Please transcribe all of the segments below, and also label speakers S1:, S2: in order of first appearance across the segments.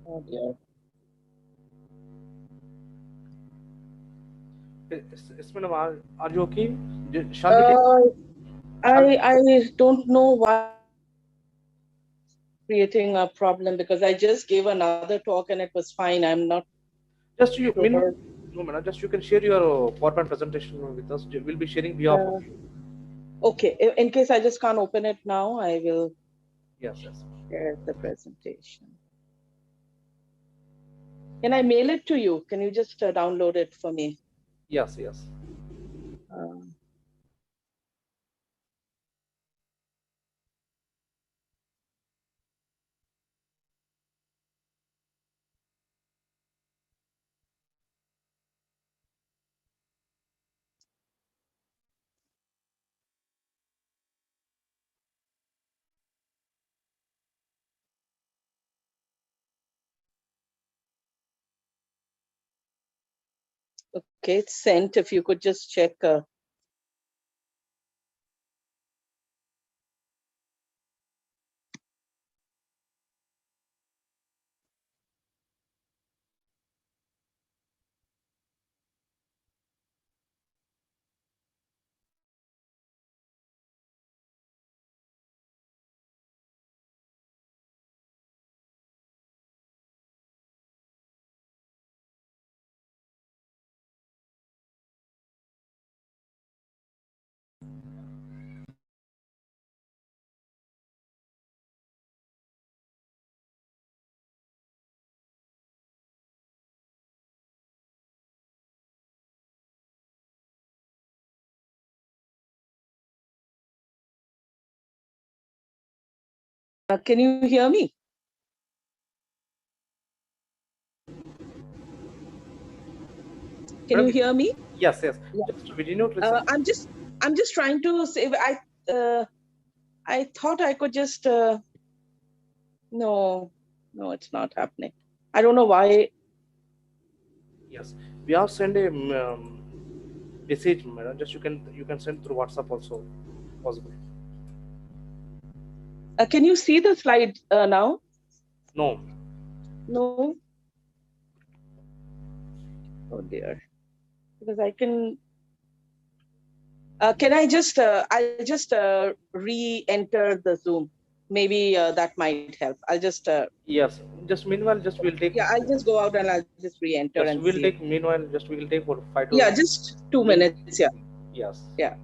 S1: Oh dear.
S2: Yes, madam, are you okay? Shall we take?
S1: Uh,
S2: Shall
S1: I don't know why creating a problem because I just gave another talk and it was fine. I'm not
S2: just you mean?
S1: sure.
S2: No, madam. Just you can share your PowerPoint presentation with us. We'll be sharing behalf of
S1: Uh,
S2: you.
S1: okay, in case I just can't open it now, I will
S2: Yes, yes,
S1: share the presentation. Can I mail it to you? Can you just download it for me?
S2: yes, yes.
S1: Uh, okay, it's sent. If you could just check. Can you hear me? Can you
S2: Madam,
S1: hear me?
S2: yes, yes.
S1: Yeah.
S2: Just we did not receive.
S1: I'm just trying to save. I thought I could just. No, no, it's not happening. I don't know why.
S2: Yes, we have sent a message, madam. Just you can send through WhatsApp also possible.
S1: Can you see the slide now?
S2: No,
S1: No. Oh dear. Because I can. Can I just? I'll just re-enter the Zoom. Maybe that might help. I'll just.
S2: yes. Just meanwhile, just we'll take.
S1: Yeah, I'll just go out and I'll just re-enter and
S2: Just
S1: see.
S2: we'll take meanwhile. Just we'll take for five
S1: Yeah,
S2: to
S1: just 2 minutes. Yeah.
S2: minutes. Yes.
S1: Yeah.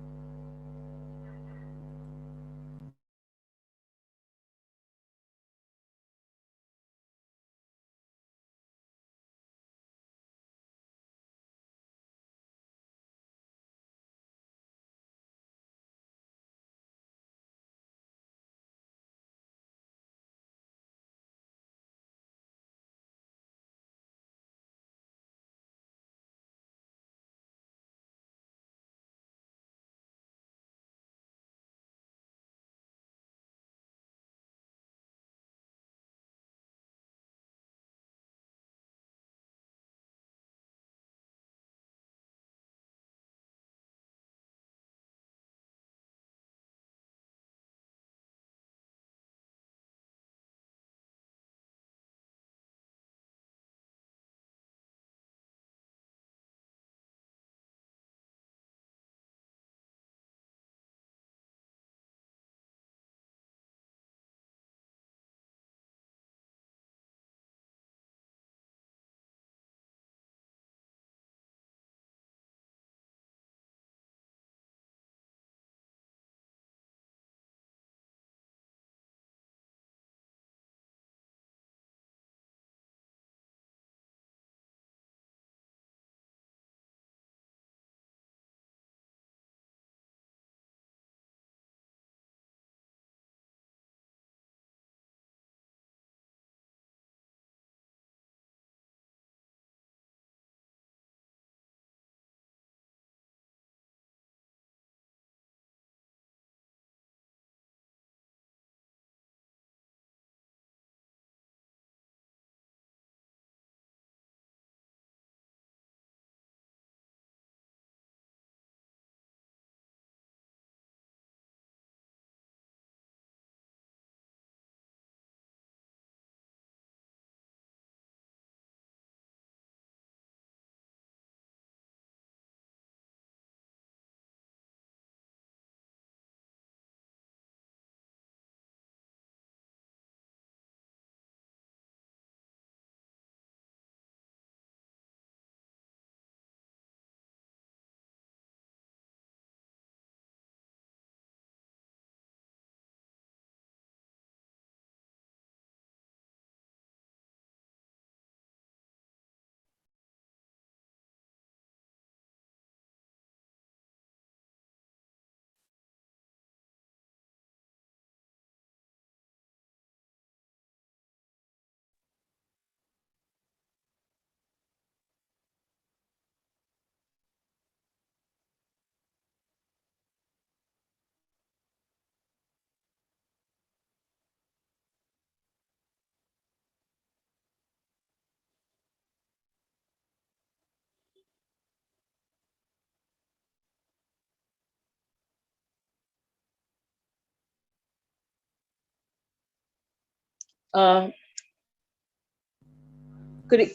S1: Uh,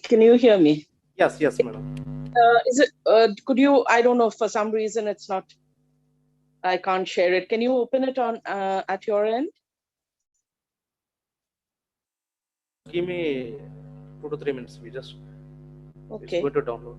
S1: can you hear me?
S2: Yes, yes, madam.
S1: Is it? Could you? I don't know. For some reason, it's not. I can't share it. Can you open it on at your end?
S2: Give me 2 to 3 minutes. It's
S1: Okay.
S2: going to download.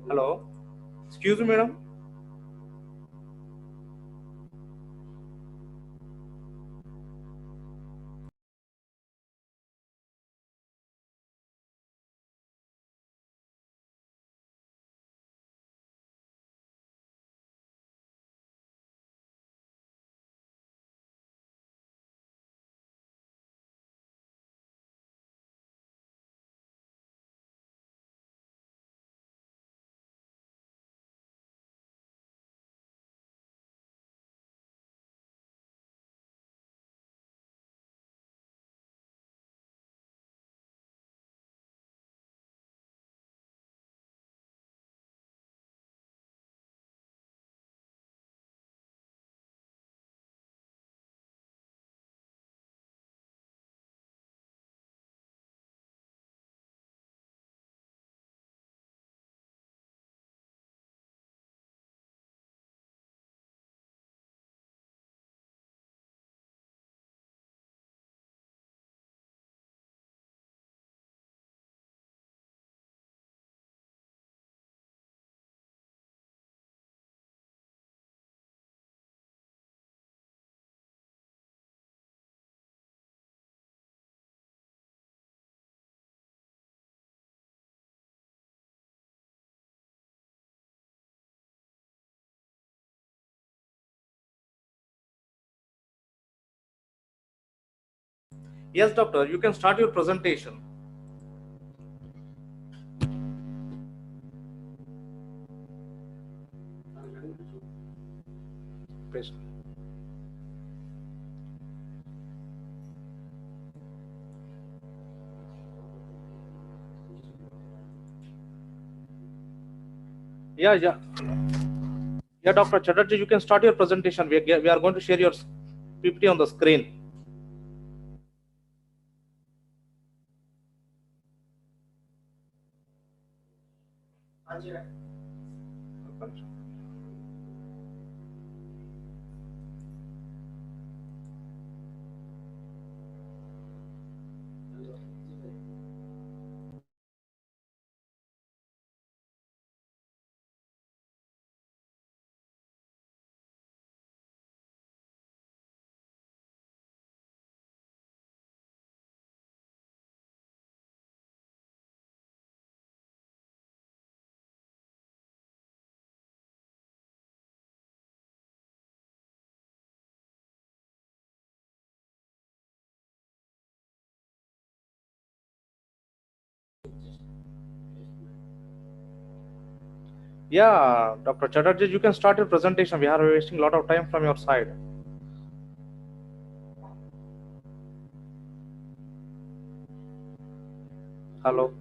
S2: Hello. Excuse me, madam. Yes, doctor. You can start your presentation. Please. Yeah, yeah. Yeah, Dr. Chatterjee, you can start your presentation. We are going to share your PPT on the screen. Yeah, Dr. Chatterjee, you can start your presentation. We are wasting a lot of time from your side. Hello.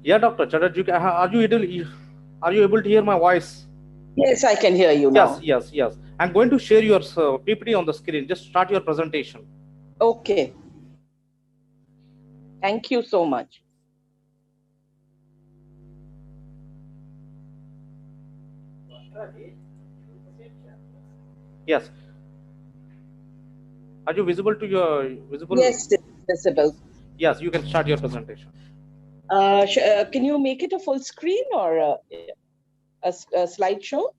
S2: Yeah, Dr. Chatterjee, are you able to hear my voice?
S1: Yes, I can hear you
S2: Yes,
S1: now.
S2: yes, yes. I'm going to share your PPT on the screen. Just start your presentation.
S1: Okay. Thank you so much.
S2: Yes. Are you visible to your visible?
S1: Yes, it's visible.
S2: Yes, you can start your presentation.
S1: Can you make it a full screen or a slideshow?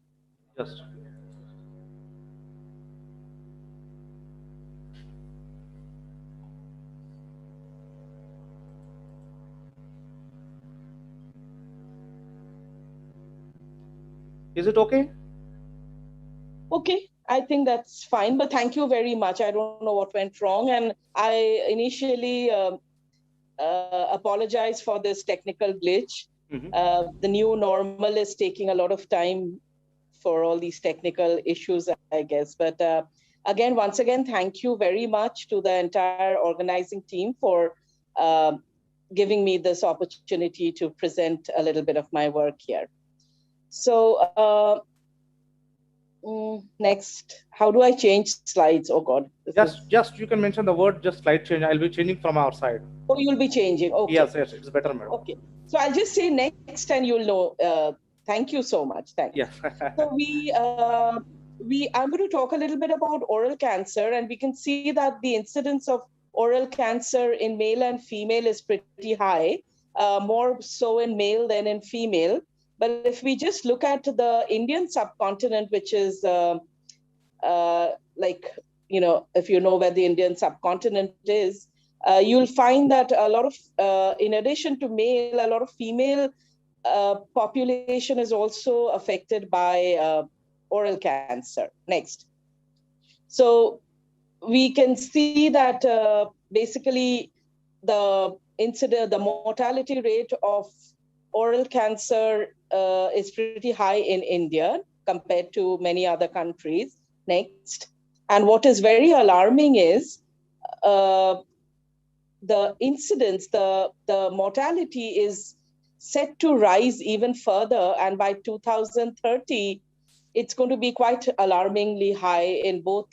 S2: Just. Is it okay?
S1: Okay, I think that's fine, but thank you very much. I don't know what went wrong. And I initially apologize for this technical glitch. The new normal is taking a lot of time for all these technical issues, I guess. But once again, thank you very much to the entire organizing team for giving me this opportunity to present a little bit of my work here. So Next, how do I change slides? Oh God, this is.
S2: Just you can mention the word, just slide change. I'll be changing from our side.
S1: Oh, you'll be changing. Okay.
S2: Yes, it's better, madam.
S1: Okay. So I'll just say next, and you'll know. Thank you so much. Thanks.
S2: Yes.
S1: So I'm going to talk a little bit about oral cancer, and we can see that the incidence of oral cancer in male and female is pretty high, more so in male than in female. But if we just look at the Indian subcontinent, which is like, if you know where the Indian subcontinent is, you'll find that a lot of, in addition to male, a lot of female population is also affected by oral cancer. Next. So we can see that basically the mortality rate of oral cancer is pretty high in India compared to many other countries. Next. And what is very alarming is the incidence, the mortality is set to rise even further. And by 2030, it's going to be quite alarmingly high in both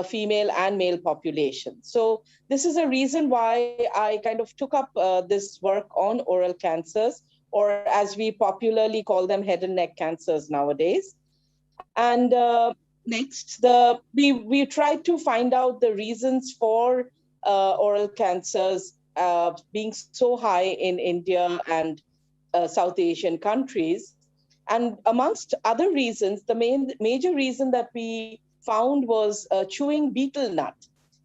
S1: female and male population. So this is a reason why I kind of took up this work on oral cancers, or as we popularly call them, head and neck cancers nowadays. And next, we tried to find out the reasons for oral cancers being so high in India and South Asian countries. And amongst other reasons, the major reason that we found was chewing betel nut.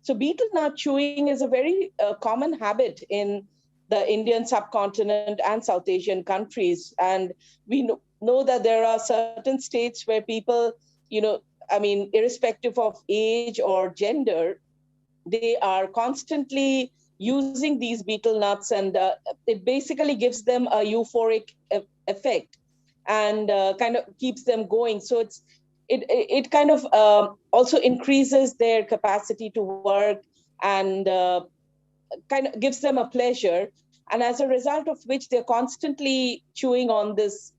S1: So betel nut chewing is a very common habit in the Indian subcontinent and South Asian countries. And we know that there are certain states where people, irrespective of age or gender, they are constantly using these betel nuts, and it basically gives them a euphoric effect and kind of keeps them going. So it kind of also increases their capacity to work and kind of gives them a pleasure. And as a result of which, they're constantly chewing on this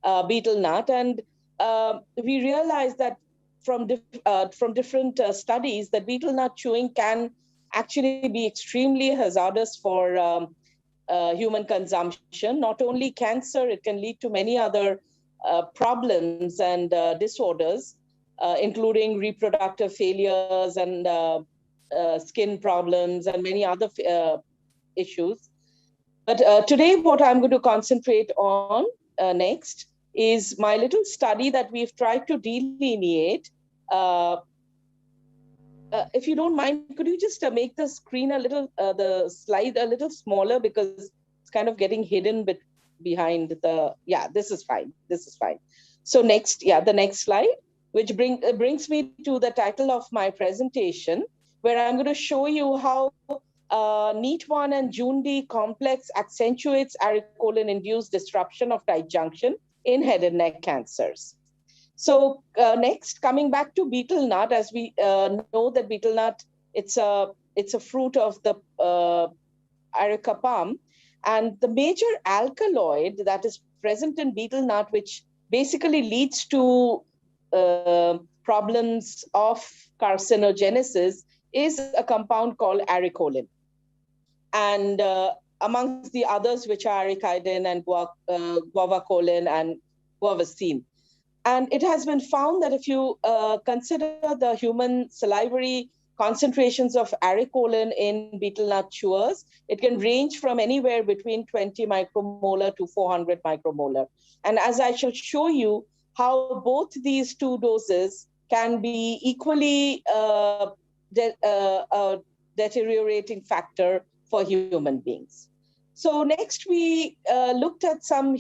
S1: betel nut. And we realized that from different studies that betel nut chewing can actually be extremely hazardous for human consumption. Not only cancer, it can lead to many other problems and disorders, including reproductive failures and skin problems and many other issues. But today, what I'm going to concentrate on next is my little study that we've tried to delineate. If you don't mind, could you just make the screen the slide a little smaller, because it's kind of getting hidden behind this is fine. This is fine. So next, the next slide, which brings me to the title of my presentation, where I'm going to show you how NEAT1 and JUND complex accentuates aricolan-induced disruption of tight junction in head and neck cancers. So next, coming back to betel nut, as we know that betel nut, it's a fruit of the areca palm, and the major alkaloid that is present in betel nut, which basically leads to problems of carcinogenesis, is a compound called aricolan. And amongst the others, which are arikidin and guavacolin and guavacin. And it has been found that if you consider the human salivary concentrations of aricolan in betel nut chewers, it can range from anywhere between 20 micromolar to 400 micromolar. And as I shall show you, how both these two doses can be equally a deteriorating factor for human beings. So next, we looked at some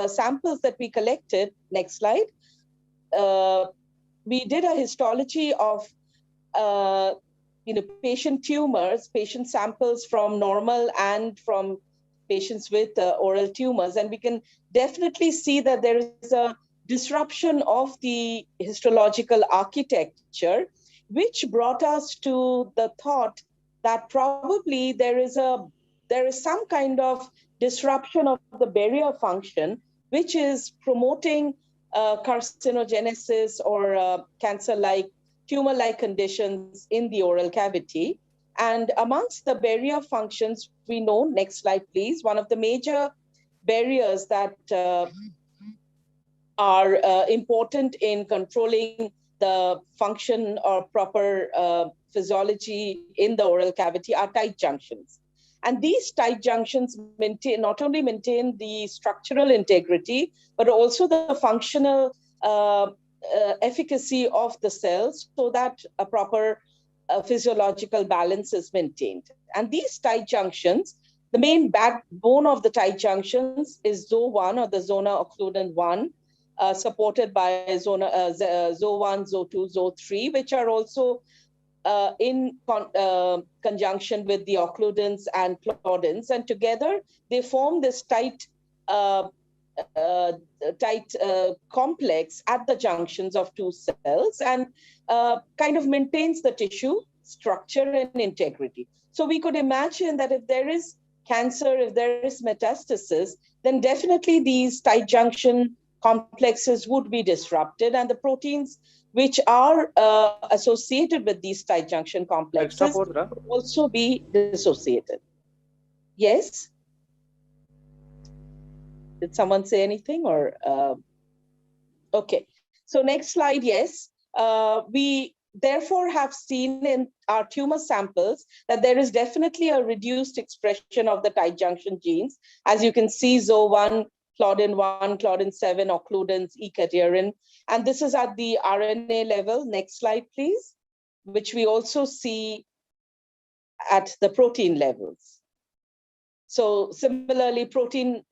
S1: samples that we collected. Next slide. We did a histology of patient tumors, patient samples from normal and from patients with oral tumors, and we can definitely see that there is a disruption of the histological architecture, which brought us to the thought that probably there is some kind of disruption of the barrier function, which is promoting carcinogenesis or cancer-like, tumor-like conditions in the oral cavity. And amongst the barrier functions, we know, next slide, please, one of the major barriers that are important in controlling the function or proper physiology in the oral cavity are tight junctions. And these tight junctions not only maintain the structural integrity, but also the functional efficacy of the cells so that a proper physiological balance is maintained. And these tight junctions, the main backbone of the tight junctions is ZO1 or the zona occludent 1, supported by ZO1, ZO2, ZO3, which are also in conjunction with the occludins and claudins, and together they form this tight complex at the junctions of two cells and kind of maintains the tissue structure and integrity. So we could imagine that if there is cancer, if there is metastasis, then definitely these tight junction complexes would be disrupted, and the proteins which are associated with these tight junction complexes would also be dissociated. Yes? Did someone say anything or? Okay, so next slide, yes. We therefore have seen in our tumor samples that there is definitely a reduced expression of the tight junction genes. As you can see, ZO1, Claudin 1, Claudin 7, occludins, E-cadherin. And this is at the RNA level. Next slide, please, which we also see at the protein levels. So similarly, protein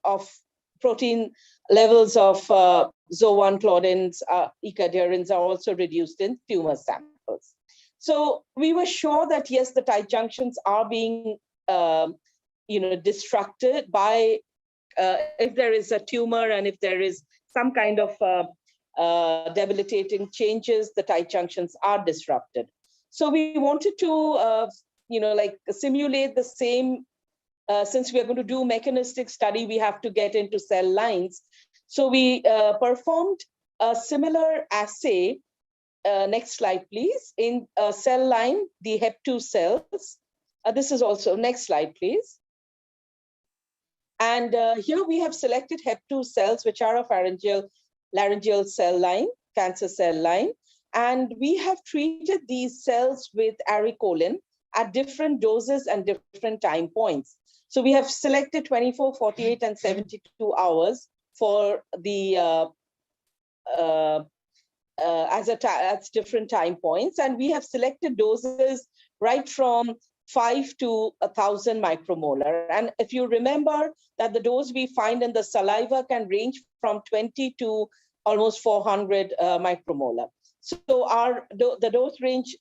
S1: levels of ZO1, claudins, E-cadherins are also reduced in tumor samples. So we were sure that yes, the tight junctions are being disrupted by if there is a tumor and if there is some kind of debilitating changes, the tight junctions are disrupted. So we wanted to simulate the same. Since we are going to do mechanistic study, we have to get into cell lines. So we performed a similar assay. Next slide, please. In a cell line, the HEP2 cells. This is also, next slide, please. And here we have selected HEP2 cells, which are a laryngeal cell line, cancer cell line. And we have treated these cells with aricolin at different doses and different time points. So we have selected 24, 48, and 72 hours for the as different time points, and we have selected doses right from 5 to 1,000 micromolar. And if you remember that the dose we find in the saliva can range from 20 to almost 400 micromolar. So the dose range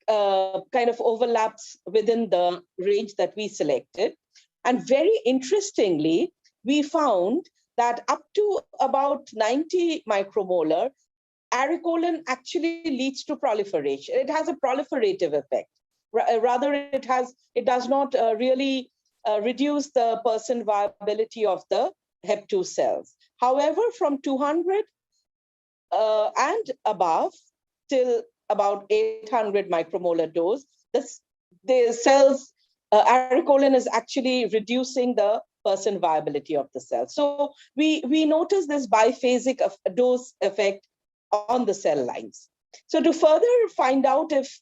S1: kind of overlaps within the range that we selected. And very interestingly, we found that up to about 90 micromolar, aricolin actually leads to proliferation. It has a proliferative effect. Rather, it does not really reduce the percent viability of the HEP2 cells. However, from 200 and above till about 800 micromolar dose, the cells, aricolin is actually reducing the percent viability of the cell. So we notice this biphasic dose effect on the cell lines. So to further find out if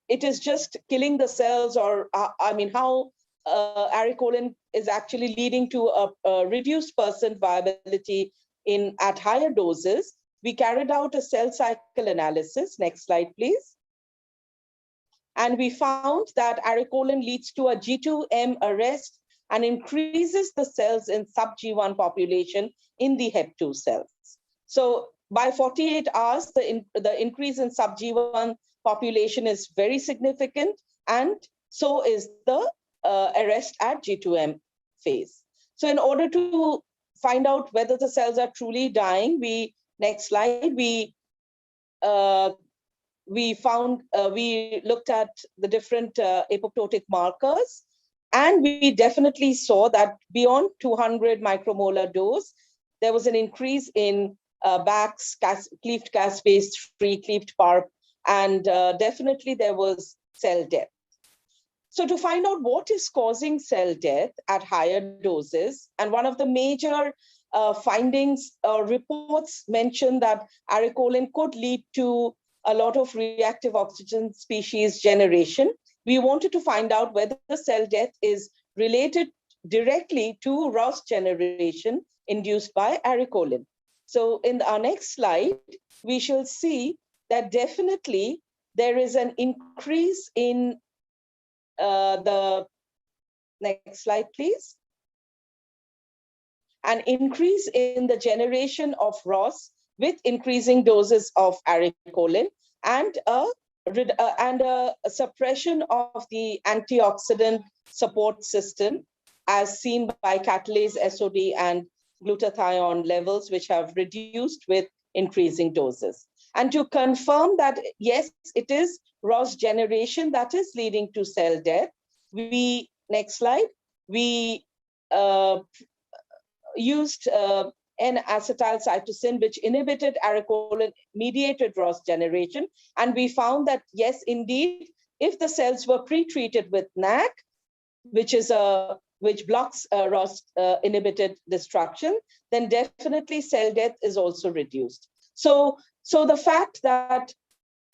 S1: it is just killing the cells or how aricolin is actually leading to a reduced percent viability at higher doses, we carried out a cell cycle analysis. Next slide, please. And we found that aricolin leads to a G2M arrest and increases the cells in sub-G1 population in the HEP2 cells. So by 48 hours, the increase in sub-G1 population is very significant, and so is the arrest at G2M phase. So in order to find out whether the cells are truly dying, next slide, we looked at the different apoptotic markers, and we definitely saw that beyond 200 micromolar dose, there was an increase in BACs, cleaved caspase-3, cleaved PARP, and definitely there was cell death. So to find out what is causing cell death at higher doses, and one of the major findings reports mention that arecolin could lead to a lot of reactive oxygen species generation. We wanted to find out whether the cell death is related directly to ROS generation induced by arecolin. So in our next slide, we shall see that definitely there is an increase in the next slide, please. An increase in the generation of ROS with increasing doses of arecolin and a suppression of the antioxidant support system as seen by catalase SOD and glutathione levels, which have reduced with increasing doses. And to confirm that, yes, it is ROS generation that is leading to cell death, next slide, we used N-acetylcytosine, which inhibited arecolin-mediated ROS generation. And we found that, yes, indeed, if the cells were pre-treated with NAC, which blocks ROS inhibited destruction, then definitely cell death is also reduced. So the fact that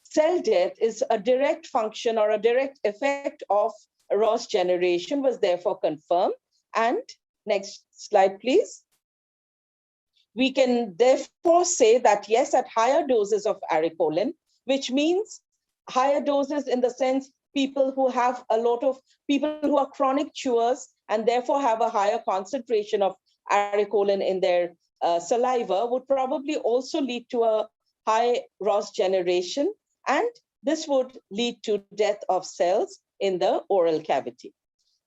S1: cell death is a direct function or a direct effect of ROS generation was therefore confirmed. And next slide, please. We can therefore say that, yes, at higher doses of arecolin, which means higher doses in the sense people who are chronic chewers and therefore have a higher concentration of arecolin in their saliva would probably also lead to a high ROS generation, and this would lead to death of cells in the oral cavity.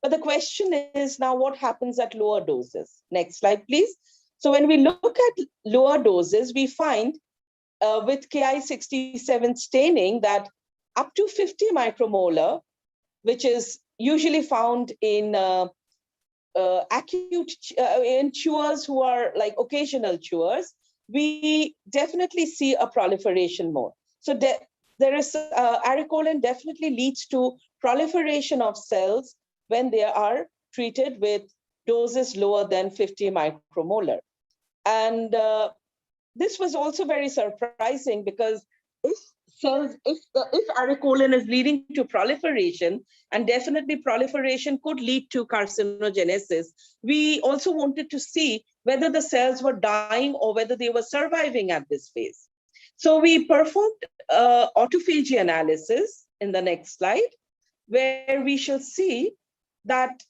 S1: But the question is now, what happens at lower doses? Next slide, please. So when we look at lower doses, we find with Ki-67 staining that up to 50 micromolar, which is usually found in in chewers who are like occasional chewers, we definitely see a proliferation more. So there is arecolin definitely leads to proliferation of cells when they are treated with doses lower than 50 micromolar. And this was also very surprising because if arecolin is leading to proliferation, and definitely proliferation could lead to carcinogenesis, we also wanted to see whether the cells were dying or whether they were surviving at this phase. So we performed autophagy analysis in the next slide, where we shall see that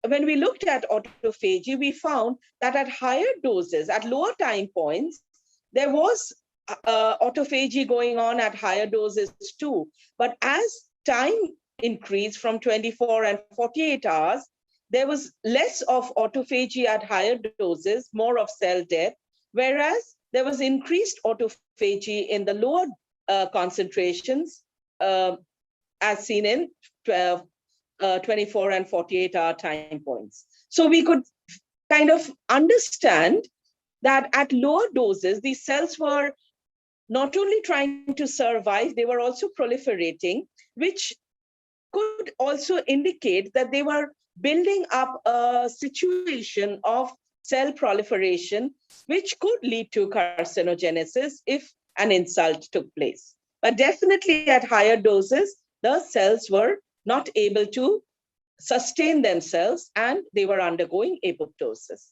S1: when we looked at autophagy, we found that at higher doses, at lower time points, there was autophagy going on at higher doses too. But as time increased from 24 and 48 hours, there was less of autophagy at higher doses, more of cell death, whereas there was increased autophagy in the lower concentrations as seen in 24 and 48-hour time points. So we could kind of understand that at lower doses, these cells were not only trying to survive, they were also proliferating, which could also indicate that they were building up a situation of cell proliferation, which could lead to carcinogenesis if an insult took place. But definitely at higher doses, the cells were not able to sustain themselves and they were undergoing apoptosis.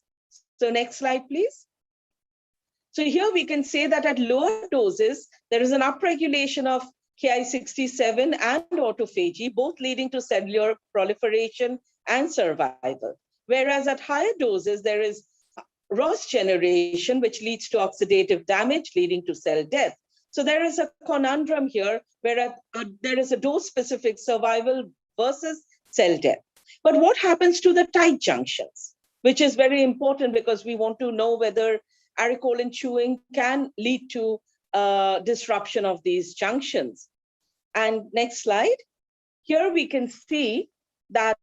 S1: So next slide, please. So here we can say that at lower doses, there is an upregulation of Ki-67 and autophagy, both leading to cellular proliferation and survival. Whereas at higher doses, there is ROS generation, which leads to oxidative damage, leading to cell death. So there is a conundrum here where there is a dose-specific survival versus cell death. But what happens to the tight junctions, which is very important because we want to know whether arecolin chewing can lead to disruption of these junctions. And next slide. Here we can see that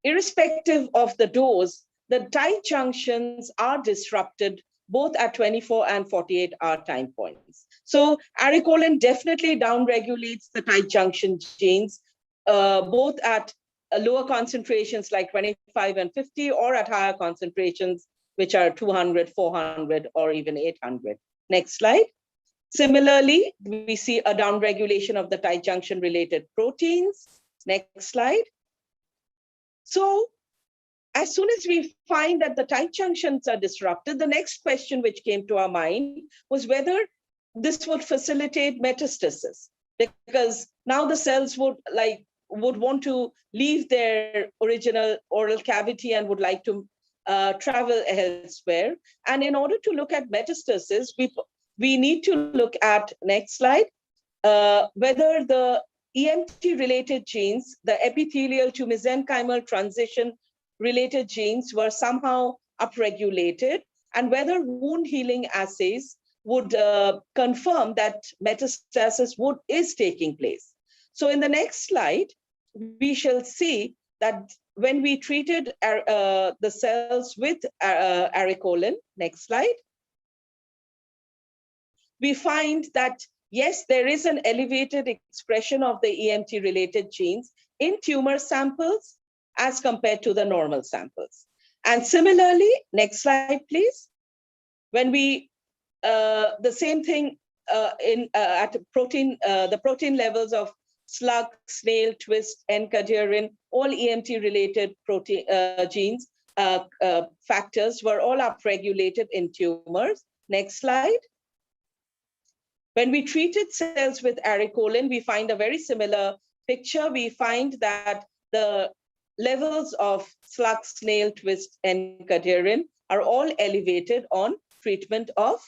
S1: irrespective of the dose, the tight junctions are disrupted both at 24 and 48-hour time points. So aricolan definitely downregulates the tight junction genes, both at lower concentrations like 25 and 50, or at higher concentrations, which are 200, 400, or even 800. Next slide. Similarly, we see a downregulation of the tight junction related proteins. Next slide. So as soon as we find that the tight junctions are disrupted, the next question which came to our mind was whether this would facilitate metastasis, because now the cells would want to leave their original oral cavity and would like to travel elsewhere. And in order to look at metastasis, we need to look at, next slide, whether the EMT-related genes, the epithelial to mesenchymal transition related genes, were somehow upregulated, and whether wound healing assays would confirm that metastasis is taking place. So in the next slide, we shall see that when we treated the cells with aricolan, next slide, we find that, yes, there is an elevated expression of the EMT-related genes in tumor samples as compared to the normal samples. And similarly, next slide, please. When we, the same thing at protein, the protein levels of slug, snail, twist, N-cadherin, all EMT-related protein genes, factors were all upregulated in tumors. Next slide. When we treated cells with aricolan, we find a very similar picture. We find that the levels of slug, snail, twist, and cadherin are all elevated on treatment of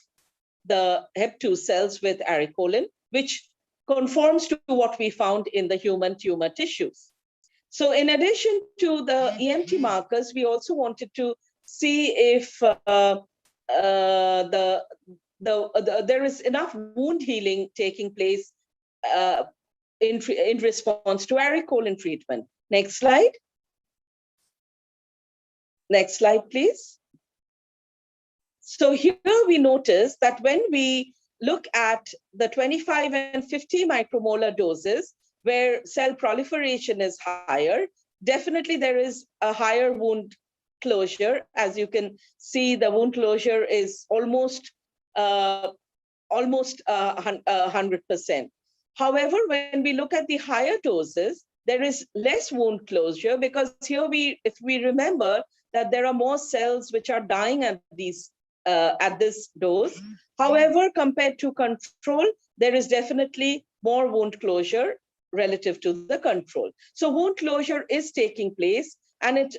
S1: the HEP2 cells with aricolan, which conforms to what we found in the human tumor tissues. So in addition to the EMT markers, we also wanted to see if there is enough wound healing taking place in response to aricolan treatment. Next slide. Next slide, please. So here we notice that when we look at the 25 and 50 micromolar doses, where cell proliferation is higher, definitely there is a higher wound closure. As you can see, the wound closure is almost 100%. However, when we look at the higher doses, there is less wound closure, because here if we remember that there are more cells which are dying at this dose. However, compared to control, there is definitely more wound closure relative to the control. So wound closure is taking place, and it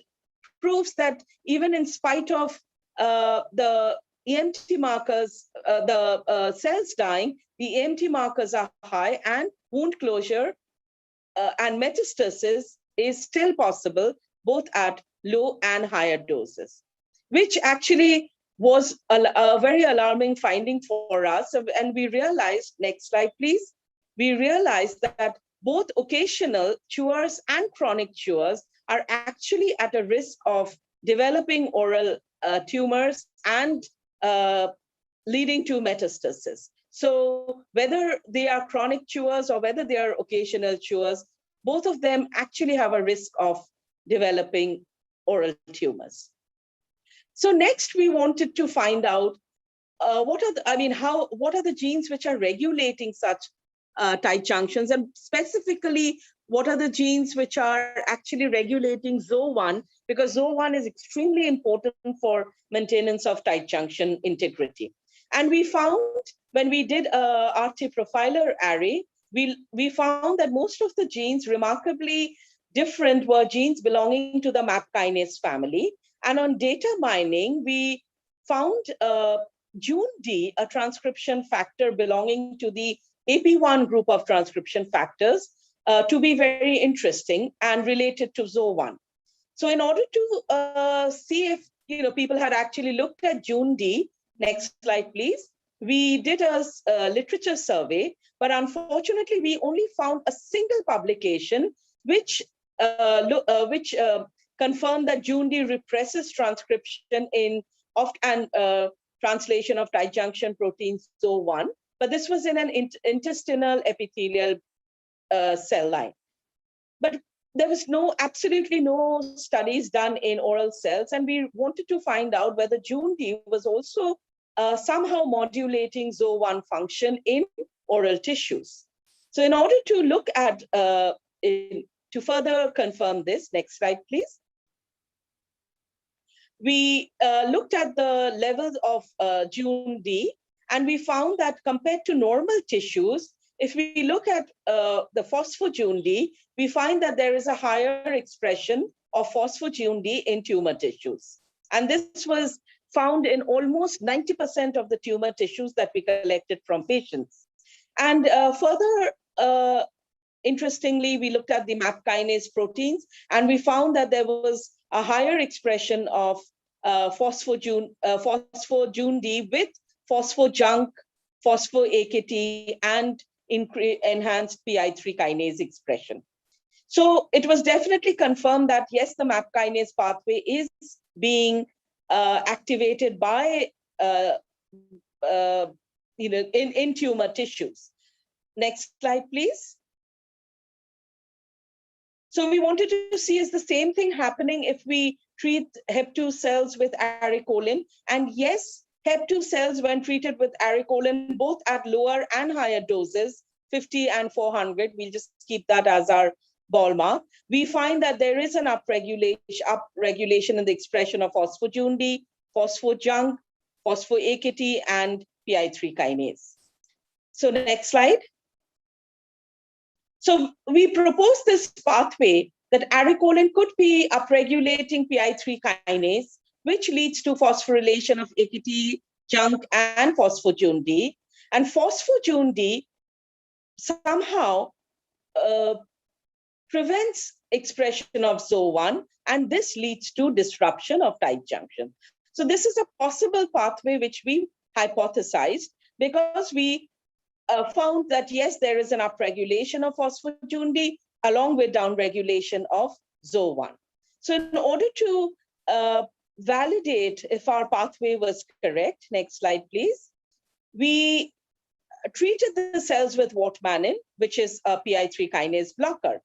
S1: proves that even in spite of the EMT markers, the cells dying, the EMT markers are high, and wound closure and metastasis is still possible, both at low and higher doses, which actually was a very alarming finding for us. And we realized, next slide, please. We realized that both occasional chewers and chronic chewers are actually at a risk of developing oral tumors and leading to metastasis. So whether they are chronic chewers or whether they are occasional chewers, both of them actually have a risk of developing oral tumors. So next, we wanted to find out what are the genes which are regulating such tight junctions, and specifically, what are the genes which are actually regulating ZO1, because ZO1 is extremely important for maintenance of tight junction integrity. And we found, when we did a RT profiler array, we found that most of the genes, remarkably different, were genes belonging to the MAP kinase family. And on data mining, we found JUND, a transcription factor belonging to the AP1 group of transcription factors, to be very interesting and related to ZO1. So in order to see if people had actually looked at JUND, next slide, please, we did a literature survey, but unfortunately, we only found a single publication which confirmed that Jun-D represses transcription and translation of tight junction protein ZO1, but this was in an intestinal epithelial cell line. But there was absolutely no studies done in oral cells, and we wanted to find out whether Jun-D was also somehow modulating ZO1 function in oral tissues. So in order to look at, to further confirm this, next slide, please. We looked at the levels of Jun-D, and we found that compared to normal tissues, if we look at the phospho-Jun-D, we find that there is a higher expression of phospho-Jun-D in tumor tissues. And this was found in almost 90% of the tumor tissues that we collected from patients. And further, interestingly, we looked at the MAP kinase proteins, and we found that there was a higher expression of phospho-Jun-D with phospho-junk, phospho-AKT, and enhanced PI3 kinase expression. So it was definitely confirmed that, yes, the MAP kinase pathway is being activated by, in tumor tissues. Next slide, please. So we wanted to see, is the same thing happening if we treat HEP2 cells with arecolin? And yes, HEP2 cells, when treated with arecolin, both at lower and higher doses, 50 and 400, we'll just keep that as our ballpark, we find that there is an upregulation in the expression of phospho-Jun-D, phospho-junk, phospho-AKT, and PI3 kinase. So next slide. So we propose this pathway that arecolin could be upregulating PI3 kinase, which leads to phosphorylation of AKT, junk, and phospho-Jun-D. And phospho-Jun-D somehow prevents expression of ZO1, and this leads to disruption of tight junction. So this is a possible pathway which we hypothesized, because we found that, yes, there is an upregulation of phospho-Jun-D along with downregulation of ZO1. So in order to validate if our pathway was correct, next slide, please, we treated the cells with Wortmannin, which is a PI3 kinase blocker.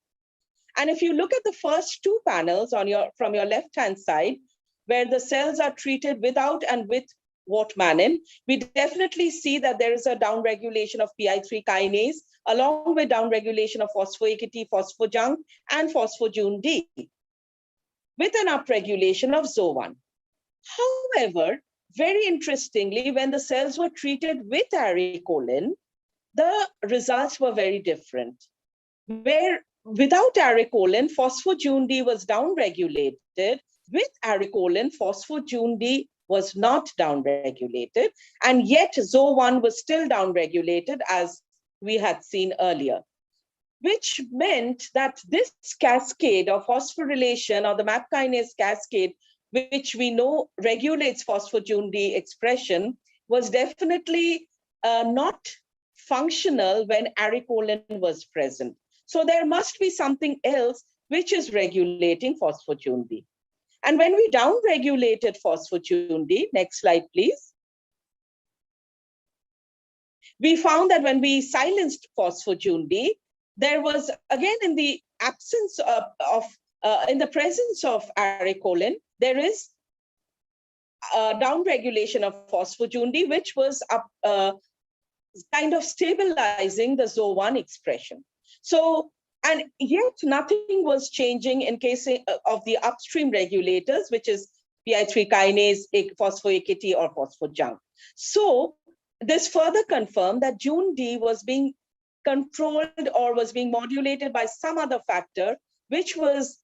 S1: And if you look at the first two panels from your left-hand side, where the cells are treated without and with Wortmannin, we definitely see that there is a downregulation of PI3 kinase, along with downregulation of phospho-AKT, phospho-junk, and phospho-Jun-D, with an upregulation of ZO1. However, very interestingly, when the cells were treated with arecolin, the results were very different. Where without arecolin, phospho-Jun-D was downregulated. With arecolin, phospho-Jun-D was not downregulated, and yet ZO1 was still downregulated, as we had seen earlier, which meant that this cascade of phosphorylation, or the MAP kinase cascade, which we know regulates phospho-Jun-D expression, was definitely not functional when arecolin was present. So there must be something else which is regulating phospho-Jun-D. And when we downregulated phospho-Jun-D, next slide, please, we found that when we silenced phospho-Jun-D, there was, again, in the absence in the presence of arecolin, there is a downregulation of phospho-Jun-D, which was kind of stabilizing the ZO1 expression. So, and yet nothing was changing in case of the upstream regulators, which is PI3 kinase, phospho-AKT, or phospho-junk. So this further confirmed that Jun-D was being controlled or was being modulated by some other factor, which was,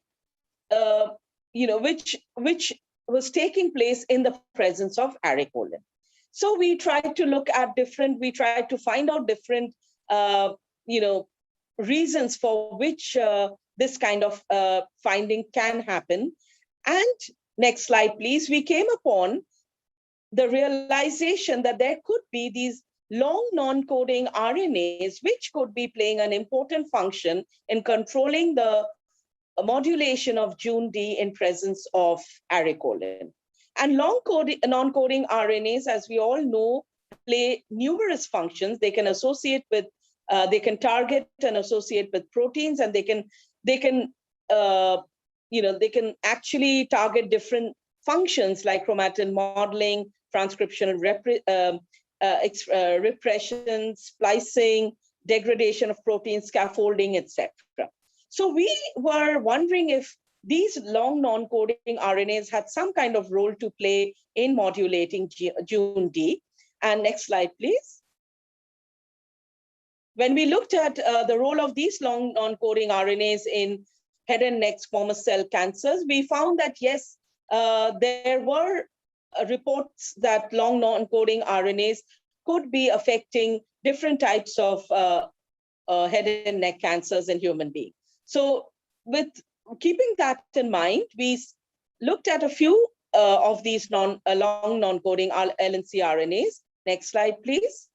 S1: which was taking place in the presence of arecolin. So we tried to find out different, reasons for which this kind of finding can happen. And next slide, please, we came upon the realization that there could be these long non-coding RNAs, which could be playing an important function in controlling the a modulation of Jun D in presence of arecolin. And non-coding RNAs, as we all know, play numerous functions. They can associate with, they can target and associate with proteins, and they can they can actually target different functions like chromatin modeling, transcriptional repression, splicing, degradation of protein, scaffolding, etc. So we were wondering if these long non-coding RNAs had some kind of role to play in modulating Jun D. And next slide, please. When we looked at the role of these long non-coding RNAs in head and neck squamous cell cancers, we found that yes, there were reports that long non-coding RNAs could be affecting different types of head and neck cancers in human beings. So with keeping that in mind, we looked at a few of these long non-coding LNC RNAs. Next slide, please.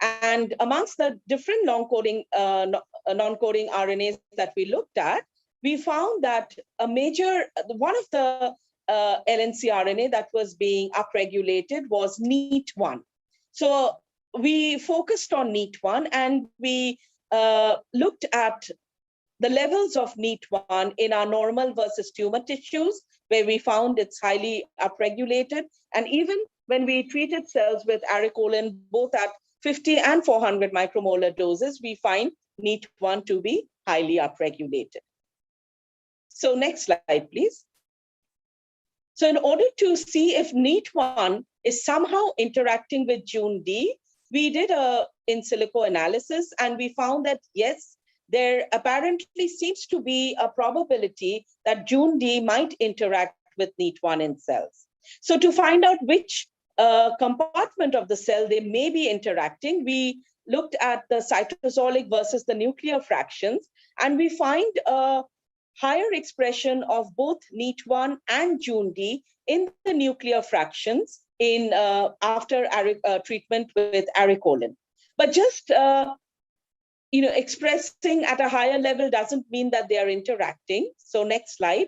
S1: And amongst the different non-coding RNAs that we looked at, we found that one of the LNC RNA that was being upregulated was NEAT1. So we focused on NEAT1, and we looked at the levels of NEAT1 in our normal versus tumor tissues, where we found it's highly upregulated. And even when we treated cells with arecolin, both at 50 and 400 micromolar doses, we find NEAT1 to be highly upregulated. So next slide, please. So in order to see if NEAT1 is somehow interacting with Jun D, we did a in silico analysis, and we found that yes, there apparently seems to be a probability that Jun D might interact with NEAT1 in cells. So to find out which compartment of the cell they may be interacting, we looked at the cytosolic versus the nuclear fractions, and we find a higher expression of both NEAT1 and Jun D in the nuclear fractions in after treatment with arecolin. But just expressing at a higher level doesn't mean that they are interacting. So next slide.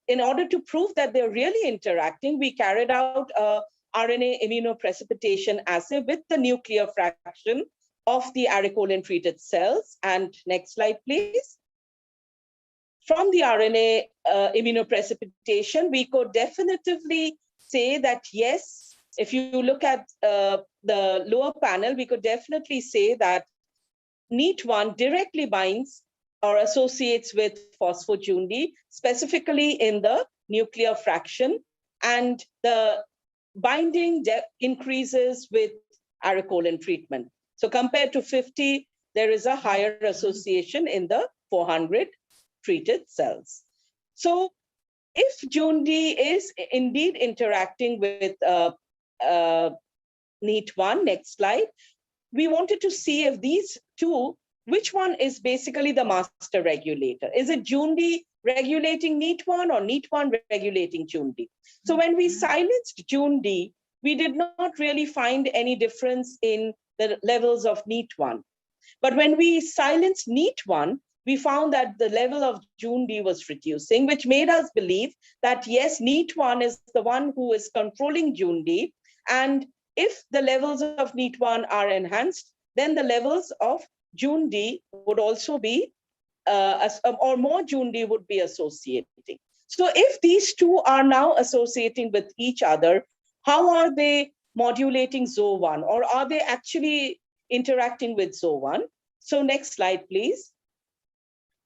S1: In order to prove that they're really interacting, we carried out a RNA immunoprecipitation assay with the nuclear fraction of the arecolin-treated cells. And next slide, please. From the RNA immunoprecipitation, we could definitively say that yes, if you look at the lower panel, we could definitely say that NEAT1 directly binds or associates with phospho-Jun D, specifically in the nuclear fraction, and the binding increases with arecolin treatment. So compared to 50, there is a higher association in the 400 treated cells. So if Jun D is indeed interacting with NEAT1, next slide, we wanted to see if these two, which one is basically the master regulator? Is it Jun D regulating NEAT1 or NEAT1 regulating Jun D? So when we silenced Jun D, we did not really find any difference in the levels of NEAT1. But when we silenced NEAT1, we found that the level of Jun D was reducing, which made us believe that yes, NEAT1 is the one who is controlling Jun D. And if the levels of NEAT1 are enhanced, then the levels of Jun D would also be, or more Jun D would be associating. So if these two are now associating with each other, how are they modulating ZO1, or are they actually interacting with ZO1? So next slide, please.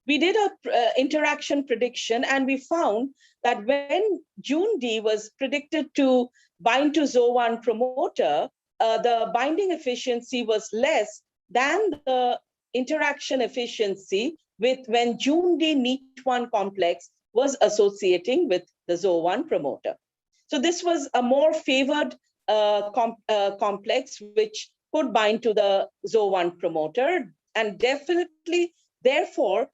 S1: We did a interaction prediction, and we found that when Jun D was predicted to bind to ZO1 promoter, the binding efficiency was less than the interaction efficiency with when Jun D NEAT1 complex was associating with the ZO1 promoter. So this was a more favored complex which could bind to the ZO1 promoter, and definitely, therefore,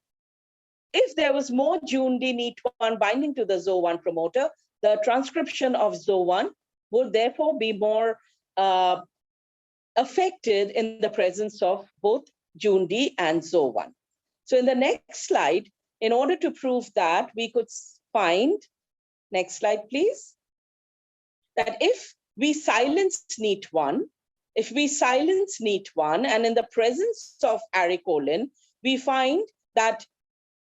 S1: if there was more Jun D NEAT1 binding to the ZO1 promoter, the transcription of ZO1 would therefore be more affected in the presence of both Jun D and ZO1. So in the next slide, in order to prove that, we could find, next slide, please, that if we silence NEAT1, and in the presence of arecolin, we find that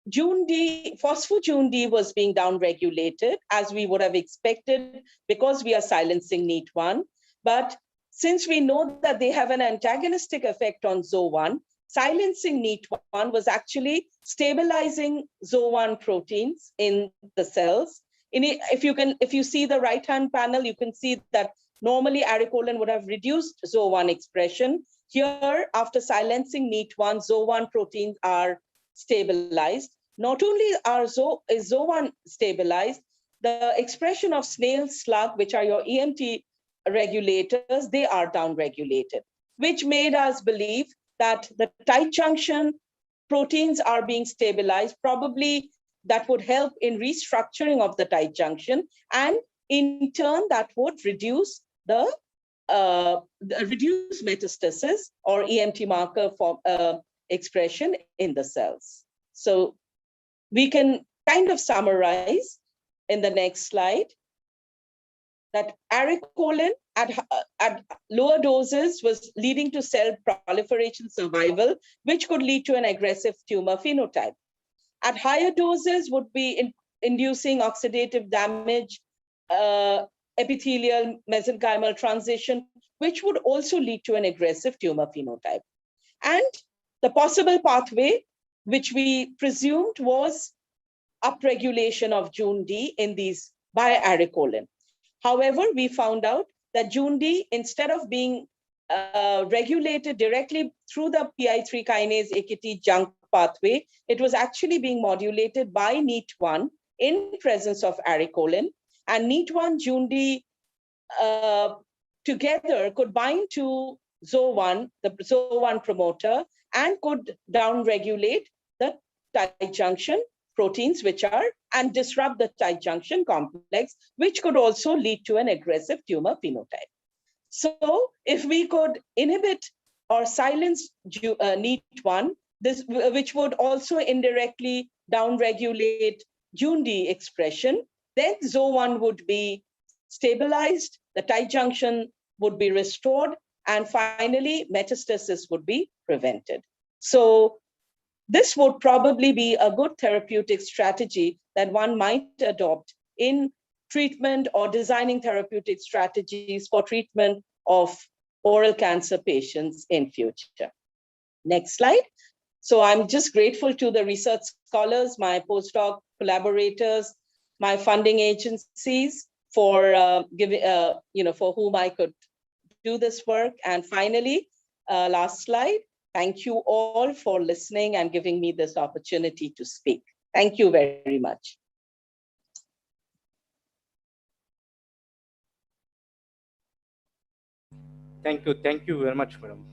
S1: phospho-Jun D was being downregulated, as we would have expected, because we are silencing NEAT1. But since we know that they have an antagonistic effect on ZO1, silencing NEAT1 was actually stabilizing ZO1 proteins in the cells. If you see the right-hand panel, you can see that normally arecolin would have reduced ZO1 expression. Here, after silencing NEAT1, ZO1 proteins are stabilized. Not only is ZO1 stabilized, the expression of snail slug, which are your EMT regulators, they are downregulated, which made us believe that the tight junction proteins are being stabilized. Probably that would help in restructuring of the tight junction, and in turn that would reduce reduce metastasis or EMT marker for expression in the cells. So we can kind of summarize in the next slide that arecolin at lower doses was leading to cell proliferation survival, which could lead to an aggressive tumor phenotype. At higher doses would be inducing oxidative damage, epithelial mesenchymal transition, which would also lead to an aggressive tumor phenotype. And the possible pathway, which we presumed was upregulation of Jun D in these by arecolin. However, we found out that Jun D, instead of being regulated directly through the PI3 kinase AKT junk pathway, it was actually being modulated by NEAT1 in presence of arecolin. And NEAT1 Jun D together could bind to ZO1, the ZO1 promoter, and could downregulate the tight junction proteins, and disrupt the tight junction complex, which could also lead to an aggressive tumor phenotype. So if we could inhibit or silence NEAT1, which would also indirectly downregulate Jun D expression, then ZO1 would be stabilized, the tight junction would be restored, and finally metastasis would be prevented. So this would probably be a good therapeutic strategy that one might adopt in treatment or designing therapeutic strategies for treatment of oral cancer patients in future. Next slide. So I'm just grateful to the research scholars, my postdoc collaborators, my funding agencies for for whom I could do this work. And finally, last slide. Thank you all for listening and giving me this opportunity to speak. Thank you very much.
S2: Thank you very much, madam.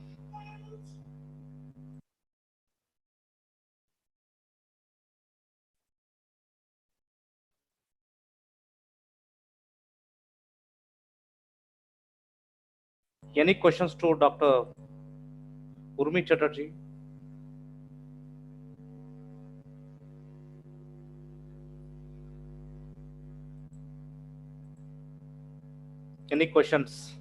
S2: Any questions to Dr. Urmi Chatterjee? Any questions?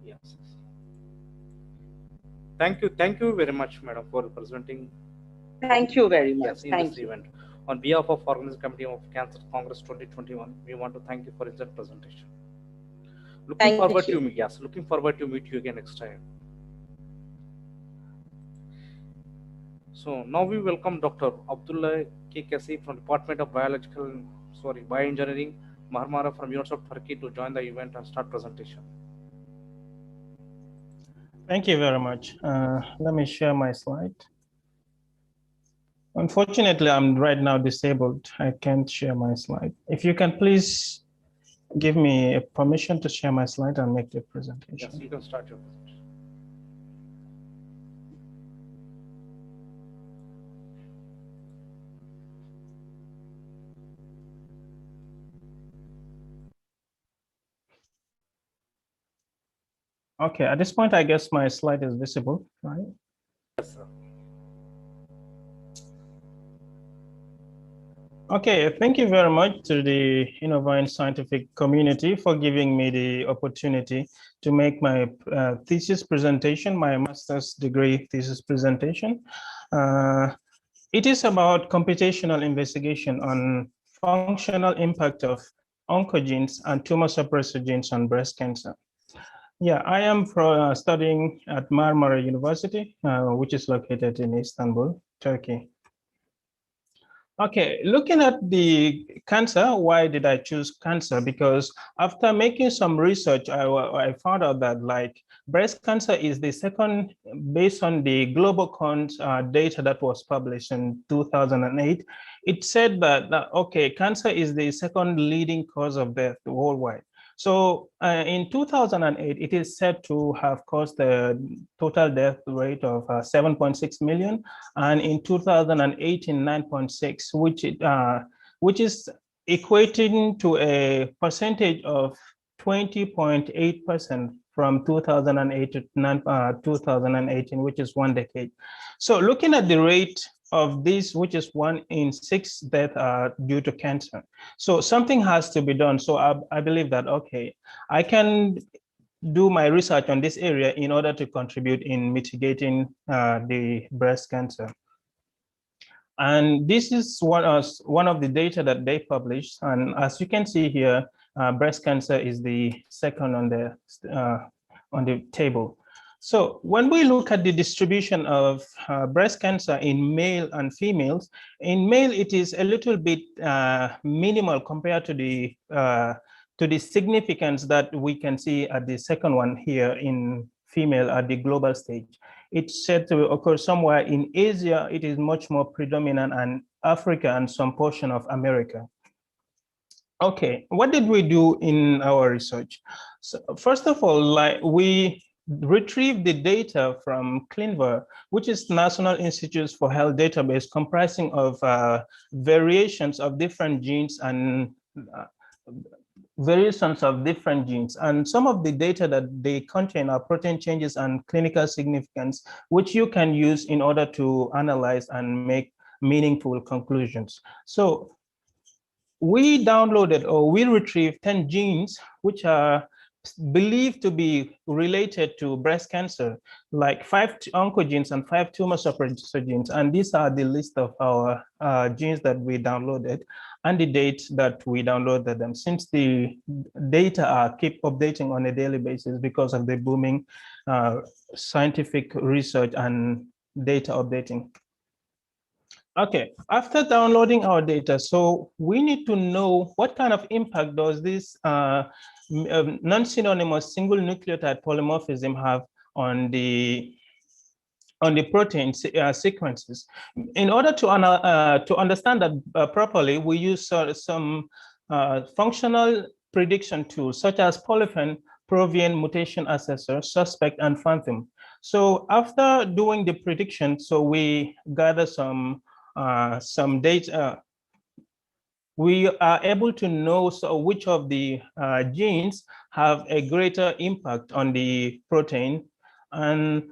S2: Yes. Thank you very much, madam, for presenting.
S1: Thank you very much.
S2: Yes, in this event. On behalf of Organizing Committee of Cancer Congress 2021, we want to thank you for this presentation. Looking forward to meet you again next time. So now we welcome Dr. Abdullah K. Kasi from Department of Bioengineering, Marmara from University of Turkey to join the event and start presentation.
S3: Thank you very much. Let me share my slide. Unfortunately, I'm right now disabled. I can't share my slide. If you can please give me permission to share my slide and make the presentation.
S2: Yes, you can start your presentation.
S3: Okay, at this point, I guess my slide is visible, right?
S2: Yes, sir.
S3: Okay, thank you very much to the Innovine scientific community for giving me the opportunity to make my thesis presentation, my master's degree thesis presentation. It is about computational investigation on functional impact of oncogenes and tumor suppressor genes on breast cancer. Yeah, I am studying at Marmara University, which is located in Istanbul, Turkey. Okay, looking at the cancer, why did I choose cancer? Because after making some research, I found out that like breast cancer is the second, based on the global data that was published in 2008, it said that, okay, cancer is the second leading cause of death worldwide. So in 2008, it is said to have caused a total death rate of 7.6 million, and in 2018, 9.6, which is equating to a percentage of 20.8% from 2008 to 2018, which is 1 decade. So looking at the rate of this, which is 1 in 6 deaths are due to cancer. So something has to be done. So I believe that, okay, I can do my research on this area in order to contribute in mitigating the breast cancer. And this is one of the data that they published. And as you can see here, breast cancer is the second on the table. So when we look at the distribution of breast cancer in male and females, in male, it is a little bit minimal compared to the significance that we can see at the second one here in female at the global stage. It's said to occur somewhere in Asia. It is much more predominant in Africa and some portion of America. Okay, what did we do in our research? So first of all, we retrieved the data from ClinVar, which is National Institutes for Health database comprising of variations of different genes and variations of different genes. And some of the data that they contain are protein changes and clinical significance, which you can use in order to analyze and make meaningful conclusions. So we downloaded, or we retrieved 10 genes, which are believed to be related to breast cancer, like 5 oncogenes and 5 tumor suppressor genes. And these are the list of our genes that we downloaded and the date that we downloaded them, since the data keep updating on a daily basis because of the booming scientific research and data updating. Okay, after downloading our data, so we need to know what kind of impact does this non-synonymous single nucleotide polymorphism have on the protein sequences. In order to understand that properly, we use some functional prediction tools such as polyphen, Provian mutation assessor, suspect, and phantom. So after doing the prediction, so we gather some data. We are able to know which of the genes have a greater impact on the protein. And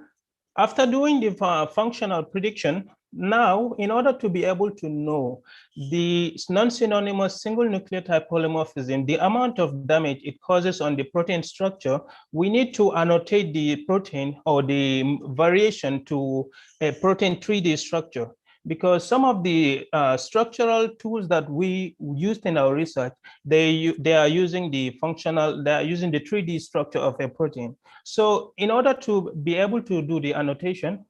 S3: after doing the functional prediction, now, in order to be able to know the non-synonymous single nucleotide polymorphism, the amount of damage it causes on the protein structure, we need to annotate the protein or the variation to a protein 3D structure. Because some of the structural tools that we used in our research, they are using the 3D structure of a protein. So in order to be able to do the annotation,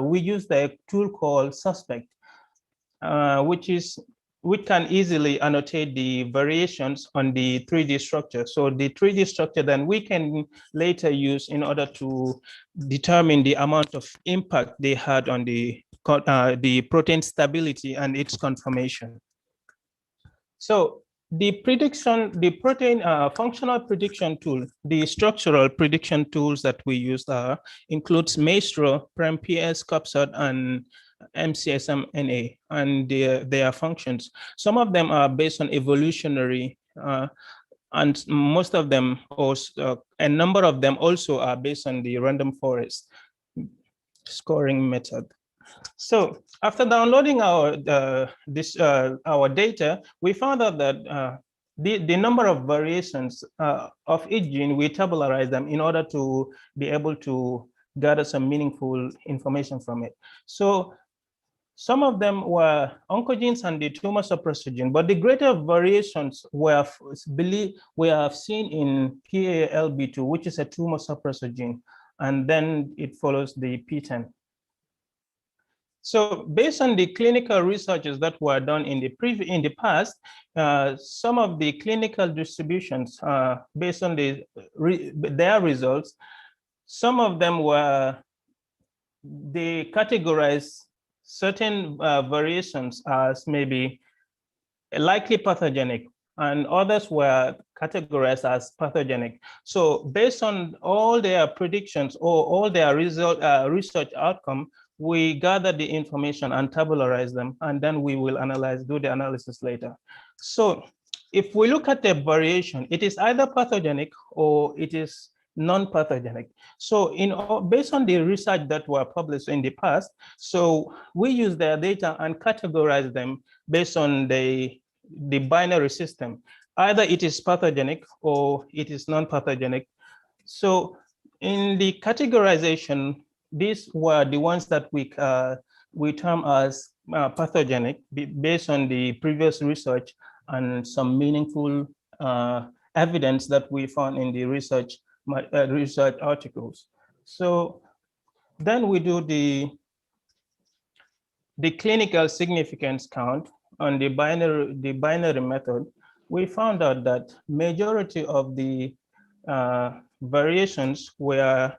S3: we use the tool called suspect, which can easily annotate the variations on the 3D structure. So the 3D structure then we can later use in order to determine the amount of impact they had on the protein stability and its conformation. So the protein functional prediction tool, the structural prediction tools that we use includes Maestro, PREM-PS, CUPSAT, and MCSMNA, and their functions. Some of them are based on evolutionary And most of them, also, a number of them also are based on the random forest scoring method. So after downloading our data, we found out that the number of variations of each gene, we tabularize them in order to be able to gather some meaningful information from it. So some of them were oncogenes and the tumor suppressor gene, but the greater variations were we have seen in PALB2, which is a tumor suppressor gene, and then it follows the PTEN. So based on the clinical researches that were done in the past, some of the clinical distributions based on their results, some of them they categorized certain variations as maybe likely pathogenic, and others were categorized as pathogenic. So based on all their predictions or all their research outcome, we gather the information and tabularize them, and then we will do the analysis later. So if we look at the variation, it is either pathogenic or it is non-pathogenic. So based on the research that were published in the past, so we use their data and categorize them based on the binary system. Either it is pathogenic or it is non-pathogenic. So in the categorization, these were the ones that we term as pathogenic based on the previous research and some meaningful evidence that we found in the research articles. So then we do the clinical significance count on the binary method. We found out that majority of the variations were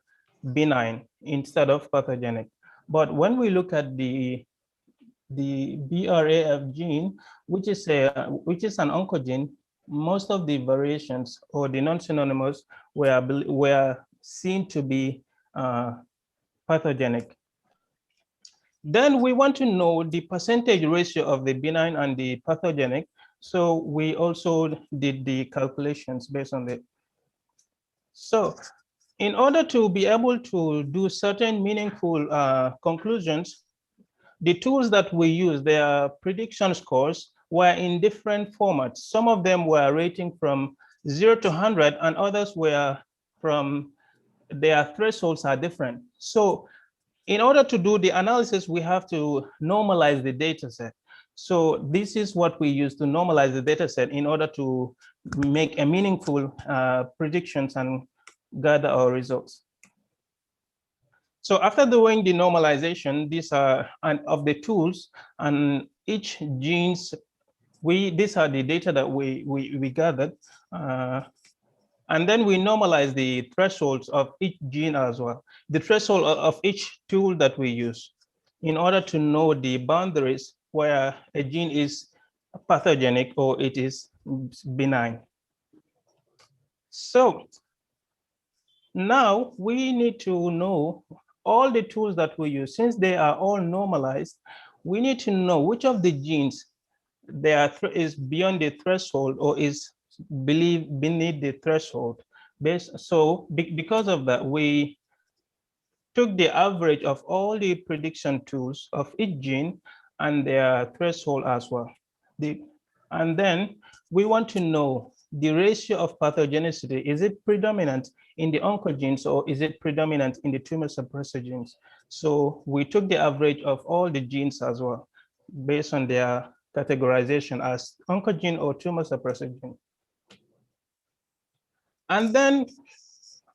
S3: benign instead of pathogenic. But when we look at the BRAF gene, which is an oncogene, most of the variations or the non-synonymous were seen to be pathogenic. Then we want to know the percentage ratio of the benign and the pathogenic. So we also did the calculations based on it. So in order to be able to do certain meaningful conclusions, the tools that we use, their prediction scores, were in different formats. Some of them were rating from 0 to 100, and others were from, their thresholds are different. So in order to do the analysis, we have to normalize the data set. So this is what we use to normalize the data set in order to make a meaningful predictions and gather our results. So after doing the normalization, these are of the tools, and each genes, these are the data that we gathered. And then we normalize the thresholds of each gene as well, the threshold of each tool that we use, in order to know the boundaries where a gene is pathogenic or it is benign. So now we need to know all the tools that we use. Since they are all normalized, we need to know which of the genes is beyond the threshold or is beneath the threshold. So because of that, we took the average of all the prediction tools of each gene and their threshold as well. And then we want to know the ratio of pathogenicity. Is it predominant in the oncogenes or is it predominant in the tumor suppressor genes? So we took the average of all the genes as well, based on their categorization as oncogene or tumor suppressor gene. And then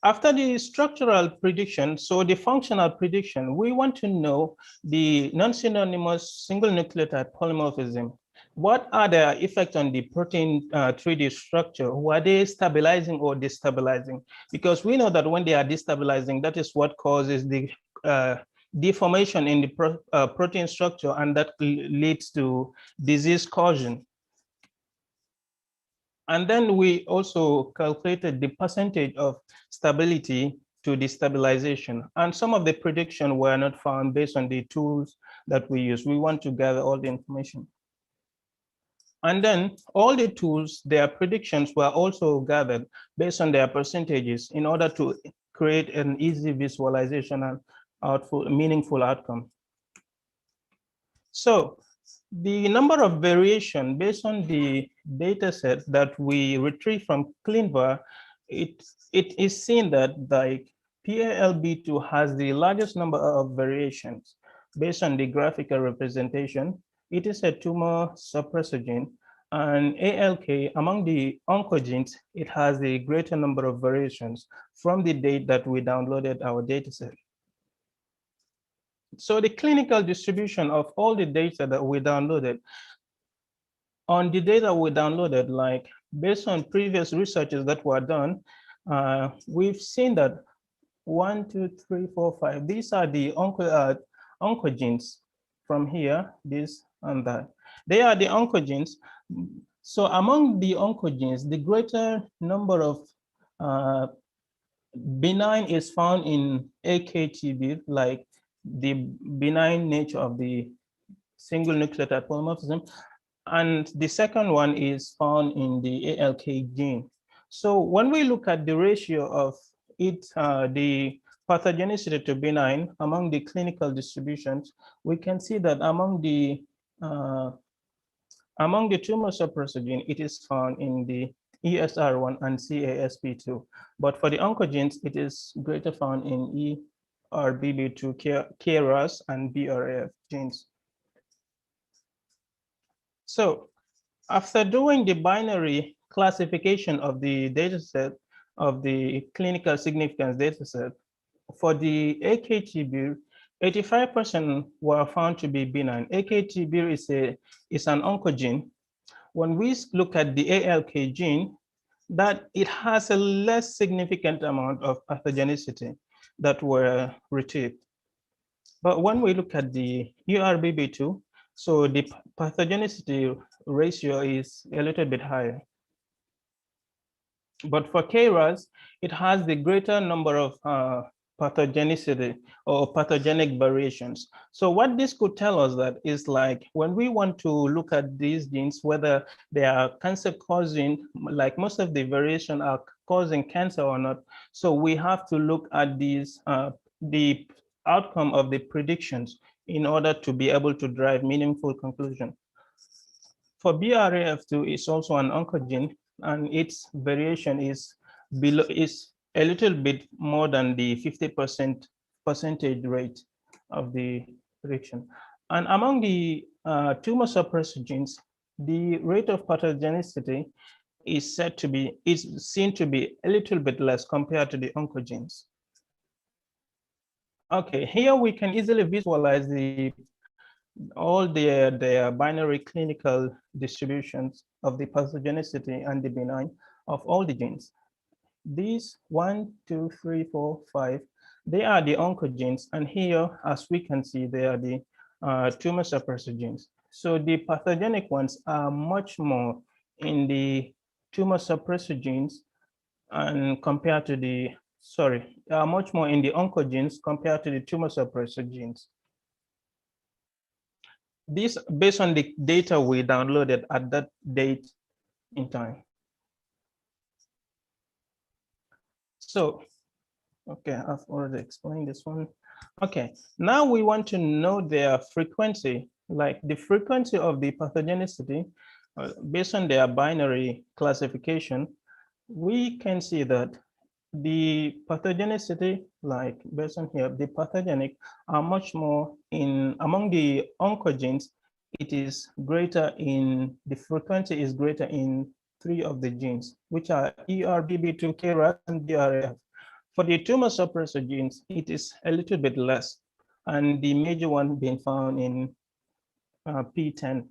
S3: after the structural prediction, so the functional prediction, we want to know the non-synonymous single nucleotide polymorphism. What are their effects on the protein 3D structure? Were they stabilizing or destabilizing? Because we know that when they are destabilizing, that is what causes the deformation in the protein structure, and that leads to disease causation. And then we also calculated the percentage of stability to destabilization. And some of the predictions were not found based on the tools that we use. We want to gather all the information. And then all the tools, their predictions were also gathered based on their percentages in order to create an easy visualization and output, meaningful outcome. So the number of variation based on the data set that we retrieve from CleanVar, it is seen that like PALB2 has the largest number of variations based on the graphical representation. It is a tumor suppressor gene, and ALK, among the oncogenes, it has the greater number of variations from the date that we downloaded our data set. So the clinical distribution of all the data that we downloaded, on the data we downloaded, like based on previous researches that were done, we've seen that 1, 2, 3, 4, 5, these are the oncogenes from here, this and that. They are the oncogenes. So among the oncogenes, the greater number of benign is found in AKTB, like the benign nature of the single nucleotide polymorphism. And the second one is found in the ALK gene. So when we look at the ratio of it, the pathogenicity to benign among the clinical distributions, we can see that among the tumor suppressor gene, it is found in the ESR1 and CASP2. But for the oncogenes, it is greater found in ERBB2, KRAS, and BRAF genes. So after doing the binary classification of the dataset of the clinical significance dataset, for the AKTB, 85% were found to be benign. AKTB is an oncogene. When we look at the ALK gene, that it has a less significant amount of pathogenicity that were retrieved. But when we look at the URBB2, so the pathogenicity ratio is a little bit higher. But for KRAS, it has the greater number of pathogenicity or pathogenic variations. So what this could tell us that is like when we want to look at these genes, whether they are cancer causing, like most of the variation are causing cancer or not. So we have to look at these, the outcome of the predictions in order to be able to drive meaningful conclusion. For BRAF2, it's also an oncogene, and its variation is a little bit more than the 50% percentage rate of the prediction. And among the tumor suppressor genes, the rate of pathogenicity is seen to be a little bit less compared to the oncogenes. Okay, here we can easily visualize all their binary clinical distributions of the pathogenicity and the benign of all the genes. These 1, 2, 3, 4, 5, they are the oncogenes, and here, as we can see, they are the tumor suppressor genes. So the pathogenic ones are much more in the tumor suppressor genes and compared to the, much more in the oncogenes compared to the tumor suppressor genes. This based on the data we downloaded at that date in time. So, okay, I've already explained this one. Okay, now we want to know their frequency, like the frequency of the pathogenicity based on their binary classification. We can see that the pathogenicity, like based on here, the pathogenic are much more among the oncogenes. It is greater the frequency is greater in 3 of the genes, which are ERBB2, KRAS, and BRAF. For the tumor suppressor genes, it is a little bit less, and the major one being found in P10.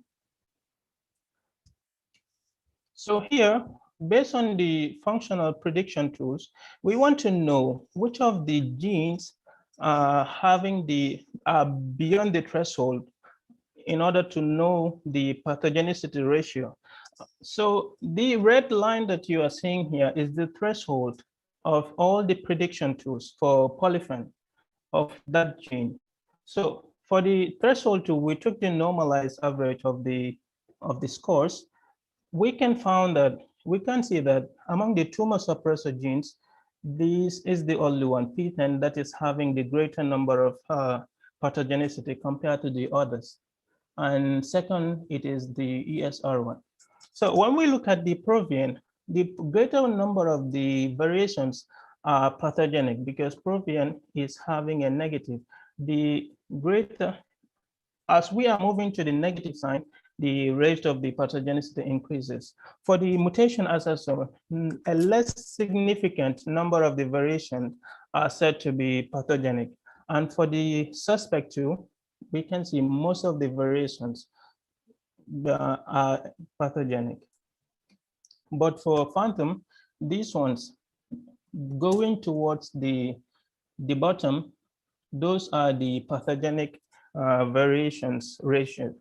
S3: So here, based on the functional prediction tools, we want to know which of the genes are beyond the threshold in order to know the pathogenicity ratio. So the red line that you are seeing here is the threshold of all the prediction tools for polyphen of that gene. So for the threshold tool, we took the normalized average of the scores, we can see that among the tumor suppressor genes, this is the only one, P10, that is having the greater number of pathogenicity compared to the others. And second, it is the ESR1. So when we look at the Provian, the greater number of the variations are pathogenic because Provian is having a negative. The greater, as we are moving to the negative sign, the rate of the pathogenicity increases. For the mutation assessor, a less significant number of the variations are said to be pathogenic. And for the suspect too, we can see most of the variations are pathogenic. But for phantom, these ones going towards the bottom, those are the pathogenic variations ratio.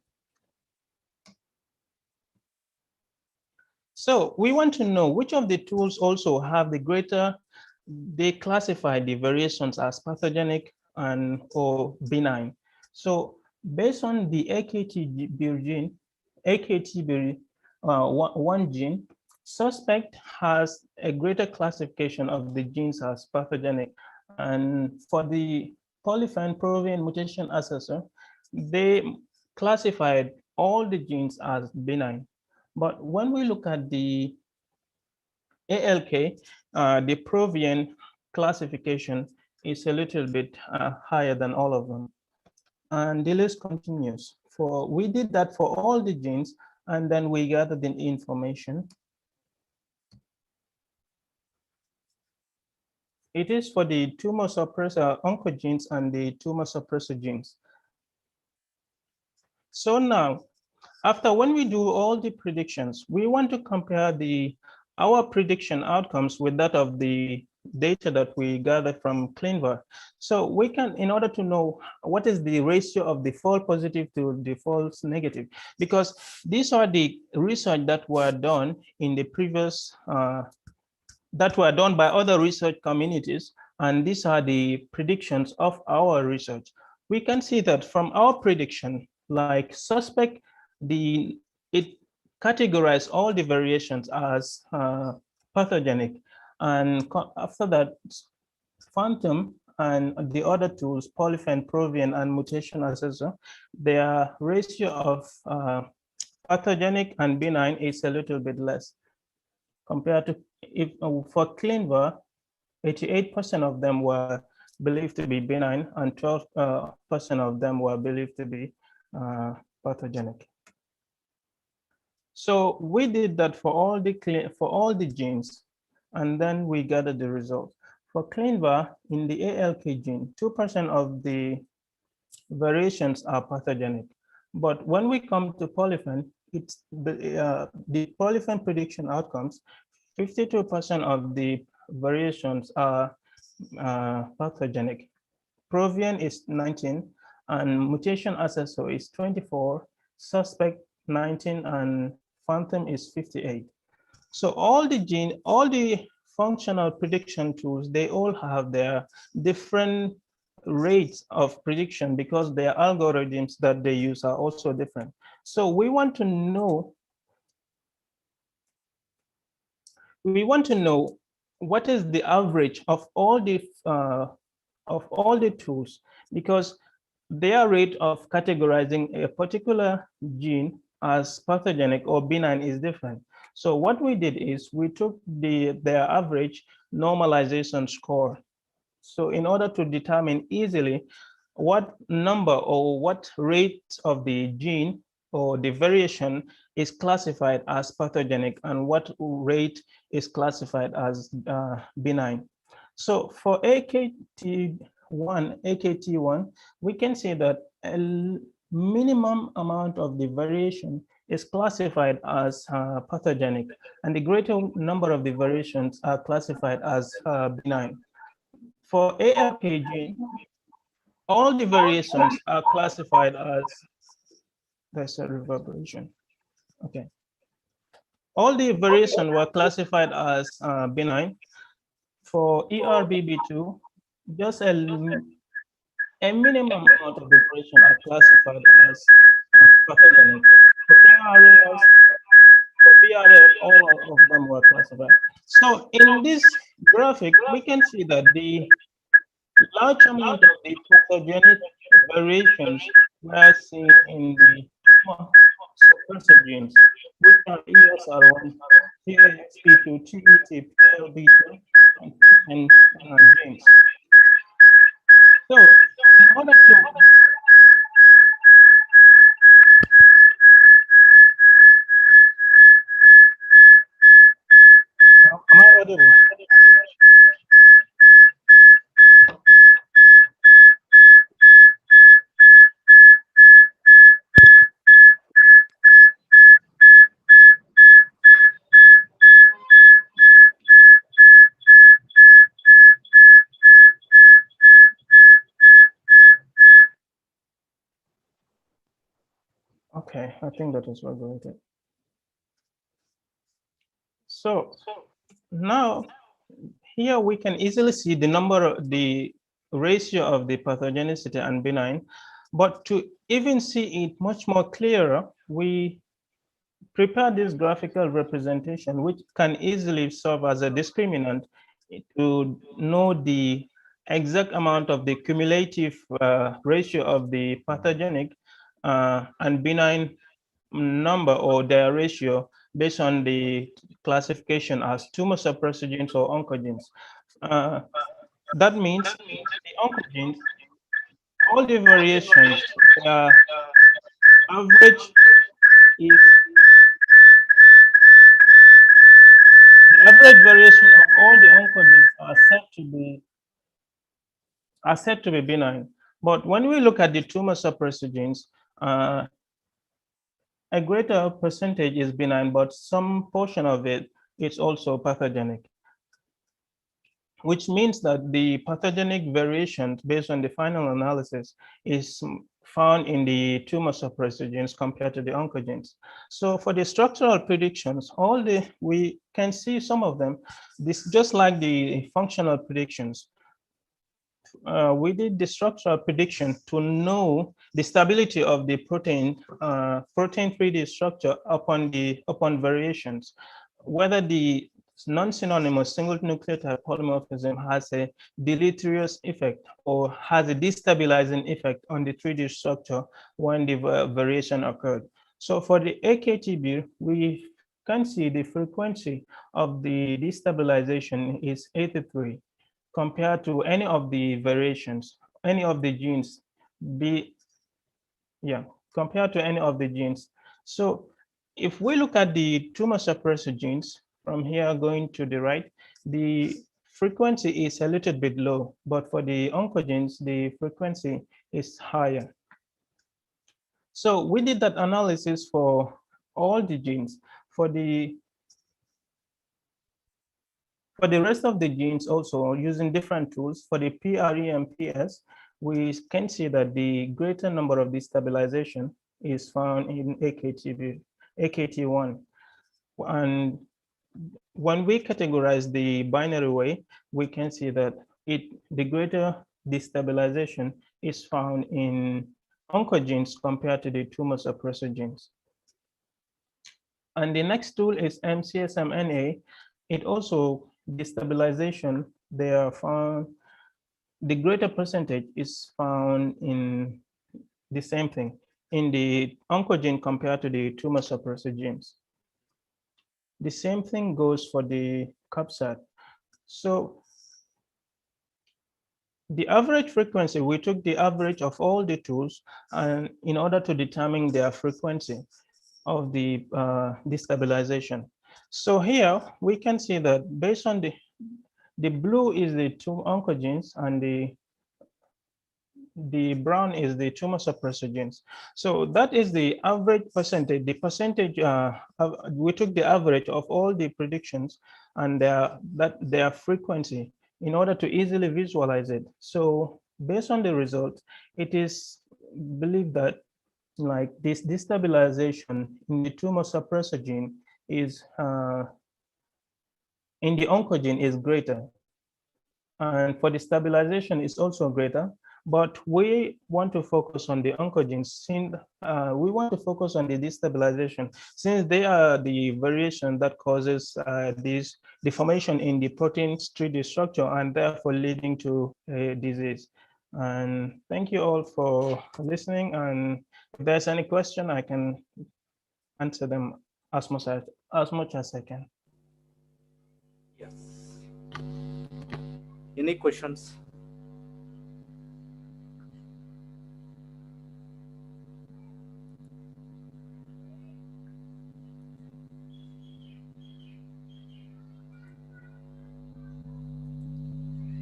S3: So we want to know which of the tools also have the greater, they classify the variations as pathogenic and or benign. So based on the AKT one gene, suspect has a greater classification of the genes as pathogenic. And for the polyphen Provian mutation assessor, they classified all the genes as benign. But when we look at the ALK, the Provian classification is a little bit higher than all of them. And the list continues. We did that for all the genes, and then we gathered the information. It is for the tumor suppressor oncogenes and the tumor suppressor genes. So now, after when we do all the predictions, we want to compare our prediction outcomes with that of the data that we gathered from ClinVar. So we can, in order to know what is the ratio of the false positive to the false negative, because these are the research that were done in the previous, that were done by other research communities, and these are the predictions of our research. We can see that from our prediction, like suspect, it categorized all the variations as pathogenic, and after that, phantom and the other tools, polyphen, Provian, and mutation assessor, their ratio of pathogenic and benign is a little bit less compared to if for ClinVar, 88% of them were believed to be benign and 12% of them were believed to be pathogenic. So we did that for all the genes, and then we gathered the results. For ClinVar, in the ALK gene, 2% of the variations are pathogenic. But when we come to polyphen, it's the polyphen prediction outcomes, 52% of the variations are pathogenic. Provian is 19, and mutation assessor is 24, suspect 19, and phantom is 58. So all the functional prediction tools, they all have their different rates of prediction because their algorithms that they use are also different. So we want to know what is the average of all the tools, because their rate of categorizing a particular gene as pathogenic or benign is different. So what we did is we took their average normalization score. So in order to determine easily what number or what rate of the gene or the variation is classified as pathogenic and what rate is classified as benign. So for AKT1, we can say that a minimum amount of the variation is classified as pathogenic, and the greater number of the variations are classified as benign. For ALK gene, all the variations are classified as, there's a reverberation. Okay. All the variations were classified as benign. For ERBB2, just a minimum amount of the variation are classified as pathogenic. For KRAS, for PRF, all of them were classified. So in this graphic, we can see that the large amount of the pathogenic variations were seen in the tumor suppressor genes, which are ESR1, TAXP2, TET, PLB2, and PTEN genes. So in order to am I audible? Okay, I think that is regulated. So now here we can easily see the number, the ratio of the pathogenicity and benign, but to even see it much more clearer, we prepare this graphical representation, which can easily serve as a discriminant to know the exact amount of the cumulative ratio of the pathogenic and benign number or their ratio based on the classification as tumor suppressor genes or oncogenes. That means the oncogenes, all the variations, their average is the average variation of all the oncogenes are said to be benign. But when we look at the tumor suppressor genes, a greater percentage is benign, but some portion of it is also pathogenic, which means that the pathogenic variation based on the final analysis is found in the tumor suppressor genes compared to the oncogenes. So for the structural predictions, we can see some of them, this just like the functional predictions. We did the structural prediction to know the stability of the protein 3D structure upon variations, whether the non-synonymous single nucleotide polymorphism has a deleterious effect or has a destabilizing effect on the 3D structure when the variation occurred. So for the AKTB, we can see the frequency of the destabilization is 83 compared to any of the variations, any of the genes, compared to any of the genes. So if we look at the tumor suppressor genes from here going to the right, the frequency is a little bit low, but for the oncogenes, the frequency is higher. So we did that analysis for all the genes. For the rest of the genes also using different tools, for the PRE and PS, we can see that the greater number of destabilization is found in AKT1. And when we categorize the binary way, we can see that the greater destabilization is found in oncogenes compared to the tumor suppressor genes. And the next tool is MCSMNA. It also destabilization, they are found, the greater percentage is found in the same thing in the oncogene compared to the tumor suppressor genes. The same thing goes for the CAPSAT. So the average frequency, we took the average of all the tools and in order to determine their frequency of the destabilization. So here we can see that based on the blue is the two oncogenes and the brown is the tumor suppressor genes. So that is the average percentage. The percentage, we took the average of all the predictions and their frequency in order to easily visualize it. So based on the results, it is believed that like this destabilization in the tumor suppressor gene is in the oncogene is greater, and for the stabilization is also greater, but we want to focus on the oncogenes since we want to focus on the destabilization since they are the variation that causes this deformation in the protein's 3D structure and therefore leading to a disease. And thank you all for listening. And if there's any question, I can answer them as much as I can.
S2: Yes. Any questions?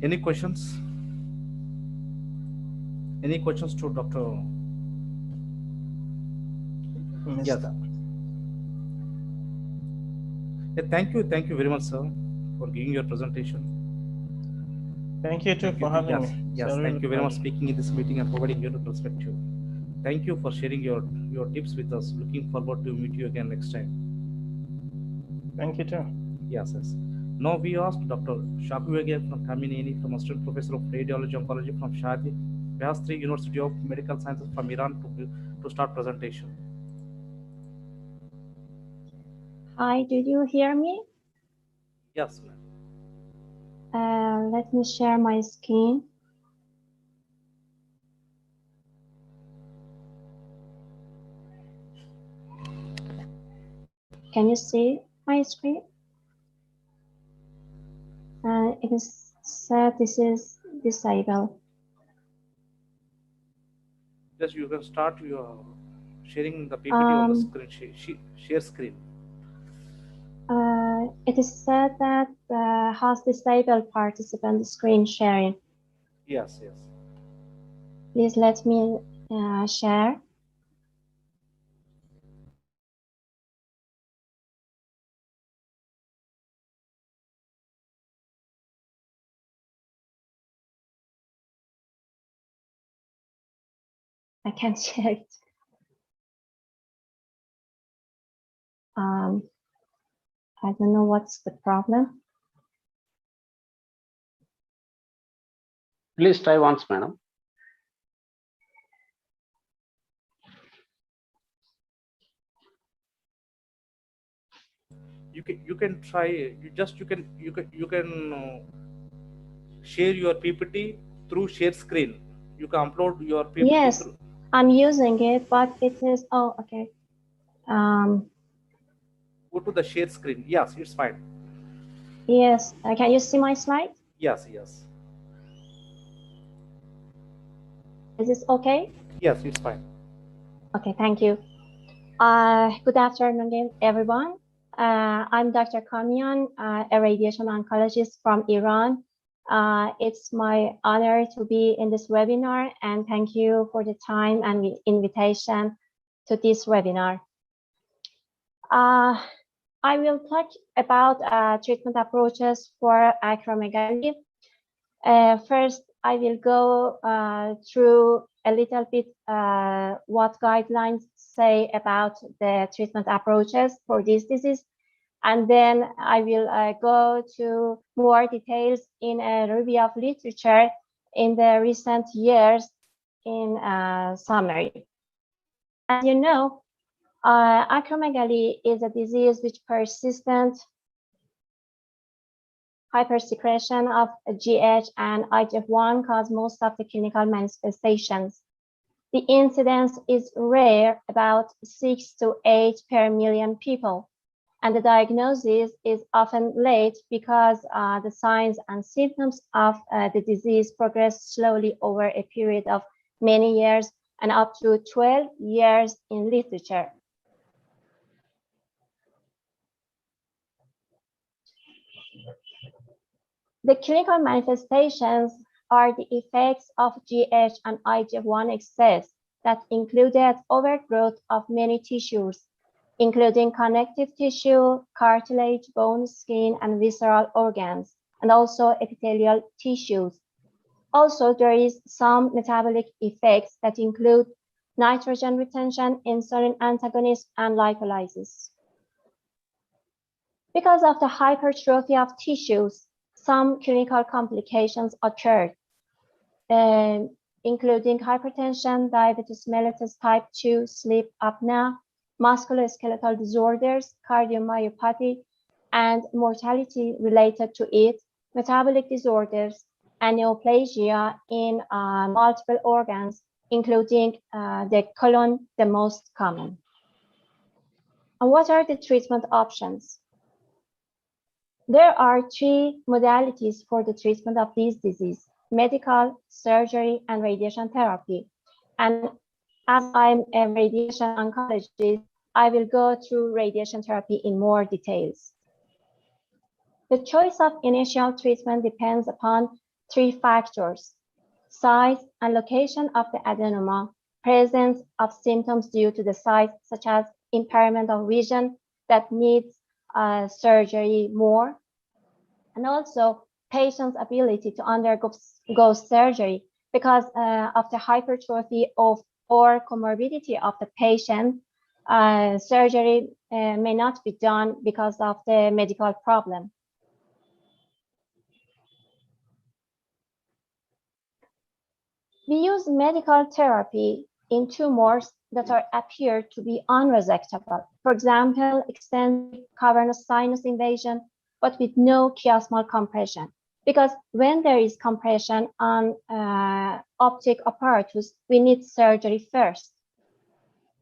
S2: Any questions? Any questions to Dr. Yes. Yeah, thank you very much, sir, for giving your presentation.
S3: Thank you too for having me.
S2: Yes, thank you very much for speaking in this meeting and providing your perspective. Thank you for sharing your tips with us. Looking forward to meet you again next time.
S3: Thank you too.
S2: Yes. Now we ask Dr. Shakuyagia from Kamineni, from Assistant Professor of Radiology Oncology from Shadi Behastri University of Medical Sciences from Iran to start presentation.
S4: Hi, do you hear me?
S2: Yes, ma'am.
S4: Let me share my screen. Can you see my screen? It is said this is disabled.
S2: Just you can start your sharing the PPT on the screen. Share screen.
S4: It is said that has disabled participant screen sharing.
S2: Yes.
S4: Please let me share. I can't share it. I don't know what's the problem.
S5: Please try once, madam.
S2: You can try. You can share your PPT through share screen. You can upload your PPT.
S4: Yes,
S2: through.
S4: I'm using it, but it is okay.
S2: Go to the share screen. Yes, it's fine.
S4: Yes, can you see my slide?
S2: Yes.
S4: Is this okay?
S2: Yes, it's fine.
S4: Okay, thank you. Good afternoon, everyone. I'm Dr. Kamian, a radiation oncologist from Iran. It's my honor to be in this webinar, and thank you for the time and the invitation to this webinar. I will talk about treatment approaches for acromegaly. First, I will go through a little bit what guidelines say about the treatment approaches for this disease. And then I will go to more details in a review of literature in the recent years in summary. As you know, acromegaly is a disease which persistent hypersecretion of GH and IGF-1 cause most of the clinical manifestations. The incidence is rare, about 6 to 8 per million people, and the diagnosis is often late because the signs and symptoms of the disease progress slowly over a period of many years and up to 12 years in literature. The clinical manifestations are the effects of GH and IGF-1 excess that included overgrowth of many tissues, including connective tissue, cartilage, bone, skin, and visceral organs, and also epithelial tissues. Also, there is some metabolic effects that include nitrogen retention, insulin antagonism, and lipolysis. Because of the hypertrophy of tissues, some clinical complications occurred. including hypertension, diabetes mellitus type 2, sleep apnea, musculoskeletal disorders, cardiomyopathy, and mortality related to it, metabolic disorders, and neoplasia in multiple organs, including the colon, the most common. And what are the treatment options? There are 3 modalities for the treatment of this disease: medical, surgery, and radiation therapy. And as I'm a radiation oncologist, I will go through radiation therapy in more details. The choice of initial treatment depends upon 3 factors: size and location of the adenoma, presence of symptoms due to the size, such as impairment of vision that needs surgery more, and also patient's ability to undergo surgery because of the hypertrophy of or comorbidity of the patient. Surgery may not be done because of the medical problem. We use medical therapy in tumors that appear to be unresectable. For example, extensive cavernous sinus invasion, but with no chiasmal compression. Because when there is compression on optic apparatus, we need surgery first.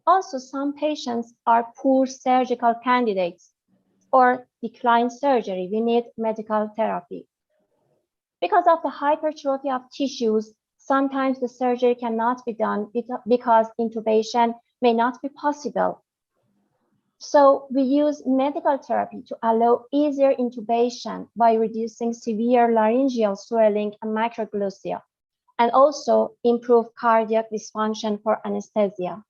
S4: Also, some patients are poor surgical candidates or decline surgery. We need medical therapy. Because of the hypertrophy of tissues, sometimes the surgery cannot be done because intubation may not be possible. So we use medical therapy to allow easier intubation by reducing severe laryngeal swelling and microglossia, and also improve cardiac dysfunction for anesthesia.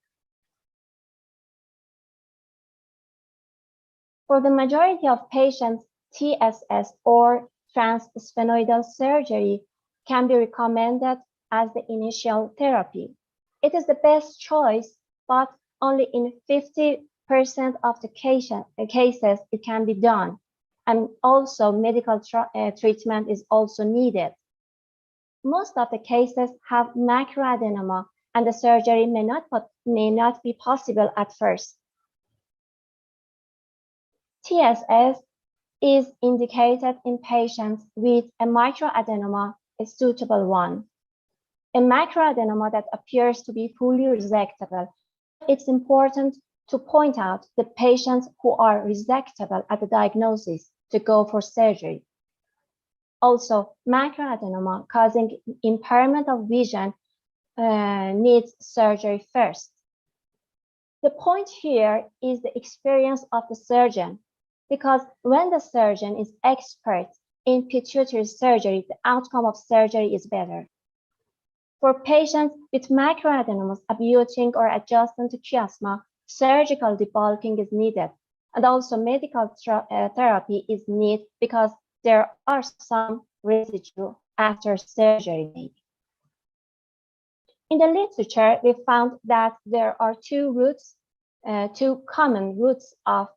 S4: For the majority of patients, TSS or transsphenoidal surgery can be recommended as the initial therapy. It is the best choice, but only in 50% of the cases it can be done. And also medical treatment is also needed. Most of the cases have macroadenoma and the surgery may not be possible at first. TSS is indicated in patients with a microadenoma, a suitable one. A macroadenoma that appears to be fully resectable. It's important to point out the patients who are resectable at the diagnosis to go for surgery. Also, macroadenoma causing impairment of vision needs surgery first. The point here is the experience of the surgeon, because when the surgeon is expert in pituitary surgery, the outcome of surgery is better. For patients with macroadenomas abutting or adjacent to chiasma, surgical debulking is needed, and also medical therapy is needed because there are some residue after surgery. In the literature, we found that there are two common routes of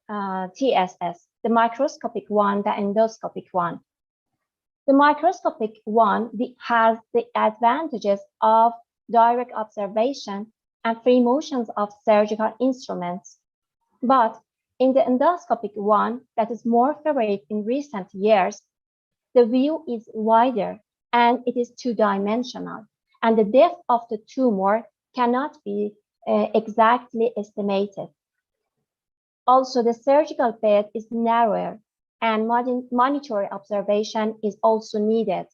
S4: TSS, the microscopic one, the endoscopic one. The microscopic one has the advantages of direct observation and free motions of surgical instruments. But in the endoscopic one, that is more favored in recent years, the view is wider and it is two-dimensional, and the depth of the tumor cannot be exactly estimated. Also, the surgical bed is narrower and monitoring observation is also needed.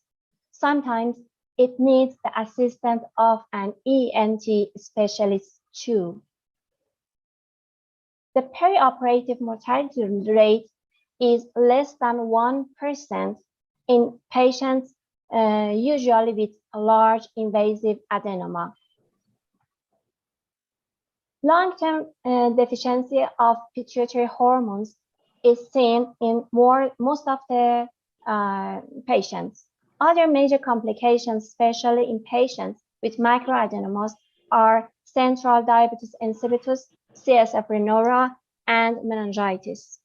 S4: Sometimes it needs the assistance of an ENT specialist too. The perioperative mortality rate is less than 1% in patients usually with a large invasive adenoma. Long-term deficiency of pituitary hormones is seen in most of the patients. Other major complications, especially in patients with microadenomas, are central diabetes insipidus, CSF rhinorrhea, and meningitis.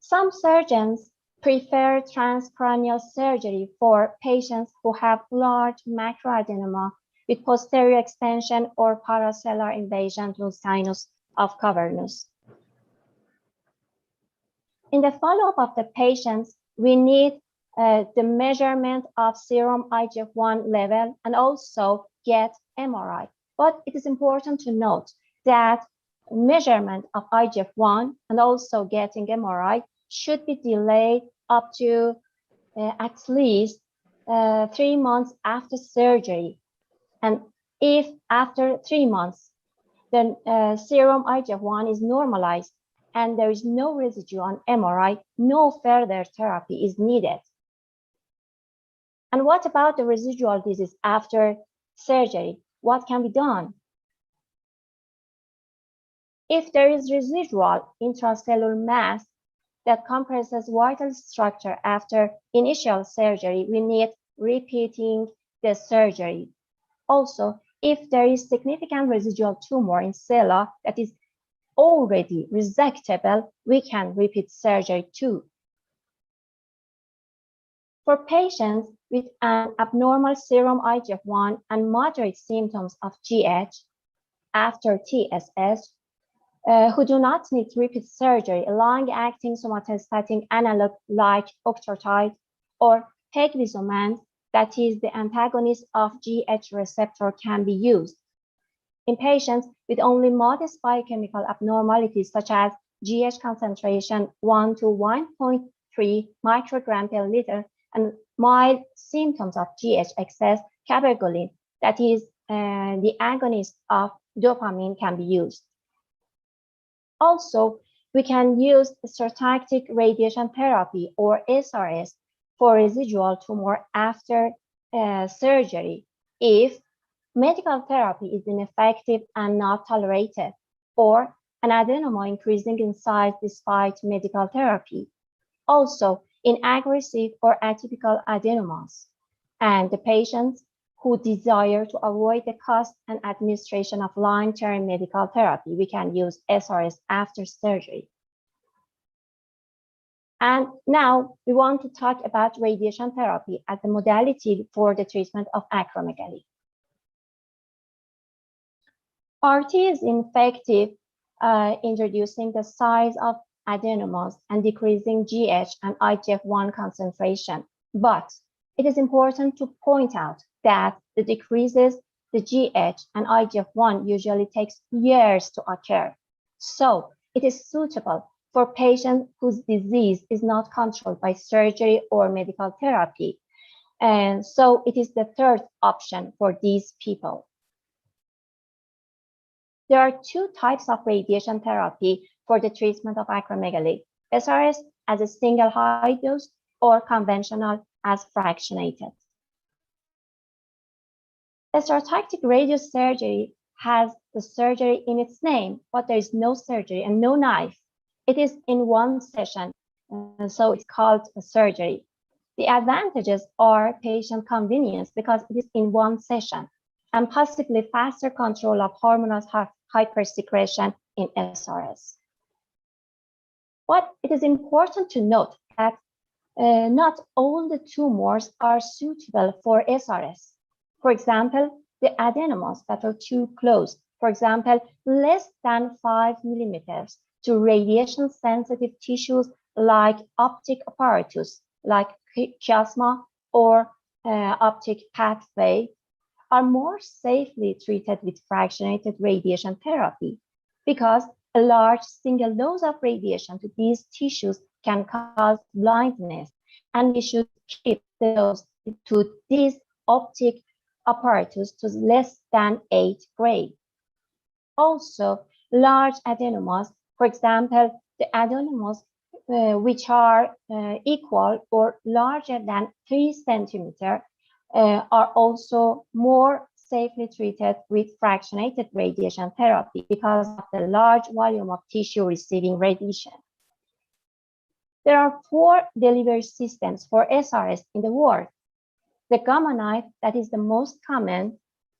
S4: Some surgeons prefer transcranial surgery for patients who have large macroadenoma with posterior extension or paracellular invasion to sinus of cavernous. In the follow-up of the patients, we need the measurement of serum IGF-1 level and also get MRI. But it is important to note that measurement of IGF-1 and also getting MRI should be delayed up to at least 3 months after surgery. And if after 3 months, the serum IGF-1 is normalized and there is no residue on MRI, no further therapy is needed. And what about the residual disease after surgery? What can be done? If there is residual intracellular mass that compresses vital structure after initial surgery, we need repeating the surgery. Also, if there is significant residual tumor in sella that is already resectable, we can repeat surgery too. For patients with an abnormal serum IGF-1 and moderate symptoms of GH after TSS, who do not need repeat surgery, a long-acting somatostatin analog like octreotide or pegvisomant, that is the antagonist of GH receptor, can be used. In patients with only modest biochemical abnormalities such as GH concentration 1 to 1.3 microgram per liter and mild symptoms of GH excess, cabergoline, that is the agonist of dopamine, can be used. Also, we can use stereotactic radiation therapy or SRS for residual tumor after surgery if medical therapy is ineffective and not tolerated, or an adenoma increasing in size despite medical therapy. Also, in aggressive or atypical adenomas, and the patients who desire to avoid the cost and administration of long-term medical therapy, we can use SRS after surgery. And now we want to talk about radiation therapy as a modality for the treatment of acromegaly. RT is effective in reducing the size of adenomas and decreasing GH and IGF-1 concentration. But it is important to point out that the decreases the GH and IGF-1 usually takes years to occur. So it is suitable for patients whose disease is not controlled by surgery or medical therapy. And so it is the third option for these people. There are two types of radiation therapy for the treatment of acromegaly: SRS as a single high dose or conventional as fractionated. Stereotactic radiosurgery has the surgery in its name, but there is no surgery and no knife. It is in one session, so it's called a surgery. The advantages are patient convenience because it is in one session, and possibly faster control of hormonal hypersecretion in SRS. But it is important to note that not all the tumors are suitable for SRS. For example, the adenomas that are too close, for example, less than 5 millimeters to radiation sensitive tissues like optic apparatus, like chiasma or optic pathway, are more safely treated with fractionated radiation therapy because a large single dose of radiation to these tissues can cause blindness, and we should keep the dose to these optic apparatus to less than 8 gray. Also, large adenomas, for example, the adenomas which are equal or larger than 3 centimeters, are also more safely treated with fractionated radiation therapy because of the large volume of tissue receiving radiation. There are 4 delivery systems for SRS in the world: the gamma knife, that is the most common,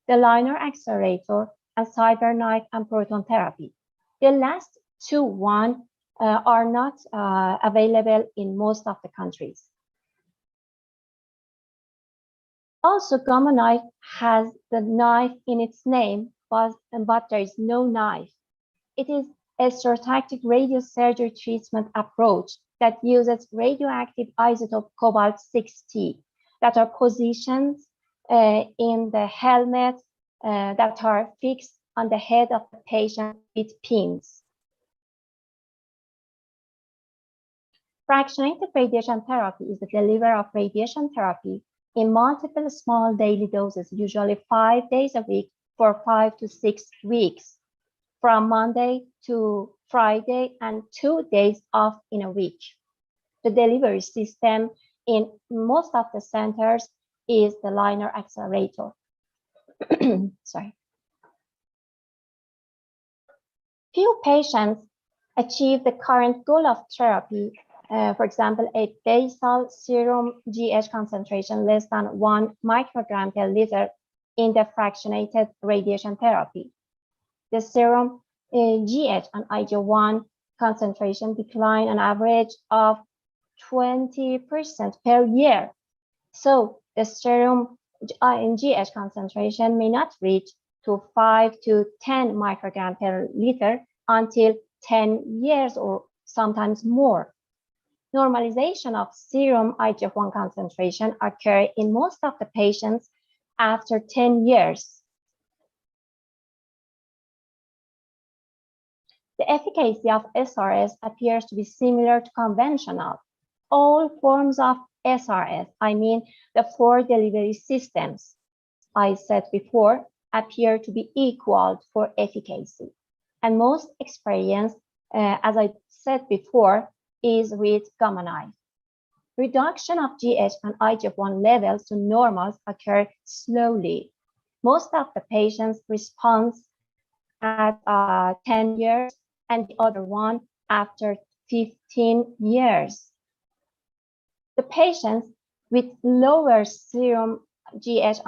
S4: the linear accelerator, and cyber knife and proton therapy. The last 2, one are not available in most of the countries. Also, Gamma knife has the knife in its name, but there is no knife. It is a stereotactic radiosurgery treatment approach that uses radioactive isotope cobalt-60 that are positioned in the helmet that are fixed on the head of the patient with pins. Fractionated radiation therapy is the delivery of radiation therapy in multiple small daily doses, usually 5 days a week for 5 to 6 weeks, from Monday to Friday and 2 days off in a week. The delivery system in most of the centers is the linear accelerator. Sorry. Few patients achieve the current goal of therapy. For example, a basal serum GH concentration less than 1 microgram per liter in the fractionated radiation therapy. The serum GH and IgG1 concentration decline an average of 20% per year. So the serum GH concentration may not reach to 5 to 10 microgram per liter until 10 years or sometimes more. Normalization of serum IgG1 concentration occurs in most of the patients after 10 years. The efficacy of SRS appears to be similar to conventional. All forms of SRS, I mean the 4 delivery systems I said before, appear to be equal for efficacy. And most experience, as I said before, is with Gamma knife. Reduction of GH and IgG1 levels to normals occur slowly. Most of the patients respond at 10 years and the other one after 15 years. The patients with lower serum GH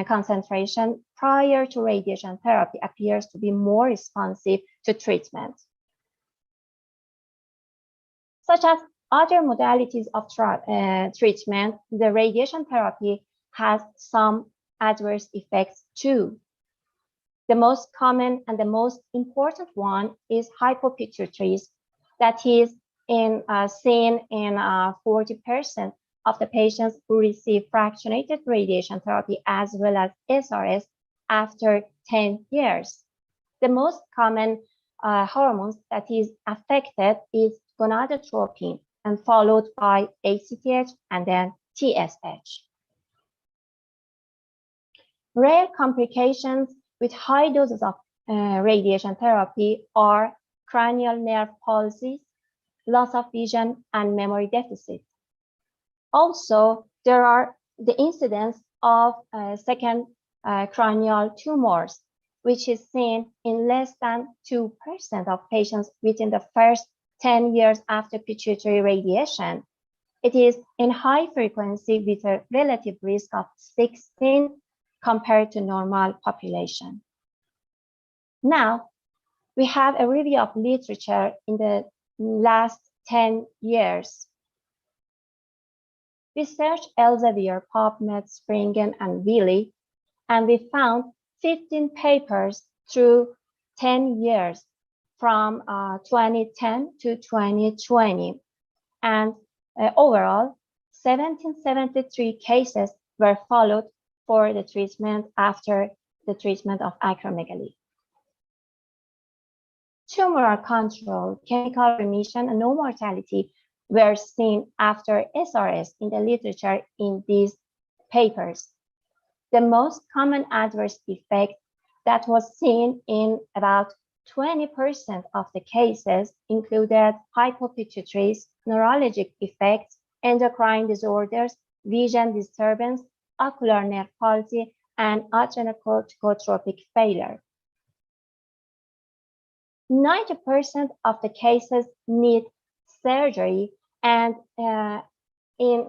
S4: concentration prior to radiation therapy appears to be more responsive to treatment. Such as other modalities of treatment, the radiation therapy has some adverse effects too. The most common and the most important one is hypopituitarism, that is seen in 40% of the patients who receive fractionated radiation therapy as well as SRS after 10 years. The most common hormones that is affected is gonadotropin and followed by ACTH and then TSH. Rare complications with high doses of radiation therapy are cranial nerve palsy, loss of vision, and memory deficit. Also, there are the incidence of second cranial tumors, which is seen in less than 2% of patients within the first 10 years after pituitary radiation. It is in high frequency with a relative risk of 16 compared to normal population. Now, we have a review of literature in the last 10 years. We searched Elsevier, PubMed, Springen, and Wiley, and we found 15 papers through 10 years from 2010 to 2020. And overall, 1773 cases were followed for the treatment after the treatment of acromegaly. Tumoral control, chemical remission, and no mortality were seen after SRS in the literature in these papers. The most common adverse effect that was seen in about 20% of the cases included hypopituitarism, neurologic effects, endocrine disorders, vision disturbance, ocular nerve palsy, and adrenocorticotropic failure. 90% of the cases need surgery, and in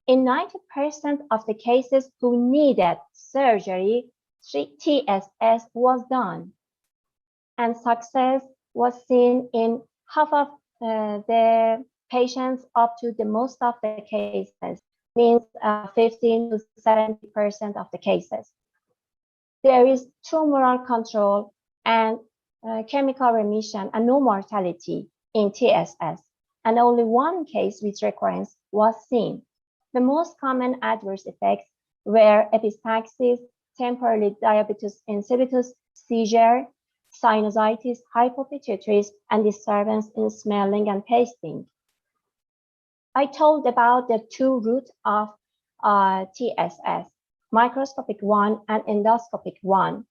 S4: 90% of the cases who needed surgery, TSS was done. And success was seen in half of the patients up to the most of the cases, means 15 to 70% of the cases. There is tumoral control and chemical remission and no mortality in TSS, and only one case with recurrence was seen. The most common adverse effects were epistaxis, temporary diabetes insipidus, seizure, sinusitis, hypopituitaris, and disturbance in smelling and tasting. I told about the two routes of TSS, microscopic one and endoscopic one.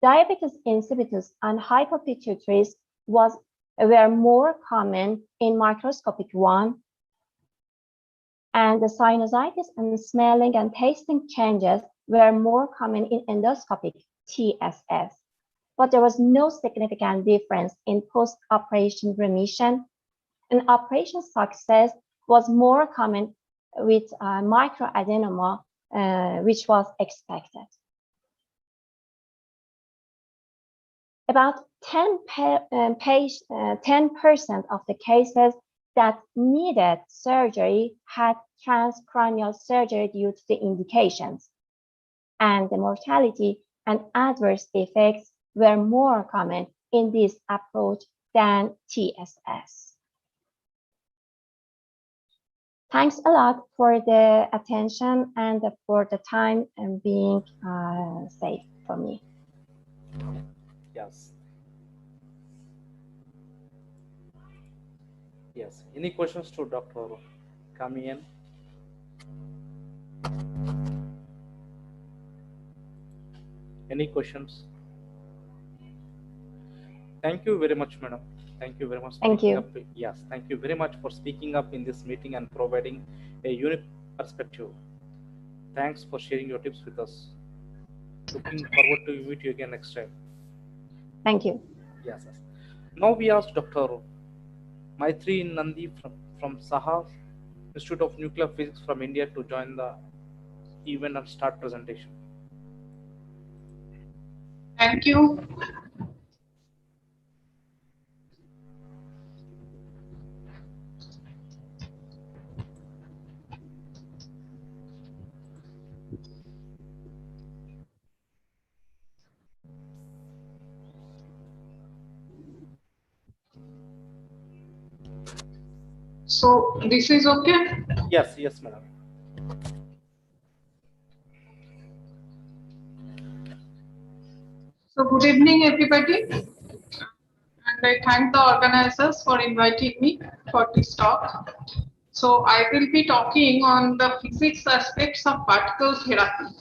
S4: Diabetes insipidus and hypopituitaris were more common in microscopic one, and the sinusitis and smelling and tasting changes were more common in endoscopic TSS. But there was no significant difference in post-operation remission, and operation success was more common with microadenoma, which was expected. About 10% of the cases that needed surgery had transcranial surgery due to the indications, and the mortality and adverse effects were more common in this approach than TSS. Thanks a lot for the attention and for the time and being safe for me.
S2: Yes. Yes. Any questions to Dr. Kamian? Any questions? Thank you very much, madam. Thank you very much.
S4: Thank you.
S2: Yes, thank you very much for speaking up in this meeting and providing a unique perspective. Thanks for sharing your tips with us. Looking forward to meet you again next time.
S4: Thank you.
S2: Yes, yes. Now we ask Dr. Maitri Nandi from Saha Institute of Nuclear Physics from India to join the event and start presentation.
S5: Thank you. So this is okay?
S2: Yes, yes, madam.
S5: So good evening, everybody. And I thank the organizers for inviting me for this talk. So I will be talking on the physics aspects of particle therapy.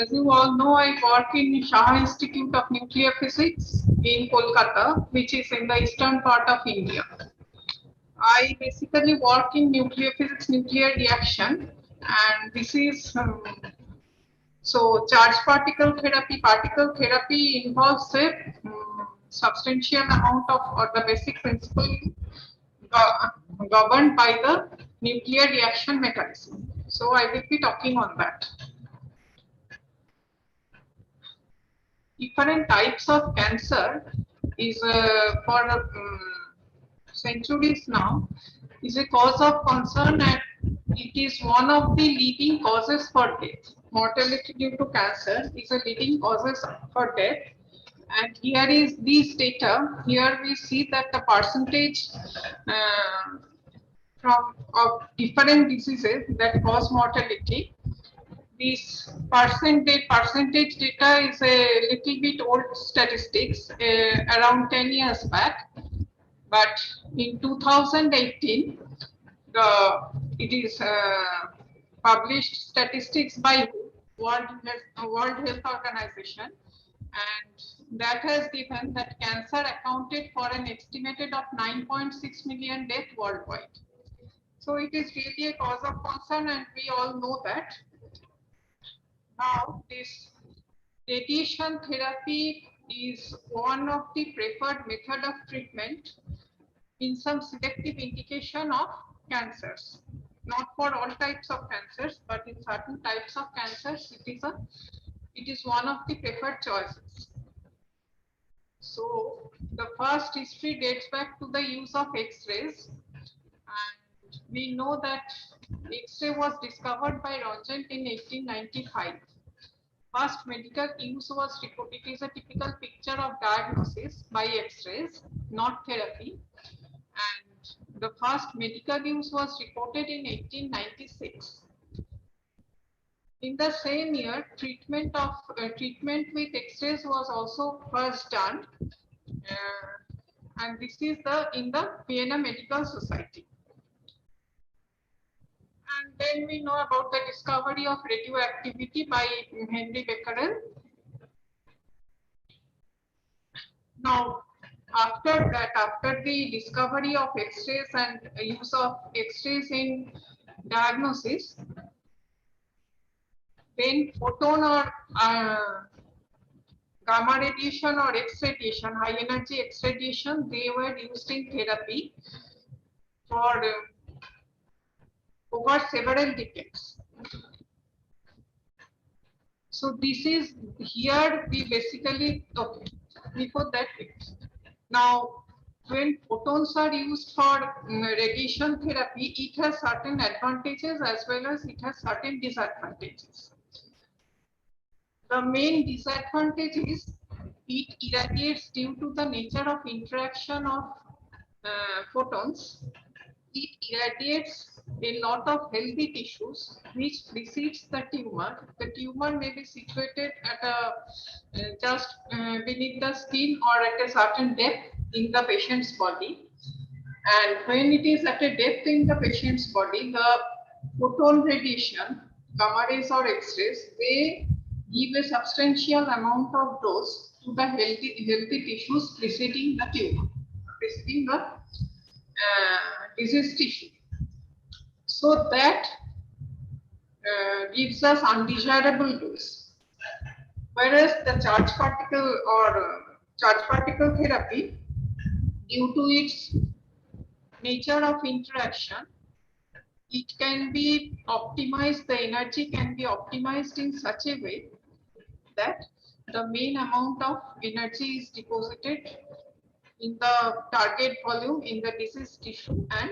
S5: As you all know, I work in Shah Institute of Nuclear Physics in Kolkata, which is in the eastern part of India. I basically work in nuclear physics, nuclear reaction, and this is so charge particle therapy involves a substantial amount of, or the basic principle governed by the nuclear reaction mechanism. So I will be talking on that. Different types of cancer is for centuries now is a cause of concern, and it is one of the leading causes for death. Mortality due to cancer is a leading causes for death. And here is these data. Here we see that the percentage of different diseases that cause mortality. This percentage data is a little bit old statistics, around 10 years back. But in 2018, it is published statistics by World Health Organization, and that has given that cancer accounted for an estimated of 9.6 million deaths worldwide. So it is really a cause of concern, and we all know that. Now, this radiation therapy is one of the preferred method of treatment in some selective indication of cancers. Not for all types of cancers, but in certain types of cancers, it is one of the preferred choices. So the first history dates back to the use of X-rays, and we know that X-ray was discovered by Röntgen in 1895. First medical use was reported. It is a typical picture of diagnosis by X-rays, not therapy. And the first medical use was reported in 1896. In the same year, treatment with X-rays was also first done, and this is in the Vienna Medical Society. And then we know about the discovery of radioactivity by Henry Becquerel. Now, after that, after the discovery of X-rays and use of X-rays in diagnosis, then photon or gamma radiation or X radiation, high energy X radiation, they were used in therapy for over several decades. So this is here we basically, okay, before that, now when photons are used for radiation therapy, it has certain advantages as well as it has certain disadvantages. The main disadvantage is it irradiates due to the nature of interaction of photons. It irradiates a lot of healthy tissues which precedes the tumor. The tumor may be situated at just beneath the skin or at a certain depth in the patient's body. And when it is at a depth in the patient's body, the photon radiation, gamma rays or X-rays, they give a substantial amount of dose to the healthy tissues preceding the tumor, preceding the disease tissue. So that gives us undesirable dose. Whereas the charge particle or charge particle therapy, due to its nature of interaction, it can be optimized, the energy can be optimized in such a way that the main amount of energy is deposited in the target volume in the diseased tissue and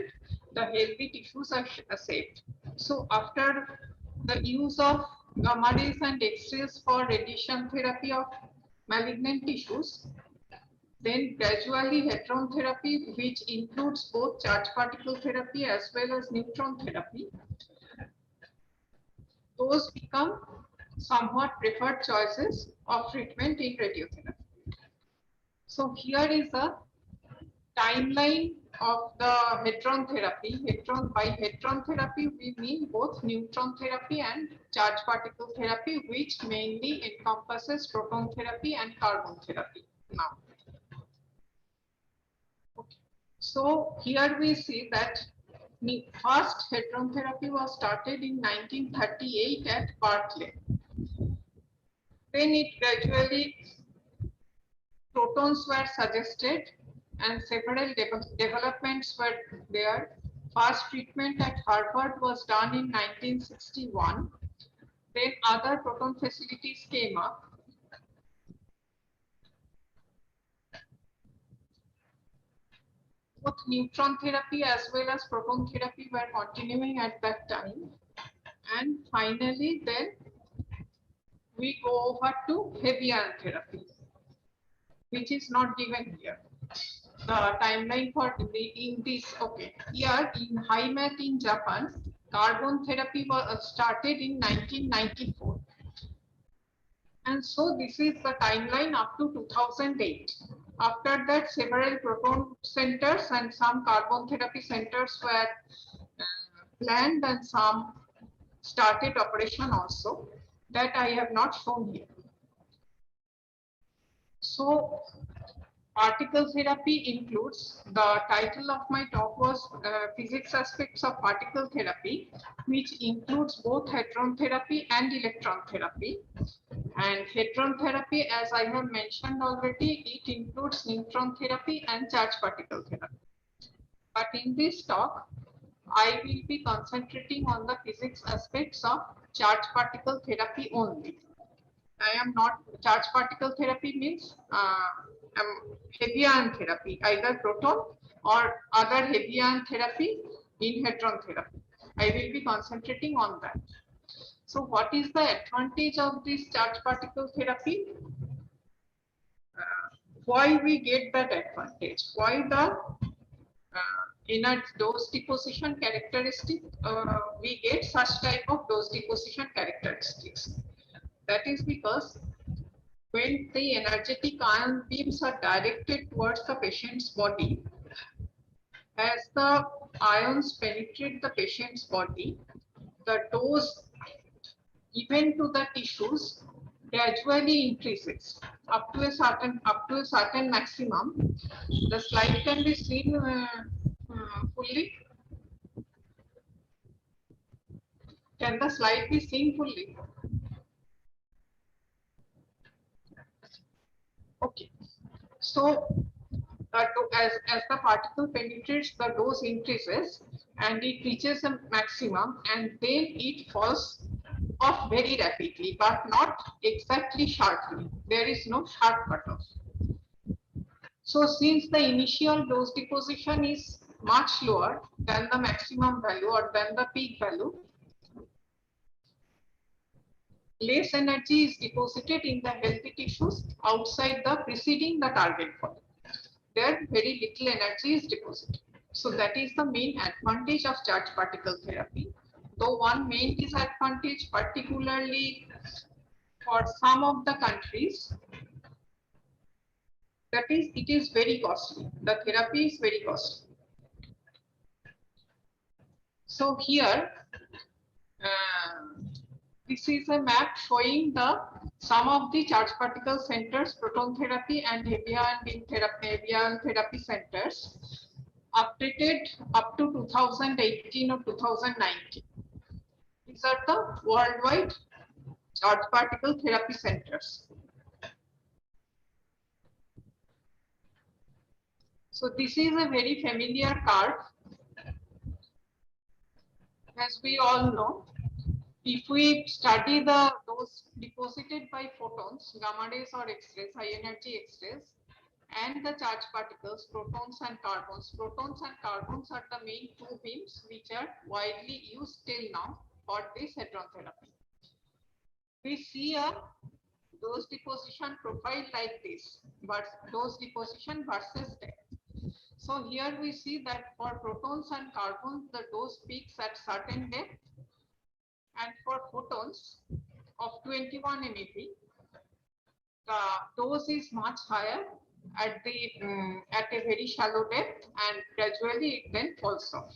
S5: the healthy tissues are saved. So after the use of gamma rays and X-rays for radiation therapy of malignant tissues, then gradually hadron therapy, which includes both charge particle therapy as well as neutron therapy, those become somewhat preferred choices of treatment in radiotherapy. So here is a timeline of the hadron therapy. By hadron therapy, we mean both neutron therapy and charge particle therapy, which mainly encompasses proton therapy and carbon therapy now. Okay. So here we see that the first hadron therapy was started in 1938 at Berkeley. Then it gradually, protons were suggested and several developments were there. First treatment at Harvard was done in 1961. Then other proton facilities came up. Both neutron therapy as well as proton therapy were continuing at that time. And finally, then we go over to heavy ion therapy, which is not given here. The timeline for in this, okay, here in HIMAT in Japan, carbon therapy was started in 1994. And so this is the timeline up to 2008. After that, several proton centers and some carbon therapy centers were planned and some started operation also, that I have not shown here. So particle therapy includes, the title of my talk was physics aspects of particle therapy, which includes both hadron therapy and electron therapy. And hadron therapy, as I have mentioned already, it includes neutron therapy and charge particle therapy. But in this talk, I will be concentrating on the physics aspects of charge particle therapy only. I am not charge particle therapy means heavy ion therapy, either proton or other heavy ion therapy in hadron therapy. I will be concentrating on that. So what is the advantage of this charge particle therapy? Why we get that advantage? Why the in a dose deposition characteristic we get such type of dose deposition characteristics? That is because when the energetic ion beams are directed towards the patient's body, as the ions penetrate the patient's body, the dose given to the tissues gradually increases up to a certain maximum. The slide can be seen fully. Can the slide be seen fully? Okay. So as the particle penetrates, the dose increases and it reaches a maximum, and then it falls off very rapidly, but not exactly sharply. There is no sharp cutoff. So since the initial dose deposition is much lower than the maximum value or than the peak value, less energy is deposited in the healthy tissues outside the preceding the target volume. There very little energy is deposited. So that is the main advantage of charge particle therapy. Though one main disadvantage, particularly for some of the countries, that is, it is very costly. The therapy is very costly. So here, this is a map showing the some of the charge particle centers, proton therapy and heavy ion beam therapy centers, updated up to 2018 or 2019. These are the worldwide charge particle therapy centers. So this is a very familiar curve. As we all know, if we study the dose deposited by photons, gamma rays or X-rays, high energy X-rays, and the charge particles, protons and carbons. Protons and carbons are the main two beams which are widely used till now for this hadron therapy. We see a dose deposition profile like this, but dose deposition versus depth. So here we see that for protons and carbons, the dose peaks at certain depth, and for photons of 21 MeV, the dose is much higher at a very shallow depth, and gradually it then falls off.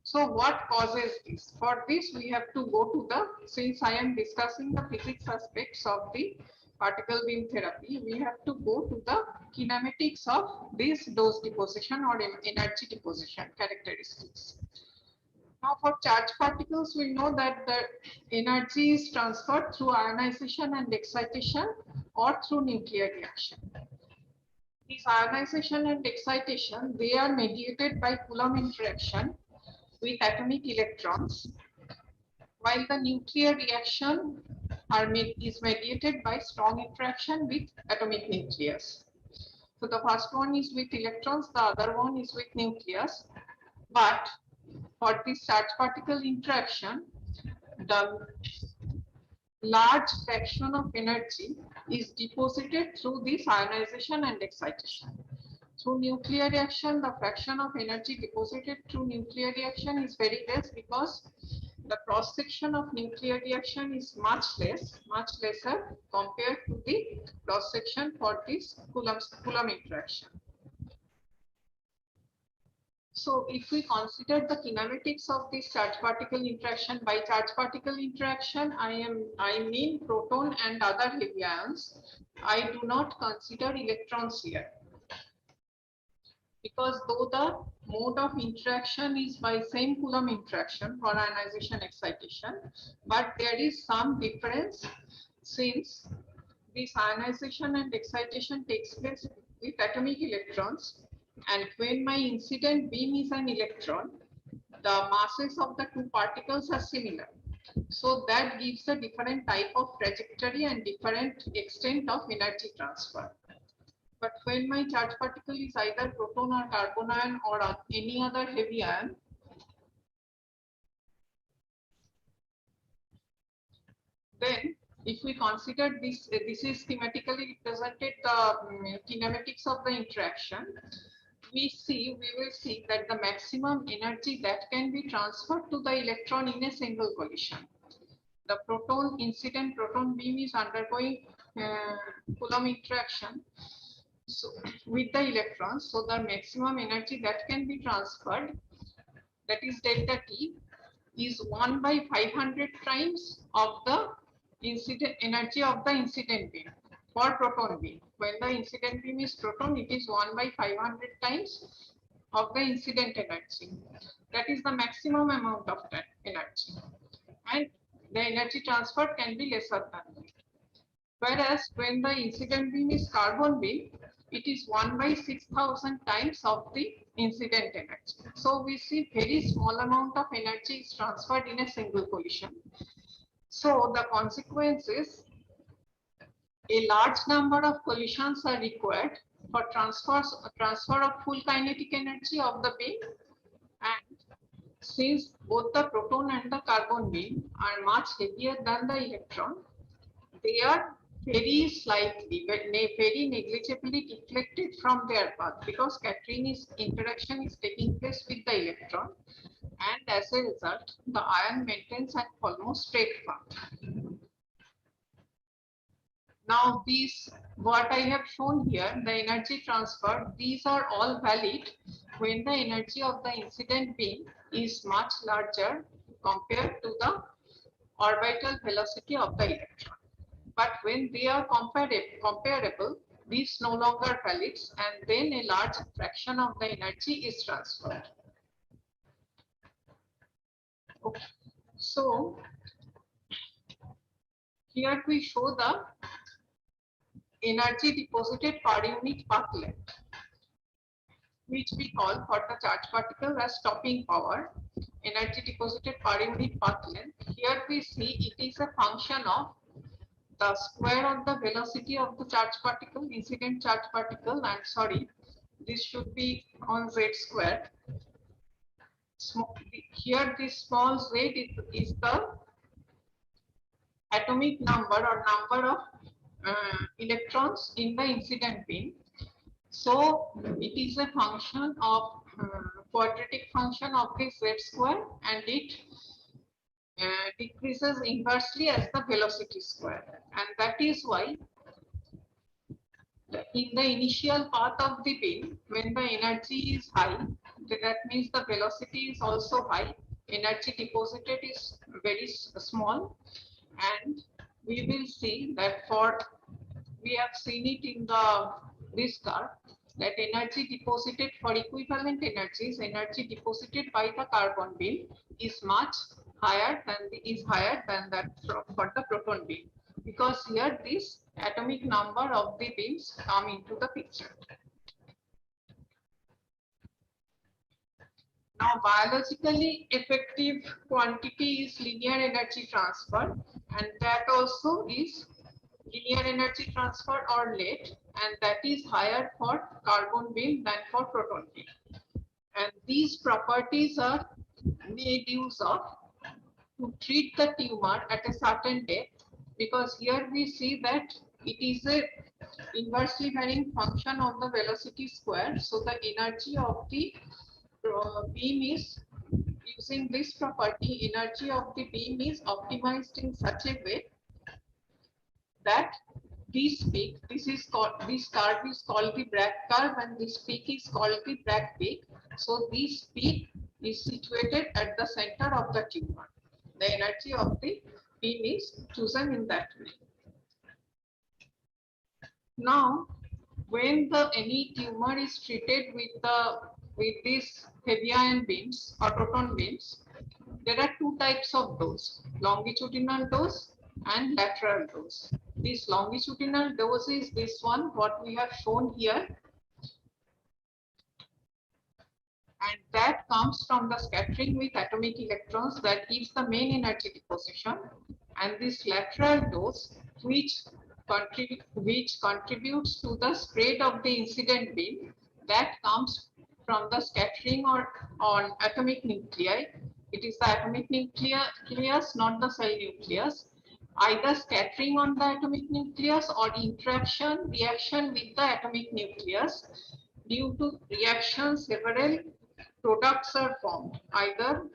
S5: So what causes this? For this we have to go to the, since I am discussing the physics aspects of the particle beam therapy, we have to go to the kinematics of this dose deposition or energy deposition characteristics. Now for charge particles, we know that the energy is transferred through ionization and excitation or through nuclear reaction. This ionization and excitation, they are mediated by Coulomb interaction with atomic electrons, while the nuclear reaction is mediated by strong interaction with atomic nucleus. So the first one is with electrons, the other one is with nucleus. But for this charge particle interaction, the large fraction of energy is deposited through this ionization and excitation. Through nuclear reaction, the fraction of energy deposited through nuclear reaction is very less, because the cross section of nuclear reaction is much lesser compared to the cross section for this Coulomb interaction. So if we consider the kinematics of this charge particle interaction, by charge particle interaction I mean proton and other heavy ions. I do not consider electrons here, because though the mode of interaction is by same Coulomb interaction for ionization excitation, but there is some difference, since this ionization and excitation takes place with atomic electrons, and when my incident beam is an electron, the masses of the two particles are similar. So that gives a different type of trajectory and different extent of energy transfer. But when my charged particle is either proton or carbon ion or any other heavy ion, then if we consider this, this is schematically represented the kinematics of the interaction. We will see that the maximum energy that can be transferred to the electron in a single collision. The proton incident proton beam is undergoing Coulomb interaction with the electrons. So the maximum energy that can be transferred, that is delta T, is 1 by 500 times of the incident energy of the incident beam for proton beam. When the incident beam is proton, it is 1 by 500 times of the incident energy. That is the maximum amount of that energy, and the energy transfer can be lesser than that. Whereas when the incident beam is carbon beam, it is 1 by 6,000 times of the incident energy. So we see very small amount of energy is transferred in a single collision. So the consequence is a large number of collisions are required for transfer of full kinetic energy of the beam. And since both the proton and the carbon beam are much heavier than the electron, they are very slightly, very negligibly deflected from their path, because scattering interaction is taking place with the electron, and as a result, the ion maintains an almost straight path. Now these, what I have shown here, the energy transfer, these are all valid when the energy of the incident beam is much larger compared to the orbital velocity of the electron. But when they are comparable, this no longer valids, and then a large fraction of the energy is transferred. Okay. So here we show the energy deposited per unit path length, which we call for the charged particle as stopping power. Energy deposited per unit path length. Here we see it is a function of the square of the velocity of the charged particle, incident charged particle, and sorry, this should be on z square. Here this small z is the atomic number or number of electrons in the incident beam. So it is a function of quadratic function of this z square, and it decreases inversely as the velocity square, and that is why in the initial path of the beam, when the energy is high, that means the velocity is also high, energy deposited is very small, and we will see that we have seen it in this curve, that energy deposited for equivalent energies, energy deposited by the carbon beam is much higher than that for the proton beam, because here this atomic number of the beams come into the picture. Now, biologically effective quantity is linear energy transfer, and that also is linear energy transfer or late, and that is higher for carbon beam than for proton beam. And these properties are made use of to treat the tumor at a certain depth, because here we see that it is a inversely varying function of the velocity square. So the energy of the beam is, using this property, energy of the beam is optimized in such a way that this peak, this curve is called the Bragg curve, and this peak is called the Bragg peak. So this peak is situated at the center of the tumor. The energy of the beam is chosen in that way. Now, when any tumor is treated with these heavy ion beams or proton beams, there are two types of dose: longitudinal dose and lateral dose. This longitudinal dose is this one, what we have shown here. and that comes from the scattering with atomic electrons that gives the main energy deposition, and this lateral dose which contributes to the spread of the incident beam that comes from the scattering or on atomic nuclei. It is the atomic nucleus, not the cell nucleus. Either scattering on the atomic nucleus or reaction with the atomic nucleus. Due to reaction, several products are formed, either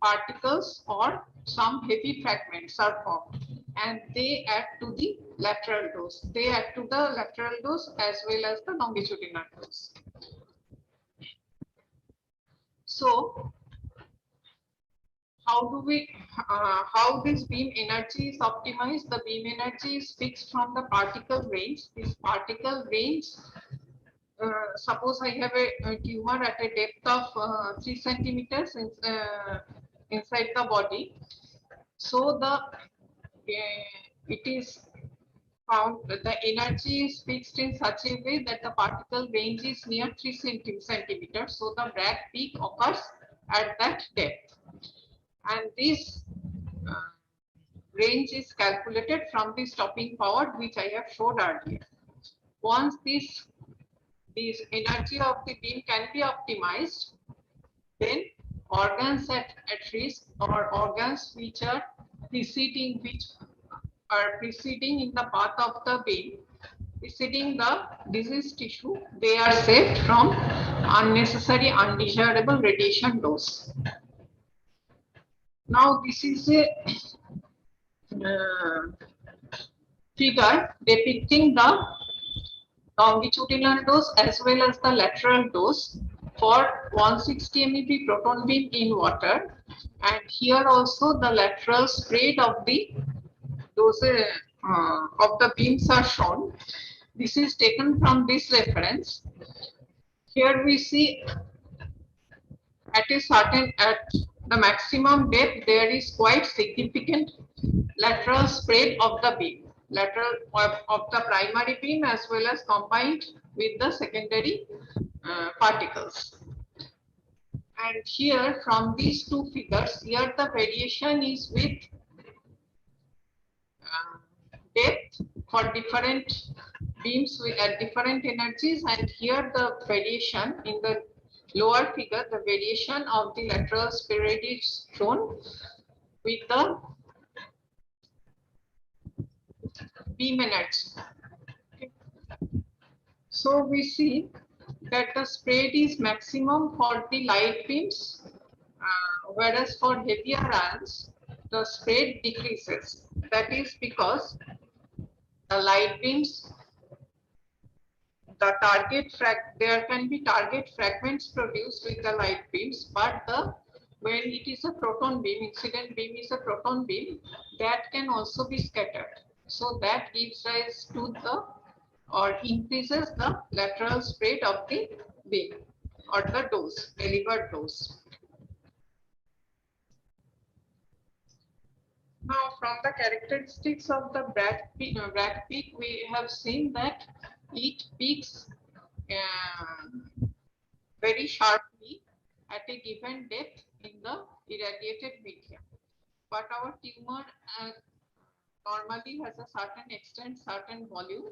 S5: particles or some heavy fragments are formed, and they add to the lateral dose. They add to the lateral dose as well as the longitudinal dose. So, how this beam energy is optimized? The beam energy is fixed from the particle range. This particle range, suppose I have a tumor at a depth of 3 centimeters inside the body. So it is found that the energy is fixed in such a way that the particle range is near 3 centimeters. So the Bragg peak occurs at that depth. And this range is calculated from the stopping power which I have showed earlier. Once this energy of the beam can be optimized, then organs at risk or organs which are preceding in the path of the beam, preceding the diseased tissue, they are saved from unnecessary, undesirable radiation dose. Now this is a figure depicting the longitudinal dose as well as the lateral dose for 160 MeV proton beam in water, and here also the lateral spread of the doses of the beams are shown. This is taken from this reference. Here we see at the maximum depth there is quite significant lateral spread of the beam, lateral of the primary beam as well as combined with the secondary particles. And here from these two figures, here the variation is with depth for different beams at different energies, and here the variation in the lower figure, the variation of the lateral spread is shown with the beam energy. Okay. So we see that the spread is maximum for the light beams, whereas for heavier ions the spread decreases. That is because the light beams, there can be target fragments produced with the light beams, but when it is a proton beam, incident beam is a proton beam, that can also be scattered. So that gives rise to or increases the lateral spread of the beam or the dose, delivered dose. Now, from the characteristics of the Bragg peak, we have seen that it peaks very sharply at a given depth in the irradiated medium. But our tumor normally has a certain extent, certain volume.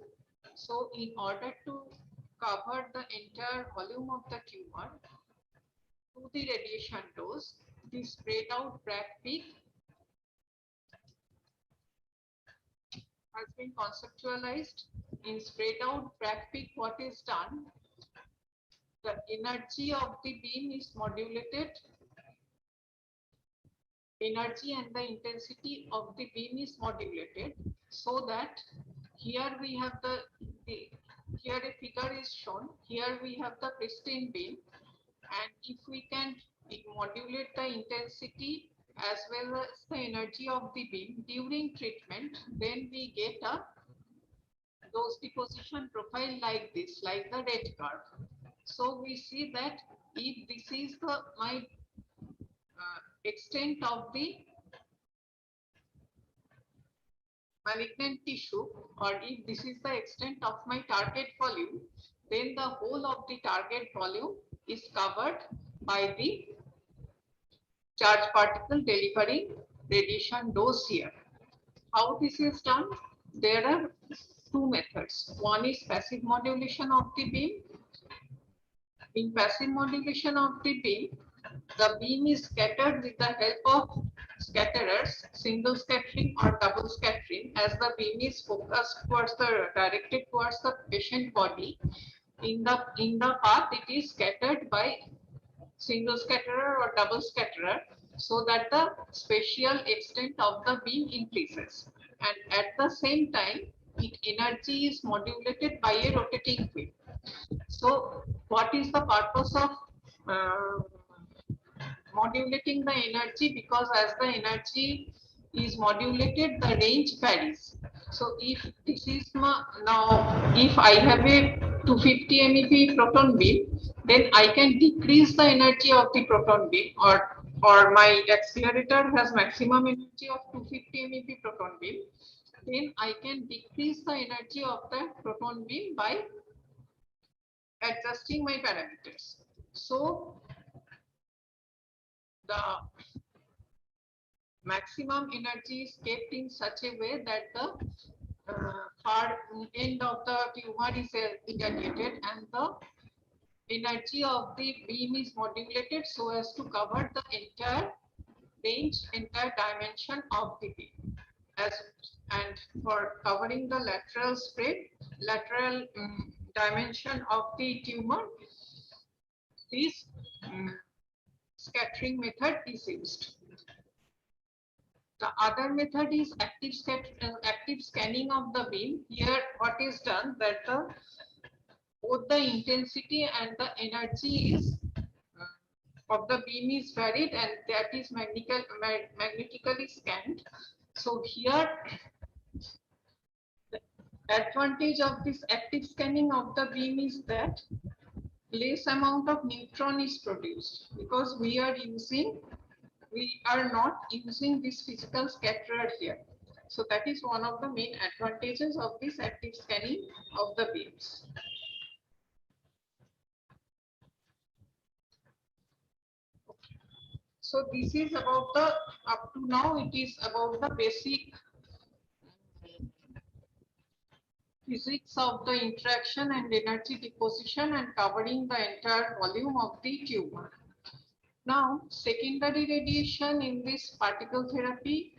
S5: So, in order to cover the entire volume of the tumor to the radiation dose, the spread out Bragg peak has been conceptualized. In spread out Bragg peak, what is done? The energy of the beam is modulated. Energy and the intensity of the beam is modulated, so that here we have here a figure is shown. Here we have the pristine beam, and if we can modulate the intensity as well as the energy of the beam during treatment, then we get a dose deposition profile like this, like the red curve. So we see that if this is my extent of the malignant tissue, or if this is the extent of my target volume, then the whole of the target volume is covered by the charged particle delivering radiation dose here. How this is done? There are two methods. One is passive modulation of the beam. In passive modulation of the beam is scattered with the help of scatterers, single scattering or double scattering. As the beam is focused towards directed towards the patient body, in the path it is scattered by single scatterer or double scatterer, so that the spatial extent of the beam increases, and at the same time its energy is modulated by a rotating field. So what is the purpose of modulating the energy? Because as the energy is modulated, the range varies. So if this is now, if I have a 250 MeV proton beam, then I can decrease the energy of the proton beam, or my accelerator has maximum energy of 250 MeV proton beam, then I can decrease the energy of the proton beam by adjusting my parameters. So the maximum energy is kept in such a way that the far end of the tumor is irradiated and the energy of the beam is modulated so as to cover the entire range, entire dimension of the beam. And for covering the lateral spread, lateral dimension of the tumor, this scattering method is used. The other method is active scanning of the beam. Here what is done, that both the intensity and the energy is of the beam is varied, and that is magnetically scanned. So here the advantage of this active scanning of the beam is that less amount of neutron is produced, because we are not using this physical scatterer here. So that is one of the main advantages of this active scanning of the beams. So this is about the, up to now it is about the basic physics of the interaction and energy deposition and covering the entire volume of the tumor. Now, secondary radiation in this particle therapy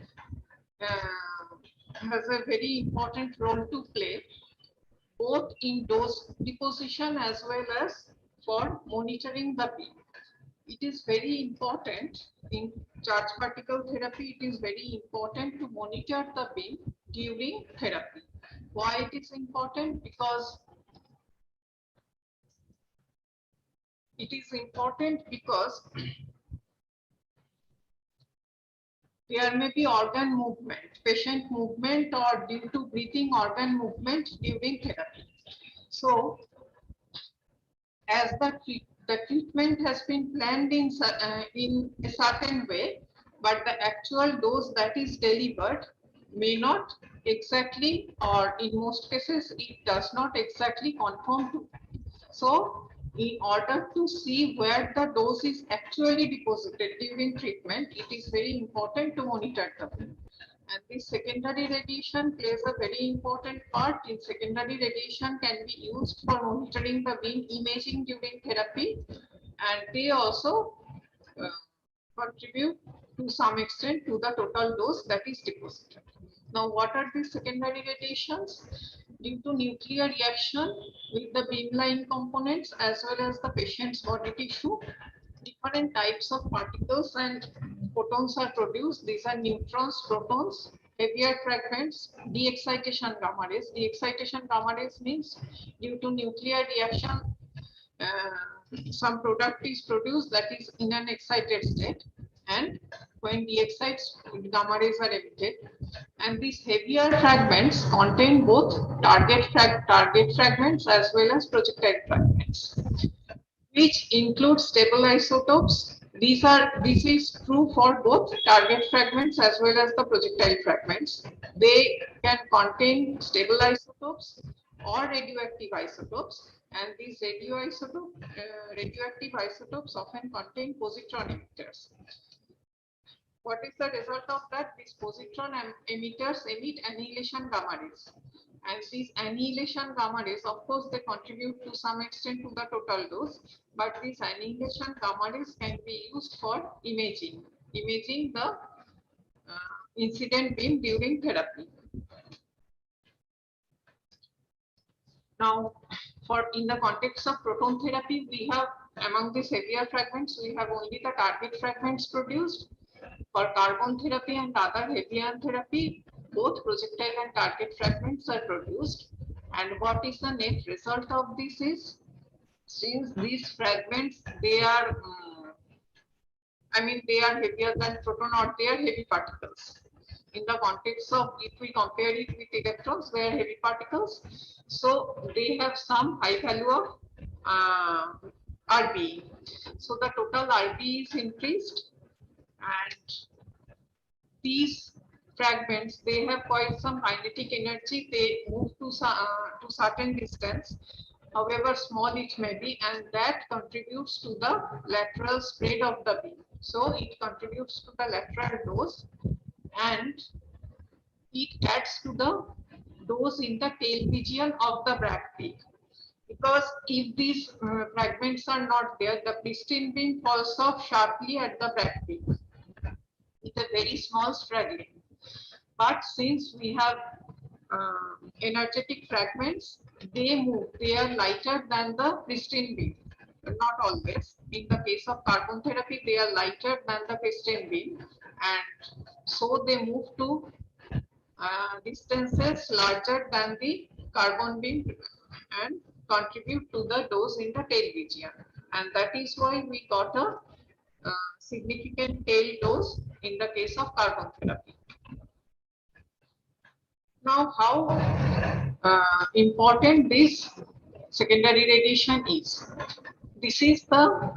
S5: has a very important role to play, both in dose deposition as well as for monitoring the beam. It is very important in charge particle therapy. It is very important to monitor the beam during therapy. Why it is important? Because it is important because there may be organ movement, patient movement, or due to breathing organ movement during therapy. So, as the treatment has been planned in a certain way, but the actual dose that is delivered may not exactly, or in most cases, it does not exactly conform to that. So, in order to see where the dose is actually deposited during treatment, it is very important to monitor the beam. And this secondary radiation plays a very important part. In secondary radiation can be used for monitoring the beam imaging during therapy, and they also contribute to some extent to the total dose that is deposited. Now, what are these secondary radiations? Due to nuclear reaction with the beamline components as well as the patient's body tissue, different types of particles and photons are produced. These are neutrons, protons, heavier fragments, de-excitation gamma rays. De-excitation gamma rays means due to nuclear reaction, some product is produced that is in an excited state, and when de-excited gamma rays are emitted, and these heavier fragments contain both target fragments as well as projectile fragments, which include stable isotopes. This is true for both target fragments as well as the projectile fragments. They can contain stable isotopes or radioactive isotopes. and these radioactive isotopes often contain positron emitters. What is the result of that? These positron emitters emit annihilation gamma rays. And these annihilation gamma rays, of course, they contribute to some extent to the total dose, but these annihilation gamma rays can be used for imaging the incident beam during therapy. Now, in the context of proton therapy, we have among these heavier fragments, we have only the target fragments produced. For carbon therapy and other heavy ion therapy, both projectile and target fragments are produced. And what is the net result of this is, since these fragments, they are, they are heavier than proton, or they are heavy particles. In the context of, if we compare it with electrons, they are heavy particles. So they have some high value of RBE. So the total RBE is increased, and these fragments, they have quite some kinetic energy. They move to certain distance, however small it may be, and that contributes to the lateral spread of the beam. So it contributes to the lateral dose, and it adds to the dose in the tail region of the Bragg peak. Because if these fragments are not there, the pristine beam falls off sharply at the Bragg peak with a very small straggling. But since we have energetic fragments, they move, they are lighter than the pristine beam. Not always. In the case of carbon therapy, they are lighter than the pristine beam, and so they move to distances larger than the carbon beam and contribute to the dose in the tail region. And that is why we got a significant tail dose in the case of carbon therapy. Now, how important this secondary radiation is. This is the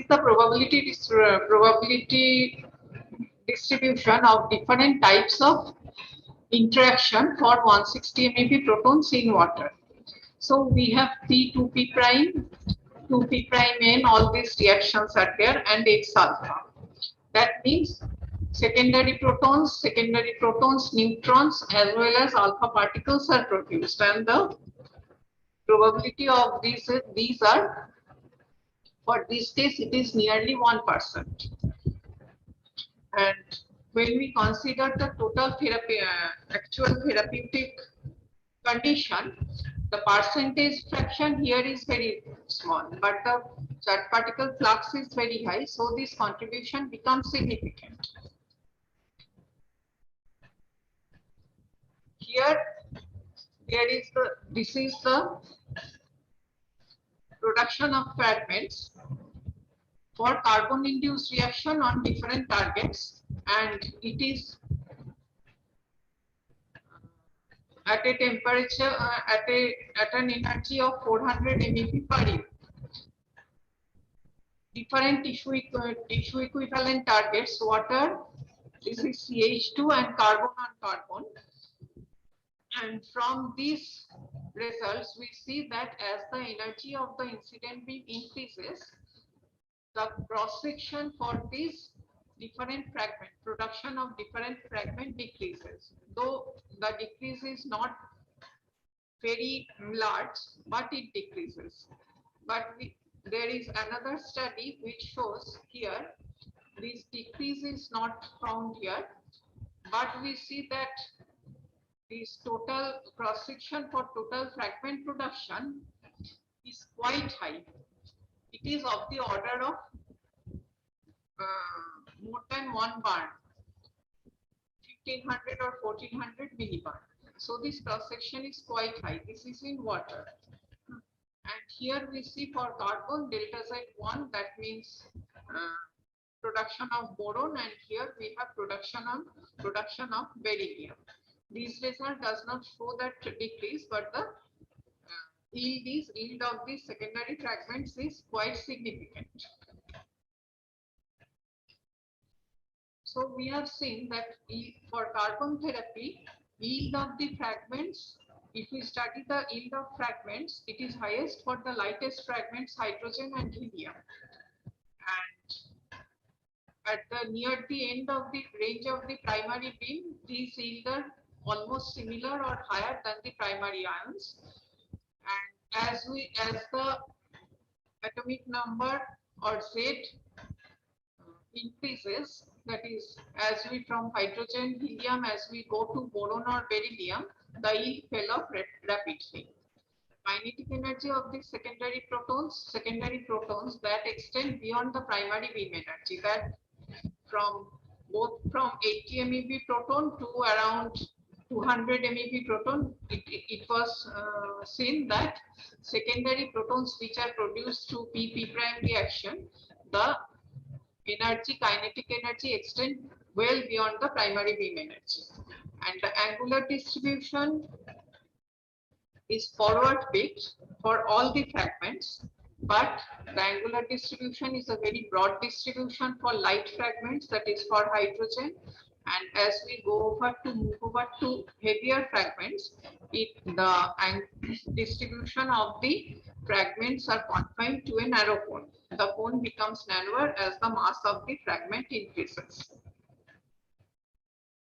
S5: probability distribution of different types of interaction for 160 MeV protons in water. So we have P, 2p prime, 2p prime N, all these reactions are there, and X alpha. That means secondary protons, neutrons, as well as alpha particles are produced, and the probability of these are, for this case, it is nearly 1%. And when we consider the total therapy, actual therapeutic condition, the percentage fraction here is very small, but the charge particle flux is very high, so this contribution becomes significant. Here, this is the production of fragments for carbon-induced reaction on different targets, and it is at a temperature, at an energy of 400 MeV per unit. Different tissue equivalent targets, water, this is CH2, and carbon on carbon. And from these results, we see that as the energy of the incident beam increases, the cross section for these different fragment, production of different fragment decreases. Though the decrease is not very large, but it decreases. But there is another study which shows here this decrease is not found here, but we see that this total cross section for total fragment production is quite high. It is of the order of more than 1 bar, 1500 or 1400 millibar. So this cross section is quite high. This is in water. And here we see for carbon delta Z1, that means production of boron, and here we have production of beryllium. This result does not show that decrease, but the yield of these secondary fragments is quite significant. So we have seen that for carbon therapy, yield of the fragments, if we study the yield of fragments, it is highest for the lightest fragments, hydrogen and helium. And at the near the end of the range of the primary beam, these yield are almost similar or higher than the primary ions. And as the atomic number or Z increases, that is, as we from hydrogen, helium, as we go to boron or beryllium, the yield fell off rapidly. Kinetic energy of the secondary protons that extend beyond the primary beam energy, that from 80 MeV proton to around 200 MeV proton, it was seen that secondary protons which are produced through p prime reaction, the kinetic energy extend well beyond the primary beam energy, and the angular distribution is forward peaked for all the fragments, but the angular distribution is a very broad distribution for light fragments, that is for hydrogen. And as we move over to heavier fragments, the distribution of the fragments are confined to a narrow cone. The cone becomes narrower as the mass of the fragment increases.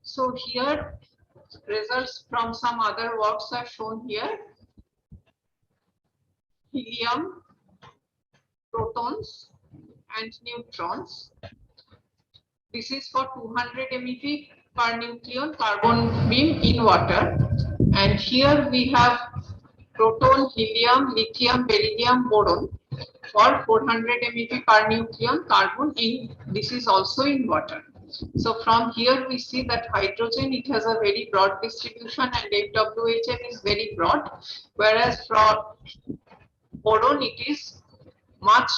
S5: So here results from some other works are shown here. Helium, protons and neutrons. This is for 200 MeV per nucleon carbon beam in water. And here we have proton, helium, lithium, beryllium, boron for 400 MeV per nucleon carbon in, this is also in water. So from here we see that hydrogen, it has a very broad distribution and FWHM is very broad, whereas for boron it is much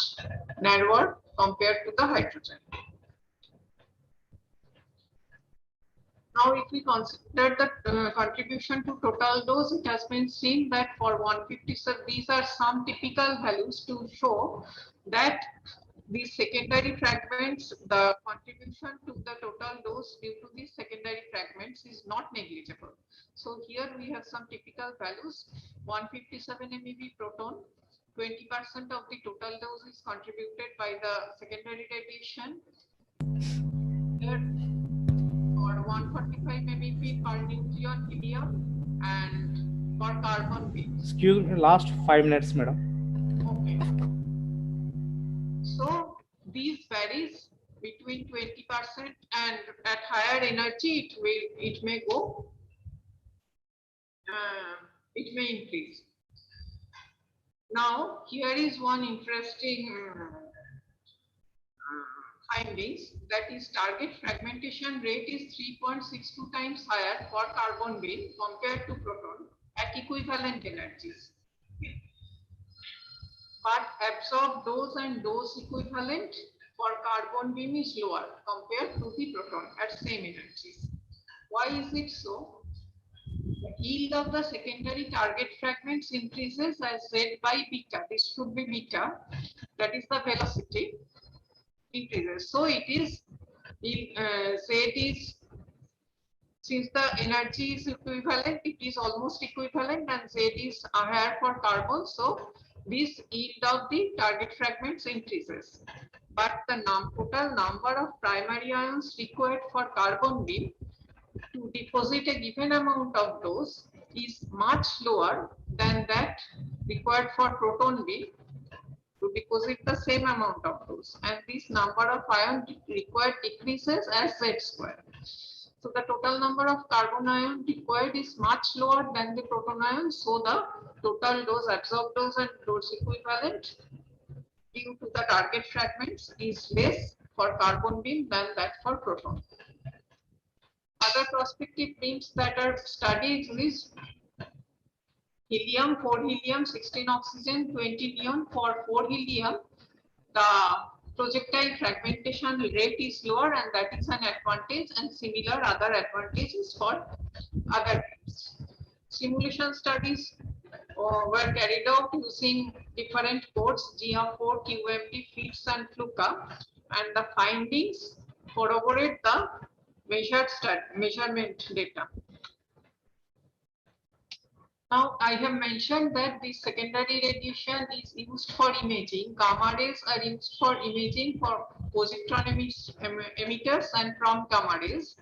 S5: narrower compared to the hydrogen. Now, if we consider the contribution to total dose, it has been seen that for 157, these are some typical values to show that these secondary fragments, the contribution to the total dose due to these secondary fragments is not negligible. So here we have some typical values. 157 MeV proton, 20% of the total dose is contributed by the secondary radiation. Here, for 145 MeV per nucleon helium and for carbon beam.
S2: Excuse me, last 5 minutes, madam.
S5: Okay. So these varies between 20% and at higher energy it may go, it may increase. Now here is one interesting findings, that is target fragmentation rate is 3.62 times higher for carbon beam compared to proton at equivalent energies. But absorbed dose and dose equivalent for carbon beam is lower compared to the proton at same energies. Why is it so? The yield of the secondary target fragments increases as Z by beta. This should be beta, that is the velocity increases. So it is Z is, since the energy is equivalent, it is almost equivalent, and Z is higher for carbon. So this yield of the target fragments increases. But the total number of primary ions required for carbon beam to deposit a given amount of dose is much lower than that required for proton beam to deposit the same amount of dose, and this number of ion required decreases as Z square. So the total number of carbon ion required is much lower than the proton ion, so the total dose, absorbed dose and dose equivalent due to the target fragments is less for carbon beam than that for proton. Other prospective beams that are studied is helium, 4 helium, 16 oxygen, 20 neon. For 4 helium, the projectile fragmentation rate is lower, and that is an advantage, and similar other advantages for other beams. Simulation studies were carried out using different codes, GA4, QMD, FITS and FLUCA, and the findings corroborate the measurement data. Now, I have mentioned that the secondary radiation is used for imaging. Gamma rays are used for imaging for positron emitters and from gamma rays.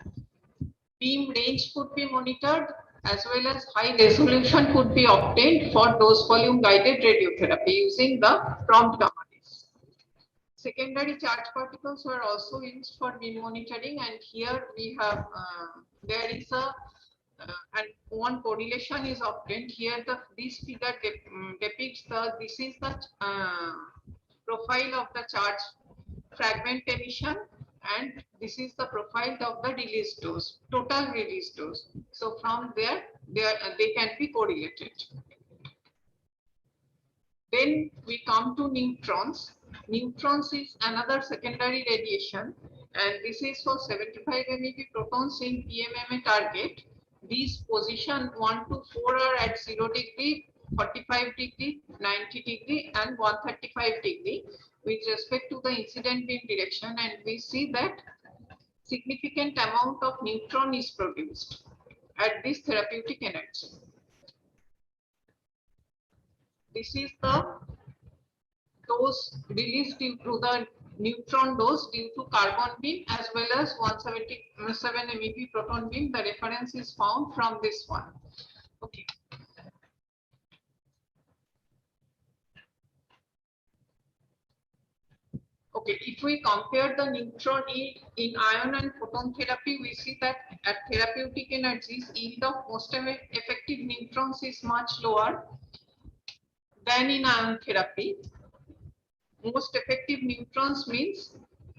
S5: Beam range could be monitored as well as high resolution could be obtained for dose volume guided radiotherapy using the prompt gamma rays. Secondary charge particles were also used for beam monitoring, and here we have there is a and one correlation is obtained here. This figure depicts this is the profile of the charge fragment emission, and this is the profile of the release dose, total release dose. So from there they can be correlated. Then we come to neutrons. Neutrons is another secondary radiation, and this is for 75 MeV protons in PMMA target. These position 1 to 4 are at 0 degree, 45 degree, 90 degree, and 135 degree with respect to the incident beam direction, and we see that significant amount of neutron is produced at this therapeutic energy. This is the dose released due to the neutron dose due to carbon beam as well as 177 MeV proton beam. The reference is found from this one. Okay. Okay, if we compare the neutron yield in ion and photon therapy, we see that at therapeutic energies, yield of most effective neutrons is much lower than in ion therapy. Most effective neutrons means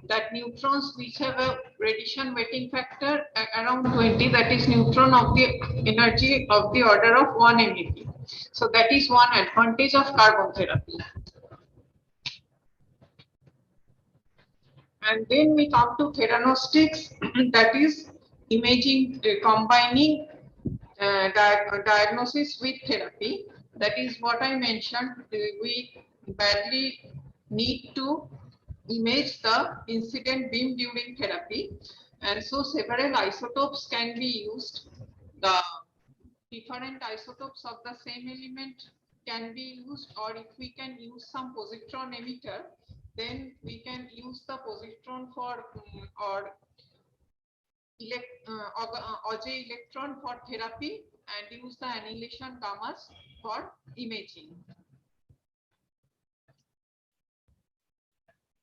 S5: that neutrons which have a radiation weighting factor around 20, that is neutron of the energy of the order of 1 MeV. So that is one advantage of carbon therapy. And then we come to theranostics, that is imaging, combining diagnosis with therapy. That is what I mentioned. We badly need to image the incident beam during therapy, and so several isotopes can be used. The different isotopes of the same element can be used, or if we can use some positron emitter, then we can use the positron for or Auger electron for therapy and use the annihilation gammas for imaging.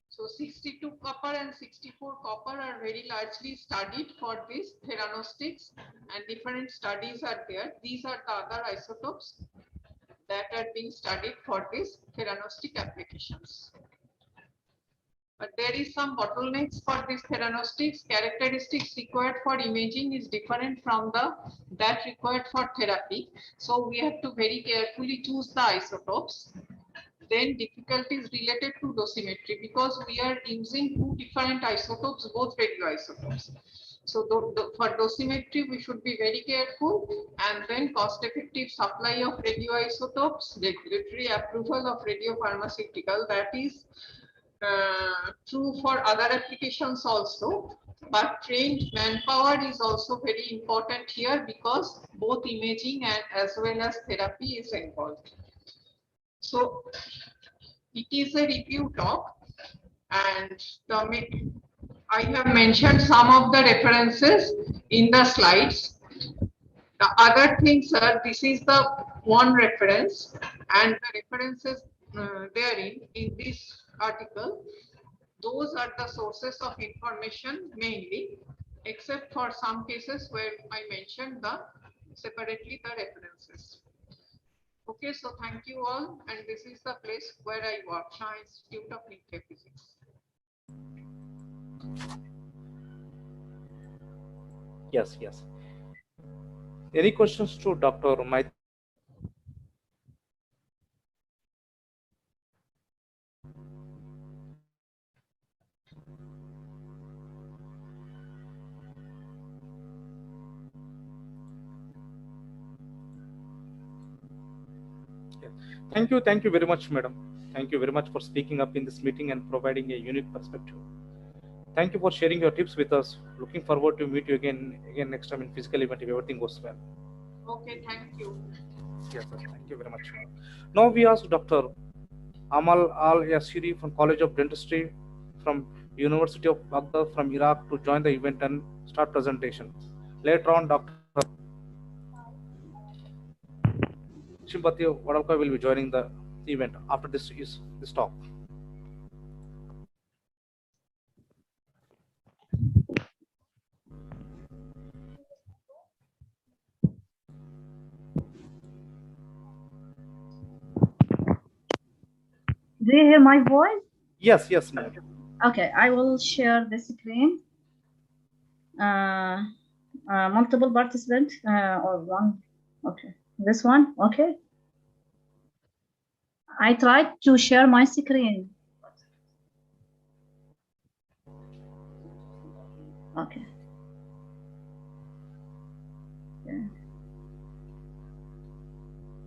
S5: So 62 copper and 64 copper are very largely studied for this theranostics, and different studies are there. These are the other isotopes that are being studied for this theranostic applications. But there is some bottlenecks for these theranostics. Characteristics required for imaging is different from that required for therapy. So we have to very carefully choose the isotopes. Then difficulties related to dosimetry, because we are using two different isotopes, both radioisotopes. So for dosimetry, we should be very careful, and then cost-effective supply of radioisotopes, regulatory approval of radiopharmaceutical, that is true for other applications also, but trained manpower is also very important here, because both imaging and as well as therapy is involved. So it is a review talk, and I have mentioned some of the references in the slides. The other things are, this is the one reference, and the references therein in this article, those are the sources of information mainly, except for some cases where I mentioned separately the references. Okay, so thank you all, and this is the place where I work, Shah Institute of Nuclear Physics.
S2: Yes, yes. Any questions to Dr. Maitri? Thank you very much, madam. Thank you very much for speaking up in this meeting and providing a unique perspective. Thank you for sharing your tips with us. Looking forward to meet you again next time in physical event if everything goes well.
S5: Okay, thank you.
S2: Yes, sir. Thank you very much. Now we ask Dr. Amal Al Yasiri from College of Dentistry from University of Baghdad from Iraq to join the event and start presentation. Later on, Dr. Shimpati Wadalka will be joining the event after this talk.
S6: Do you hear my voice?
S2: Yes, yes, ma'am.
S6: Okay, I will share the screen. Multiple participant or one. Okay, this one. Okay. I tried to share my screen. Okay.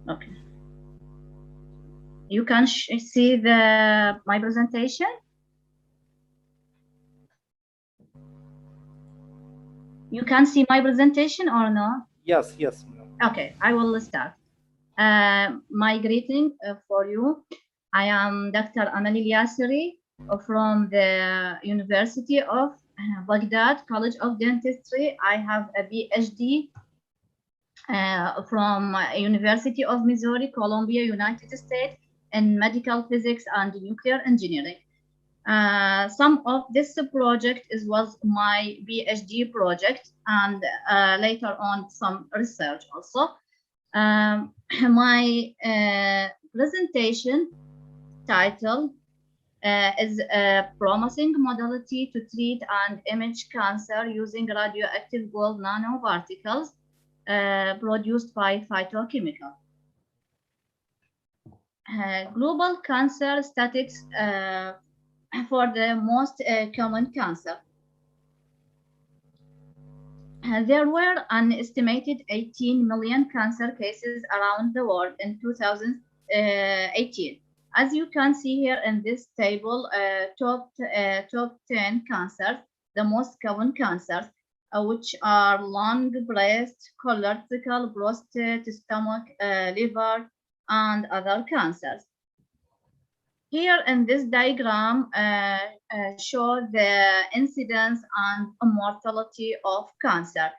S6: Okay. You can see my presentation. You can see my presentation or not?
S2: Yes, yes.
S6: Okay, I will start. My greeting for you. I am Dr. Amal Yasiri from the University of Baghdad College of Dentistry. I have a PhD from University of Missouri, Columbia, United States in medical physics and nuclear engineering. Some of this project was my PhD project, and later on some research also. My presentation title is a promising modality to treat and image cancer using radioactive gold nanoparticles produced by phytochemical. Global cancer statistics for the most common cancer. There were an estimated 18 million cancer cases around the world in 2018. As you can see here in this table, top 10 cancers, the most common cancers, which are lung, breast, colorectal, prostate, stomach, liver, and other cancers. Here in this diagram show the incidence and mortality of cancer.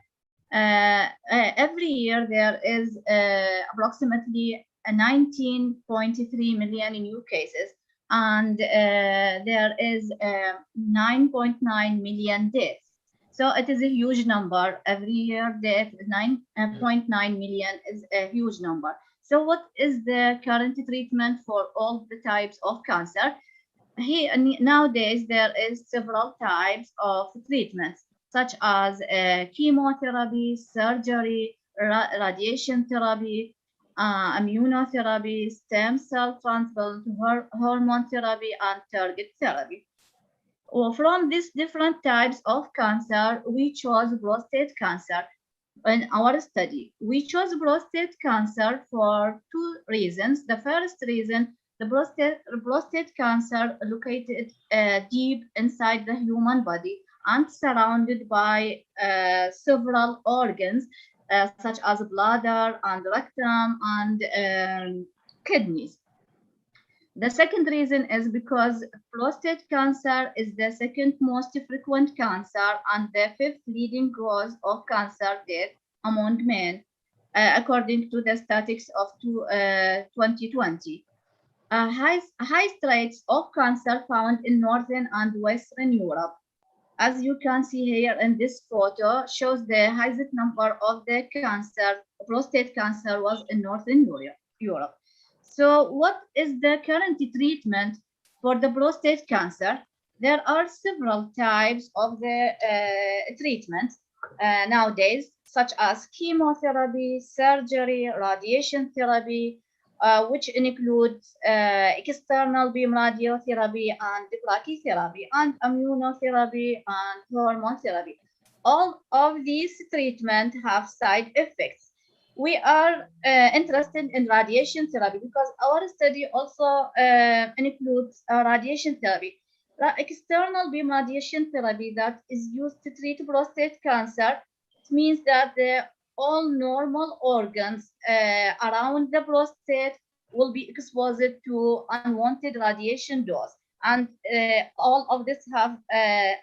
S6: Every year there is approximately 19.3 million new cases, and there is 9.9 million deaths. So it is a huge number. Every year, 9.9 million is a huge number. So what is the current treatment for all the types of cancer? Here, nowadays, there is several types of treatments, such as chemotherapy, surgery, radiation therapy, immunotherapy, stem cell transplant, hormone therapy, and target therapy. From these different types of cancer, we chose prostate cancer. In our study, we chose prostate cancer for two reasons. The first reason, the prostate cancer located deep inside the human body and surrounded by several organs, such as bladder and rectum and kidneys. The second reason is because prostate cancer is the second most frequent cancer and the fifth leading cause of cancer death among men, according to the statistics of 2020. Highest rates of cancer found in Northern and Western Europe. As you can see here in this photo, shows the highest number of the prostate cancer was in Northern Europe. So what is the current treatment for the prostate cancer? There are several types of the treatment nowadays, such as chemotherapy, surgery, radiation therapy, which includes external beam radiotherapy and brachytherapy, and immunotherapy and hormone therapy. All of these treatments have side effects. We are interested in radiation therapy because our study also includes radiation therapy. External beam radiation therapy that is used to treat prostate cancer. It means that the all normal organs around the prostate will be exposed to unwanted radiation dose, and all of this have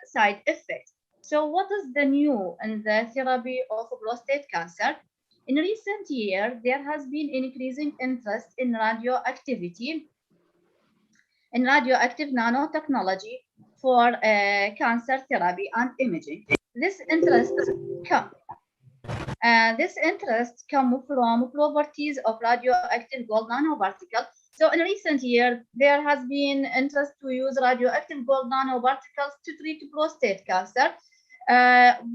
S6: side effects. So what is the new in the therapy of prostate cancer? In recent years, there has been increasing interest in radioactivity, in radioactive nanotechnology for cancer therapy and imaging. This interest comes from properties of radioactive gold nanoparticles. So in recent years, there has been interest to use radioactive gold nanoparticles to treat prostate cancer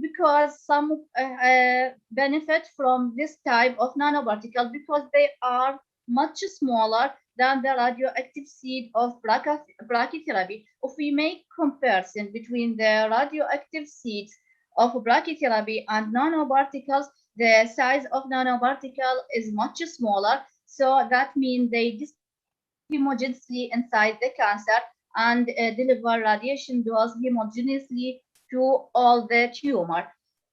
S6: because some benefit from this type of nanoparticle because they are much smaller than the radioactive seed of brachytherapy. If we make comparison between the radioactive seeds of brachytherapy and nanoparticles, the size of nanoparticle is much smaller. So that means they homogeneously inside the cancer and deliver radiation dose homogeneously to all the tumor.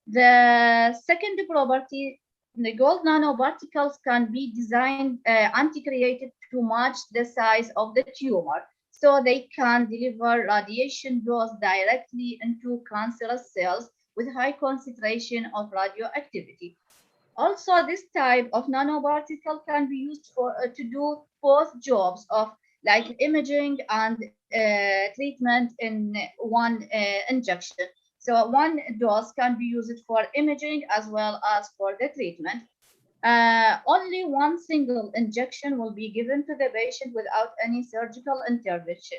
S6: The second property, the gold nanoparticles can be designed anti-created to match the size of the tumor, so they can deliver radiation dose directly into cancerous cells with high concentration of radioactivity. Also, this type of nanoparticle can be used for to do both jobs of like imaging and treatment in one injection. So one dose can be used for imaging as well as for the treatment. Only one single injection will be given to the patient without any surgical intervention.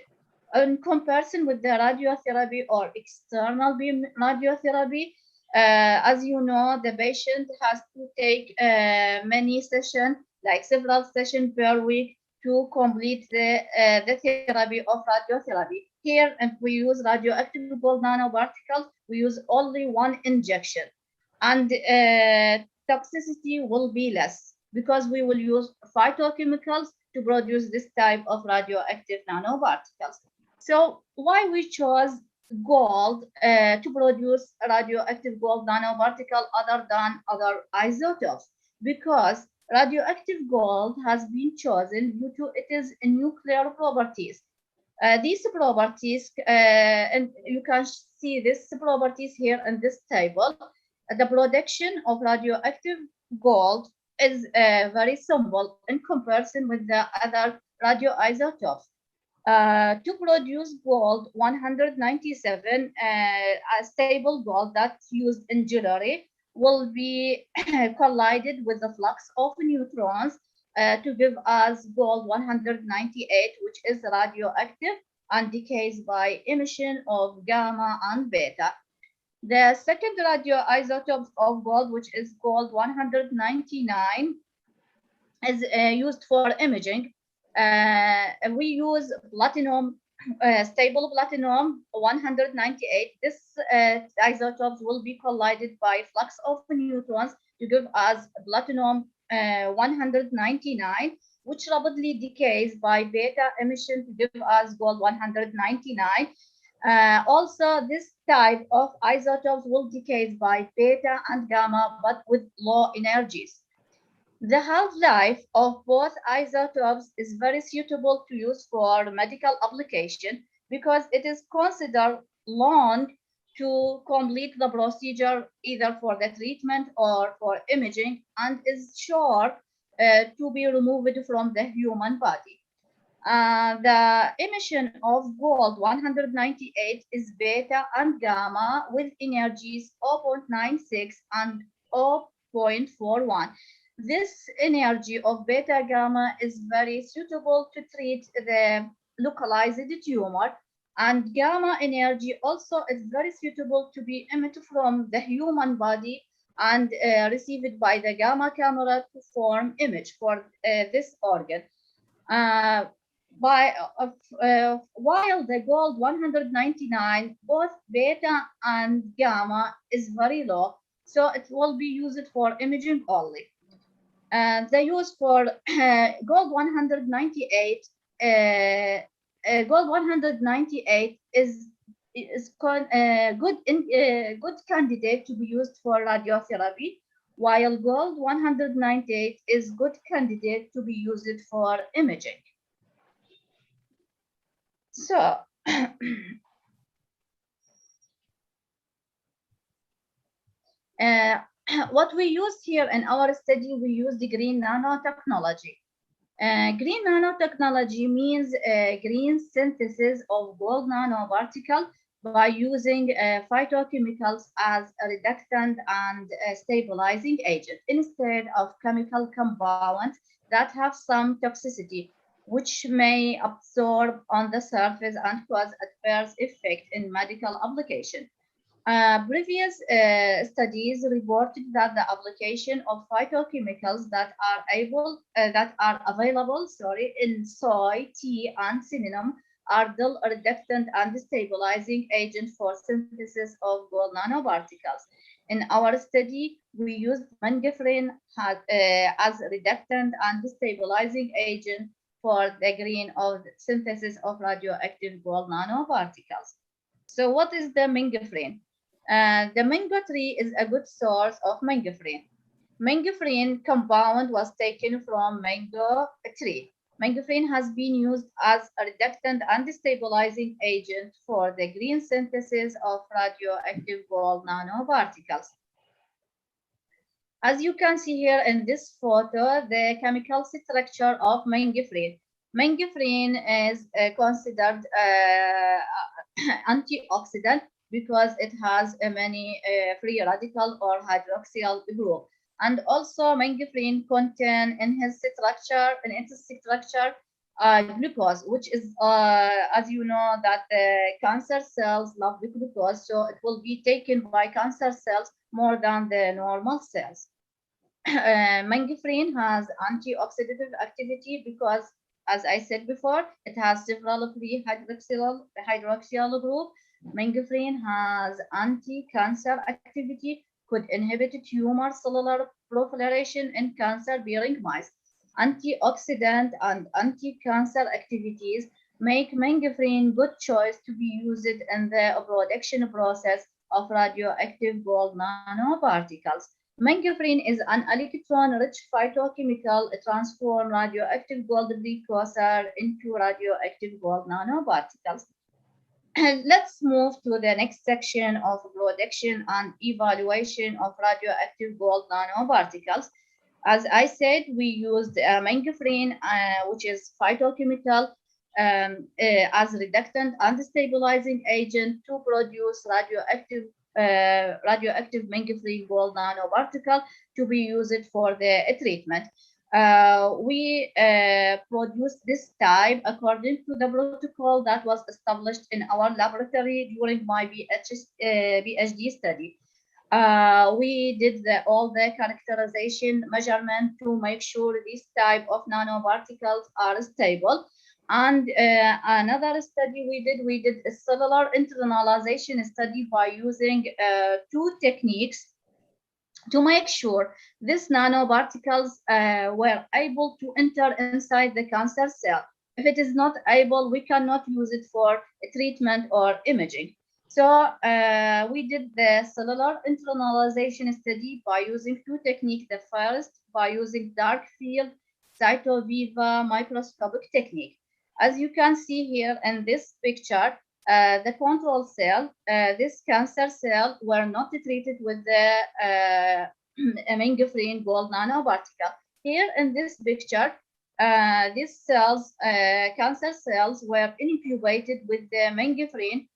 S6: In comparison with the radiotherapy or external beam radiotherapy, as you know, the patient has to take many sessions, like several sessions per week, to complete the therapy of radiotherapy. Here, if we use radioactive gold nanoparticles, we use only one injection, and toxicity will be less because we will use phytochemicals to produce this type of radioactive nanoparticles. So why we chose gold to produce radioactive gold nanoparticle other than other isotopes? Because radioactive gold has been chosen due to its nuclear properties. These properties, and you can see these properties here in this table. The production of radioactive gold is very simple in comparison with the other radioisotopes. To produce gold 197, a stable gold that's used in jewelry will be collided with the flux of neutrons to give us gold 198, which is radioactive and decays by emission of gamma and beta. The second radioisotope of gold, which is gold 199, is used for imaging. We use platinum, stable platinum 198. This isotopes will be collided by flux of neutrons to give us platinum 199, which rapidly decays by beta emission to give us gold 199. Also, this type of isotopes will decay by beta and gamma, but with low energies. The half-life of both isotopes is very suitable to use for medical application because it is considered long to complete the procedure either for the treatment or for imaging, and is short to be removed from the human body. The emission of gold 198 is beta and gamma with energies 0.96 and 0.41. This energy of beta gamma is very suitable to treat the localized tumor, and gamma energy also is very suitable to be emitted from the human body and received by the gamma camera to form image for this organ. While the gold 199, both beta and gamma is very low, so it will be used for imaging only. The use for gold 198, gold 198 is good candidate to be used for radiotherapy while gold 198 is good candidate to be used for imaging. So what we used here in our study, we used the green nanotechnology. Green nanotechnology means green synthesis of gold nanoparticle by using phytochemicals as a reductant and a stabilizing agent instead of chemical compounds that have some toxicity, which may absorb on the surface and cause adverse effect in medical application. Previous studies reported that the application of phytochemicals that are available, in soy, tea, and cinnamon are the reductant and stabilizing agent for synthesis of gold nanoparticles. In our study, we used mangifrine as reductant and stabilizing agent for the green of synthesis of radioactive gold nanoparticles. So what is the mangifrine? The mango tree is a good source of mangifrine. Mangifrine compound was taken from mango tree. Mangifrine has been used as a reductant and stabilizing agent for the green synthesis of radioactive gold nanoparticles. As you can see here in this photo, the chemical structure of mangifrine. Mangifrine is considered antioxidant because it has many free radical or hydroxyl group. And also mangifrine contain in its structure glucose, which is, as you know, that cancer cells love the glucose, so it will be taken by cancer cells more than the normal cells. Mangifrine has antioxidative activity because, as I said before, it has several free hydroxyl group. Mangifrine has anti-cancer activity, could inhibit tumor cellular proliferation in cancer-bearing mice. Antioxidant and anti-cancer activities make mangifrine good choice to be used in the production process of radioactive gold nanoparticles. Mangifrine is an electron-rich phytochemical transform radioactive gold precursor into radioactive gold nanoparticles. Let's move to the next section of production and evaluation of radioactive gold nanoparticles. As I said, we used mangifrine, which is phytochemical, as reductant and stabilizing agent to produce radioactive mangifrine gold nanoparticle to be used for the treatment. We produced this type according to the protocol that was established in our laboratory during my PhD study. We did all the characterization measurement to make sure this type of nanoparticles are stable. And another study we did a cellular internalization study by using two techniques to make sure these nanoparticles were able to enter inside the cancer cell. If it is not able, we cannot use it for treatment or imaging. So we did the cellular internalization study by using two techniques. The first, by using dark field cytoviva microscopic technique. As you can see here in this picture, the control cell, this cancer cell, were not treated with the mangifrine gold nanoparticle. Here in this picture, these cells, cancer cells, were incubated with the mangifrine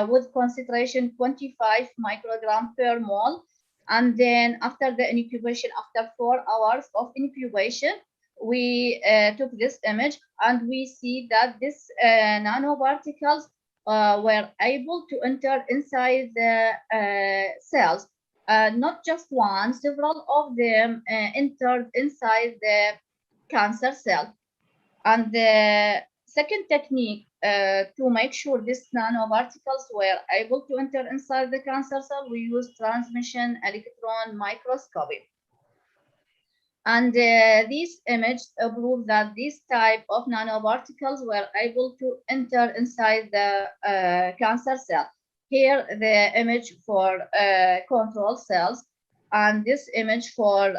S6: with concentration 25 microgram per mole. And then after the incubation, after 4 hours of incubation, we took this image and we see that these nanoparticles were able to enter inside the cells. Not just one, several of them entered inside the cancer cell. And the second technique to make sure these nanoparticles were able to enter inside the cancer cell, we used transmission electron microscopy. And these images prove that this type of nanoparticles were able to enter inside the cancer cell. Here, the image for control cells. and this image for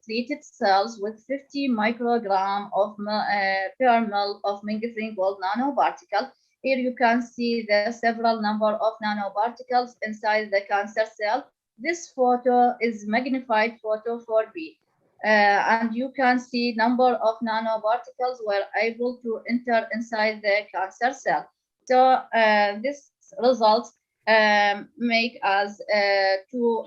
S6: treated cells with 50 microgram of per ml of mingifrine gold nanoparticle. Here you can see the several number of nanoparticles inside the cancer cell. This photo is magnified photo 4B. And you can see number of nanoparticles were able to enter inside the cancer cell. So this results make us to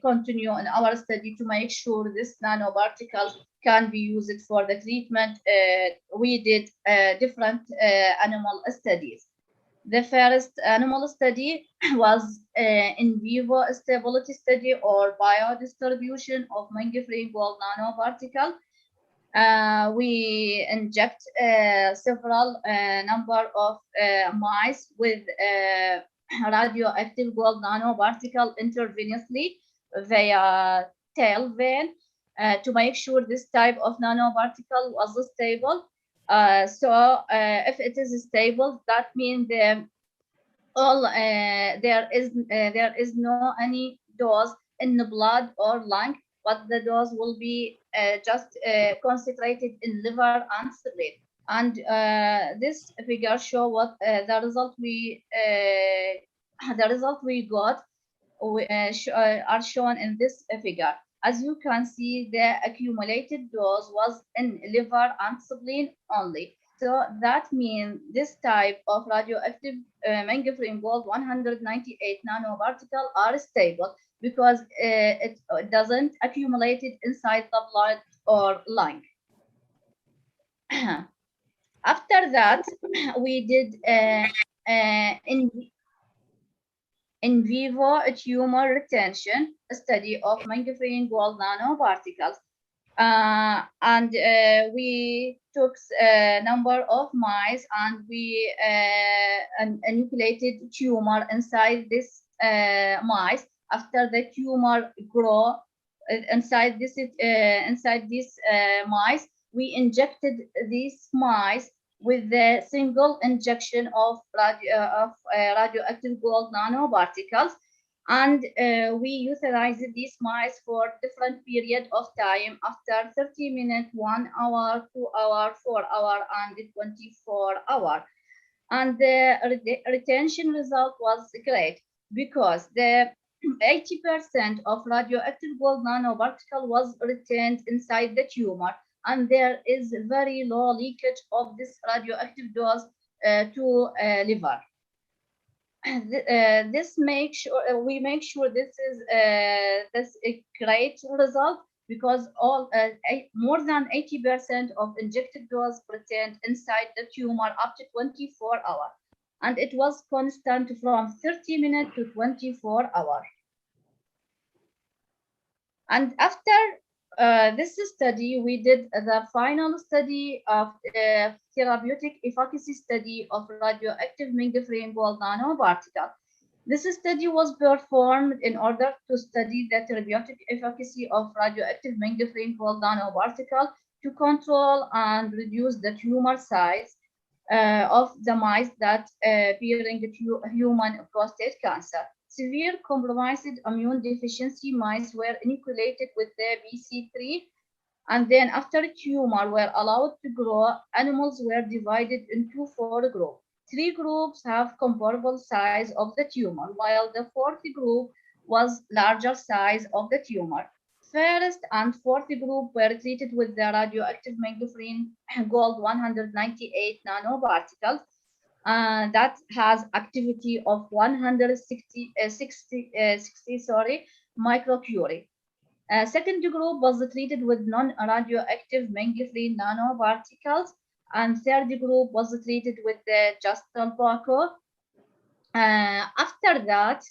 S6: continue in our study to make sure this nanoparticles can be used for the treatment. We did different animal studies. The first animal study was in vivo stability study or biodistribution of mingifrine gold nanoparticle. We inject several number of mice with radioactive gold nanoparticle intravenously via tail vein to make sure this type of nanoparticle was stable. So if it is stable, that means there is no any dose in the blood or lung, but the dose will be just concentrated in liver and spleen. And this figure show what the result we got are shown in this figure. As you can see, the accumulated dose was in liver and spleen only. So that means this type of radioactive mingifrine gold 198 nanoparticle are stable because it doesn't accumulate it inside the blood or lung. After that, we did in vivo tumor retention study of mingifrine gold nanoparticles. And we took a number of mice and we inoculated tumor inside this mice. After the tumor grow inside this mice, we injected these mice with the single injection of radioactive gold nanoparticles. And we utilized these mice for different period of time after 30 minutes, 1 hour, 2 hour, 4 hour, and 24 hour. And the retention result was great because the 80% of radioactive gold nanoparticle was retained inside the tumor, and there is very low leakage of this radioactive dose to liver. This makes sure we make sure this is a great result because all more than 80% of injected dose retained inside the tumor up to 24 hours, and it was constant from 30 minutes to 24 hours. And after this study, we did the final study of therapeutic efficacy study of radioactive mingifrine gold nanoparticle. This study was performed in order to study the therapeutic efficacy of radioactive mingifrine gold nanoparticle to control and reduce the tumor size of the mice that bearing human prostate cancer. Severe compromised immune deficiency mice were inoculated with the BC3, and then after tumor were allowed to grow, animals were divided into 4 groups. 3 groups have comparable size of the tumor, while the 4th group was larger size of the tumor. First and 4th group were treated with the radioactive mingifrine gold 198 nanoparticles. That has activity of 160 microcurie. Second group was treated with non-radioactive mingifrine nanoparticles, and third group was treated with the just tobacco. After that,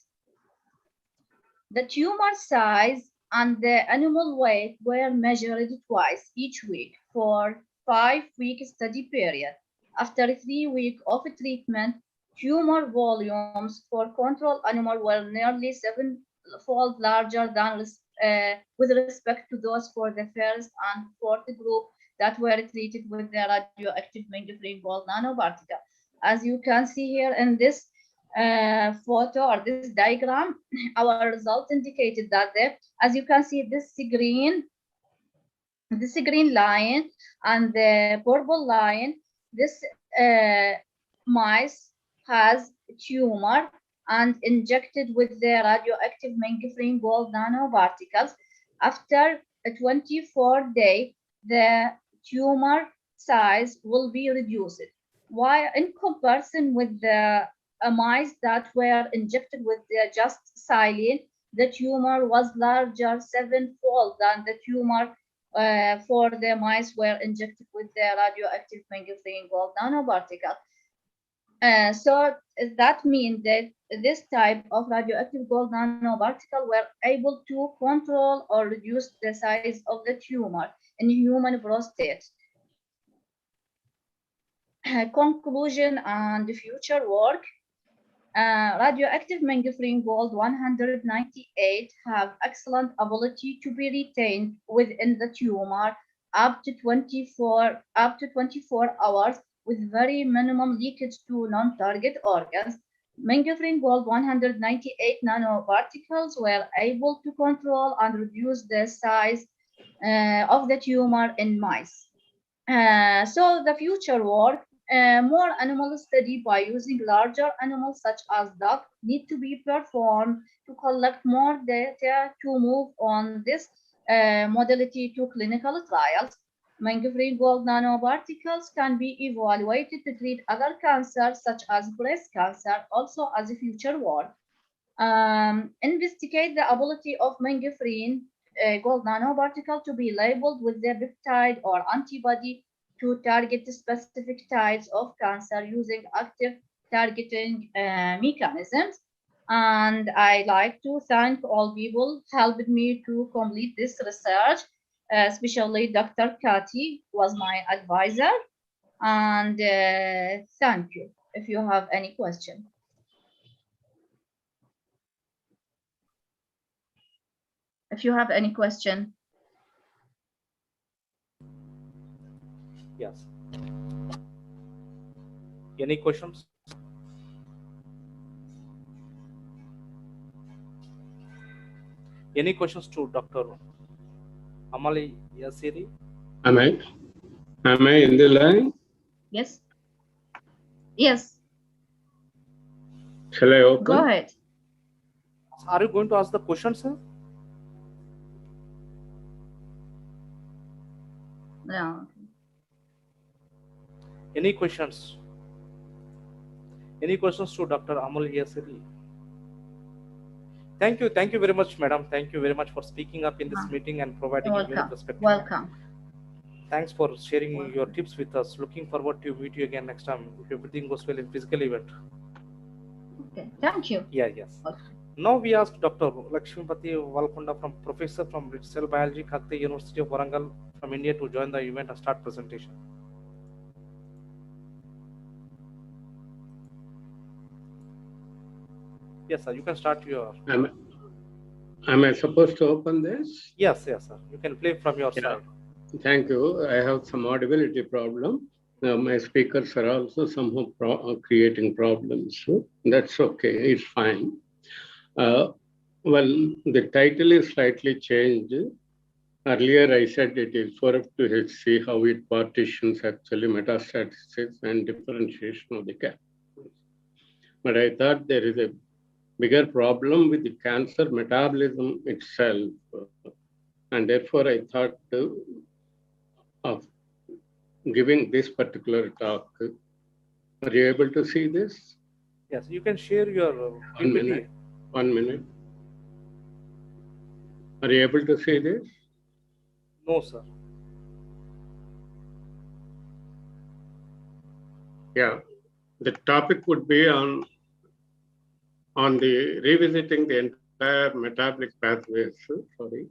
S6: the tumor size and the animal weight were measured twice each week for 5-week study period. After 3 weeks of treatment, tumor volumes for control animal were nearly 7-fold larger than with respect to those for the first and 4th group that were treated with the radioactive mingifrine gold nanoparticle. As you can see here in this photo or this diagram, our result indicated that as you can see, this green line and the purple line, this mice has tumor and injected with the radioactive mangifrine gold nanoparticles. After 24 days, the tumor size will be reduced. While in comparison with the mice that were injected with just saline, the tumor was larger 7-fold than the tumor for the mice were injected with the radioactive mangifrine gold nanoparticle. So that means that this type of radioactive gold nanoparticle were able to control or reduce the size of the tumor in human prostate. Conclusion and future work. Radioactive mangifrine gold 198 have excellent ability to be retained within the tumor up to 24 hours with very minimum leakage to non-target organs. Mangifrine gold 198 nanoparticles were able to control and reduce the size of the tumor in mice. So the future work, more animal study by using larger animals such as duck need to be performed to collect more data to move on this modality to clinical trials. Mangifrine gold nanoparticles can be evaluated to treat other cancers such as breast cancer, also as a future work. Investigate the ability of mangifrine gold nanoparticle to be labeled with the peptide or antibody to target specific types of cancer using active targeting mechanisms. And I'd like to thank all people helped me to complete this research, especially Dr. Kati was my advisor. And thank you. If you have any question. If you have any question.
S2: Yes. Any questions? Any questions to Dr. Amali Yasiri?
S7: Am I in the line?
S6: Yes. Yes.
S7: Shall I open?
S6: Go ahead.
S2: Are you going to ask the question, sir?
S6: No.
S2: Any questions? Any questions to Dr. Amul Yasiri? Thank you very much, madam. Thank you very much for speaking up in this meeting and providing a unique perspective.
S6: Welcome.
S2: Thanks for sharing your tips with us. Looking forward to meet you again next time if everything goes well in physical event.
S6: Okay, thank you.
S2: Yeah, yes. Okay. Now we ask Dr. Lakshmipati Valkonda, from Professor from Cell Biology, Kakte University of Warangal from India, to join the event and start presentation. Yes, sir. You can start your.
S7: Am I supposed to open this?
S2: Yes, sir. You can play from your side.
S7: Thank you. I have some audibility problem. My speakers are also somehow creating problems. So that's okay. It's fine. Well, the title is slightly changed. Earlier, I said it is 4F2HC, how it partitions actually metastasis and differentiation of the capsules. But I thought there is a bigger problem with the cancer metabolism itself. And therefore, I thought of giving this particular talk. Are you able to see this?
S2: Yes, you can share your PPT.
S7: 1 minute. Are you able to see this?
S2: No, sir.
S7: Yeah, the topic would be on the revisiting the entire metabolic pathways. Sorry.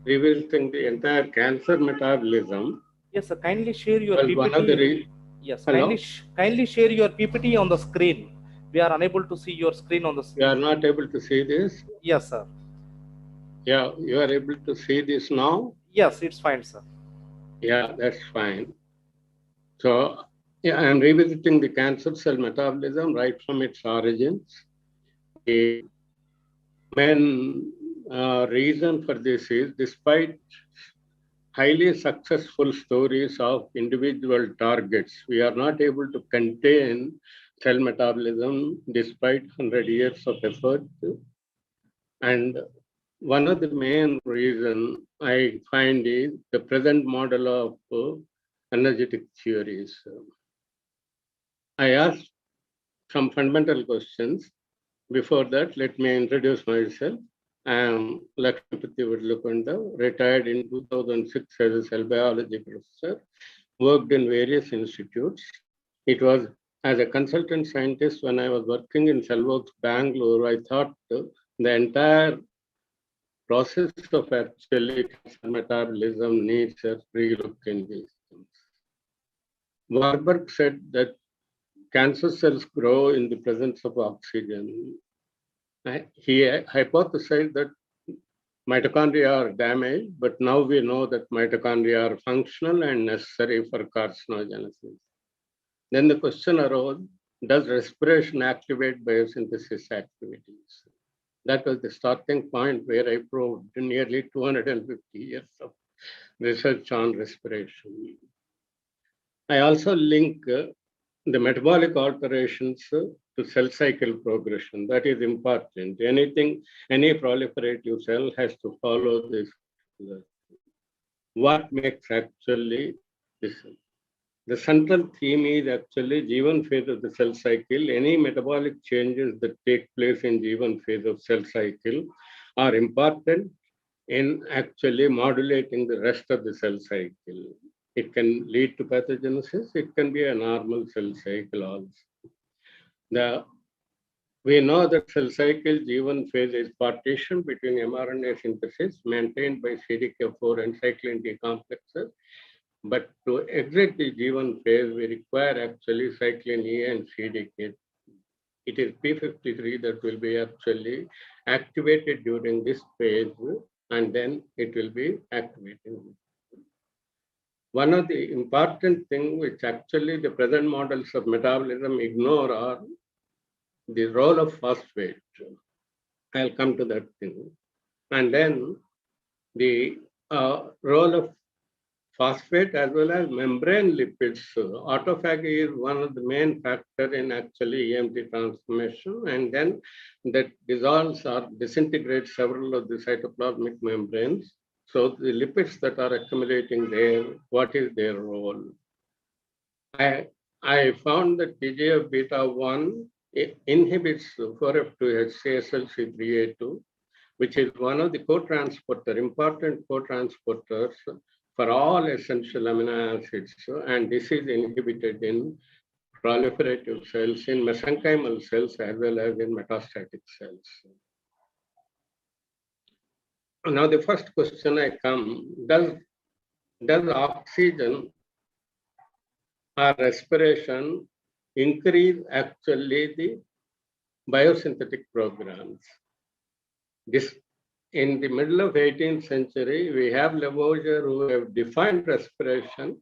S7: Revisiting the entire cancer metabolism.
S2: Yes, sir. Kindly share your PPT. Yes, kindly share your PPT on the screen. We are unable to see your screen on the screen.
S7: You are not able to see this?
S2: Yes, sir.
S7: Yeah, you are able to see this now?
S2: Yes, it's fine, sir.
S7: Yeah, that's fine. So, yeah, I'm revisiting the cancer cell metabolism right from its origins. The main reason for this is, despite highly successful stories of individual targets, we are not able to contain cell metabolism despite 100 years of effort. And one of the main reason I find is the present model of energetic theories. I asked some fundamental questions. Before that, let me introduce myself. I am Lakshmipati Vidlukunda, retired in 2006 as a cell biology professor, worked in various institutes. It was as a consultant scientist when I was working in Cellworks Bangalore, I thought the entire process of actually cancer metabolism needs a relook in these things. Warburg said that cancer cells grow in the presence of oxygen. He hypothesized that mitochondria are damaged, but now we know that mitochondria are functional and necessary for carcinogenesis. Then the question arose, does respiration activate biosynthesis activities? That was the starting point where I proved nearly 250 years of research on respiration. I also link the metabolic alterations to cell cycle progression. That is important. Any proliferative cell has to follow this. What makes actually this? The central theme is actually G1 phase of the cell cycle. Any metabolic changes that take place in G1 phase of cell cycle are important in actually modulating the rest of the cell cycle. It can lead to pathogenesis. It can be a normal cell cycle also. We know that cell cycle G1 phase is partition between mRNA synthesis maintained by CDK4 and cyclin D complexes. But to exit the G1 phase, we require actually cyclin E and CDK. It is P53 that will be actually activated during this phase, and then it will be activating. One of the important things which actually the present models of metabolism ignore are the role of phosphate. I'll come to that thing. And then the role of phosphate as well as membrane lipids. Autophagy is one of the main factors in actually EMT transformation, and then that dissolves or disintegrates several of the cytoplasmic membranes. So the lipids that are accumulating there, what is their role? I found that TGF beta 1 inhibits 4F2-HCSLC3A2, which is one of the important co-transporters for all essential amino acids, and this is inhibited in proliferative cells, in mesenchymal cells, as well as in metastatic cells. Now, the first question I come, does oxygen or respiration increase actually the biosynthetic programs? In the middle of 18th century, we have Lavoisier who have defined respiration,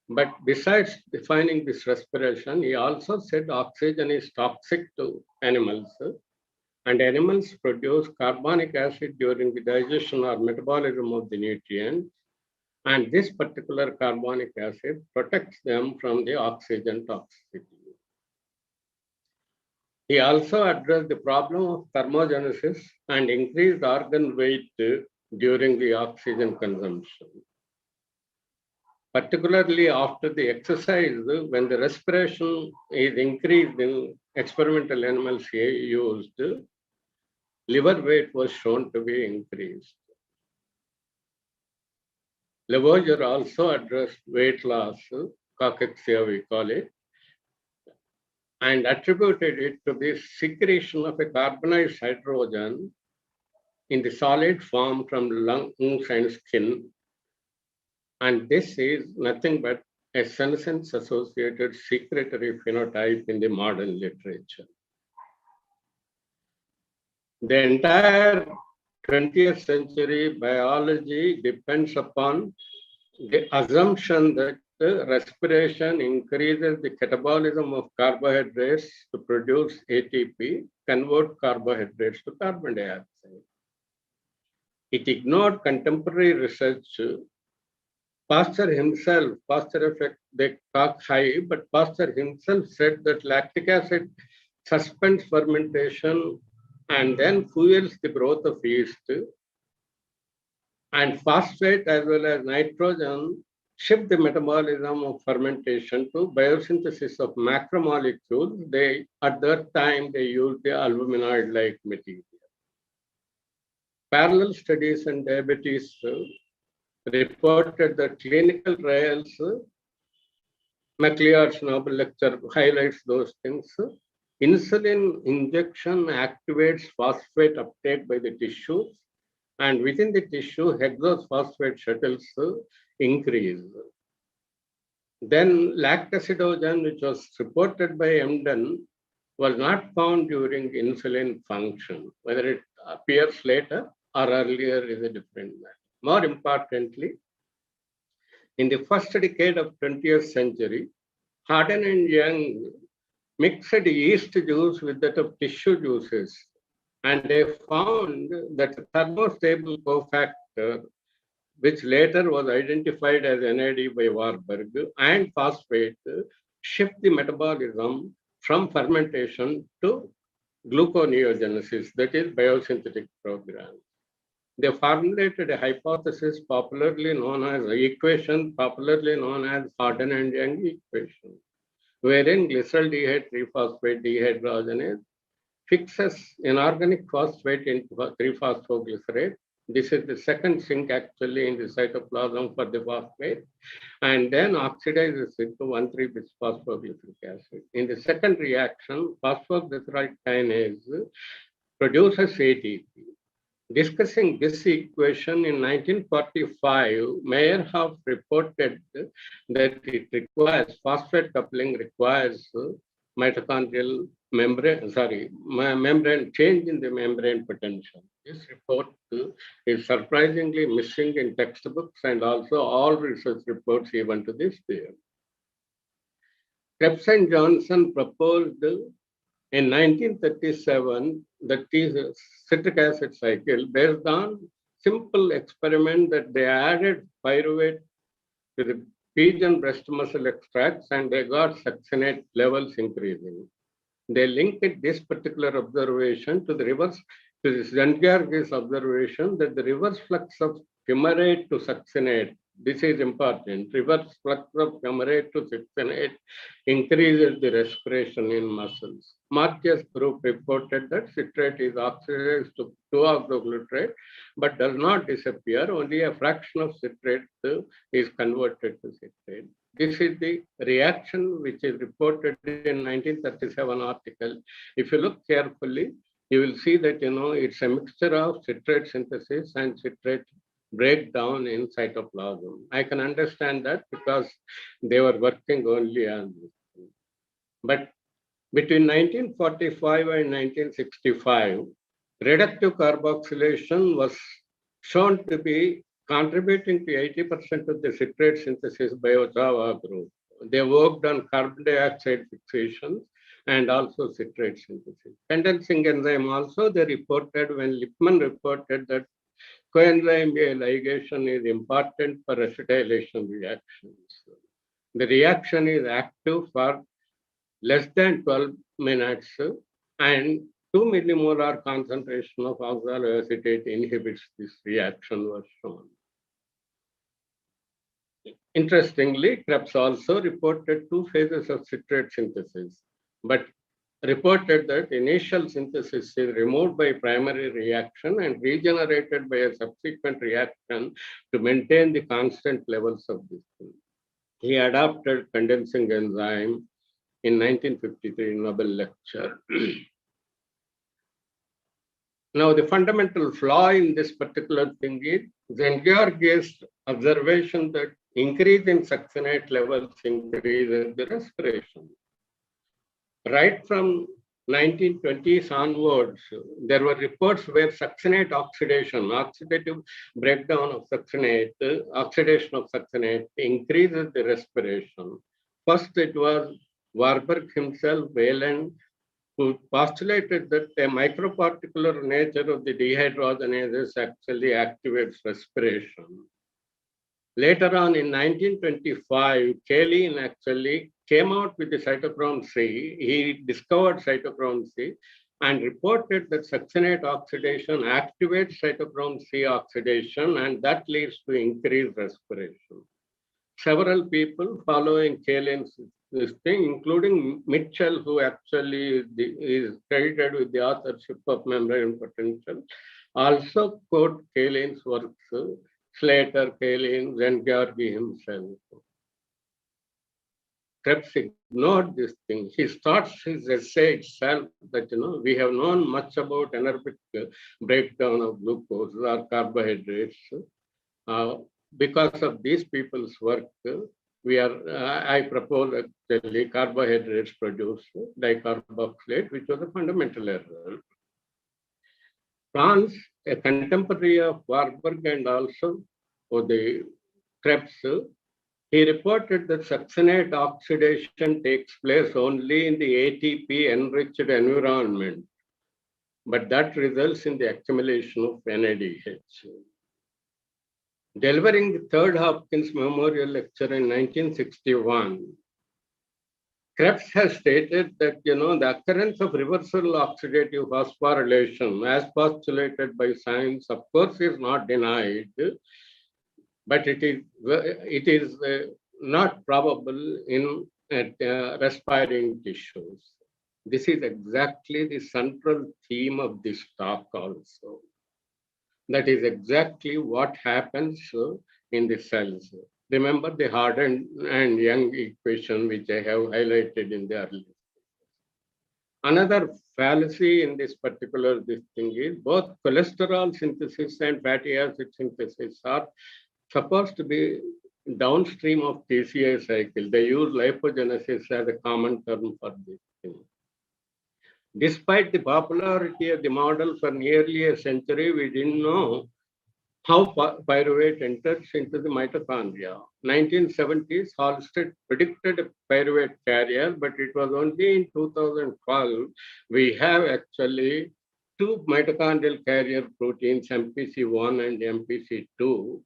S7: but besides defining this respiration, he also said oxygen is toxic to animals, and animals produce carbonic acid during the digestion or metabolism of the nutrient, and this particular carbonic acid protects them from the oxygen toxicity. He also addressed the problem of thermogenesis and increased organ weight during the oxygen consumption. Particularly after the exercise, when the respiration is increased in experimental animals used, liver weight was shown to be increased. Lavoisier also addressed weight loss, cachexia we call it, and attributed it to the secretion of a carbonized hydrogen in the solid form from lungs and skin. And this is nothing but a senescence-associated secretory phenotype in the modern literature. The entire 20th century biology depends upon the assumption that respiration increases the catabolism of carbohydrates to produce ATP, convert carbohydrates to carbon dioxide. It ignored contemporary research. Pasteur himself, Pasteur effect, they talk high, but Pasteur himself said that lactic acid suspends fermentation and then fuels the growth of yeast. And phosphate as well as nitrogen shift the metabolism of fermentation to biosynthesis of macromolecules. They, at that time, they used the albuminoid-like material. Parallel studies in diabetes reported that clinical trials, MacLeod's Nobel lecture highlights those things. Insulin injection activates phosphate uptake by the tissues, and within the tissue, hexophosphate shuttles increase. Then lactacidogen, which was reported by Emden, was not found during insulin function. Whether it appears later or earlier is a different matter. More importantly, in the first decade of 20th century, Harden and Young mixed yeast juice with that of tissue juices, and they found that the thermostable cofactor, which later was identified as NAD by Warburg, and phosphate shift the metabolism from fermentation to gluconeogenesis, that is biosynthetic program. They formulated a hypothesis popularly known as equation, popularly known as Harden and Young equation, wherein glyceraldehyde 3-phosphate dehydrogenase fixes inorganic phosphate into 3-phosphoglycerate. This is the second sink actually in the cytoplasm for the phosphate, and then oxidizes it to 1,3-bisphosphoglyceric acid. In the second reaction, phosphoglyceride kinase produces ATP. Discussing this equation in 1945, Meyerhoff reported that it requires, phosphate coupling requires mitochondrial membrane change in the membrane potential. This report is surprisingly missing in textbooks and also all research reports even to this day. Krebs and Johnson proposed in 1937 that is citric acid cycle based on simple experiment that they added pyruvate to the pigeon breast muscle extracts and they got succinate levels increasing. They linked this particular observation to the reverse, to this Zengargis observation that the reverse flux of fumarate to succinate, this is important, reverse flux of fumarate to succinate increases the respiration in muscles. Marquez group reported that citrate is oxidized to 2-octoglutarate but does not disappear, only a fraction of citrate is converted to citrate. This is the reaction which is reported in 1937 article. If you look carefully, you will see that, it's a mixture of citrate synthesis and citrate breakdown in cytoplasm. I can understand that because they were working only on this. But between 1945 and 1965, reductive carboxylation was shown to be contributing to 80% of the citrate synthesis by Ozawa group. They worked on carbon dioxide fixation and also citrate synthesis. Condensing enzyme also, they reported when Lippmann reported that coenzyme A ligation is important for acetylation reactions. The reaction is active for less than 12 minutes and 2 millimolar concentration of oxaloacetate inhibits this reaction was shown. Interestingly, Krebs also reported 2 phases of citrate synthesis, but reported that initial synthesis is removed by primary reaction and regenerated by a subsequent reaction to maintain the constant levels of this thing. He adopted condensing enzyme in 1953 Nobel lecture. Now, the fundamental flaw in this particular thing is Zengargis observation that increase in succinate levels increases the respiration. Right from 1920s onwards, there were reports where succinate oxidation, oxidative breakdown of succinate, oxidation of succinate increases the respiration. First, it was Warburg himself, Wayland, who postulated that a microparticular nature of the dehydrogenases actually activates respiration. Later on in 1925, Kaelin actually came out with the cytochrome C. He discovered cytochrome C and reported that succinate oxidation activates cytochrome C oxidation, and that leads to increased respiration. Several people following Kaelin's this thing, including Mitchell, who actually is credited with the authorship of Membrane Potential, also quote Kaelin's works, Slater, Kaelin, Zen-Georgi himself. Krebs ignored this thing. He starts his essay itself that, we have known much about anaerobic breakdown of glucose or carbohydrates. Because of these people's work, I propose actually carbohydrates produce dicarboxylate, which was a fundamental error. Franz, a contemporary of Warburg and also of the Krebs, he reported that succinate oxidation takes place only in the ATP-enriched environment, but that results in the accumulation of NADH. Delivering the third Hopkins Memorial Lecture in 1961, Krebs has stated that, the occurrence of reversal oxidative phosphorylation, as postulated by science, of course, is not denied, but it is not probable in respiring tissues. This is exactly the central theme of this talk also. That is exactly what happens in the cells. Remember the Harden and Young equation, which I have highlighted in the earlier. Another fallacy in this particular thing is both cholesterol synthesis and fatty acid synthesis are supposed to be downstream of TCA cycle. They use lipogenesis as a common term for this thing. Despite the popularity of the model for nearly a century, we didn't know how pyruvate enters into the mitochondria. 1970s, Halstead predicted a pyruvate carrier, but it was only in 2012 we have actually two mitochondrial carrier proteins, MPC1 and MPC2,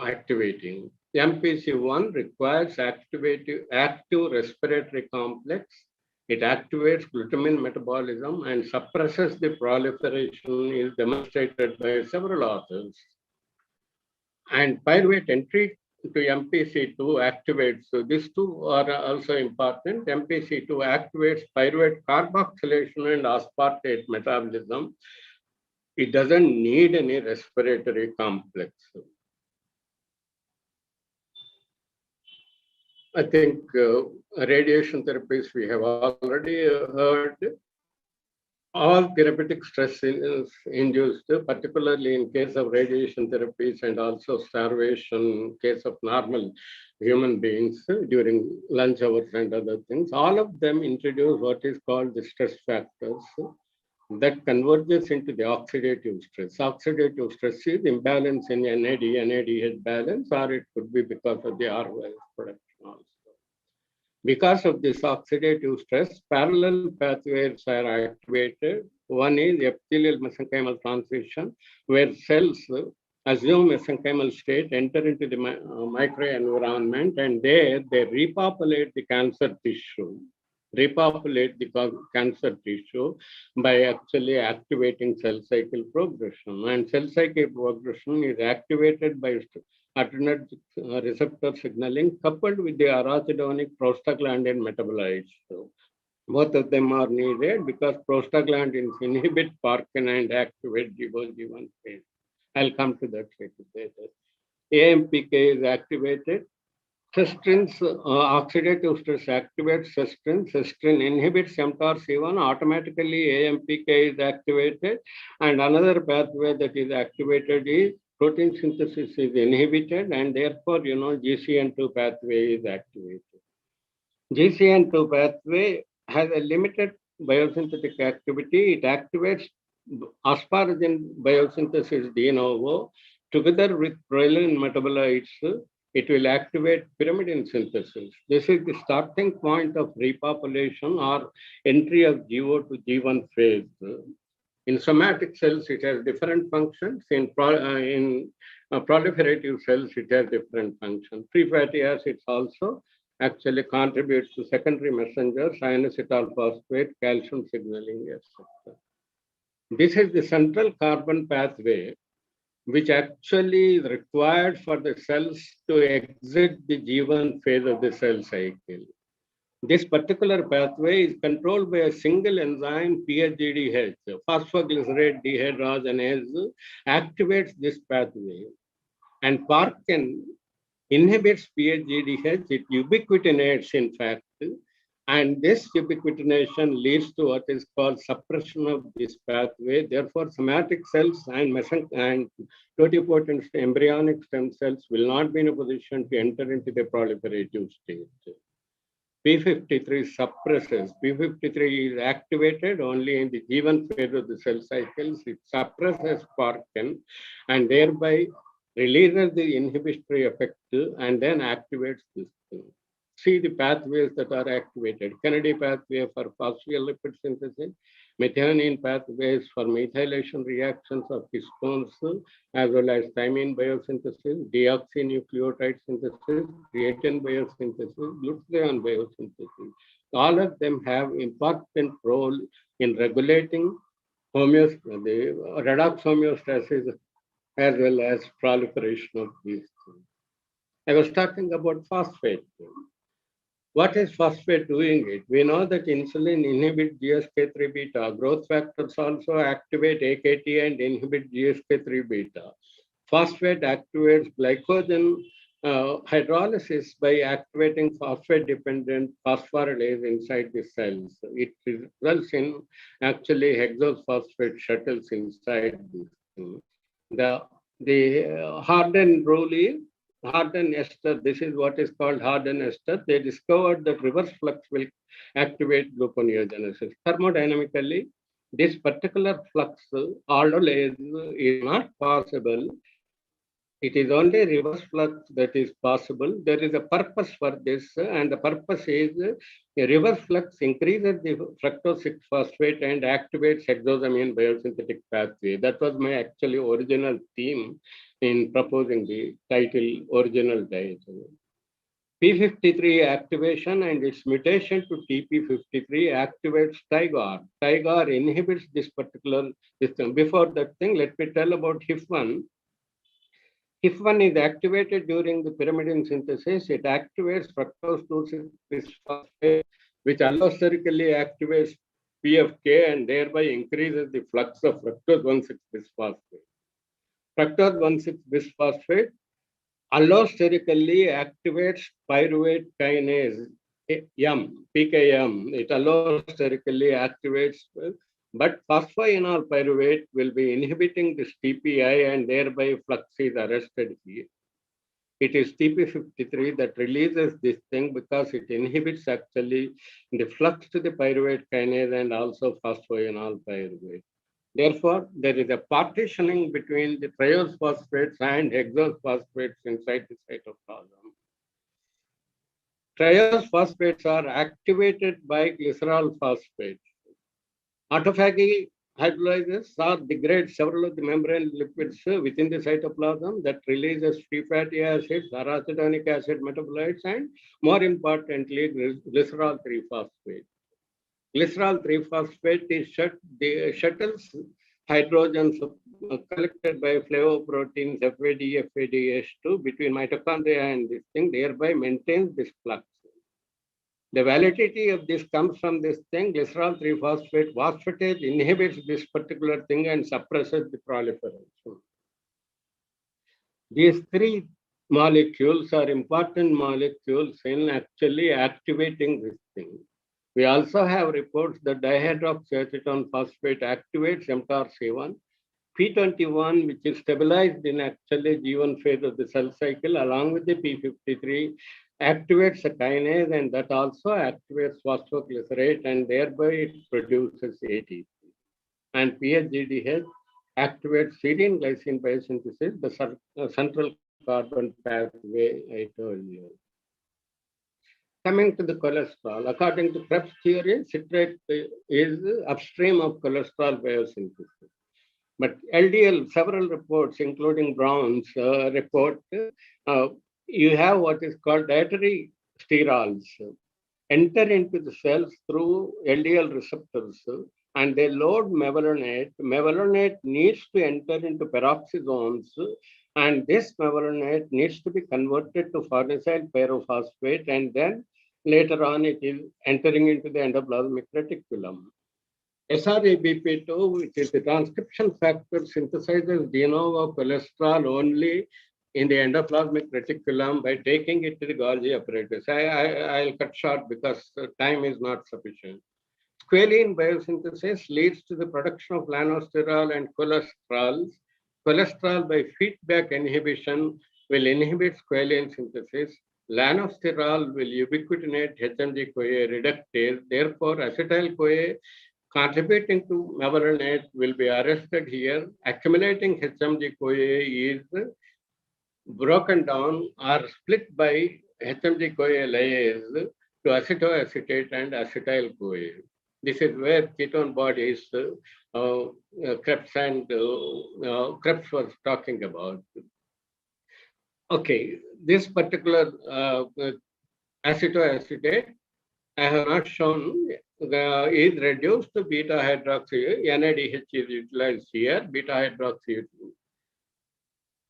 S7: activating. MPC1 requires active respiratory complex. It activates glutamine metabolism and suppresses the proliferation, is demonstrated by several authors. And pyruvate entry to MPC2 activates, so these two are also important. MPC2 activates pyruvate carboxylation and aspartate metabolism. It doesn't need any respiratory complex. I think radiation therapies we have already heard. All therapeutic stress is induced, particularly in case of radiation therapies and also starvation in case of normal human beings during lunch hours and other things. All of them introduce what is called the stress factors that converges into the oxidative stress. Oxidative stress is imbalance in NADH balance, or it could be because of the ROS production also. Because of this oxidative stress, parallel pathways are activated. One is epithelial mesenchymal transition, where cells assume mesenchymal state, enter into the microenvironment, and there they repopulate the cancer tissue. Repopulate the cancer tissue by actually activating cell cycle progression. And cell cycle progression is activated by adrenergic receptor signaling coupled with the arachidonic prostaglandin metabolites. So both of them are needed because prostaglandins inhibit Parkin and activate GOG1 phase. I'll come to that later. AMPK is activated. Cestrins, oxidative stress activates cestrin. Cestrin inhibits mTORC1. Automatically AMPK is activated. And another pathway that is activated is protein synthesis is inhibited, and therefore, GCN2 pathway is activated. GCN2 pathway has a limited biosynthetic activity. It activates asparagine biosynthesis de novo. Together with proline metabolites, it will activate pyrimidine synthesis. This is the starting point of repopulation or entry of GO to G1 phase. In somatic cells, it has different functions. In proliferative cells, it has different functions. Free fatty acids also actually contributes to secondary messengers, inositol phosphate, calcium signaling, etc. This is the central carbon pathway, which actually is required for the cells to exit the G1 phase of the cell cycle. This particular pathway is controlled by a single enzyme, PHGDH, phosphoglycerate dehydrogenase, activates this pathway. And Parkin inhibits PHGDH, it ubiquitinates, in fact, and this ubiquitination leads to what is called suppression of this pathway. Therefore, somatic cells and totipotent embryonic stem cells will not be in a position to enter into the proliferative stage. P53 suppresses. P53 is activated only in the G1 phase of the cell cycles. It suppresses Parkin and thereby releases the inhibitory effect and then activates this thing. See the pathways that are activated. Kennedy pathway for phospholipid synthesis, methionine pathways for methylation reactions of histones, as well as thymine biosynthesis, deoxynucleotide synthesis, creatine biosynthesis, glutathione biosynthesis. All of them have important role in regulating the redox homeostasis as well as proliferation of these things. I was talking about phosphate. What is phosphate doing it? We know that insulin inhibits GSK3 beta. Growth factors also activate AKT and inhibit GSK3 beta. Phosphate activates glycogen hydrolysis by activating phosphate-dependent phosphorylase inside the cells. It results in actually hexophosphate shuttles inside this thing. The Harden rule is Harden ester, this is what is called Harden ester. They discovered that reverse flux will activate gluconeogenesis. Thermodynamically, this particular flux aldolase is not possible. It is only reverse flux that is possible. There is a purpose for this, and the purpose is a reverse flux increases the fructose 6-phosphate and activates hexosamine biosynthetic pathway. That was my actually original theme in proposing the title original diagram. P53 activation and its mutation to TP53 activates TIGAR. TIGAR inhibits this particular system. Before that thing, let me tell about HIF1. HIF1 is activated during the pyrimidine synthesis. It activates fructose 2,6-bisphosphate, which allosterically activates PFK and thereby increases the flux of fructose 1,6-bisphosphate. Fructose 1,6-bisphosphate allosterically activates pyruvate kinase M, PKM. It allosterically activates, but phosphoenol pyruvate will be inhibiting this TPI and thereby flux is arrested here. It is TP53 that releases this thing because it inhibits actually the flux to the pyruvate kinase and also phosphoenol pyruvate. Therefore, there is a partitioning between the triose phosphates and hexose phosphates inside the cytoplasm. Triose phosphates are activated by glycerol phosphates. Autophagy hydrolyzes or degrades several of the membrane lipids within the cytoplasm that releases free fatty acids, arachidonic acid metabolites, and more importantly, glycerol 3-phosphate. Glycerol 3-phosphate is shuttles hydrogens collected by flavoproteins FAD, FADH2 between mitochondria and this thing, thereby maintains this flux. The validity of this comes from this thing, glycerol 3-phosphate phosphatase inhibits this particular thing and suppresses the proliferation. These three molecules are important molecules in actually activating this thing. We also have reports that dihydroxyacetone phosphate activates mTORC1, P21, which is stabilized in actually G1 phase of the cell cycle, along with the P53, activates a kinase, and that also activates phosphoglycerate, and thereby it produces ATP. And PHGDH activates serine glycine biosynthesis, the central carbon pathway I told you. Coming to the cholesterol, according to Krebs theory, citrate is upstream of cholesterol biosynthesis. But LDL, several reports, including Brown's report, you have what is called dietary sterols enter into the cells through LDL receptors, and they load mevalonate. Mevalonate needs to enter into peroxisomes, and this mevalonate needs to be converted to farnesyl pyrophosphate, and then later on it is entering into the endoplasmic reticulum. SRABP2, which is the transcription factor, synthesizes de novo cholesterol only in the endoplasmic reticulum by taking it to the Golgi apparatus. I'll cut short because time is not sufficient. Squalene biosynthesis leads to the production of lanosterol and cholesterol. Cholesterol by feedback inhibition will inhibit squalene synthesis. Lanosterol will ubiquitinate HMG-CoA reductase. Therefore, acetyl-CoA contributing to mevalonate will be arrested here. Accumulating HMG-CoA is broken down or split by HMG-CoA layers to acetoacetate and acetyl-CoA. This is where ketone bodies Krebs and Krebs was talking about. Okay, this particular acetoacetate I have not shown is reduced to beta hydroxy. NADH is utilized here. Beta hydroxy.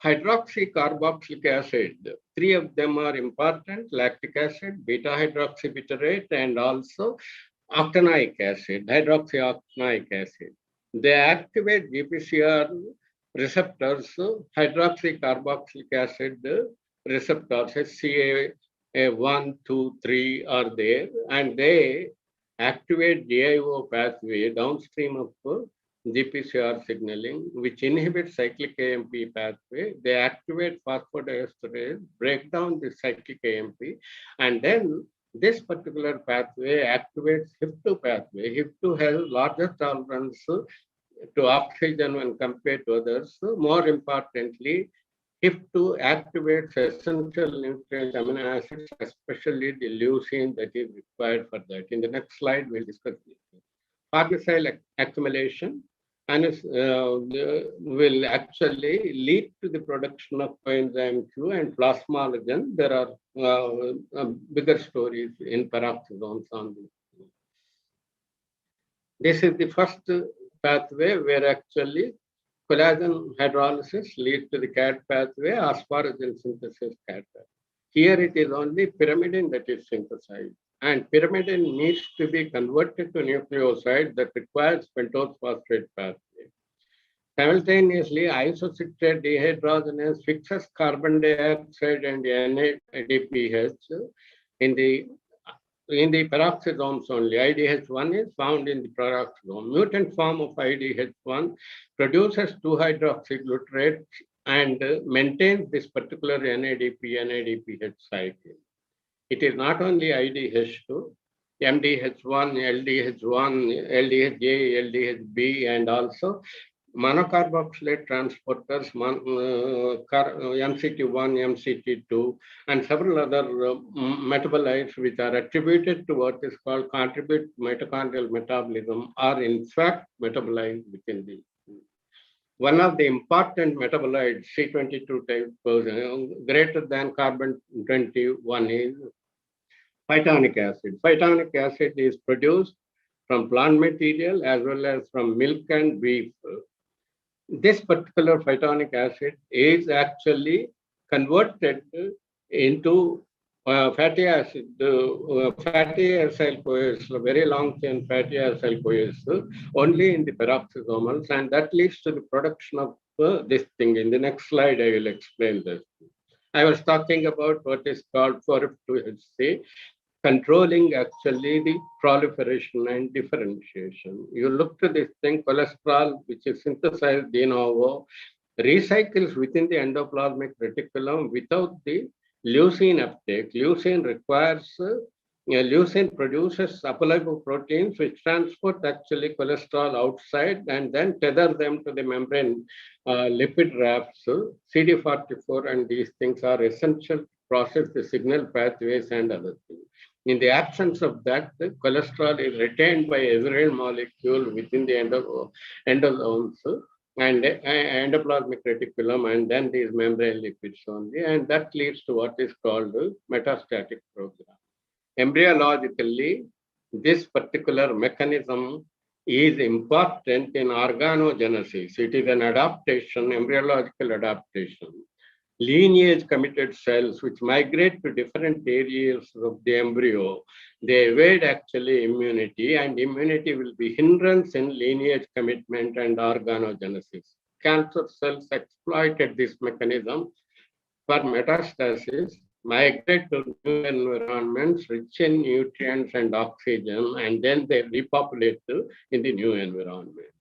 S7: Hydroxycarboxylic acid. Three of them are important: lactic acid, beta hydroxybutyrate, and also octanoic acid, hydroxyoctanoic acid. They activate GPCR receptors, hydroxycarboxylic acid receptors, HCA1, 2, 3 are there, and they activate DIO pathway downstream of GPCR signaling, which inhibits cyclic AMP pathway. They activate phosphodiesterase, break down the cyclic AMP, and then this particular pathway activates HIF2 pathway. HIF2 has larger tolerance to oxygen when compared to others. More importantly, HIF2 activates essential nutrients, amino acids, especially the leucine that is required for that. In the next slide, we'll discuss this. Farnesyl accumulation and will actually lead to the production of coenzyme Q and plasmalogen. There are bigger stories in peroxisomes on this. This is the first pathway where actually collagen hydrolysis leads to the CAD pathway, asparagine synthesis CAD pathway. Here it is only pyrimidine that is synthesized, and pyrimidine needs to be converted to nucleoside that requires pentose phosphate pathway. Simultaneously, isocitrate dehydrogenase fixes carbon dioxide and NADPH in the peroxisomes only. IDH1 is found in the peroxisome. Mutant form of IDH1 produces 2-hydroxyglutarate and maintains this particular NADP-NADPH cycle. It is not only IDH2, MDH1, LDH1, LDHA, LDHB, and also monocarboxylate transporters, MCT1, MCT2, and several other metabolites which are attributed to what is called contribute mitochondrial metabolism are in fact metabolized within the. One of the important metabolites, C22 type, greater than carbon 21 is phytonic acid. Phytonic acid is produced from plant material as well as from milk and beef. This particular phytonic acid is actually converted into fatty acid, fatty acyl-CoAs, very long chain fatty acyl-CoAs, only in the peroxisomals, and that leads to the production of this thing. In the next slide, I will explain this. I was talking about what is called 4F2HC, controlling actually the proliferation and differentiation. You look to this thing, cholesterol, which is synthesized de novo, recycles within the endoplasmic reticulum without the leucine uptake. Leucine requires leucine produces apolipoproteins which transport actually cholesterol outside and then tether them to the membrane lipid rafts. CD44 and these things are essential to process the signal pathways and other things. In the absence of that, the cholesterol is retained by every molecule within the endosomes and endoplasmic reticulum and then these membrane lipids only, and that leads to what is called metastatic program. Embryologically, this particular mechanism is important in organogenesis. It is an adaptation, embryological adaptation. Lineage committed cells which migrate to different areas of the embryo, they evade actually immunity, and immunity will be hindrance in lineage commitment and organogenesis. Cancer cells exploited this mechanism for metastasis, migrate to new environments rich in nutrients and oxygen, and then they repopulate in the new environment.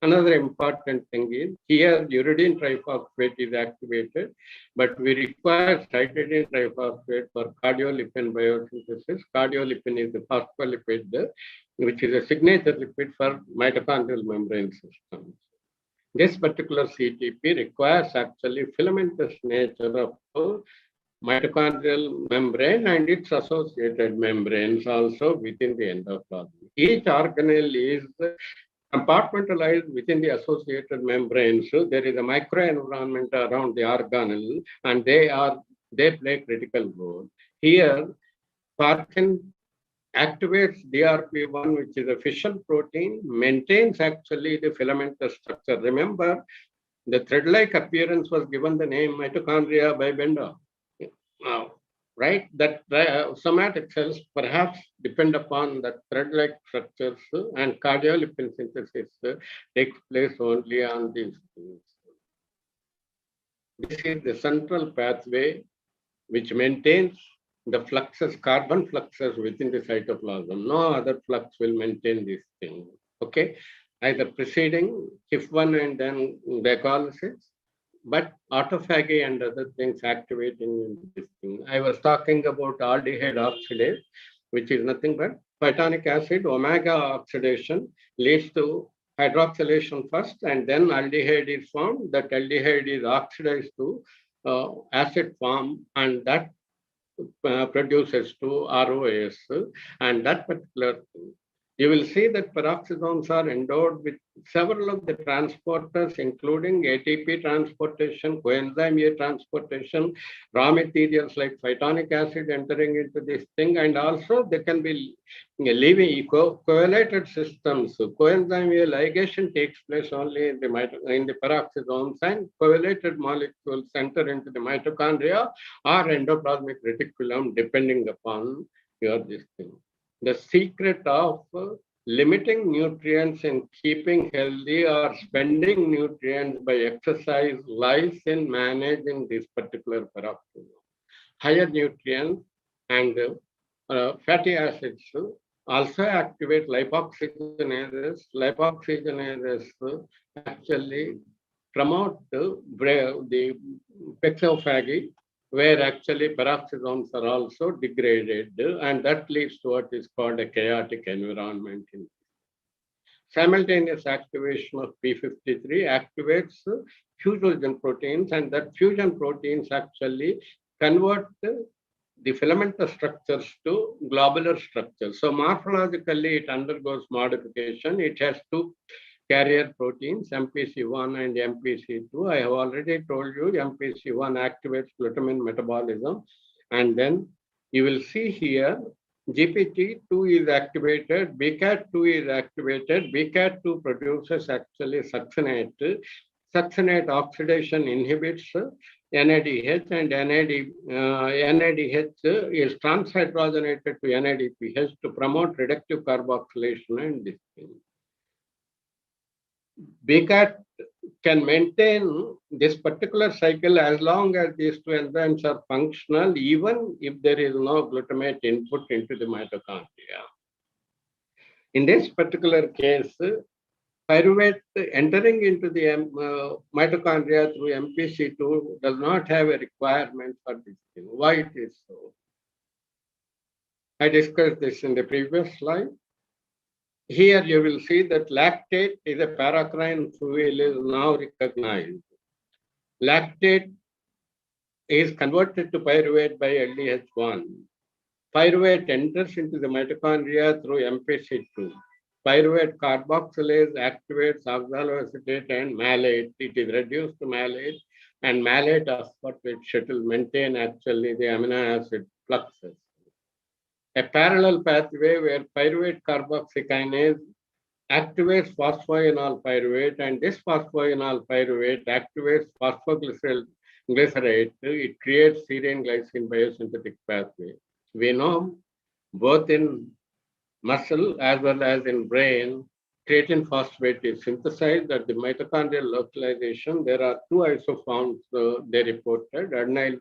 S7: Another important thing is here uridine triphosphate is activated, but we require cytidine triphosphate for cardiolipin biosynthesis. Cardiolipin is the phospholipid, which is a signature lipid for mitochondrial membrane systems. This particular CTP requires actually filamentous nature of mitochondrial membrane and its associated membranes also within the endoplasm. Each organelle is compartmentalized within the associated membranes. So there is a microenvironment around the organelle, and they play critical role. Here, Parkin activates DRP1, which is a fission protein, maintains actually the filamentous structure. Remember, the thread-like appearance was given the name mitochondria by Bender. Right? That somatic cells perhaps depend upon that thread-like structures, and cardiolipin synthesis takes place only on these things. This is the central pathway which maintains the fluxes, carbon fluxes within the cytoplasm. No other flux will maintain this thing. Okay? Either preceding HIF1 and then glycolysis, but autophagy and other things activating this thing. I was talking about aldehyde oxidase, which is nothing but phytonic acid omega oxidation leads to hydroxylation first, and then aldehyde is formed. That aldehyde is oxidized to acid form, and that produces to ROS, and that particular thing. You will see that peroxisomes are endowed with several of the transporters, including ATP transportation, coenzyme A transportation, raw materials like phytonic acid entering into this thing, and also they can be leaving coagulated systems. So coenzyme A ligation takes place only in the peroxisomes, and coagulated molecules enter into the mitochondria or endoplasmic reticulum, depending upon this thing. The secret of limiting nutrients and keeping healthy or spending nutrients by exercise lies in managing this particular peroxisome. Higher nutrients and fatty acids also activate lipoxygenases. Lipoxygenases actually promote the pexophagy, where actually peroxisomes are also degraded, and that leads to what is called a chaotic environment. Simultaneous activation of p53 activates fusion proteins, and that fusion proteins actually convert the filamentous structures to globular structures. So morphologically, it undergoes modification. It has two carrier proteins, MPC1 and MPC2. I have already told you MPC1 activates glutamine metabolism. And then you will see here, GPT2 is activated, BCAT2 is activated. BCAT2 produces actually succinate. Succinate oxidation inhibits NADH, and NADH is transhydrogenated to NADPH to promote reductive carboxylation and this thing. BCAT can maintain this particular cycle as long as these two enzymes are functional, even if there is no glutamate input into the mitochondria. In this particular case, Pyruvate entering into the mitochondria through MPC2 does not have a requirement for this thing. Why it is so? I discussed this in the previous slide. Here you will see that lactate is a paracrine fuel is now recognized. Lactate is converted to pyruvate by LDH1. Pyruvate enters into the mitochondria through MPC2. Pyruvate carboxylase activates oxaloacetate and malate. It is reduced to malate, and malate aspartate shuttle maintain actually the amino acid fluxes. A parallel pathway where pyruvate carboxykinase activates phosphoenol pyruvate, and this phosphoenol pyruvate activates phosphoglycerate. It creates serine glycine biosynthetic pathway. We know both in muscle as well as in brain, creatine phosphate is synthesized at the mitochondrial localization. There are two isoforms they reported. Adenyl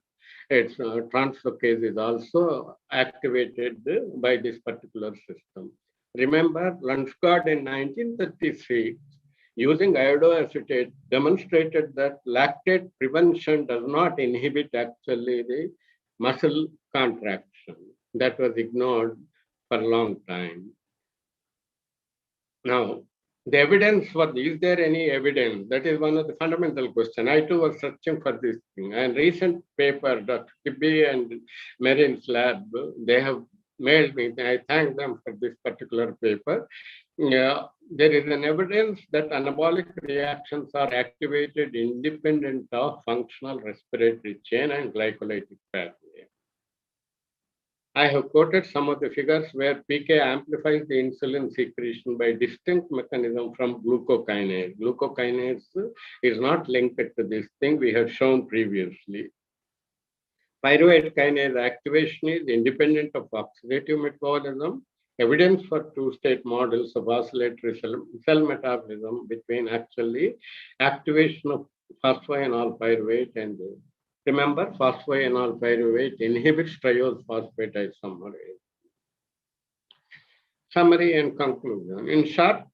S7: translocase is also activated by this particular system. Remember, Lunsgaard in 1933, using iodoacetate, demonstrated that lactate prevention does not inhibit actually the muscle contraction. That was ignored for a long time. Now, the evidence for, is there any evidence? That is one of the fundamental questions. I too was searching for this thing. And recent paper, Dr. Kibbe and Marin's lab, they have mailed me. I thank them for this particular paper. There is an evidence that anabolic reactions are activated independent of functional respiratory chain and glycolytic pathway. I have quoted some of the figures where PK amplifies the insulin secretion by distinct mechanism from glucokinase. Glucokinase is not linked to this thing we have shown previously. Pyruvate kinase activation is independent of oxidative metabolism. Evidence for two-state models of oscillatory cell metabolism between actually activation of phosphoenol pyruvate and remember, phosphoenol pyruvate inhibits triose phosphate isomerase. Summary and conclusion. In short,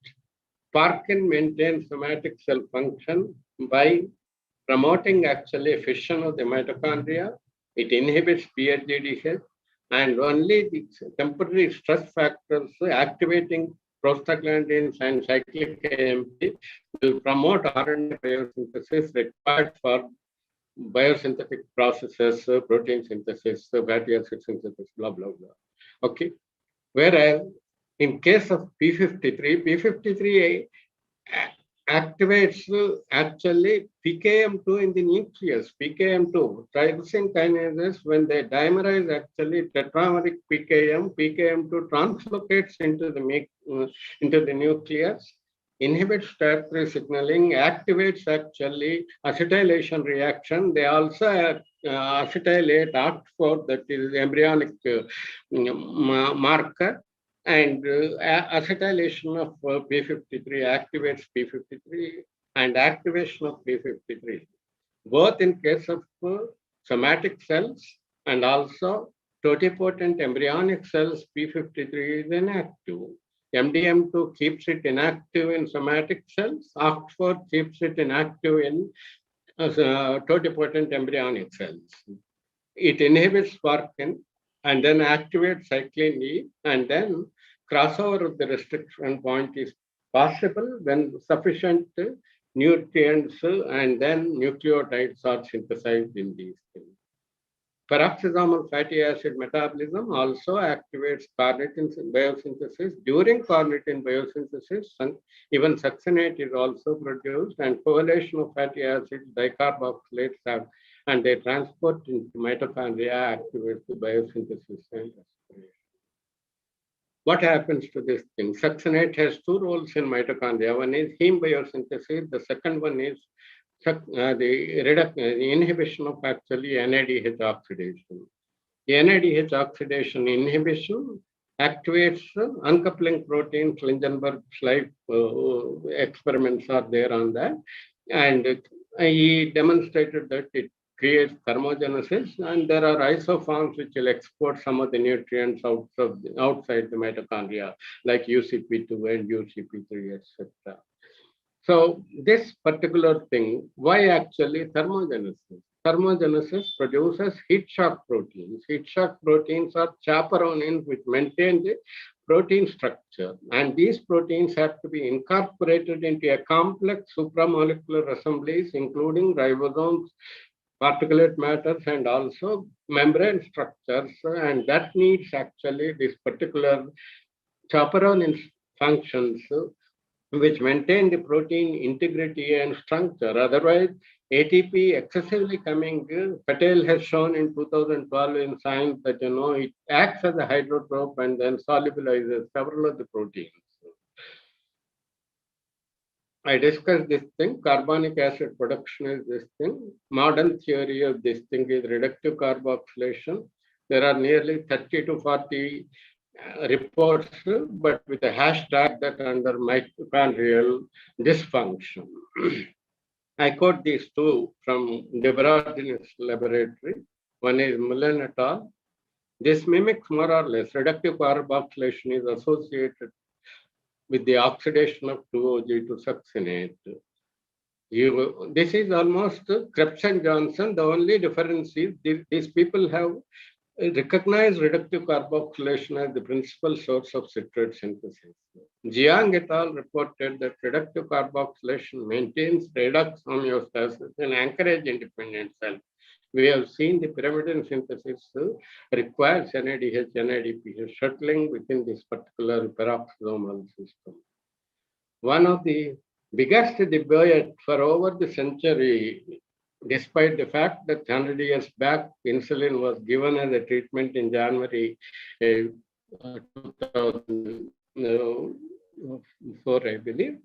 S7: Parkin maintains somatic cell function by promoting actually fission of the mitochondria. It inhibits PLGDH, and only the temporary stress factors activating prostaglandins and cyclic AMP will promote RNA biosynthesis required for biosynthetic processes, protein synthesis, fatty acid synthesis, blah, blah, blah. Okay. Whereas in case of P53, P53 activates actually PKM2 in the nucleus. PKM2, tyrosine kinases, when they dimerize actually tetrameric PKM, PKM2 translocates into the nucleus, inhibits TAR3 signaling, activates actually acetylation reaction. They also acetylate OCT4, that is embryonic marker, and acetylation of P53 activates P53 and activation of P53, both in case of somatic cells and also totipotent embryonic cells. P53 is inactive. MDM2 keeps it inactive in somatic cells. OCT4 keeps it inactive in totipotent embryonic cells. It inhibits Parkin and then activates cyclin E, and then crossover of the restriction point is possible when sufficient nutrients and then nucleotides are synthesized in these things. Peroxisomal fatty acid metabolism also activates carnitine biosynthesis. During carnitine biosynthesis, even succinate is also produced, and coagulation of fatty acids, dicarboxylates have, and they transport into mitochondria, activate the biosynthesis and respiration. What happens to this thing? Succinate has two roles in mitochondria. One is heme biosynthesis. The second one is the inhibition of actually NADH oxidation. The NADH oxidation inhibition activates uncoupling proteins. Lindenberg-Schleif experiments are there on that. And he demonstrated that it creates thermogenesis, and there are isoforms which will export some of the nutrients outside the mitochondria, like UCP2 and UCP3, etc. So this particular thing, why actually thermogenesis? Thermogenesis produces heat shock proteins. Heat shock proteins are chaperones which maintain the protein structure. And these proteins have to be incorporated into a complex supramolecular assemblies, including ribosomes, particulate matters, and also membrane structures. And that needs actually this particular chaperone functions which maintain the protein integrity and structure. Otherwise, ATP excessively coming, Patel has shown in 2012 in Science that, it acts as a hydrotrope and then solubilizes several of the proteins. I discussed this thing. Carbonic acid production is this thing. Modern theory of this thing is reductive carboxylation. There are nearly 30 to 40 reports, but with a hashtag that under mitochondrial dysfunction. I quote these two from Debordin's laboratory. One is Mullen et al. This mimics more or less reductive carboxylation is associated with the oxidation of 2OG to succinate. This is almost Krebs and Johnson. The only difference is these people have recognized reductive carboxylation as the principal source of citrate synthesis. Jiang et al. Reported that reductive carboxylation maintains redox homeostasis and anchorage independent cells. We have seen the pyrimidine synthesis requires NADH, NADPH shuttling within this particular peroxisomal system. One of the biggest debate for over the century, despite the fact that 100 years back, insulin was given as a treatment in January 2004, I believe.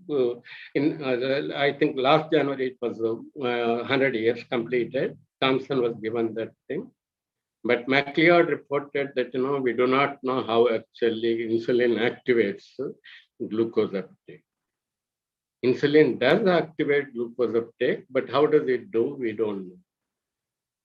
S7: I think last January it was 100 years completed. Thompson was given that thing. But MacLeod reported that, we do not know how actually insulin activates glucose uptake. Insulin does activate glucose uptake, but how does it do? We don't know.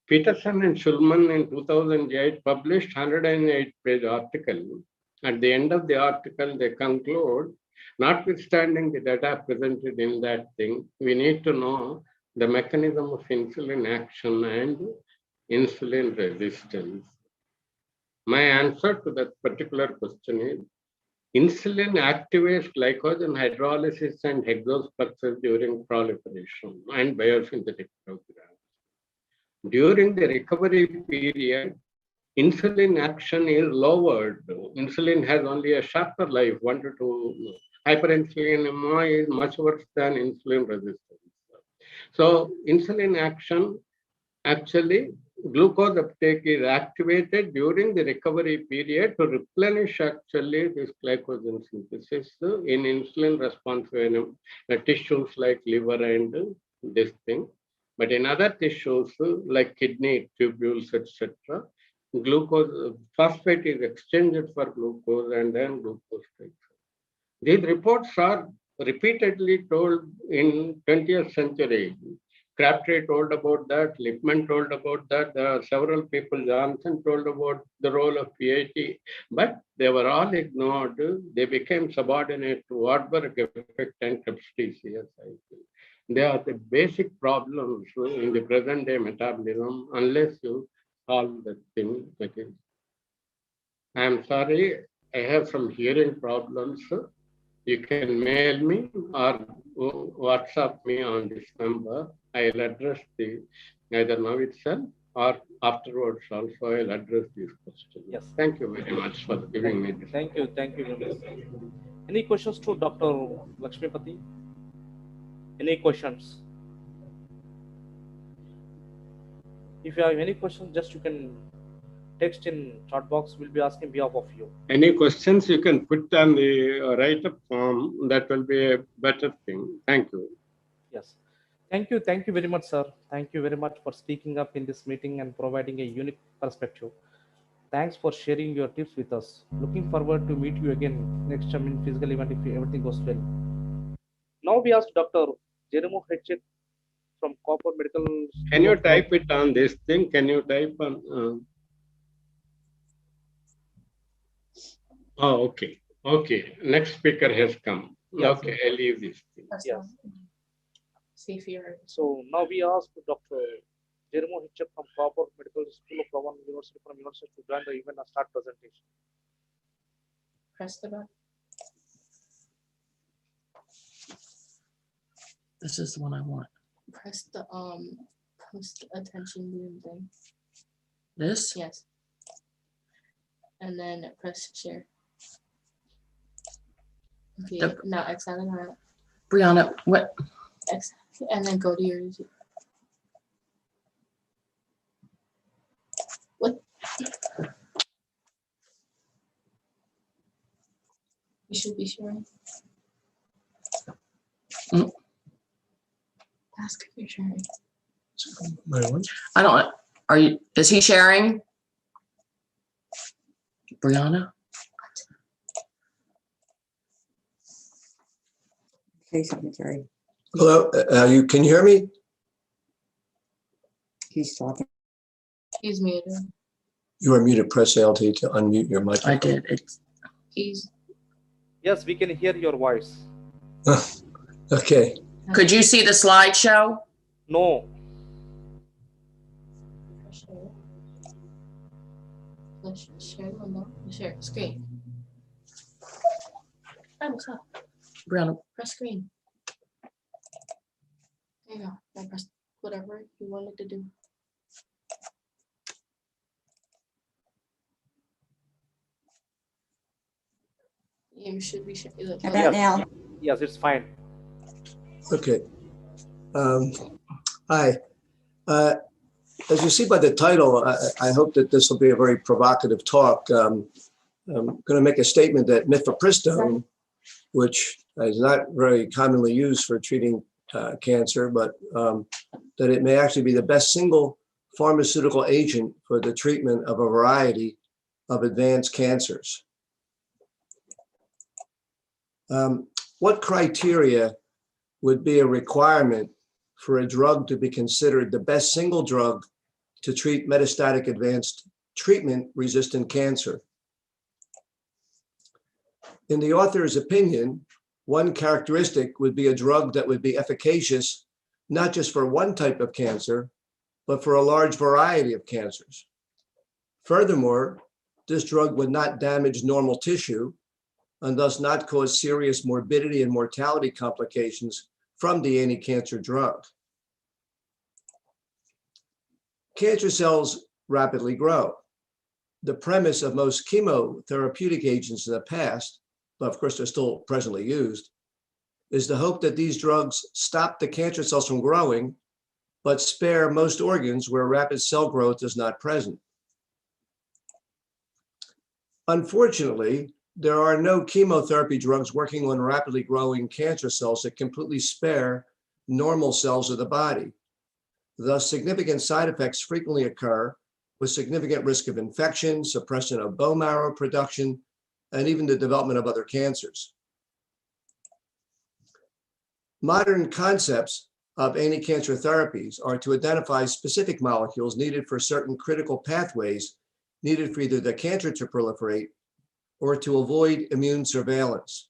S7: Peterson and Schulman in 2008 published 108-page article. At the end of the article, they conclude, notwithstanding the data presented in that thing, we need to know the mechanism of insulin action and insulin resistance. My answer to that particular question is, insulin activates glycogen hydrolysis and hexose during proliferation and biosynthetic programs. During the recovery period, insulin action is lowered. Insulin has only a shorter life, 1 to 2. Hyperinsulinemia is much worse than insulin resistance. So insulin action, actually, glucose uptake is activated during the recovery period to replenish actually this glycogen synthesis in insulin responsive tissues like liver and this thing. But in other tissues like kidney, tubules, etc., glucose phosphate is exchanged for glucose and then glucose takes. These reports are repeatedly told in 20th century. Crabtree told about that, Lippmann told about that, there are several people, Johnson told about the role of PAT, but they were all ignored. They became subordinate to Warburg effect and Krebs-TCS cycle. They are the basic problems in the present day metabolism unless you solve the thing. I am sorry, I have some hearing problems. You can mail me or WhatsApp me on this number. I'll address either now itself or afterwards also I'll address these questions.
S2: Yes.
S7: Thank you very much for giving me this.
S2: Thank you very much. Any questions to Dr. Lakshmipati? Any questions? If you have any questions, just you can text in chat box. We'll be asking behalf of you.
S7: Any questions you can put on the write-up form. That will be a better thing. Thank you.
S2: Yes. Thank you very much, sir. Thank you very much for speaking up in this meeting and providing a unique perspective. Thanks for sharing your tips with us. Looking forward to meet you again next time in physical event if everything goes well. Now we ask Dr. Jeremy Hedget from Copper Medical.
S7: Can you type it on this thing? Can you type on? Oh, okay. Okay. Next speaker has come. Yes. Okay, I leave this thing.
S2: Yes.
S8: CFR.
S2: So now we ask Dr. Jeremo Hitchep from Copper Medical School of Lawan University from University to join the event and start presentation.
S8: Press the button.
S9: This is the one I want.
S8: Press the post attention boom thing.
S9: This?
S8: Yes. And then press share. Okay, now X out of that.
S9: Brianna, what?
S8: X, and then go to your what? You should be sharing. Ask if you're sharing.
S9: I don't. Are you? Is he sharing? Brianna?
S10: Say something, Jerry.
S11: Hello, can you hear me?
S10: He's talking.
S8: He's muted.
S11: You are muted. Press Alt to unmute your microphone.
S9: I did. It's.
S8: He's.
S2: Yes, we can hear your voice.
S11: Okay.
S9: Could you see the slideshow?
S2: No.
S8: Share window. Share screen. What's up?
S9: Brianna.
S8: Press screen. There you go. Now press whatever you wanted to do. You should be sharing.
S10: How about now?
S2: Yes, it's fine.
S11: Okay. Hi. As you see by the title, I hope that this will be a very provocative talk. I'm going to make a statement that mifepristone, which is not very commonly used for treating cancer, but that it may actually be the best single pharmaceutical agent for the treatment of a variety of advanced cancers. What criteria would be a requirement for a drug to be considered the best single drug to treat metastatic advanced treatment-resistant cancer? In the author's opinion, one characteristic would be a drug that would be efficacious not just for one type of cancer, but for a large variety of cancers. Furthermore, this drug would not damage normal tissue and thus not cause serious morbidity and mortality complications from the anti-cancer drug. Cancer cells rapidly grow. The premise of most chemotherapeutic agents in the past, but of course they're still presently used, is the hope that these drugs stop the cancer cells from growing, but spare most organs where rapid cell growth is not present. Unfortunately, there are no chemotherapy drugs working on rapidly growing cancer cells that completely spare normal cells of the body. Thus, significant side effects frequently occur with significant risk of infection, suppression of bone marrow production, and even the development of other cancers. Modern concepts of anti-cancer therapies are to identify specific molecules needed for certain critical pathways needed for either the cancer to proliferate or to avoid immune surveillance.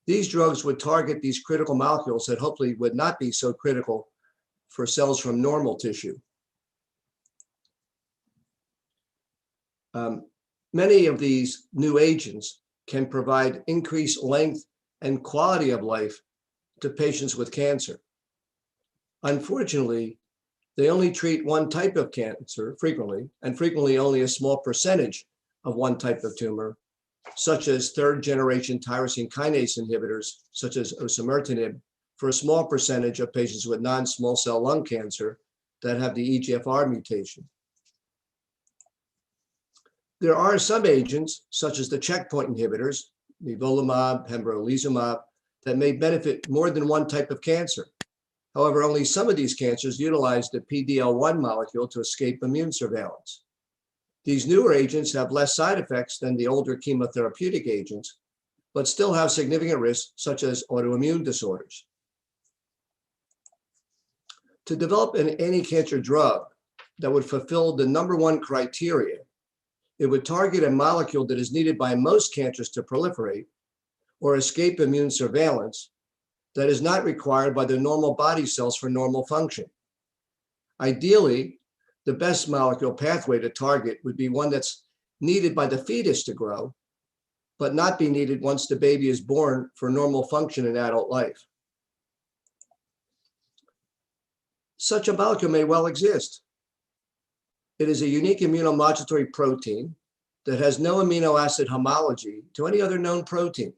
S11: These drugs would target these critical molecules that hopefully would not be so critical for cells from normal tissue. Many of these new agents can provide increased length and quality of life to patients with cancer. Unfortunately, they only treat one type of cancer frequently, and frequently only a small percentage of one type of tumor, such as third-generation tyrosine kinase inhibitors, such as osimertinib, for a small percentage of patients with non-small cell lung cancer that have the EGFR mutation. There are some agents, such as the checkpoint inhibitors, nivolumab, pembrolizumab, that may benefit more than one type of cancer. However, only some of these cancers utilize the PD-L1 molecule to escape immune surveillance. These newer agents have less side effects than the older chemotherapeutic agents, but still have significant risks, such as autoimmune disorders. To develop an anti-cancer drug that would fulfill the #1 criteria, it would target a molecule that is needed by most cancers to proliferate or escape immune surveillance, that is not required by the normal body cells for normal function. Ideally, the best molecule pathway to target would be one that's needed by the fetus to grow, but not be needed once the baby is born for normal function in adult life. Such a molecule may well exist. It is a unique immunomodulatory protein that has no amino acid homology to any other known protein.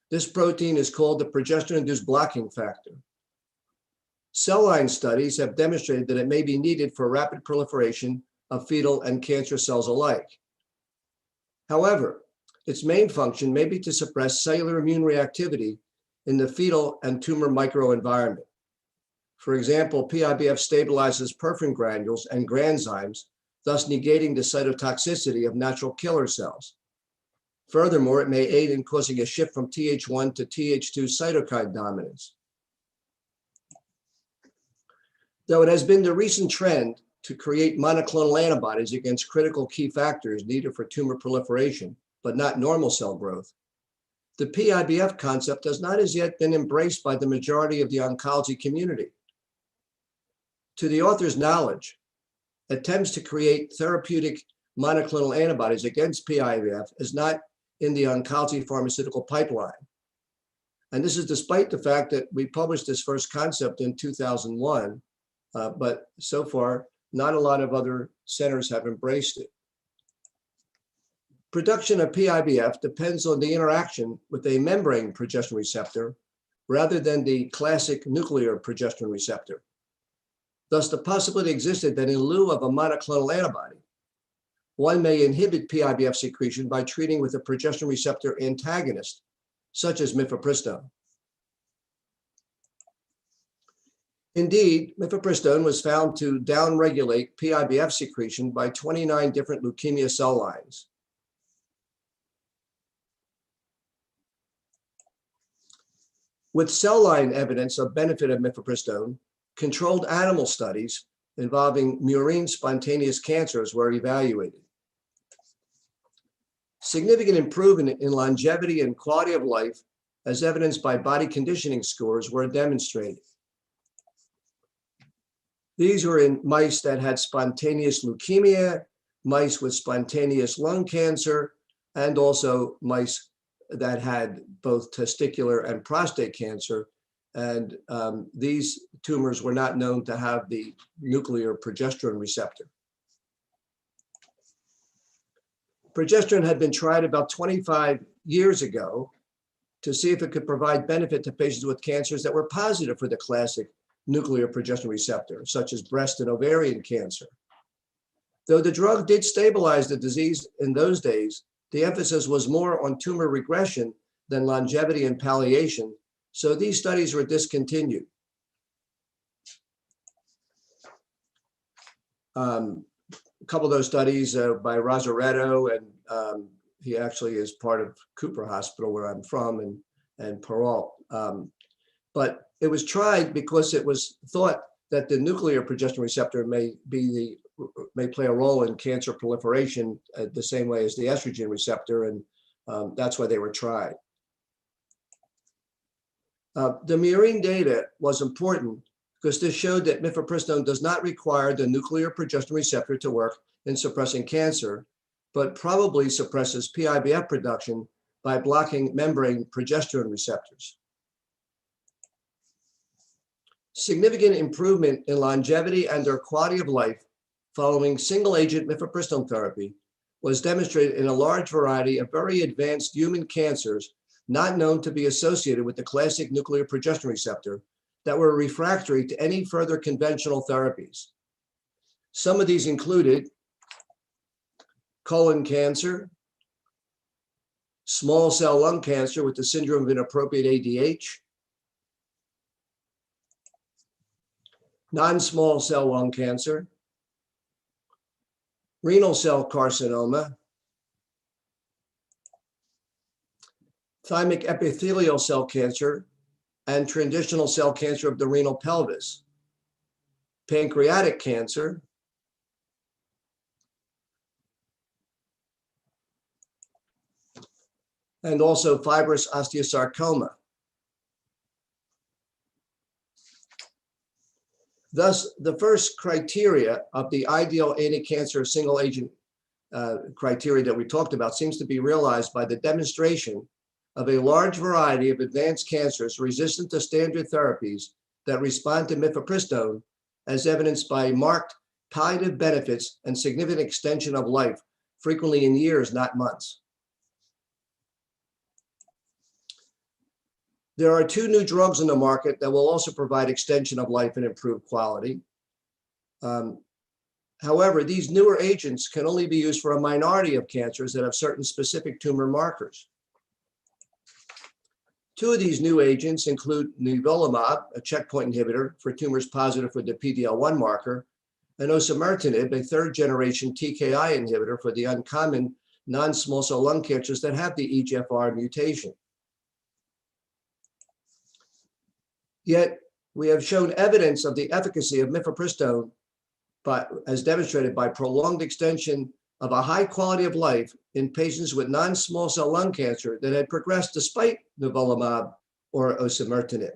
S11: This protein is called the progesterone-induced blocking factor. Cell line studies have demonstrated that it may be needed for rapid proliferation of fetal and cancer cells alike. However, its main function may be to suppress cellular immune reactivity in the fetal and tumor microenvironment. For example, PIBF stabilizes perforin granules and granzymes, thus negating the cytotoxicity of natural killer cells. Furthermore, it may aid in causing a shift from Th1 to Th2 cytokine dominance. Though it has been the recent trend to create monoclonal antibodies against critical key factors needed for tumor proliferation, but not normal cell growth, the PIBF concept has not as yet been embraced by the majority of the oncology community. To the author's knowledge, attempts to create therapeutic monoclonal antibodies against PIBF is not in the oncology pharmaceutical pipeline. And this is despite the fact that we published this first concept in 2001, but so far, not a lot of other centers have embraced it. Production of PIBF depends on the interaction with a membrane progesterone receptor rather than the classic nuclear progesterone receptor. Thus, the possibility existed that in lieu of a monoclonal antibody, one may inhibit PIBF secretion by treating with a progesterone receptor antagonist, such as mifepristone. Indeed, mifepristone was found to downregulate PIBF secretion by 29 different leukemia cell lines. With cell line evidence of benefit of mifepristone, controlled animal studies involving murine spontaneous cancers were evaluated. Significant improvement in longevity and quality of life, as evidenced by body conditioning scores, were demonstrated. These were in mice that had spontaneous leukemia, mice with spontaneous lung cancer, and also mice that had both testicular and prostate cancer. And these tumors were not known to have the nuclear progesterone receptor. Progesterone had been tried about 25 years ago to see if it could provide benefit to patients with cancers that were positive for the classic nuclear progesterone receptor, such as breast and ovarian cancer. Though the drug did stabilize the disease in those days, the emphasis was more on tumor regression than longevity and palliation, so these studies were discontinued. A couple of those studies by Rosaretto, and he actually is part of Cooper Hospital, where I'm from, and Peralt. But it was tried because it was thought that the nuclear progesterone receptor may play a role in cancer proliferation the same way as the estrogen receptor, and that's why they were tried. The murine data was important because this showed that mifepristone does not require the nuclear progesterone receptor to work in suppressing cancer, but probably suppresses PIBF production by blocking membrane progesterone receptors. Significant improvement in longevity and their quality of life following single-agent mifepristone therapy was demonstrated in a large variety of very advanced human cancers not known to be associated with the classic nuclear progesterone receptor that were refractory to any further conventional therapies. Some of these included colon cancer, small cell lung cancer with the syndrome of inappropriate ADH, non-small cell lung cancer, renal cell carcinoma, thymic epithelial cell cancer, and transitional cell cancer of the renal pelvis, pancreatic cancer, and also fibrous osteosarcoma. Thus, the first criteria of the ideal anti-cancer single agent criteria that we talked about seems to be realized by the demonstration of a large variety of advanced cancers resistant to standard therapies that respond to mifepristone, as evidenced by marked palliative benefits and significant extension of life, frequently in years, not months. There are 2 new drugs on the market that will also provide extension of life and improved quality. However, these newer agents can only be used for a minority of cancers that have certain specific tumor markers. 2 of these new agents include nivolumab, a checkpoint inhibitor for tumors positive for the PD-L1 marker, and osimertinib, a 3rd-generation TKI inhibitor for the uncommon non-small cell lung cancers that have the EGFR mutation. Yet, we have shown evidence of the efficacy of mifepristone as demonstrated by prolonged extension of a high quality of life in patients with non-small cell lung cancer that had progressed despite nivolumab or osimertinib.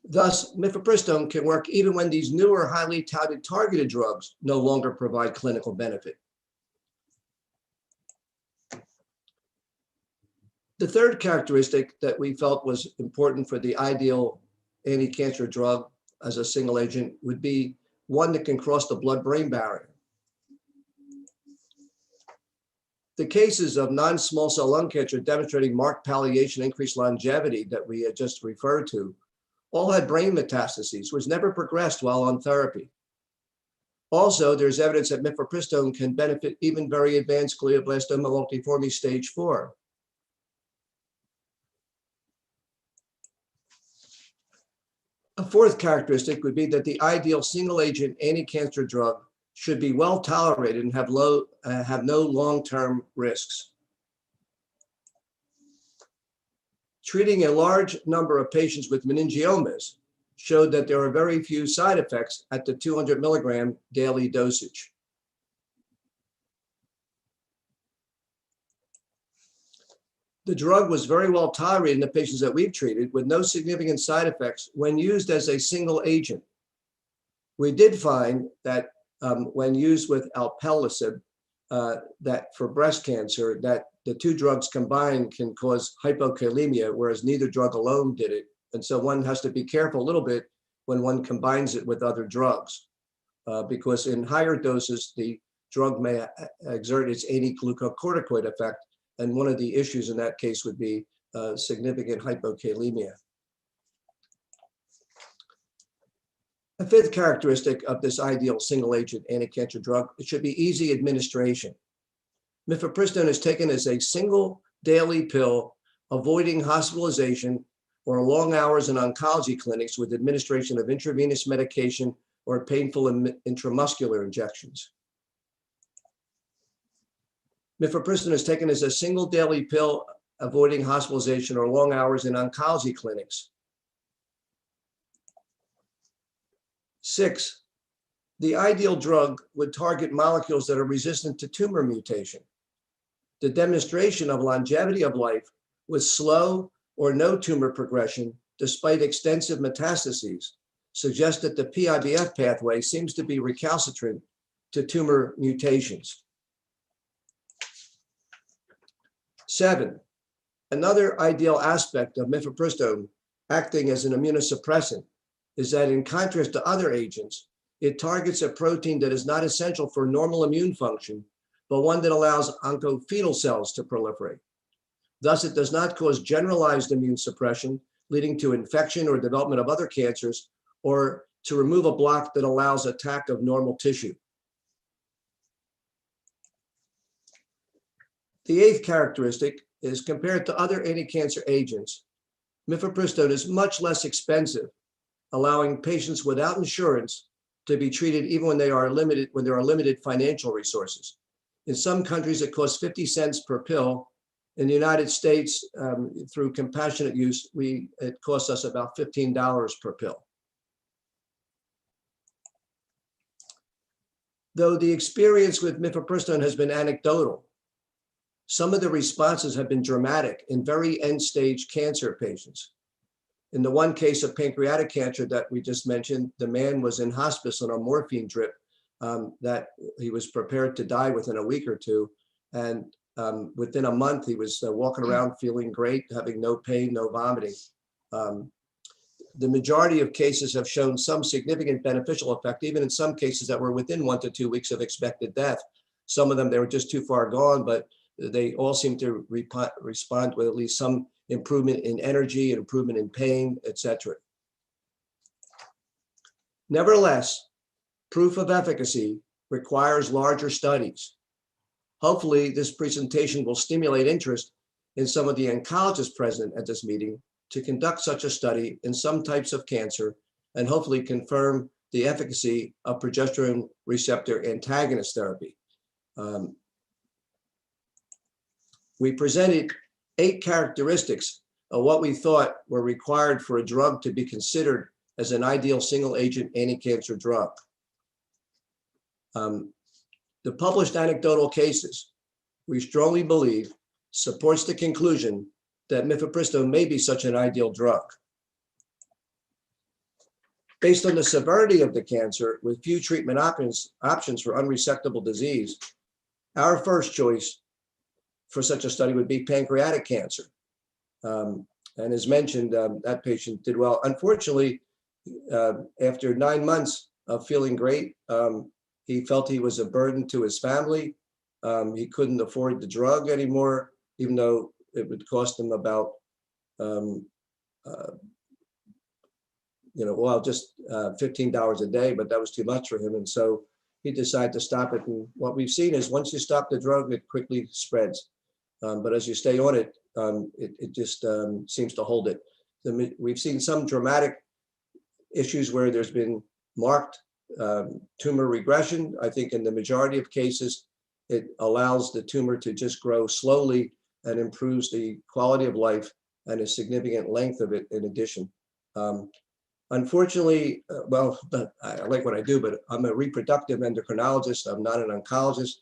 S11: Thus, mifepristone can work even when these newer, highly touted targeted drugs no longer provide clinical benefit. The 3rd characteristic that we felt was important for the ideal anti-cancer drug as a single agent would be one that can cross the blood-brain barrier. The cases of non-small cell lung cancer demonstrating marked palliation, increased longevity that we had just referred to, all had brain metastases, which never progressed while on therapy. Also, there's evidence that mifepristone can benefit even very advanced glioblastoma multiforme stage 4. A 4th characteristic would be that the ideal single-agent anti-cancer drug should be well tolerated and have no long-term risks. Treating a large number of patients with meningiomas showed that there are very few side effects at the 200 milligram daily dosage. The drug was very well tolerated in the patients that we've treated with no significant side effects when used as a single agent. We did find that when used with alpelisib, that for breast cancer, that the 2 drugs combined can cause hypokalemia, whereas neither drug alone did it. And so one has to be careful a little bit when one combines it with other drugs, because in higher doses, the drug may exert its anti-glucocorticoid effect. And one of the issues in that case would be significant hypokalemia. A 5th characteristic of this ideal single-agent anti-cancer drug, it should be easy administration. Mifepristone is taken as a single daily pill, avoiding hospitalization or long hours in oncology clinics with administration of intravenous medication or painful intramuscular injections. Mifepristone is taken as a single daily pill, avoiding hospitalization or long hours in oncology clinics. 6, the ideal drug would target molecules that are resistant to tumor mutation. The demonstration of longevity of life with slow or no tumor progression despite extensive metastases suggests that the PIBF pathway seems to be recalcitrant to tumor mutations. 7, another ideal aspect of mifepristone acting as an immunosuppressant is that in contrast to other agents, it targets a protein that is not essential for normal immune function, but one that allows oncofetal cells to proliferate. Thus, it does not cause generalized immune suppression, leading to infection or development of other cancers, or to remove a block that allows attack of normal tissue. The 8th characteristic is compared to other anti-cancer agents, mifepristone is much less expensive, allowing patients without insurance to be treated even when there are limited financial resources. In some countries, it costs 50 cents per pill. In the United States, through compassionate use, it costs us about $15 per pill. Though the experience with mifepristone has been anecdotal, some of the responses have been dramatic in very end-stage cancer patients. In the one case of pancreatic cancer that we just mentioned, the man was in hospice on a morphine drip that he was prepared to die within a week or two. And within a month, he was walking around feeling great, having no pain, no vomiting. The majority of cases have shown some significant beneficial effect, even in some cases that were within 1 to 2 weeks of expected death. Some of them, they were just too far gone, but they all seem to respond with at least some improvement in energy, improvement in pain, etc. Nevertheless, proof of efficacy requires larger studies. Hopefully, this presentation will stimulate interest in some of the oncologists present at this meeting to conduct such a study in some types of cancer and hopefully confirm the efficacy of progesterone receptor antagonist therapy. We presented 8 characteristics of what we thought were required for a drug to be considered as an ideal single agent anti-cancer drug. The published anecdotal cases, we strongly believe, supports the conclusion that mifepristone may be such an ideal drug. Based on the severity of the cancer, with few treatment options for unresectable disease, our first choice for such a study would be pancreatic cancer. And as mentioned, that patient did well. Unfortunately, after 9 months of feeling great, he felt he was a burden to his family. He couldn't afford the drug anymore, even though it would cost him about, just $15 a day, but that was too much for him. And so he decided to stop it. And what we've seen is once you stop the drug, it quickly spreads. But as you stay on it, it just seems to hold it. We've seen some dramatic issues where there's been marked tumor regression. I think in the majority of cases, it allows the tumor to just grow slowly and improves the quality of life and a significant length of it in addition. Unfortunately, I like what I do, but I'm a reproductive endocrinologist. I'm not an oncologist.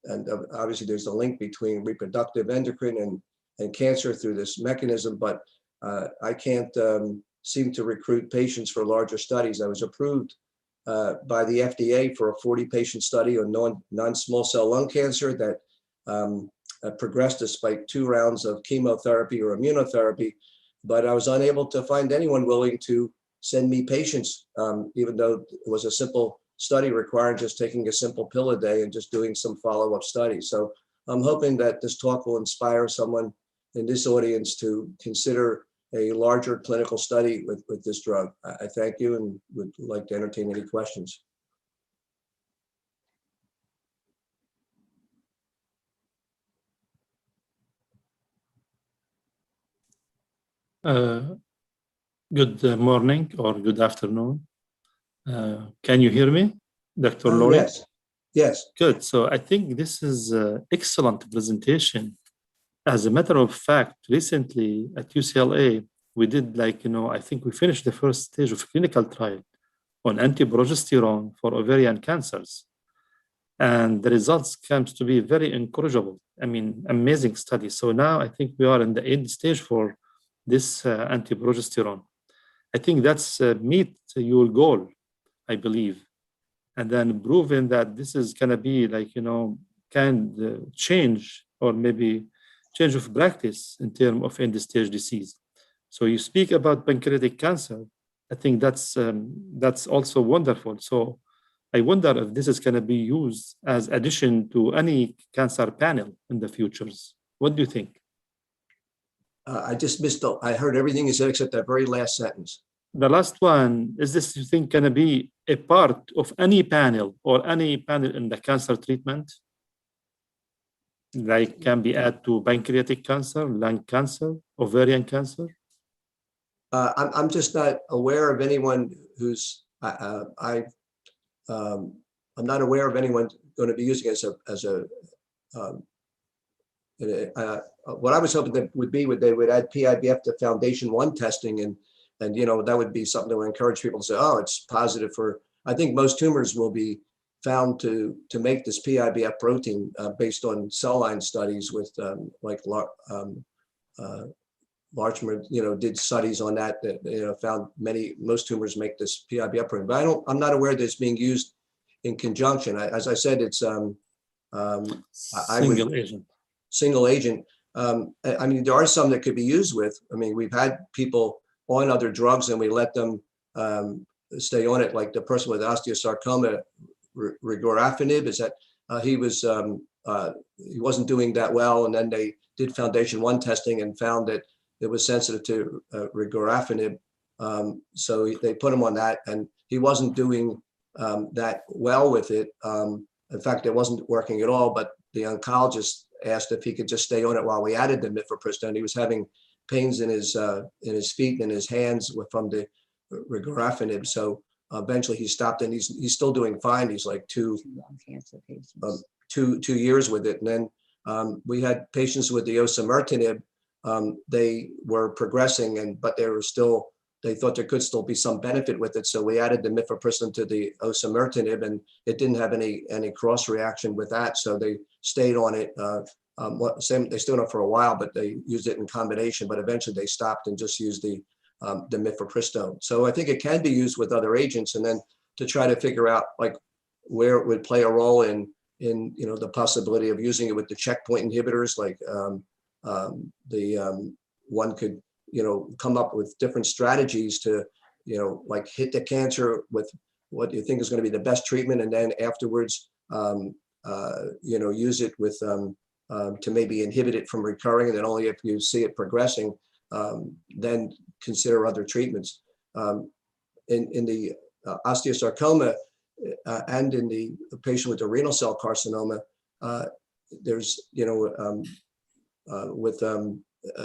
S11: And obviously there's a link between reproductive endocrine and cancer through this mechanism, but I can't seem to recruit patients for larger studies. I was approved by the FDA for a 40-patient study on non-small cell lung cancer that progressed despite 2 rounds of chemotherapy or immunotherapy, but I was unable to find anyone willing to send me patients, even though it was a simple study requiring just taking a simple pill a day and just doing some follow-up studies. So I'm hoping that this talk will inspire someone in this audience to consider a larger clinical study with this drug. I thank you and would like to entertain any questions.
S12: Good morning or good afternoon. Can you hear me, Dr. Lori?
S11: Yes. Yes.
S12: Good. So I think this is an excellent presentation. As a matter of fact, recently at UCLA, we did I think we finished the first stage of clinical trial on anti-progesterone for ovarian cancers. And the results comes to be very encourageable. I mean, amazing study. So now I think we are in the end stage for this anti-progesterone. I think that's meet your goal, I believe. And then proving that this is gonna be change or maybe change of practice in terms of end stage disease. So you speak about pancreatic cancer. I think that's also wonderful. So I wonder if this is gonna be used as addition to any cancer panel in the futures. What do you think?
S11: I just missed, I heard everything you said except that very last sentence.
S12: The last one, is this, you think, gonna be a part of any panel or any panel in the cancer treatment? Like can be added to pancreatic cancer, lung cancer, ovarian cancer?
S11: I'm just not aware of anyone who's, I'm not aware of anyone going to be using it as a what I was hoping that they would add PIBF to Foundation 1 testing, and that would be something that would encourage people to say, oh, it's positive for. I think most tumors will be found to make this PIBF protein based on cell line studies with like Larchmer, did studies on that found most tumors make this PIBF protein. But I'm not aware that it's being used in conjunction. As I said, it's
S12: single agent.
S11: Single agent. I mean, there are some that could be used with. I mean, we've had people on other drugs and we let them stay on it, like the person with osteosarcoma, regorafenib, is that he wasn't doing that well, and then they did Foundation 1 testing and found that it was sensitive to regorafenib. So they put him on that, and he wasn't doing that well with it. In fact, it wasn't working at all, but the oncologist asked if he could just stay on it while we added the mifepristone. He was having pains in his feet and his hands from the regorafenib. So eventually he stopped, and he's still doing fine. He's like two years with it. And then we had patients with the osimertinib. They were progressing, but they thought there could still be some benefit with it. So we added the mifepristone to the osimertinib, and it didn't have any cross reaction with that. So they stayed on it. They stayed on it for a while, but they used it in combination. But eventually they stopped and just used the mifepristone. So I think it can be used with other agents, and then to try to figure out like where it would play a role in the possibility of using it with the checkpoint inhibitors, like one could come up with different strategies to like hit the cancer with what you think is going to be the best treatment, and then afterwards use it with to maybe inhibit it from recurring, and then only if you see it progressing then consider other treatments. In the osteosarcoma and in the patient with the renal cell carcinoma, there's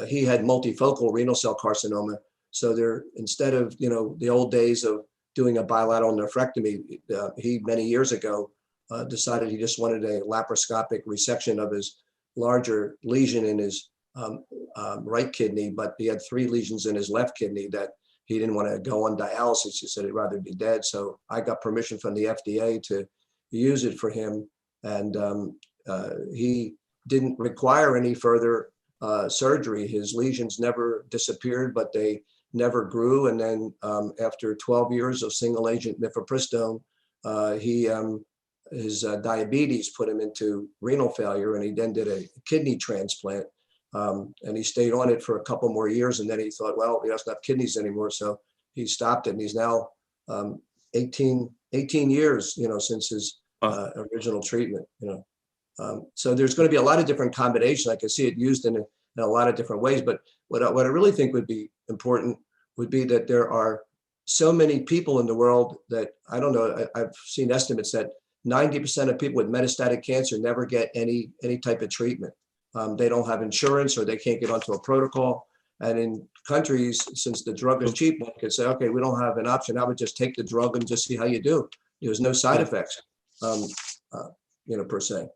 S11: he had multifocal renal cell carcinoma. So there, instead of the old days of doing a bilateral nephrectomy, he many years ago decided he just wanted a laparoscopic resection of his larger lesion in his right kidney, but he had 3 lesions in his left kidney that he didn't want to go on dialysis. He said he'd rather be dead. So I got permission from the FDA to use it for him, and he didn't require any further surgery. His lesions never disappeared, but they never grew. And then after 12 years of single agent mifepristone, his diabetes put him into renal failure, and he then did a kidney transplant. And he stayed on it for a couple more years, and then he thought, well, he doesn't have kidneys anymore, so he stopped it. And he's now 18 years, since his original treatment. So there's going to be a lot of different combinations. I can see it used in a lot of different ways. But what I really think would be important would be that there are so many people in the world that, I don't know, I've seen estimates that 90% of people with metastatic cancer never get any type of treatment. They don't have insurance, or they can't get onto a protocol. And in countries, since the drug is cheap, one could say, okay, we don't have an option. I would just take the drug and just see how you do. There's no side effects, per se.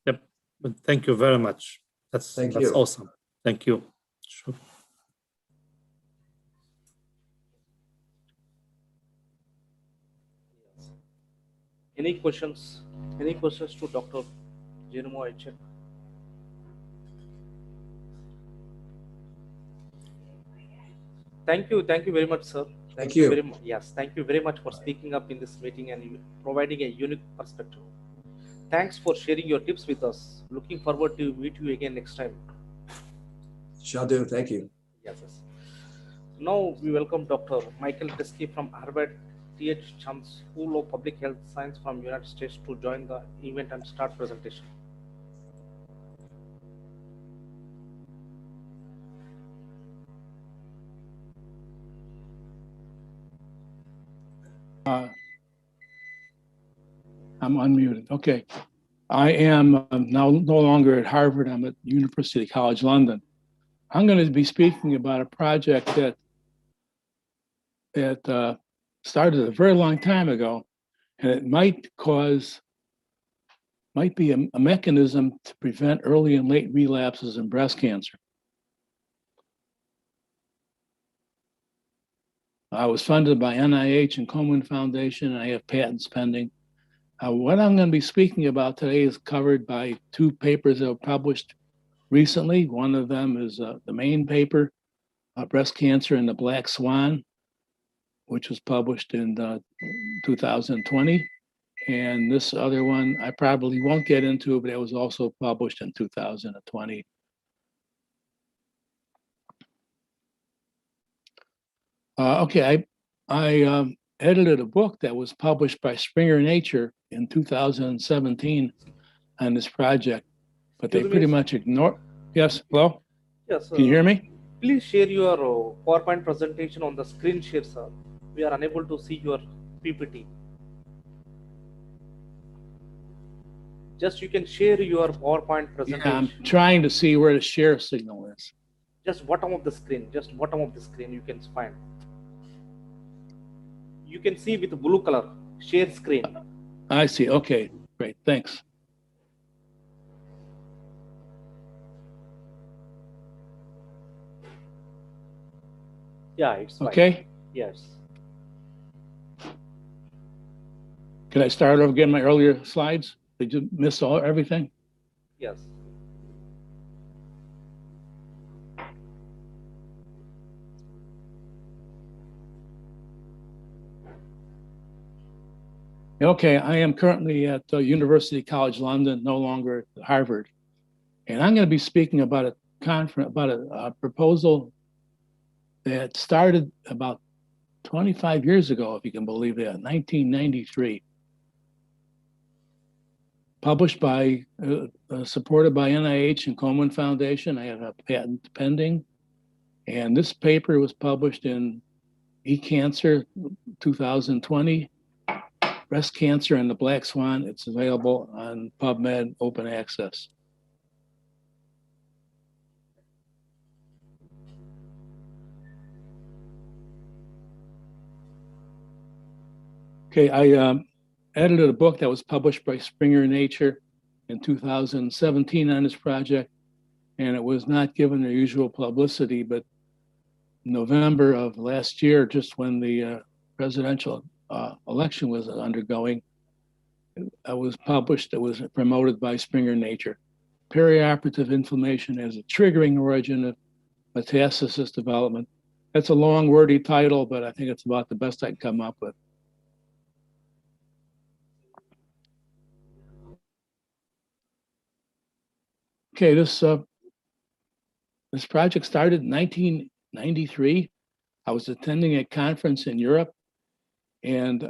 S12: Yep. But thank you very much. That's awesome. Thank you. Sure.
S2: Any questions? Any questions to Dr. Jeremo Aichen? Thank you very much, sir.
S11: Thank you.
S2: Very much. Yes, thank you very much for speaking up in this meeting and providing a unique perspective. Thanks for sharing your tips with us. Looking forward to meet you again next time.
S11: Shall do. Thank you.
S2: Yes. Now we welcome Dr. Michael Teskey from Harvard T.H. Chan School of Public Health Science from United States to join the event and start presentation.
S13: I'm unmuted. Okay. I am now no longer at Harvard. I'm at University College London. I'm going to be speaking about a project that started a very long time ago, and it might be a mechanism to prevent early and late relapses in breast cancer. I was funded by NIH and Komen Foundation, and I have patents pending. What I'm going to be speaking about today is covered by two papers that were published recently. One of them is the main paper, Breast Cancer and the Black Swan, which was published in 2020. And this other one, I probably won't get into, but it was also published in 2020. Okay, I edited a book that was published by Springer Nature in 2017 on this project, but they pretty much ignore. Yes, hello?
S2: Yes.
S13: Can you hear me?
S2: Please share your PowerPoint presentation on the screen share, sir. We are unable to see your PPT. Just you can share your PowerPoint presentation.
S13: Yeah, I'm trying to see where the share signal is.
S2: Just bottom of the screen, you can find. You can see with blue color, share screen.
S13: I see, okay, great, thanks.
S2: Yeah, it's fine.
S13: Okay.
S2: Yes.
S13: Can I start over again my earlier slides? Did you miss everything?
S2: Yes.
S13: Okay, I am currently at University College London, no longer at Harvard. And I'm going to be speaking about a conference, about a proposal that started about 25 years ago, if you can believe that, 1993. Published by, supported by NIH and Komen Foundation. I have a patent pending. And this paper was published in eCancer 2020. Breast Cancer and the Black Swan. It's available on PubMed Open Access. Okay, I edited a book that was published by Springer Nature in 2017 on this project, and it was not given their usual publicity, but in November of last year, just when the presidential election was undergoing, it was published, it was promoted by Springer Nature. Perioperative inflammation as a triggering origin of metastasis development. That's a long, wordy title, but I think it's about the best I can come up with. Okay, this project started in 1993. I was attending a conference in Europe, and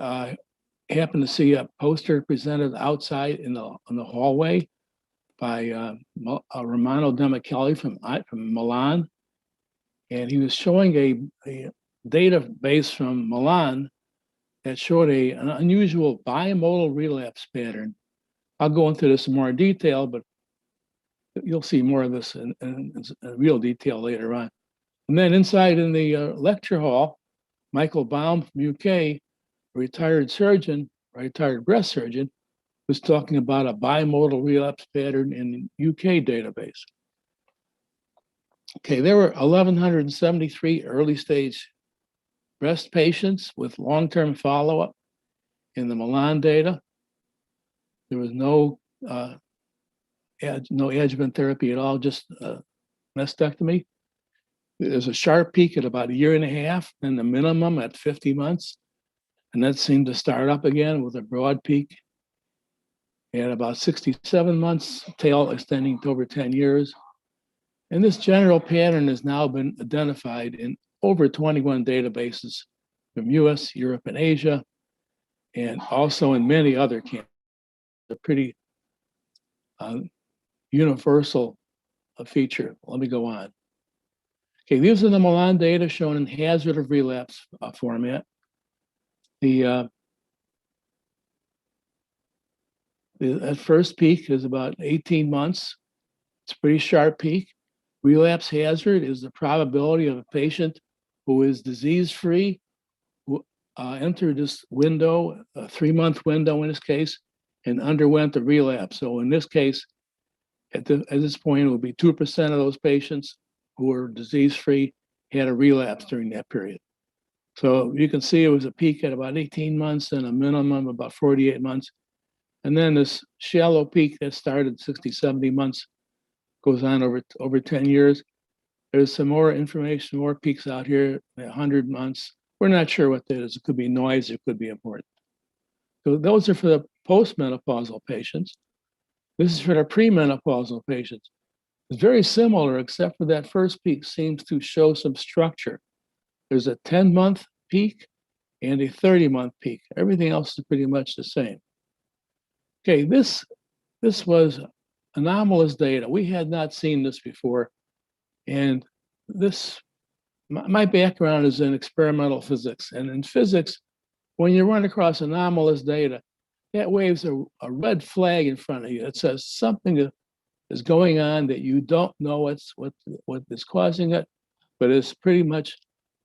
S13: happened to see a poster presented outside in the hallway by Romano Demichelli from Milan, and he was showing a database from Milan that showed an unusual bimodal relapse pattern. I'll go into this in more detail, but you'll see more of this in real detail later on. And then inside in the lecture hall, Michael Baum from UK, a retired surgeon, retired breast surgeon, was talking about a bimodal relapse pattern in the UK database. Okay, there were 1,173 early stage breast patients with long-term follow-up in the Milan data. There was no adjuvant therapy at all, just mastectomy. There's a sharp peak at about 1.5 years, and the minimum at 50 months. And that seemed to start up again with a broad peak at about 67 months, tail extending to over 10 years. And this general pattern has now been identified in over 21 databases from US, Europe, and Asia, and also in many other cancers. A pretty universal feature. Let me go on. Okay, these are the Milan data shown in hazard of relapse format. The at first peak is about 18 months. It's a pretty sharp peak. Relapse hazard is the probability of a patient who is disease-free, who entered this window, a 3-month window in this case, and underwent the relapse. So in this case, at this point, it would be 2% of those patients who were disease-free had a relapse during that period. So you can see it was a peak at about 18 months and a minimum about 48 months. And then this shallow peak that started 60, 70 months goes on over 10 years. There's some more information, more peaks out here, 100 months. We're not sure what that is. It could be noise, it could be important. So those are for the postmenopausal patients. This is for the premenopausal patients. It's very similar, except for that first peak seems to show some structure. There's a 10-month peak and a 30-month peak. Everything else is pretty much the same. Okay, this was anomalous data. We had not seen this before. And my background is in experimental physics. And in physics, when you run across anomalous data, that waves a red flag in front of you. It says something is going on that you don't know what is causing it, but it's pretty much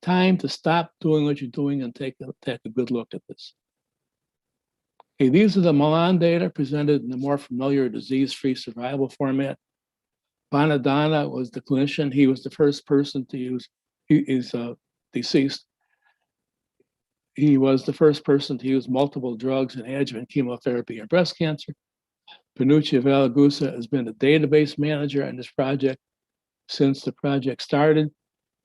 S13: time to stop doing what you're doing and take a good look at this. Okay, these are the Milan data presented in the more familiar disease-free survival format. Bonadonna was the clinician. He was the first person to use, he is deceased. He was the first person to use multiple drugs and adjuvant chemotherapy in breast cancer. Panucci Valagusa has been a database manager in this project since the project started.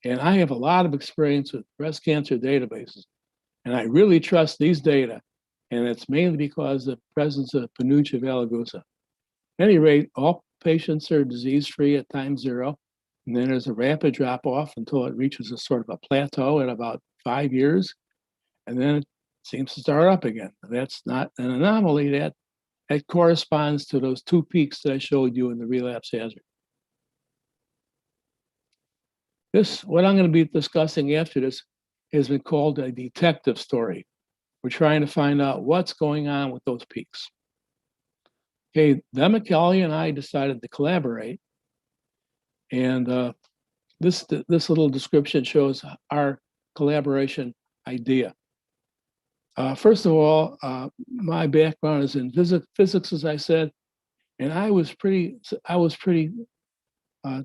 S13: And I have a lot of experience with breast cancer databases. And I really trust these data. And it's mainly because of the presence of Panucci Valagusa. At any rate, all patients are disease-free at time 0. And then there's a rapid drop-off until it reaches a sort of a plateau at about 5 years. And then it seems to start up again. That's not an anomaly. That corresponds to those 2 peaks that I showed you in the relapse hazard. This, what I'm going to be discussing after this, has been called a detective story. We're trying to find out what's going on with those peaks. Okay, Demicheli and I decided to collaborate. And this little description shows our collaboration idea. First of all, my background is in physics, as I said, and I was pretty well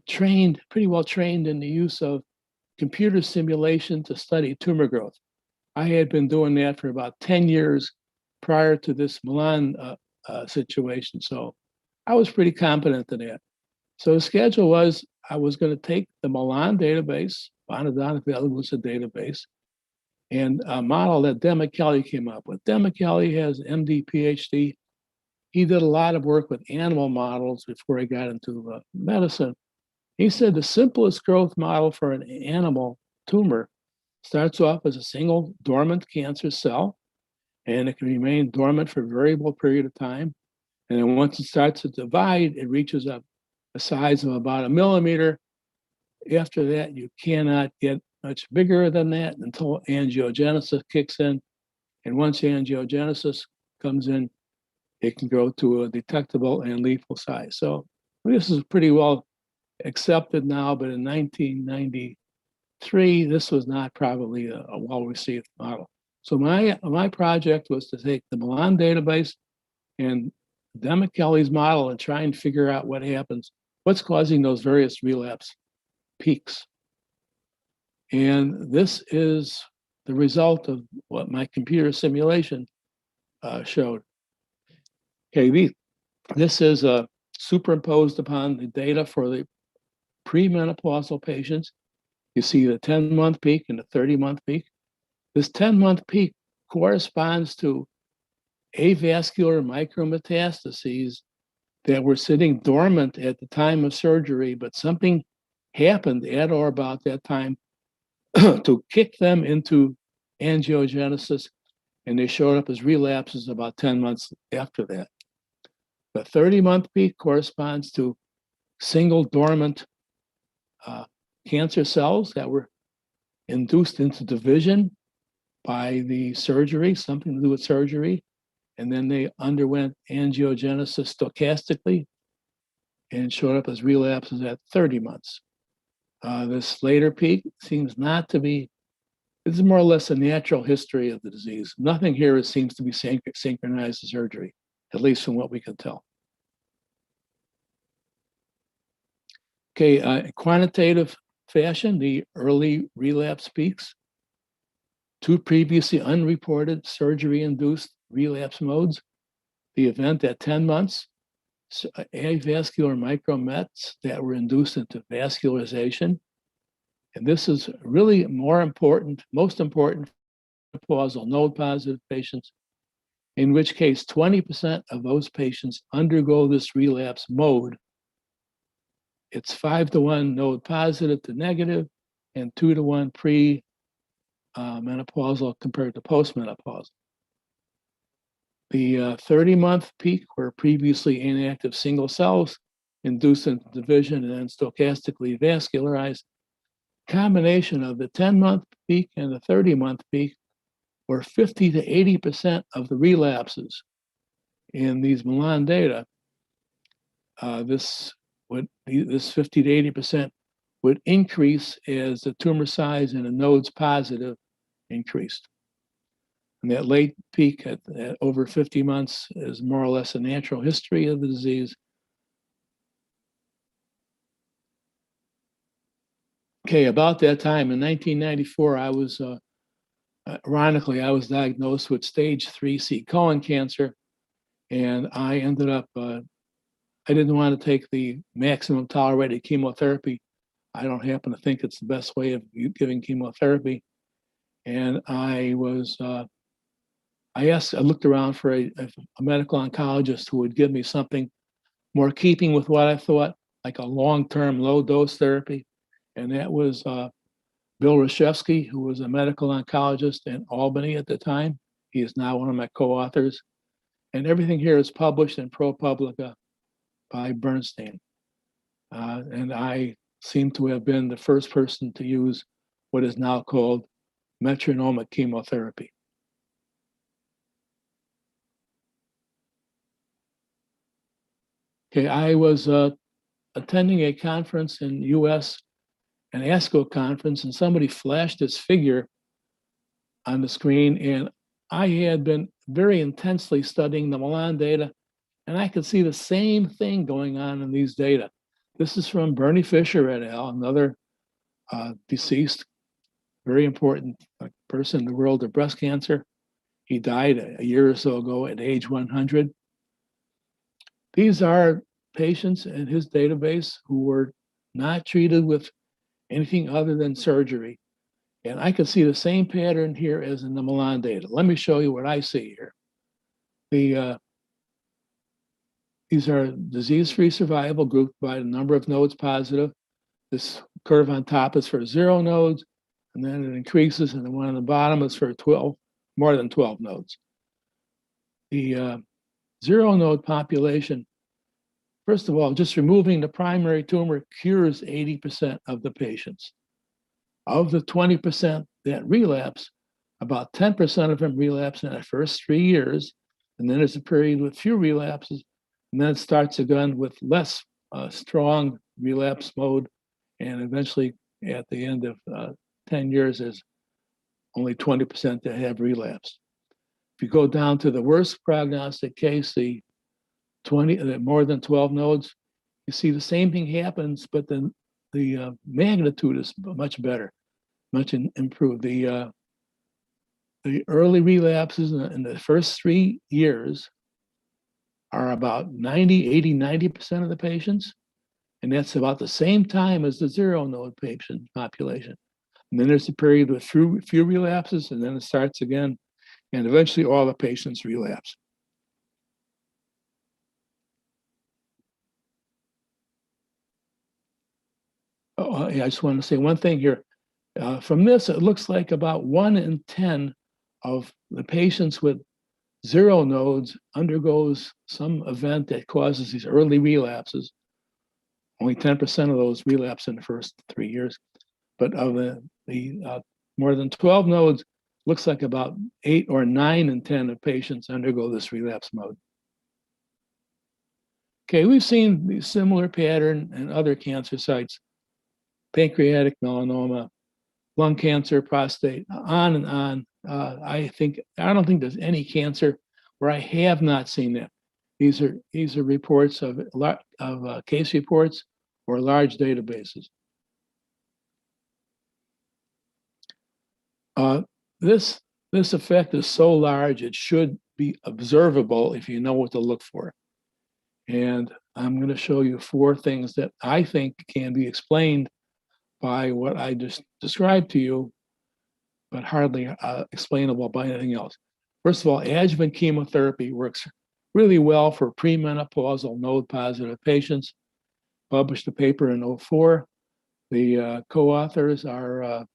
S13: trained in the use of computer simulation to study tumor growth. I had been doing that for about 10 years prior to this Milan situation, so I was pretty competent in that. So the schedule was I was going to take the Milan database, Bonadonna Valagusa database, and a model that Demicheli came up with. Demicheli has MD, PhD. He did a lot of work with animal models before he got into medicine. He said the simplest growth model for an animal tumor starts off as a single dormant cancer cell, and it can remain dormant for a variable period of time. And then once it starts to divide, it reaches a size of about 1 millimeter. After that, you cannot get much bigger than that until angiogenesis kicks in. And once angiogenesis comes in, it can grow to a detectable and lethal size. So this is pretty well accepted now, but in 1993, this was not probably a well-received model. So my project was to take the Milan database and Demicheli's model and try and figure out what happens, what's causing those various relapse peaks. And this is the result of what my computer simulation showed. Okay, this is superimposed upon the data for the premenopausal patients. You see the 10-month peak and the 30-month peak. This 10-month peak corresponds to avascular micrometastases that were sitting dormant at the time of surgery, but something happened at or about that time to kick them into angiogenesis, and they showed up as relapses about 10 months after that. The 30-month peak corresponds to single dormant cancer cells that were induced into division by the surgery, something to do with surgery, and then they underwent angiogenesis stochastically and showed up as relapses at 30 months. This later peak seems not to be, this is more or less a natural history of the disease. Nothing here seems to be synchronized to surgery, at least from what we can tell. Okay, quantitative fashion, the early relapse peaks, 2 previously unreported surgery-induced relapse modes. the event at 10 months, avascular micromets that were induced into vascularization. And this is really most important for menopausal node positive patients, in which case 20% of those patients undergo this relapse mode. It's 5-to-1 node positive to negative and 2-to-1 pre-menopausal compared to postmenopausal. The 30-month peak were previously inactive single cells induced into division and then stochastically vascularized. Combination of the 10-month peak and the 30-month peak were 50 to 80% of the relapses in these Milan data. This 50 to 80% would increase as the tumor size in the nodes positive increased. And that late peak at over 50 months is more or less a natural history of the disease. Okay, about that time in 1994, I was, ironically, I was diagnosed with stage 3C colon cancer. And I ended up, I didn't want to take the maximum tolerated chemotherapy. I don't happen to think it's the best way of giving chemotherapy. And I was, I looked around for a medical oncologist who would give me something more keeping with what I thought, like a long-term low-dose therapy. And that was Bill Rashevsky, who was a medical oncologist in Albany at the time. He is now one of my co-authors. And everything here is published in ProPublica by Bernstein. And I seem to have been the first person to use what is now called metronomic chemotherapy. Okay, I was attending a conference in the US, an ASCO conference, and somebody flashed this figure on the screen. And I had been very intensely studying the Milan data, and I could see the same thing going on in these data. This is from Bernie Fisher et al., another deceased, very important person in the world of breast cancer. He died a year or so ago at age 100. These are patients in his database who were not treated with anything other than surgery. And I can see the same pattern here as in the Milan data. Let me show you what I see here. These are disease-free survival grouped by the number of nodes positive. This curve on top is for 0 nodes, and then it increases, and the one on the bottom is for 12, more than 12 nodes. The 0 node population, first of all, just removing the primary tumor cures 80% of the patients. Of the 20% that relapse, about 10% of them relapse in the first 3 years, and then there's a period with few relapses, and then it starts again with less strong relapse mode, and eventually at the end of 10 years, there's only 20% that have relapsed. If you go down to the worst prognostic case, the more than 12 nodes, you see the same thing happens, but then the magnitude is much better, much improved. The early relapses in the first 3 years are about 90% of the patients. And that's about the same time as the 0 node patient population. And then there's a period with few relapses, and then it starts again, and eventually all the patients relapse. Oh, yeah, I just want to say one thing here. From this, it looks like about 1 in 10 of the patients with 0 nodes undergoes some event that causes these early relapses. Only 10% of those relapse in the first 3 years. But of the more than 12 nodes, looks like about 8 or 9 in 10 of patients undergo this relapse mode. Okay, we've seen the similar pattern in other cancer sites, pancreatic melanoma, lung cancer, prostate, on and on. I don't think there's any cancer where I have not seen that. These are reports of case reports or large databases. This effect is so large, it should be observable if you know what to look for. And I'm going to show you 4 things that I think can be explained by what I just described to you, but hardly explainable by anything else. First of all, adjuvant chemotherapy works really well for premenopausal node-positive patients. Published a paper in 2004. The co-authors are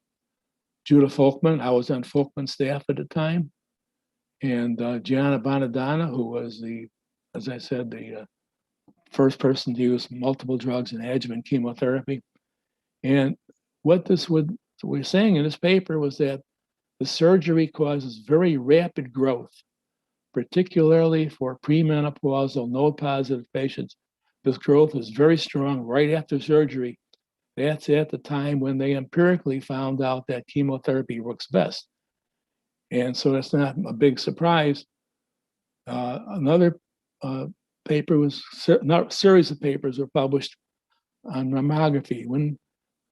S13: Judah Folkman. I was on Folkman's staff at the time, and Gianna Bonadonna, who was as I said, the first person to use multiple drugs in adjuvant chemotherapy. And what we're saying in this paper was that the surgery causes very rapid growth, particularly for premenopausal node-positive patients. This growth is very strong right after surgery. That's at the time when they empirically found out that chemotherapy works best. And so that's not a big surprise. Another series of papers were published on mammography. When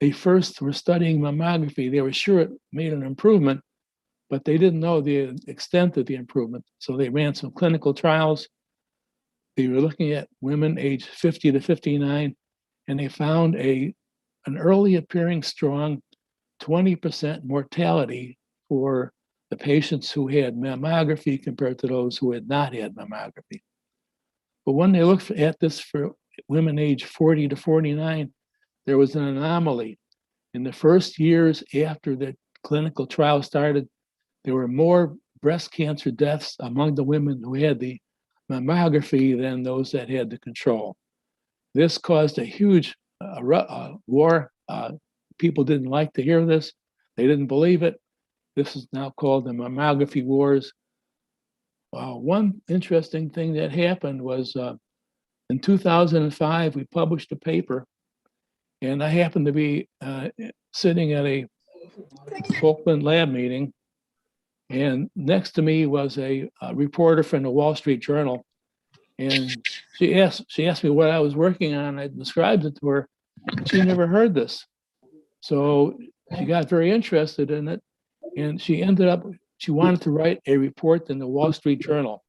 S13: they first were studying mammography, they were sure it made an improvement, but they didn't know the extent of the improvement. So they ran some clinical trials. They were looking at women aged 50 to 59, and they found an early appearing strong 20% mortality for the patients who had mammography compared to those who had not had mammography. But when they looked at this for women aged 40 to 49, there was an anomaly. In the first years after the clinical trial started, there were more breast cancer deaths among the women who had the mammography than those that had the control. This caused a huge war. People didn't like to hear this. They didn't believe it. This is now called the mammography wars. One interesting thing that happened was in 2005, we published a paper, and I happened to be sitting at a Folkman lab meeting, and next to me was a reporter from the Wall Street Journal, and she asked me what I was working on. I described it to her. She never heard this, so she got very interested in it, and she wanted to write a report in the Wall Street Journal.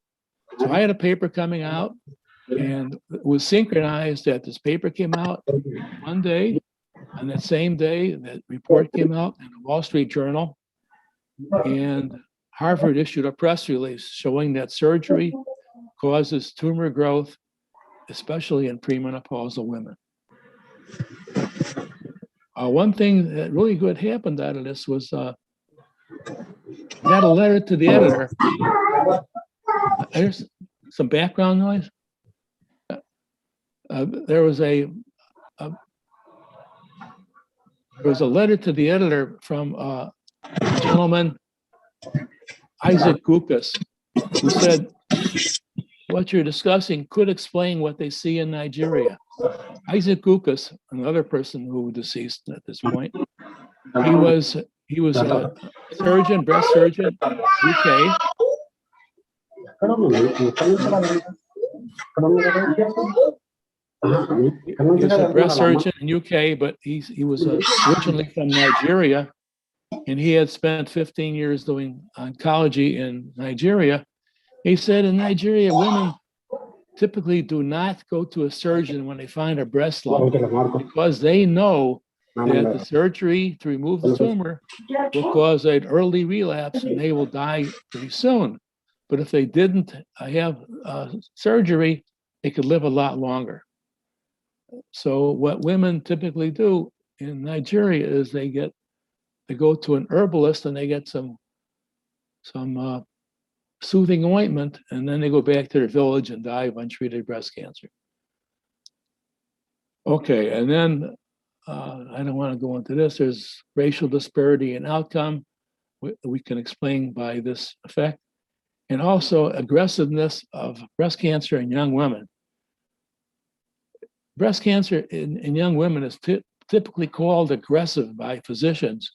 S13: So I had a paper coming out, and it was synchronized that this paper came out one day, and that same day that report came out in the Wall Street Journal, and Harvard issued a press release showing that surgery causes tumor growth, especially in premenopausal women. One thing that really good happened out of this was I got a letter to the editor. There's some background noise. There was a letter to the editor from a gentleman, Isaac Gukas, who said, what you're discussing could explain what they see in Nigeria. Isaac Gukas, another person who deceased at this point, he was a surgeon, breast surgeon, UK. He was a breast surgeon in UK, but he was originally from Nigeria, and he had spent 15 years doing oncology in Nigeria. He said in Nigeria, women typically do not go to a surgeon when they find a breast lump because they know that the surgery to remove the tumor will cause an early relapse and they will die pretty soon. But if they didn't have surgery, they could live a lot longer. So what women typically do in Nigeria is they go to an herbalist and they get some soothing ointment, and then they go back to their village and die of untreated breast cancer. Okay, and then I don't want to go into this. There's racial disparity in outcome we can explain by this effect, and also aggressiveness of breast cancer in young women. Breast cancer in young women is typically called aggressive by physicians,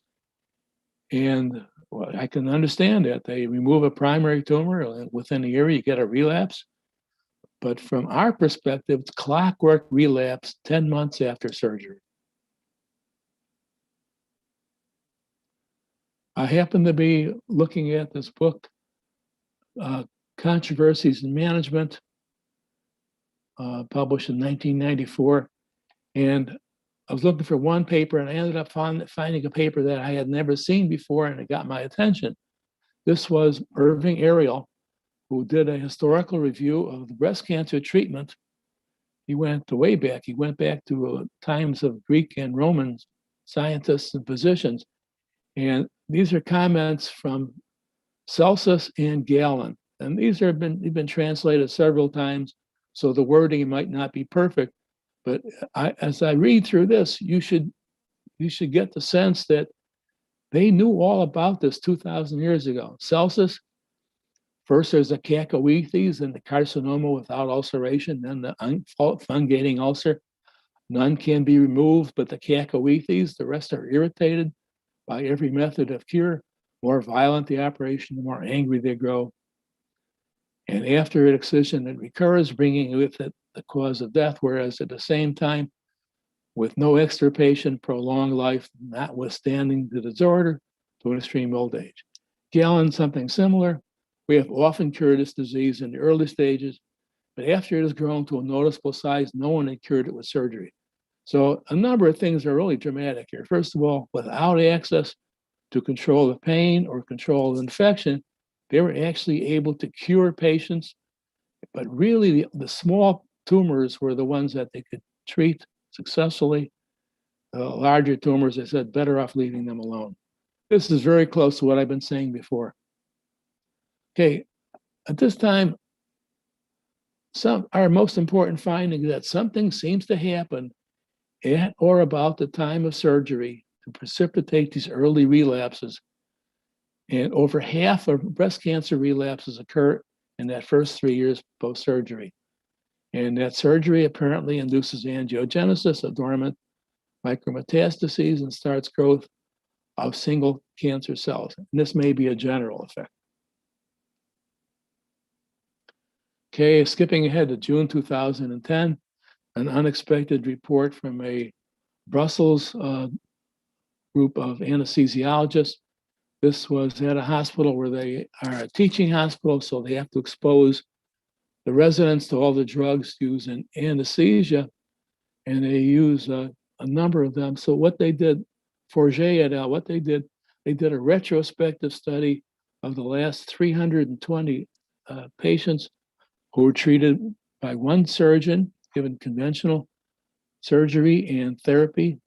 S13: and well, I can understand that. They remove a primary tumor, and within a year you get a relapse. But from our perspective, it's clockwork relapse 10 months after surgery. I happen to be looking at this book Controversies in Management, published in 1994. And I was looking for one paper, and I ended up finding a paper that I had never seen before, and it got my attention. This was Irving Ariel, who did a historical review of the breast cancer treatment. He went way back. He went back to times of Greek and Roman scientists and physicians. And these are comments from Celsus and Galen. And these have been translated several times, so the wording might not be perfect. But as I read through this, you should get the sense that they knew all about this 2,000 years ago. Celsus, first there's a cacoethes and the carcinoma without ulceration, then the fungating ulcer. None can be removed, but the cacoethes, the rest are irritated by every method of cure. More violent the operation, the more angry they grow. And after excision, it recurs, bringing with it the cause of death, whereas at the same time, with no extirpation, prolonged life, notwithstanding the disorder to an extreme old age. Galen, something similar. We have often cured this disease in the early stages, but after it has grown to a noticeable size, no one had cured it with surgery. So a number of things are really dramatic here. First of all, without access to control the pain or control the infection, they were actually able to cure patients, but really the small tumors were the ones that they could treat successfully. Larger tumors, I said, better off leaving them alone. This is very close to what I've been saying before. Okay, at this time, our most important finding is that something seems to happen at or about the time of surgery to precipitate these early relapses. And over half of breast cancer relapses occur in that first 3 years post-surgery. And that surgery apparently induces angiogenesis of dormant micrometastases and starts growth of single cancer cells. And this may be a general effect. Okay, skipping ahead to June 2010, an unexpected report from a Brussels group of anesthesiologists. This was at a hospital where they are a teaching hospital, so they have to expose the residents to all the drugs used in anesthesia, and they use a number of them. So what they did, Forget et al., what they did a retrospective study of the last 320 patients who were treated by one surgeon, given conventional surgery and therapy.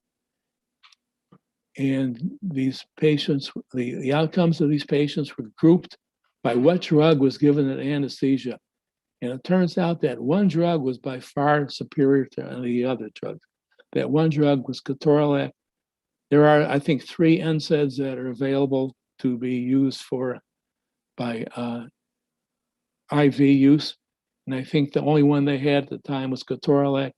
S13: And these patients, the outcomes of these patients were grouped by what drug was given at anesthesia. And it turns out that one drug was by far superior to the other drugs. That one drug was ketorolac. There are, I think, 3 NSAIDs that are available to be used by IV use. And I think the only one they had at the time was ketorolac.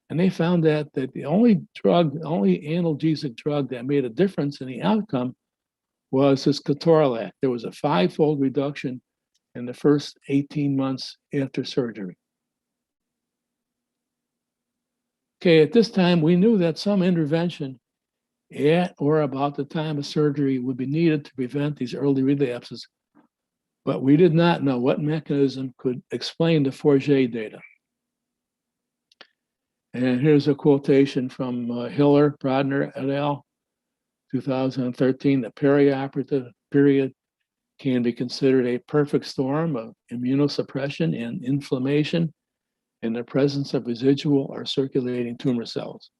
S13: And they found that the only analgesic drug that made a difference in the outcome was this ketorolac. There was a 5-fold reduction in the first 18 months after surgery. Okay, at this time, we knew that some intervention at or about the time of surgery would be needed to prevent these early relapses, but we did not know what mechanism could explain the Forget data. And here's a quotation from Hiller, Brodner et al., 2013. The perioperative period can be considered a perfect storm of immunosuppression and inflammation in the presence of residual or circulating tumor cells.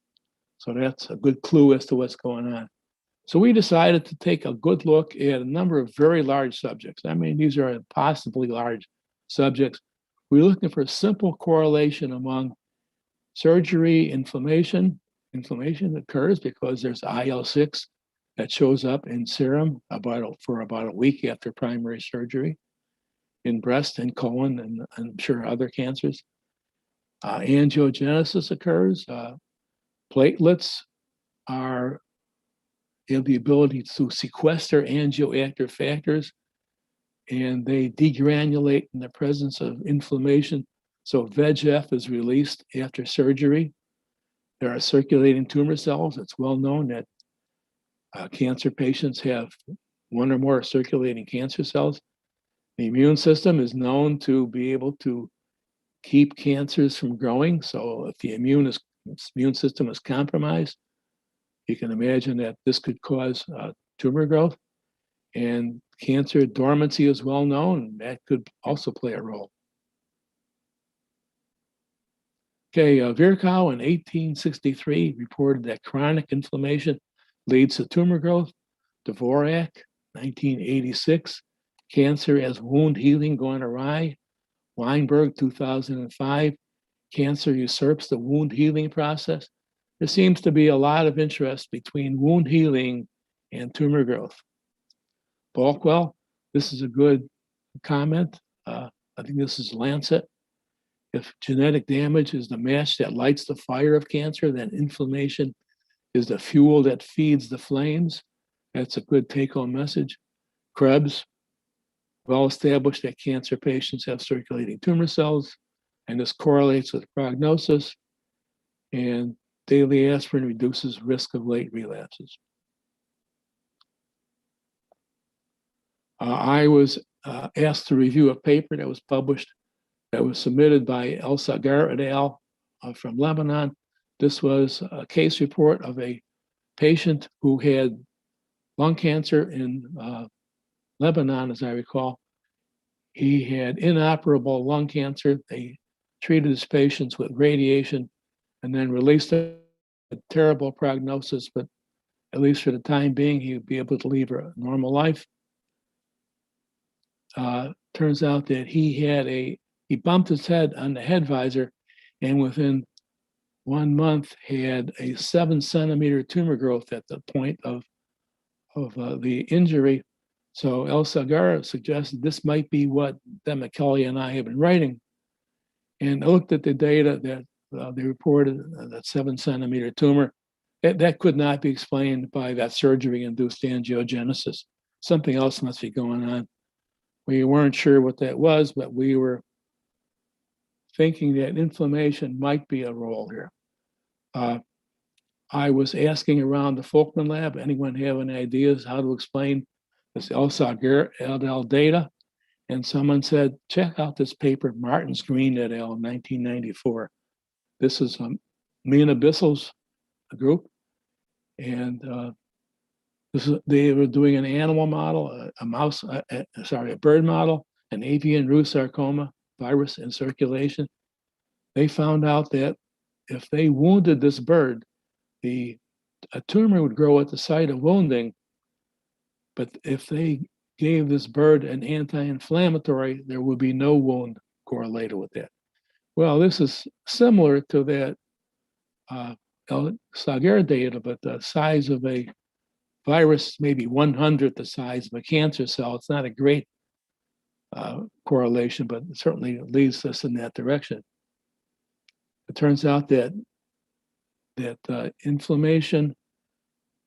S13: So that's a good clue as to what's going on. So we decided to take a good look at a number of very large subjects. I mean, these are impossibly large subjects. We're looking for a simple correlation among surgery, inflammation. Inflammation occurs because there's IL-6 that shows up in serum for about a week after primary surgery in breast and colon and I'm sure other cancers. Angiogenesis occurs. Platelets have the ability to sequester angioactive factors, and they degranulate in the presence of inflammation. So VEGF is released after surgery. There are circulating tumor cells. It's well known that cancer patients have one or more circulating cancer cells. The immune system is known to be able to keep cancers from growing. So if the immune system is compromised, you can imagine that this could cause tumor growth. And cancer dormancy is well known. That could also play a role. Okay, Virchow in 1863 reported that chronic inflammation leads to tumor growth. Dvorak, 1986, cancer as wound healing gone awry. Weinberg, 2005, cancer usurps the wound healing process. There seems to be a lot of interest between wound healing and tumor growth. Balkwell, this is a good comment. I think this is Lancet. If genetic damage is the match that lights the fire of cancer, then inflammation is the fuel that feeds the flames. That's a good take-home message. Krebs, well established that cancer patients have circulating tumor cells, and this correlates with prognosis, and daily aspirin reduces risk of late relapses. I was asked to review a paper that was published, that was submitted by El Sagar et al. From Lebanon. This was a case report of a patient who had lung cancer in Lebanon, as I recall. He had inoperable lung cancer. They treated his patients with radiation and then released a terrible prognosis, but at least for the time being, he would be able to lead a normal life. Turns out that he bumped his head on the head visor, and within 1 month had a 7-centimeter tumor growth at the point of the injury. So El Sagar suggested this might be what Demicheli and I have been writing. And I looked at the data that they reported, that 7-centimeter tumor. That could not be explained by that surgery-induced angiogenesis. Something else must be going on. We weren't sure what that was, but we were thinking that inflammation might be a role here. I was asking around the Folkman lab, anyone have any ideas how to explain this El Sagar et al. Data? And someone said, check out this paper, Martins Green et al. 1994. This is Mina Bissel's group. And they were doing an animal model, a bird model, an avian root sarcoma virus in circulation. They found out that if they wounded this bird, a tumor would grow at the site of wounding. But if they gave this bird an anti-inflammatory, there would be no wound correlated with that. Well, this is similar to that El Sagar data, but the size of a virus, maybe 1/100th the size of a cancer cell. It's not a great correlation, but it certainly leads us in that direction. It turns out that inflammation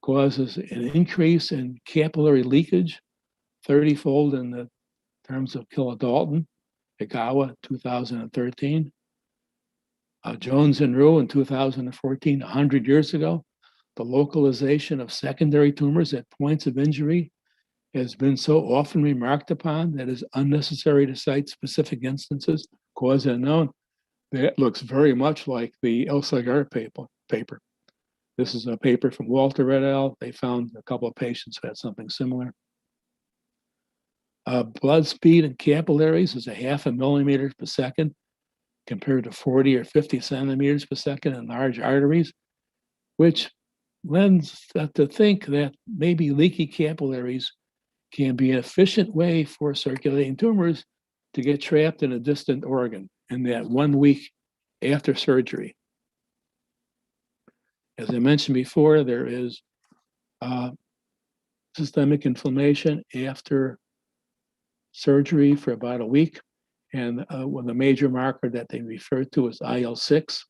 S13: causes an increase in capillary leakage, 30-fold in the terms of kilodalton. Igawa, 2013. Jones and Rue in 2014, 100 years ago. The localization of secondary tumors at points of injury has been so often remarked upon that it is unnecessary to cite specific instances, cause unknown. That looks very much like the El Sagar paper. This is a paper from Walter et al. They found a couple of patients who had something similar. Blood speed in capillaries is 0.5 millimeter per second compared to 40 or 50 centimeters per second in large arteries, which lends to think that maybe leaky capillaries can be an efficient way for circulating tumors to get trapped in a distant organ in that 1 week after surgery. As I mentioned before, there is systemic inflammation after surgery for about a week. And one of the major marker that they refer to is IL-6.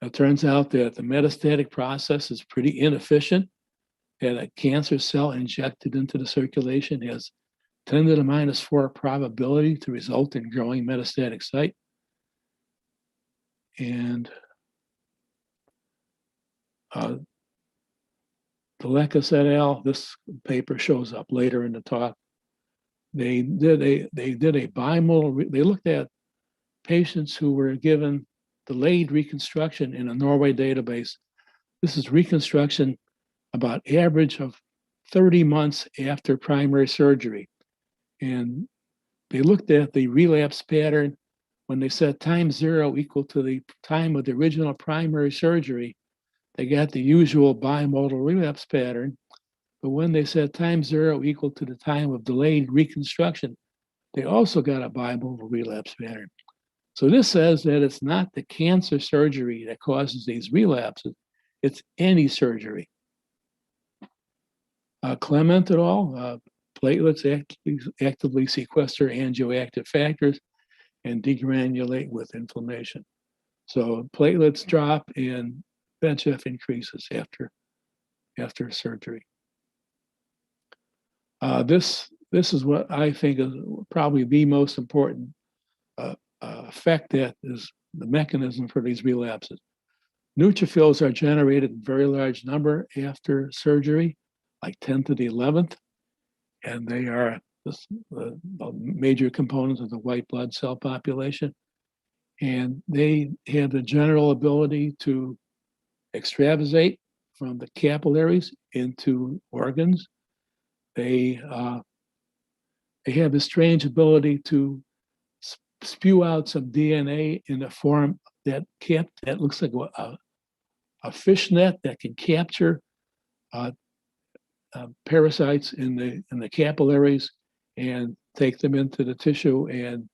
S13: It turns out that the metastatic process is pretty inefficient, that a cancer cell injected into the circulation has 10 to the -4 probability to result in growing metastatic site. And Delekas et al., this paper shows up later in the talk. They did a bimodal, they looked at patients who were given delayed reconstruction in a Norway database. This is reconstruction about average of 30 months after primary surgery. And they looked at the relapse pattern when they set time zero equal to the time of the original primary surgery. They got the usual bimodal relapse pattern, but when they set time zero equal to the time of delayed reconstruction, they also got a bimodal relapse pattern. So this says that it's not the cancer surgery that causes these relapses, it's any surgery. Clement et al., platelets actively sequester angioactive factors and degranulate with inflammation. So platelets drop and VEGF increases after surgery. This is what I think is probably the most important effect, that is the mechanism for these relapses. Neutrophils are generated in very large number after surgery, like 10 to the 11th, and they are the major components of the white blood cell population. And they have the general ability to extravasate from the capillaries into organs. They have a strange ability to spew out some DNA in a form that looks like a fish net that can capture parasites in the capillaries and take them into the tissue and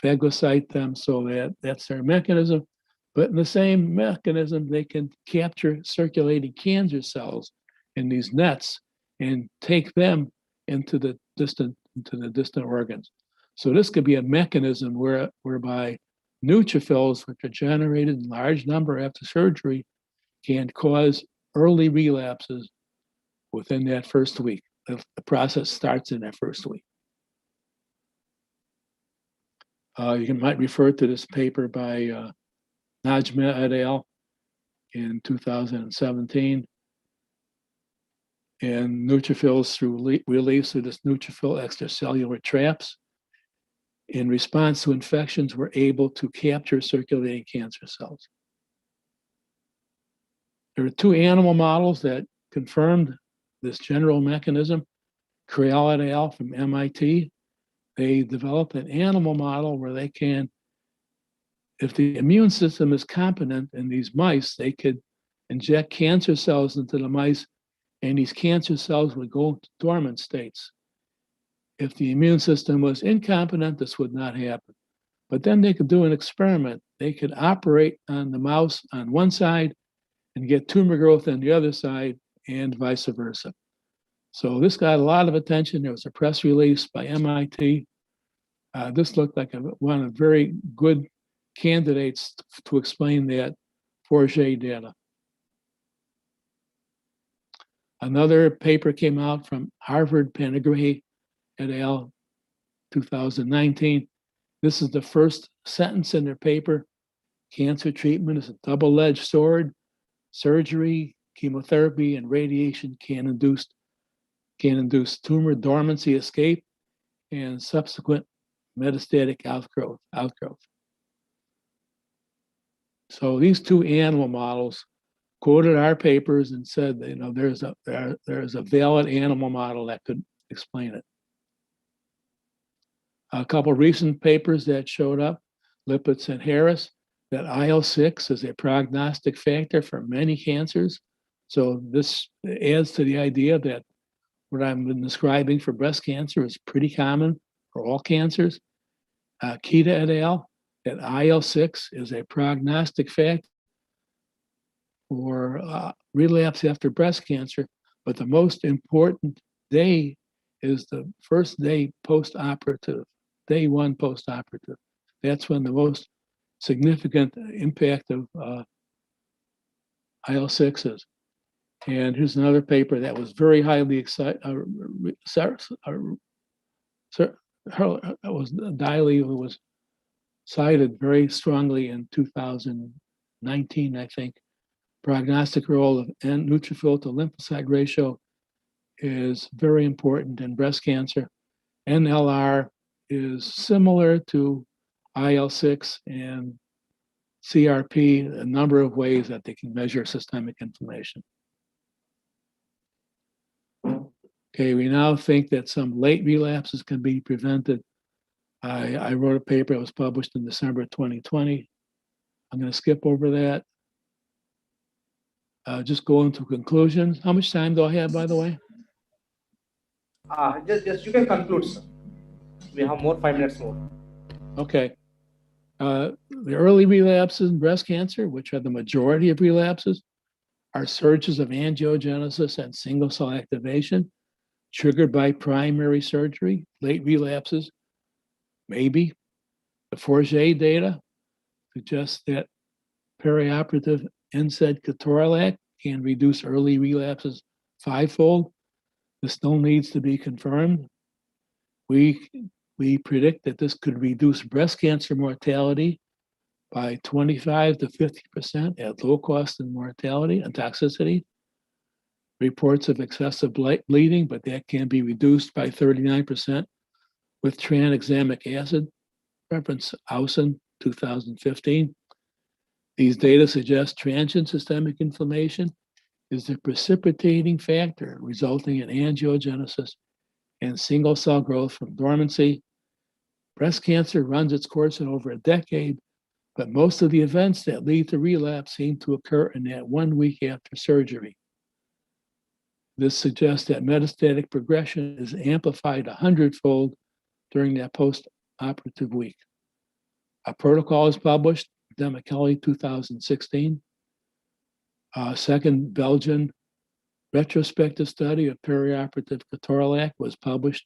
S13: phagocyte them. So that's their mechanism. But in the same mechanism, they can capture circulating cancer cells in these nets and take them into the distant organs. So this could be a mechanism whereby neutrophils, which are generated in large number after surgery, can cause early relapses within that first week. The process starts in that first week. You might refer to this paper by Najma et al. In 2017. And neutrophils, through release of this neutrophil extracellular traps, in response to infections, were able to capture circulating cancer cells. There are two animal models that confirmed this general mechanism. Creal et al. From MIT, they developed an animal model where they can, if the immune system is competent in these mice, they could inject cancer cells into the mice, and these cancer cells would go into dormant states. If the immune system was incompetent, this would not happen. But then they could do an experiment. They could operate on the mouse on one side and get tumor growth on the other side, and vice versa. So this got a lot of attention. There was a press release by MIT. This looked like one of very good candidates to explain that Forget data. Another paper came out from Harvard, Penegray et al., 2019. This is the first sentence in their paper. Cancer treatment is a double-edged sword. Surgery, chemotherapy, and radiation can induce tumor dormancy escape and subsequent metastatic outgrowth. So these two animal models quoted our papers and said, there's a valid animal model that could explain it. A couple recent papers that showed up, Lipitz and Harris, that IL-6 is a prognostic factor for many cancers. So this adds to the idea that what I've been describing for breast cancer is pretty common for all cancers. Kita et al., that IL-6 is a prognostic factor for relapse after breast cancer, but the most important day is the first day post-operative, day one post-operative. That's when the most significant impact of IL-6 is. And here's another paper that was very highly excited. Was cited very strongly in 2019, I think, Prognostic role of neutrophil to lymphocyte ratio is very important in breast cancer. NLR is similar to IL-6 and CRP, a number of ways that they can measure systemic inflammation. Okay, we now think that some late relapses can be prevented. I wrote a paper that was published in December 2020. I'm going to skip over that. Just go into conclusions. How much time do I have, by the way?
S2: Just you can conclude, sir. We have more 5 minutes more.
S13: Okay. The early relapses in breast cancer, which are the majority of relapses, are surges of angiogenesis and single cell activation triggered by primary surgery. Late relapses, maybe. The Forget data suggests that perioperative NSAID ketorolac can reduce early relapses 5-fold. This still needs to be confirmed. We predict that this could reduce breast cancer mortality by 25 to 50% at low cost in mortality and toxicity. Reports of excessive bleeding, but that can be reduced by 39% with tranexamic acid, reference Ausen 2015. These data suggest transient systemic inflammation is the precipitating factor resulting in angiogenesis and single cell growth from dormancy. Breast cancer runs its course in over a decade, but most of the events that lead to relapse seem to occur in that 1 week after surgery. This suggests that metastatic progression is amplified 100-fold during that post-operative week. A protocol is published, Kelly 2016. A second Belgian retrospective study of perioperative ketorolac was published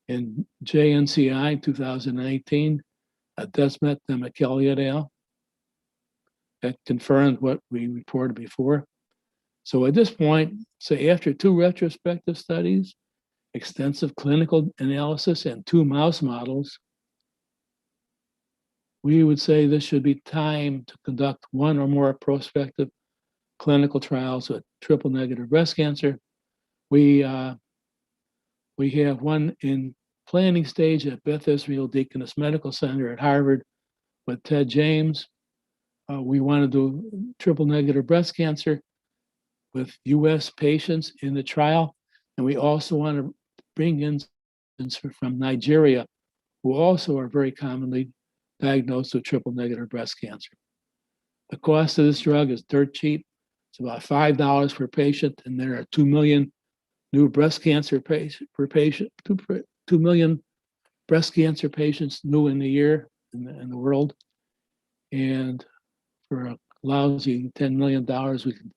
S13: in JNCI 2019, Desmet Kelly et al. That confirmed what we reported before. So at this point, say after 2 retrospective studies, extensive clinical analysis, and 2 mouse models, we would say this should be time to conduct 1 or more prospective clinical trials with triple-negative breast cancer. We have one in planning stage at Beth Israel Deaconess Medical Center at Harvard with Ted James. We want to do triple-negative breast cancer with US patients in the trial. And we also want to bring in from Nigeria, who also are very commonly diagnosed with triple-negative breast cancer. The cost of this drug is dirt cheap. It's about $5 per patient, and there are 2 million new breast cancer patients per patient, 2 million breast cancer patients new in the year in the world. And for a lousy $10 million, we can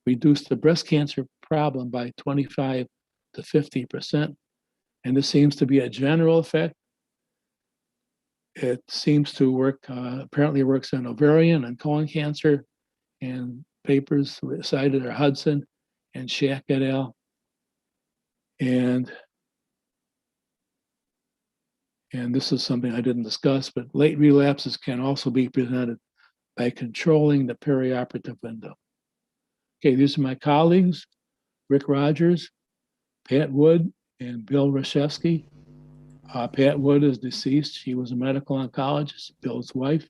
S13: reduce the breast cancer problem by 25 to 50%. And this seems to be a general effect. It seems to work, apparently works on ovarian and colon cancer, and papers cited are Hudson and Shack et al. And this is something I didn't discuss, but late relapses can also be prevented by controlling the perioperative window. Okay, these are my colleagues, Rick Rogers, Pat Wood, and Bill Rashevsky. Pat Wood is deceased. She was a medical oncologist, Bill's wife.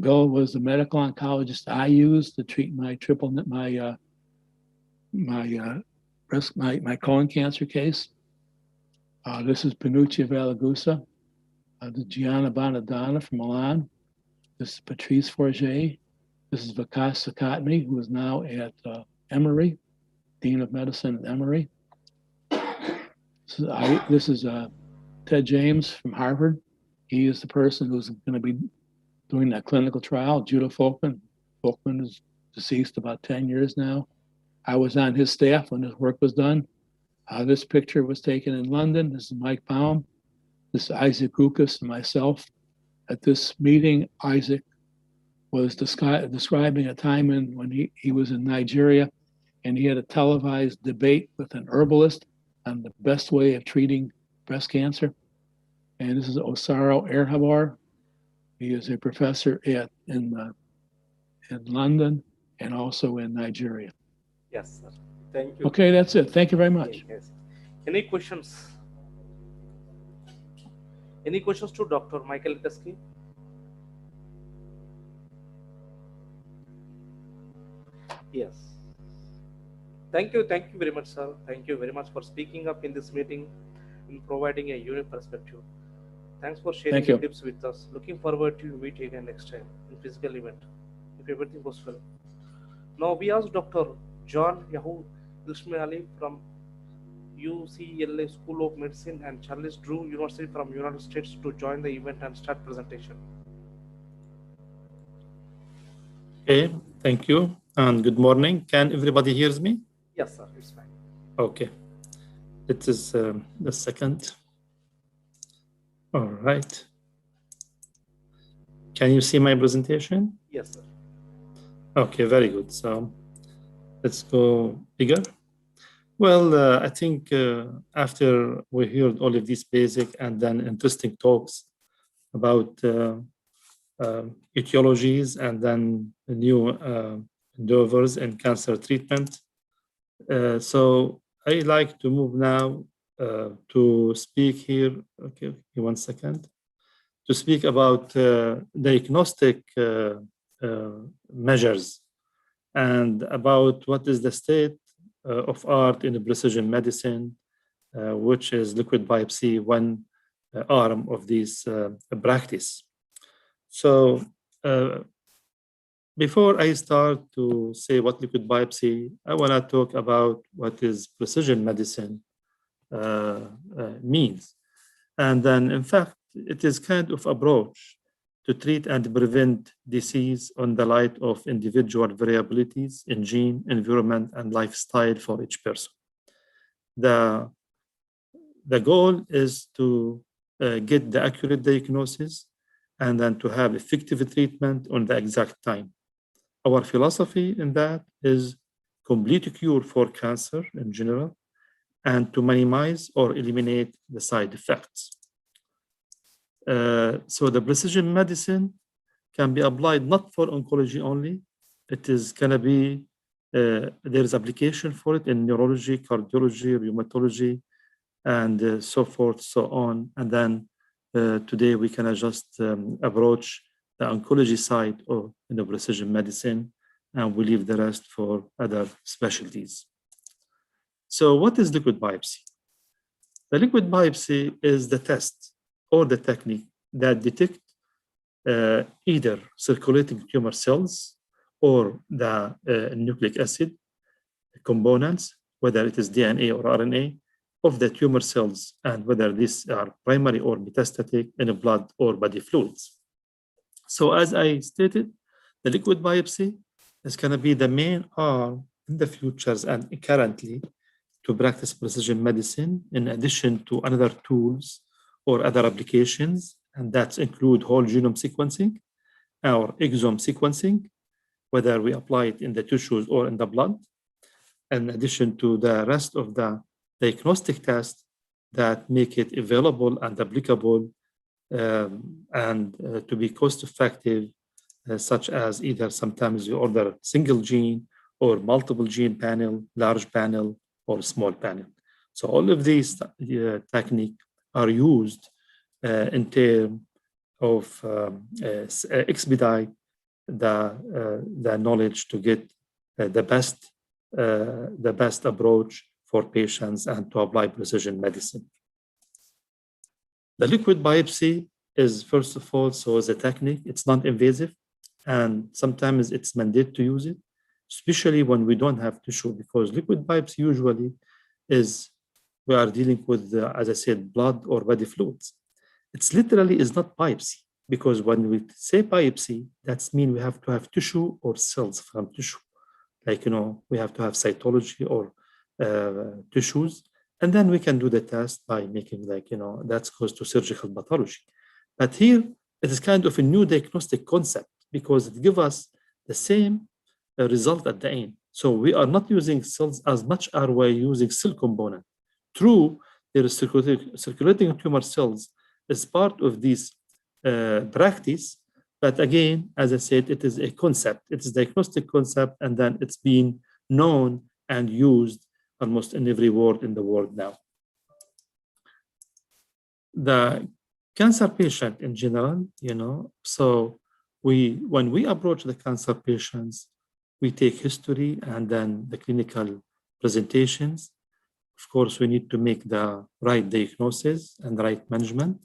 S13: Bill was the medical oncologist I used to treat my colon cancer case. This is Panuccia Valagusa. This is Gianna Bonadonna from Milan. This is Patrice Forget. This is Vikas Sakatmi, who is now at Emory, Dean of Medicine at Emory. This is Ted James from Harvard. He is the person who's going to be doing that clinical trial. Judah Folkman. Folkman is deceased about 10 years now. I was on his staff when his work was done. This picture was taken in London. This is Mike Baum. This is Isaac Gukas and myself. At this meeting, Isaac was describing a time when he was in Nigeria, and he had a televised debate with an herbalist on the best way of treating breast cancer. And this is Osaro Erhabar. He is a professor in London. and also in Nigeria.
S2: Yes, sir. Thank you.
S13: Okay, that's it. Thank you very much.
S2: Yes. Any questions? Any questions to Dr. Michael Teske? Yes. Thank you very much, sir. Thank you very much for speaking up in this meeting and providing a unique perspective. Thanks for sharing your tips with us. Looking forward to meet again next time in physical event, if everything goes well. Now we ask Dr. John Yahoo Ilshmi from UCLA School of Medicine and Charles Drew University from United States to join the event and start presentation.
S12: Okay, thank you and good morning. Can everybody hears me?
S2: Yes, sir, it's fine.
S12: Okay, it is the second. All right. Can you see my presentation?
S2: Yes, sir.
S12: Okay, very good. So let's go bigger. Well, I think after we heard all of these basic and then interesting talks about etiologies and then new endeavors in cancer treatment. So I like to move now to speak here. Okay, 1 second. To speak about diagnostic measures and about what is the state of art in precision medicine, which is liquid biopsy, one arm of this practice. So before I start to say what liquid biopsy, I want to talk about what is precision medicine means. And then, in fact, it is kind of approach to treat and prevent disease on the light of individual variabilities in gene, environment, and lifestyle for each person. The goal is to get the accurate diagnosis and then to have effective treatment on the exact time. Our philosophy in that is complete cure for cancer in general and to minimize or eliminate the side effects. So the precision medicine can be applied not for oncology only. It is going to be, there is application for it in neurology, cardiology, rheumatology, and so forth, so on. And then today we can just approach the oncology side of the precision medicine, and we leave the rest for other specialties. So what is liquid biopsy? The liquid biopsy is the test or the technique that detect either circulating tumor cells or the nucleic acid components, whether it is DNA or RNA, of the tumor cells, and whether these are primary or metastatic in blood or body fluids. So as I stated, the liquid biopsy is going to be the main arm in the futures and currently to practice precision medicine, in addition to other tools or other applications, and that include whole genome sequencing or exome sequencing, whether we apply it in the tissues or in the blood, in addition to the rest of the diagnostic tests that make it available and applicable and to be cost-effective, such as either sometimes you order single gene or multiple gene panel, large panel, or small panel. So all of these techniques are used in terms of expedite the knowledge to get the best approach for patients and to apply precision medicine. The liquid biopsy is, first of all, so as a technique, it's non-invasive, and sometimes it's mandated to use it, especially when we don't have tissue, because liquid biopsy usually is, we are dealing with, as I said, blood or body fluids. It's literally is not biopsy, because when we say biopsy, that means we have to have tissue or cells from tissue. Like, we have to have cytology or tissues, and then we can do the test by making that goes to surgical pathology. But here, it is kind of a new diagnostic concept because it gives us the same result at the end. So we are not using cells as much as we're using cell component. True, there is circulating tumor cells as part of this practice, But again, as I said, it is a concept. It is a diagnostic concept, and then it's been known and used almost in every ward in the world now. The cancer patient in general, so when we approach the cancer patients, we take history and then the clinical presentations. Of course, we need to make the right diagnosis and the right management.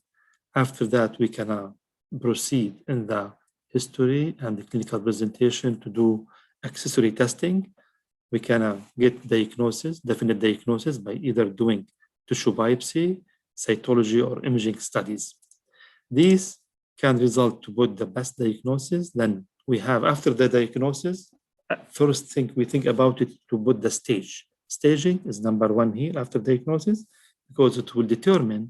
S12: After that, we can proceed in the history and the clinical presentation to do accessory testing. We can get diagnosis, definite diagnosis, by either doing tissue biopsy, cytology, or imaging studies. These can result to put the best diagnosis. Then we have, after the diagnosis, first thing we think about it to put the stage. Staging is number one here after diagnosis, because it will determine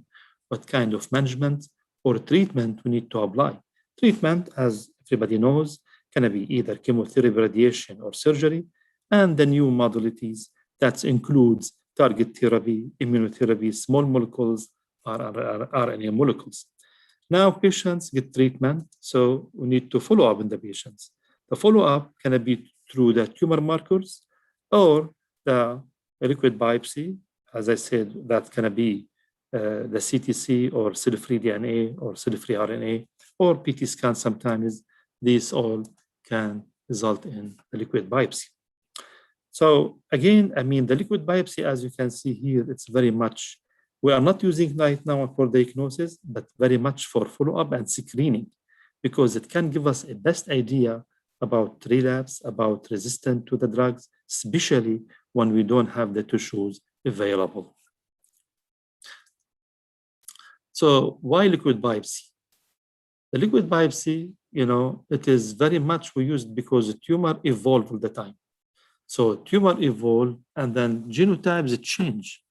S12: what kind of management or treatment we need to apply. Treatment, as everybody knows, can be either chemotherapy, radiation, or surgery, and the new modalities that includes target therapy, immunotherapy, small molecules, RNA molecules. Now patients get treatment, so we need to follow up in the patients. The follow-up can be through the tumor markers or the liquid biopsy. As I said, that can be the CTC or cell-free DNA or cell-free RNA or PT scan sometimes. These all can result in the liquid biopsy. So again, the liquid biopsy, as you can see here, it's very much, we are not using right now for diagnosis, but very much for follow-up and screening, because it can give us a best idea about relapse, about resistance to the drugs, especially when we don't have the tissues available. So why liquid biopsy? The liquid biopsy, it is very much we use because the tumor evolves all the time. So tumor evolve and then genotypes change.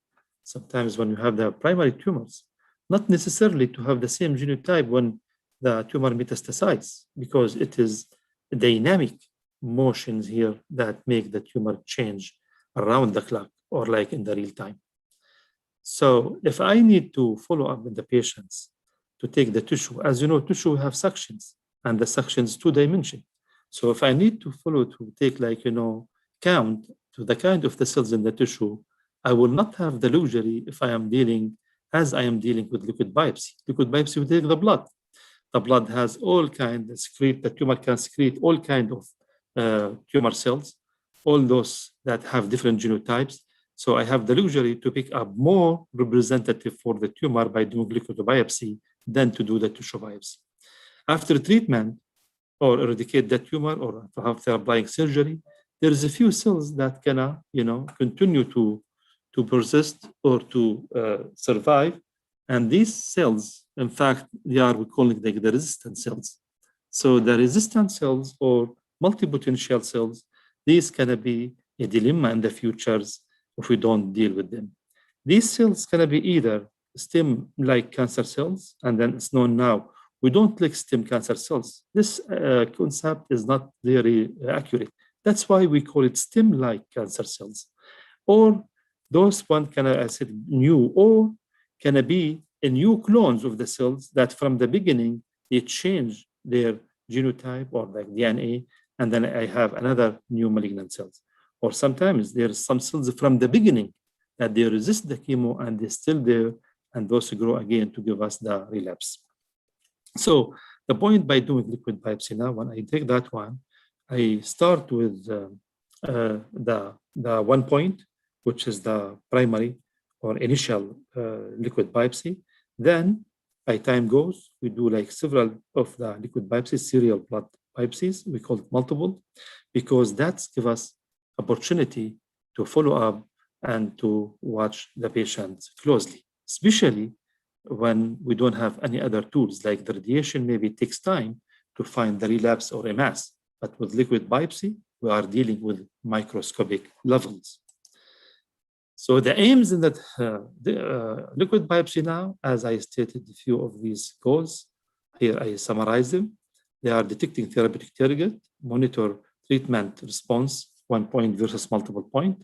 S12: Sometimes when you have the primary tumors, not necessarily to have the same genotype when the tumor metastasizes, because it is dynamic motions here that make the tumor change around the clock or like in the real time. So if I need to follow up with the patients to take the tissue, as you know, tissue have suctions and the suctions 2-dimensional. So if I need to follow to take count to the kind of the cells in the tissue, I will not have the luxury if I am dealing with liquid biopsy. Liquid biopsy will take the blood. The blood has all kinds of secrete, the tumor can secrete all kinds of tumor cells, all those that have different genotypes. So I have the luxury to pick up more representative for the tumor by doing liquid biopsy than to do the tissue biopsy. After treatment or eradicate the tumor or after applying surgery, there is a few cells that can, continue to persist or to survive. And these cells, in fact, we call it the resistant cells. So the resistant cells or multipotential cells, these can be a dilemma in the futures if we don't deal with them. These cells can be either stem-like cancer cells, and then it's known now, we don't like stem cancer cells. This concept is not very accurate. That's why we call it stem-like cancer cells. Or those one can, I said, new, or can be a new clones of the cells that from the beginning, they change their genotype or like DNA, and then I have another new malignant cells. Or sometimes there are some cells from the beginning that they resist the chemo and they're still there, and those grow again to give us the relapse. So the point by doing liquid biopsy now, when I take that one, I start with the 1 point, which is the primary or initial liquid biopsy. Then, by time goes, we do like several of the liquid biopsies, serial blood biopsies. We call it multiple, because that gives us opportunity to follow up and to watch the patients closely, especially when we don't have any other tools, like the radiation maybe takes time to find the relapse or a mass. But with liquid biopsy, we are dealing with microscopic levels. So the aims in that liquid biopsy now, as I stated a few of these goals, here I summarize them. They are detecting therapeutic target, monitor treatment response, 1 point versus multiple point,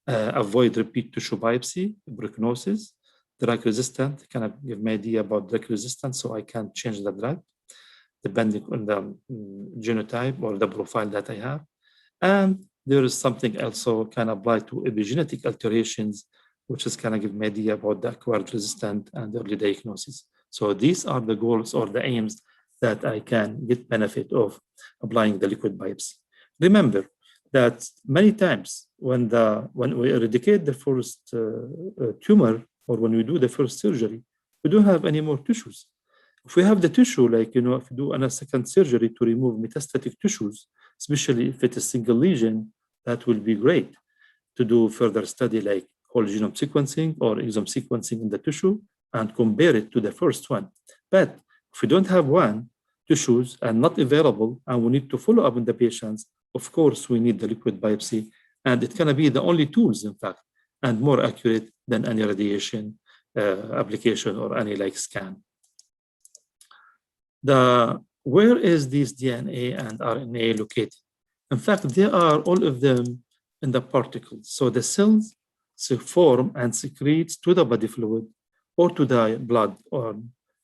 S12: avoid repeat tissue biopsy, prognosis, drug resistant, kind of give me an idea about drug resistance so I can change the drug. depending on the genotype or the profile that I have. And there is something also can apply to epigenetic alterations, which is kind of give me an idea about the acquired resistant and early diagnosis. So these are the goals or the aims that I can get benefit of applying the liquid biopsy. Remember that many times when we eradicate the first tumor, or when we do the first surgery, we don't have any more tissues. If we have the tissue, like, if you do a second surgery to remove metastatic tissues, especially if it's a single lesion, that will be great to do further study like whole genome sequencing or exome sequencing in the tissue and compare it to the first one. But if we don't have one tissues and not available, and we need to follow up on the patients, of course, we need the liquid biopsy, and it's gonna be the only tools, in fact, and more accurate than any radiation application or any like scan. Where is this DNA and RNA located? In fact, they are all of them in the particles. So the cells form and secretes to the body fluid or to the blood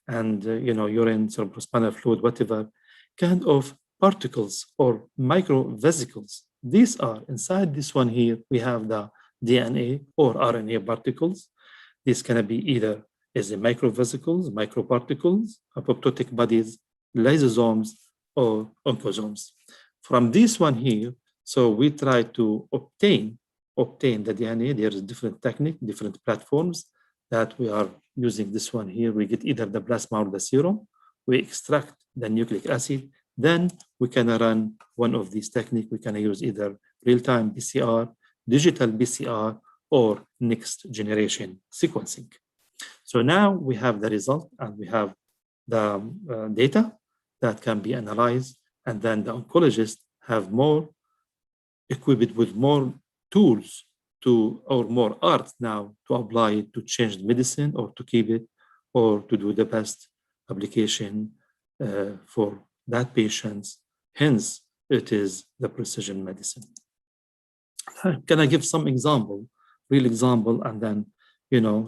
S12: and urine, cerebrospinal fluid, whatever kind of particles or microvesicles. These are inside this one here. We have the DNA or RNA particles. This can be either as a microvesicles, microparticles, apoptotic bodies, lysosomes, or oncosomes. From this one here, so we try to obtain the DNA. There is different technique, different platforms that we are using. This one here, we get either the plasma or the serum. We extract the nucleic acid. Then we can run one of these techniques. We can use either real-time PCR, digital PCR, or next generation sequencing. So now we have the result and we have the data that can be analyzed, and then the oncologists have more equipped with more tools or more art now to apply it to change the medicine or to keep it or to do the best application for that patients. Hence, it is the precision medicine. Can I give some example, real example, and then,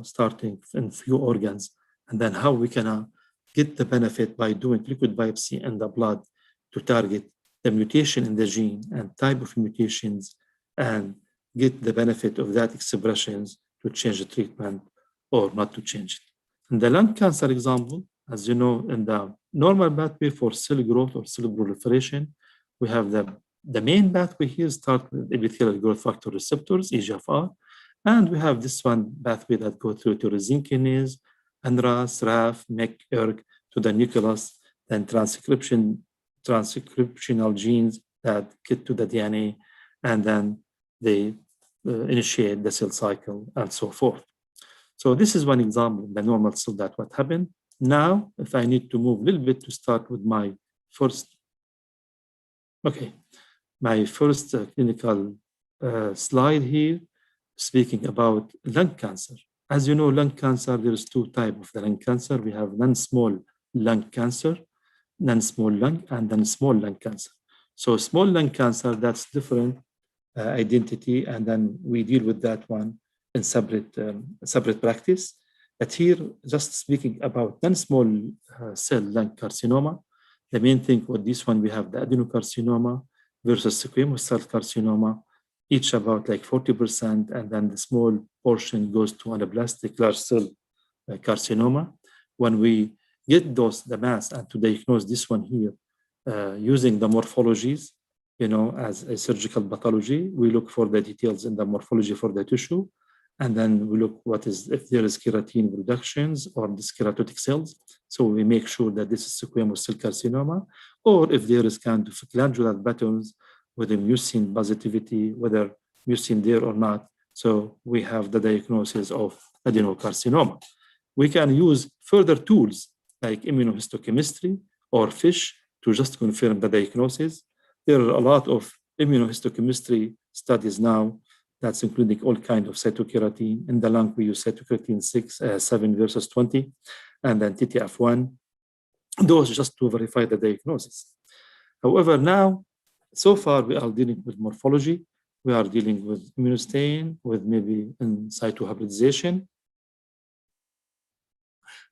S12: starting in few organs, and then how we can get the benefit by doing liquid biopsy in the blood to target the mutation in the gene and type of mutations and get the benefit of that expressions to change the treatment or not to change it. In the lung cancer example, as you know, in the normal pathway for cell growth or cell proliferation, we have the main pathway here start with epithelial growth factor receptors, EGFR, and we have this one pathway that go through tyrosine kinase, NRAS, RAF, MEK, ERK to the nucleus, then transcriptional genes that get to the DNA, and then they initiate the cell cycle and so forth. So this is one example in the normal cell that what happened. Now, if I need to move a little bit to start with my first, clinical slide here, speaking about lung cancer. As you know, lung cancer, there's two types of the lung cancer. We have non-small lung cancer, non-small lung, and then small lung cancer. So small lung cancer, that's different identity, and then we deal with that one in separate practice. But here, just speaking about non-small cell lung carcinoma, the main thing with this one, we have the adenocarcinoma versus squamous cell carcinoma, each about like 40%, and then the small portion goes to anaplastic large cell carcinoma. When we get the mass and to diagnose this one here, using the morphologies, as a surgical pathology, we look for the details in the morphology for the tissue, and then we look if there is keratin reductions or this keratotic cells. So we make sure that this is squamous cell carcinoma, or if there is kind of glandular patterns with a mucin positivity, whether mucin there or not. So we have the diagnosis of adenocarcinoma. We can use further tools like immunohistochemistry or FISH to just confirm the diagnosis. There are a lot of immunohistochemistry studies now that's including all kinds of cytokeratin. In the lung, we use cytokeratin 7 versus 20, and then TTF1. Those just to verify the diagnosis. However, now, so far, we are dealing with morphology. We are dealing with immunostain, with maybe in situ hybridization.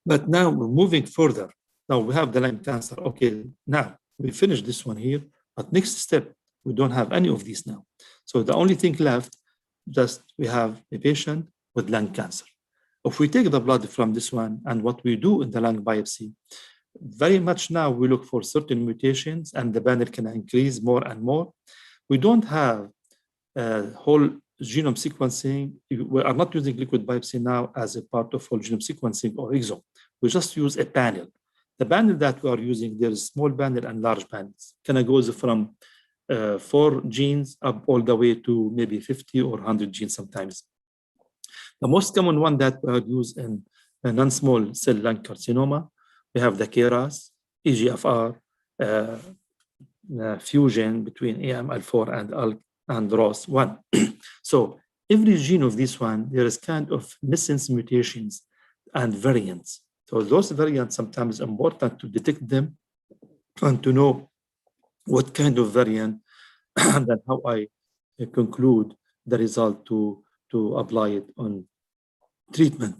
S12: But now we're moving further Now we have the lung cancer. Okay, now we finish this one here, but next step, we don't have any of these now. So the only thing left, just we have a patient with lung cancer. If we take the blood from this one and what we do in the lung biopsy, very much now we look for certain mutations and the panel can increase more and more. We don't have whole genome sequencing. We are not using liquid biopsy now as a part of whole genome sequencing or exome. We just use a panel. The panel that we are using, there is small panel and large panels. Kind of goes from 4 genes up all the way to maybe 50 or 100 genes sometimes. The most common one that we are used in non-small cell lung carcinoma, we have the KRAS, EGFR, fusion between AML4 and ALK and ROS1. So every gene of this one, there is kind of missense mutations and variants. So those variants sometimes important to detect them and to know what kind of variant and then how I conclude the result to apply it on treatment.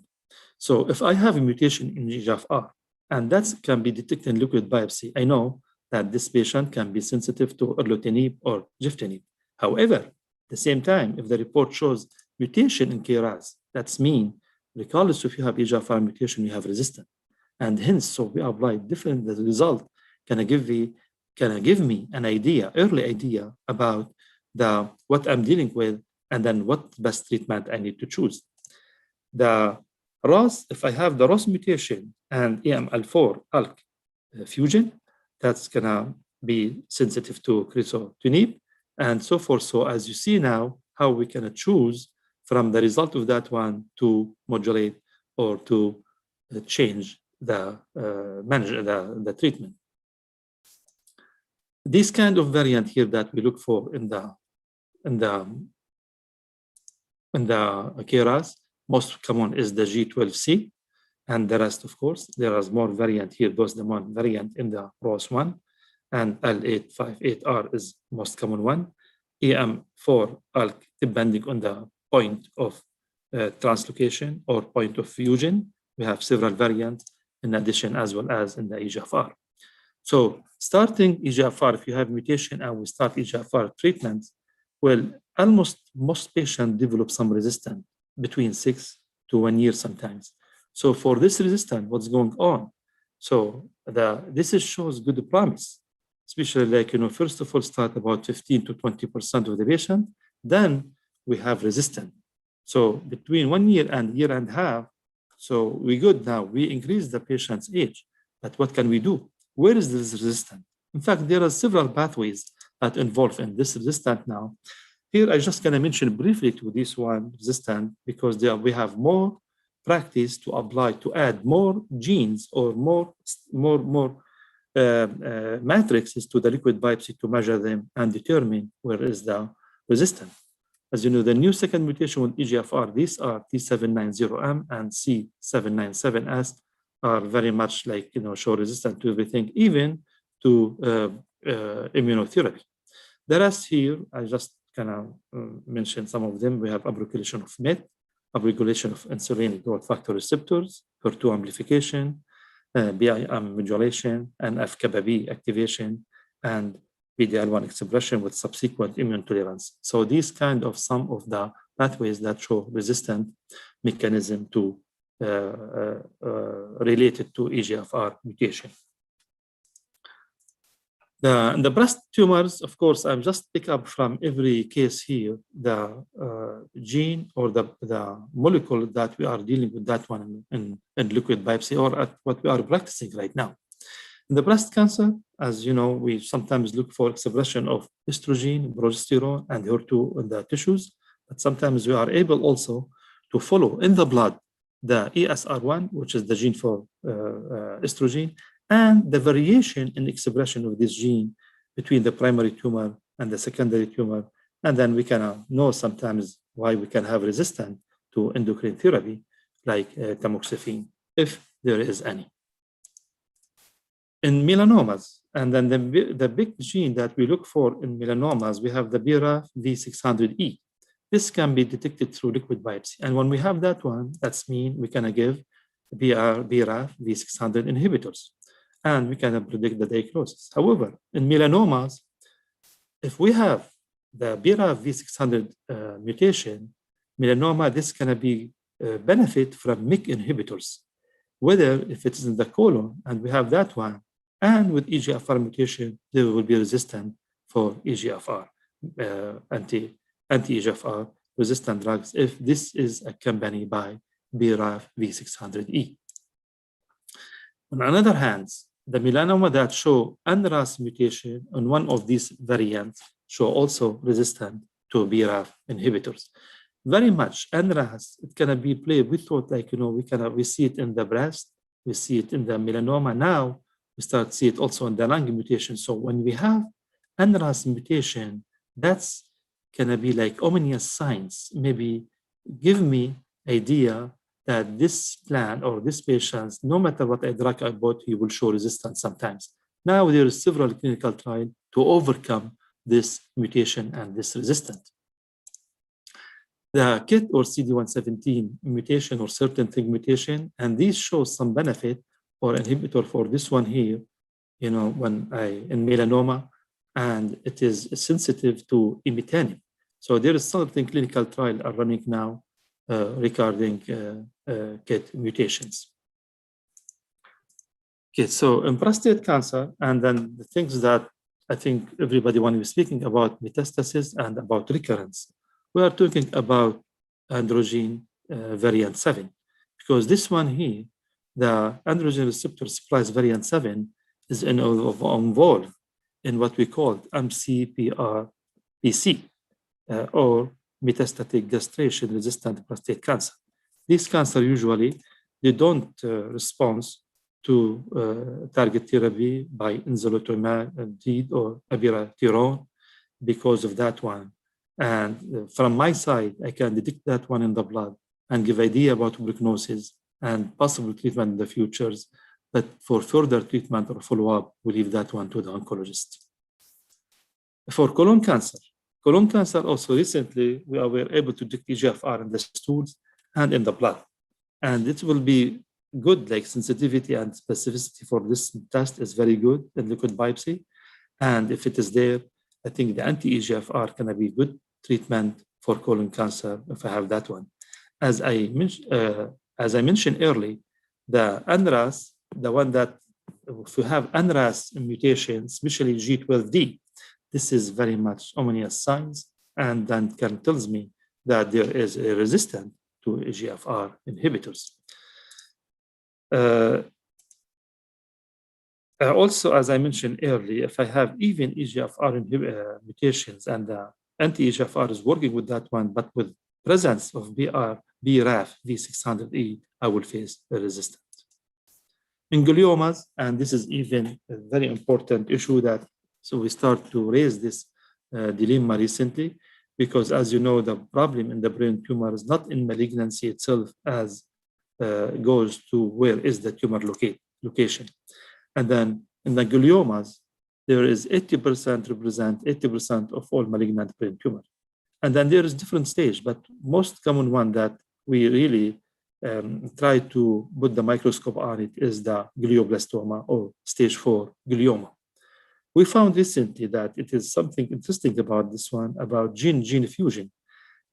S12: So if I have a mutation in EGFR, and that can be detected in liquid biopsy, I know that this patient can be sensitive to erlotinib or gefitinib. However, at the same time, if the report shows mutation in KRAS, that's mean, regardless if you have EGFR mutation, you have resistance. And hence, so we apply different, the result can give me an idea, early idea about what I'm dealing with, and then what best treatment I need to choose. The ROS, if I have the ROS mutation and AML4 ALK fusion, that's gonna be sensitive to crizotinib and so forth. So as you see now, how we can choose from the result of that one to modulate or to change the manage the treatment. This kind of variant here that we look for in the KRAS, most common is the G12C, and the rest, of course, there is more variant here. Those the one variant in the ROS1, and L858R is most common one. EM4 ALK, depending on the point of translocation or point of fusion, we have several variants in addition, as well as in the EGFR. So starting EGFR, if you have mutation and we start EGFR treatment, well, almost most patients develop some resistance between 6 to 1 year sometimes. So for this resistance, what's going on? So this shows good promise, especially like, first of all, start about 15 to 20% of the patient, then we have resistance. So between 1 year and year and a half, so we good now, we increase the patient's age, but what can we do? Where is this resistance? In fact, there are several pathways that involve in this resistance now. Here, I just gonna mention briefly to this one resistant because we have more practice to apply to add more genes or more matrices to the liquid biopsy to measure them and determine where is the resistance. As you know, the new second mutation with EGFR, these are T790M and C797S are very much like, show resistant to everything, even to immunotherapy. The rest here, I just mention some of them. We have upregulation of MET, upregulation of insulin growth factor receptors, HER2 amplification, BIM modulation, and FKB activation, and PD-L1 expression with subsequent immune tolerance. So these kind of some of the pathways that show resistant mechanism to related to EGFR mutation. The breast tumors, of course, I'm just pick up from every case here, the gene or the molecule that we are dealing with that one in liquid biopsy or at what we are practicing right now. In the breast cancer, as you know, we sometimes look for expression of estrogen, progesterone, and HER2 in the tissues, but sometimes we are able also to follow in the blood the ESR1, which is the gene for estrogen, and the variation in expression of this gene between the primary tumor and the secondary tumor. And then we can know sometimes why we can have resistance to endocrine therapy like tamoxifen, if there is any. In melanomas, and then the big gene that we look for in melanomas, we have the BRAF V600E. This can be detected through liquid biopsy. And when we have that one, that's mean we can give BRAF V600 inhibitors. and we can predict the diagnosis. However, in melanomas, if we have the BRAF V600 mutation, melanoma, this can be benefit from MYC inhibitors, whether if it is in the colon and we have that one, and with EGFR mutation, they will be resistant for EGFR, anti-EGFR resistant drugs if this is accompanied by BRAF V600E. On the other hand, the melanoma that show NRAS mutation on one of these variants show also resistant to BRAF inhibitors. Very much NRAS, it can be played. We thought like, we see it in the breast, we see it in the melanoma. Now we start to see it also in the lung mutation. So when we have NRAS mutation, that's gonna be like ominous signs. Maybe give me idea that this plant or this patient, no matter what drug I bought, he will show resistance sometimes. Now there is several clinical trials to overcome this mutation and this resistance. The KIT or CD117 mutation or certain thing mutation, and these show some benefit or inhibitor for this one here, in melanoma, and it is sensitive to imitinib. So there is something clinical trial are running now regarding KIT mutations. Okay, so in prostate cancer, and then the things that I think everybody want to be speaking about metastasis and about recurrence. We are talking about androgen variant 7, because this one here, the androgen receptor supplies variant 7 is involved in what we call MCPRPC, or metastatic castration-resistant prostate cancer. These cancer usually, they don't respond to target therapy by enzalutamide or abiraterone because of that one. And from my side, I can detect that one in the blood and give idea about prognosis and possible treatment in the futures. But for further treatment or follow-up, we leave that one to the oncologist. For colon cancer also recently, we were able to detect EGFR in the stools and in the blood. And it will be good, like sensitivity and specificity for this test is very good in liquid biopsy. And if it is there, I think the anti-EGFR can be good treatment for colon cancer if I have that one. As I mentioned earlier, the NRAS, the one that if you have NRAS mutation, especially G12D, this is very much ominous signs, and then tells me that there is a resistance to EGFR inhibitors. Also, as I mentioned earlier, if I have even EGFR mutations and the anti-EGFR is working with that one, but with presence of BRAF V600E, I will face a resistance. In gliomas, and this is even a very important issue that, so we start to raise this dilemma recently, because as you know, the problem in the brain tumor is not in malignancy itself as goes to where is the tumor location. And then in the gliomas, there is 80% represent 80% of all malignant brain tumor. And then there is different stage, but most common one that we really try to put the microscope on it is the glioblastoma or stage 4 glioma. We found recently that it is something interesting about this one, about gene fusion,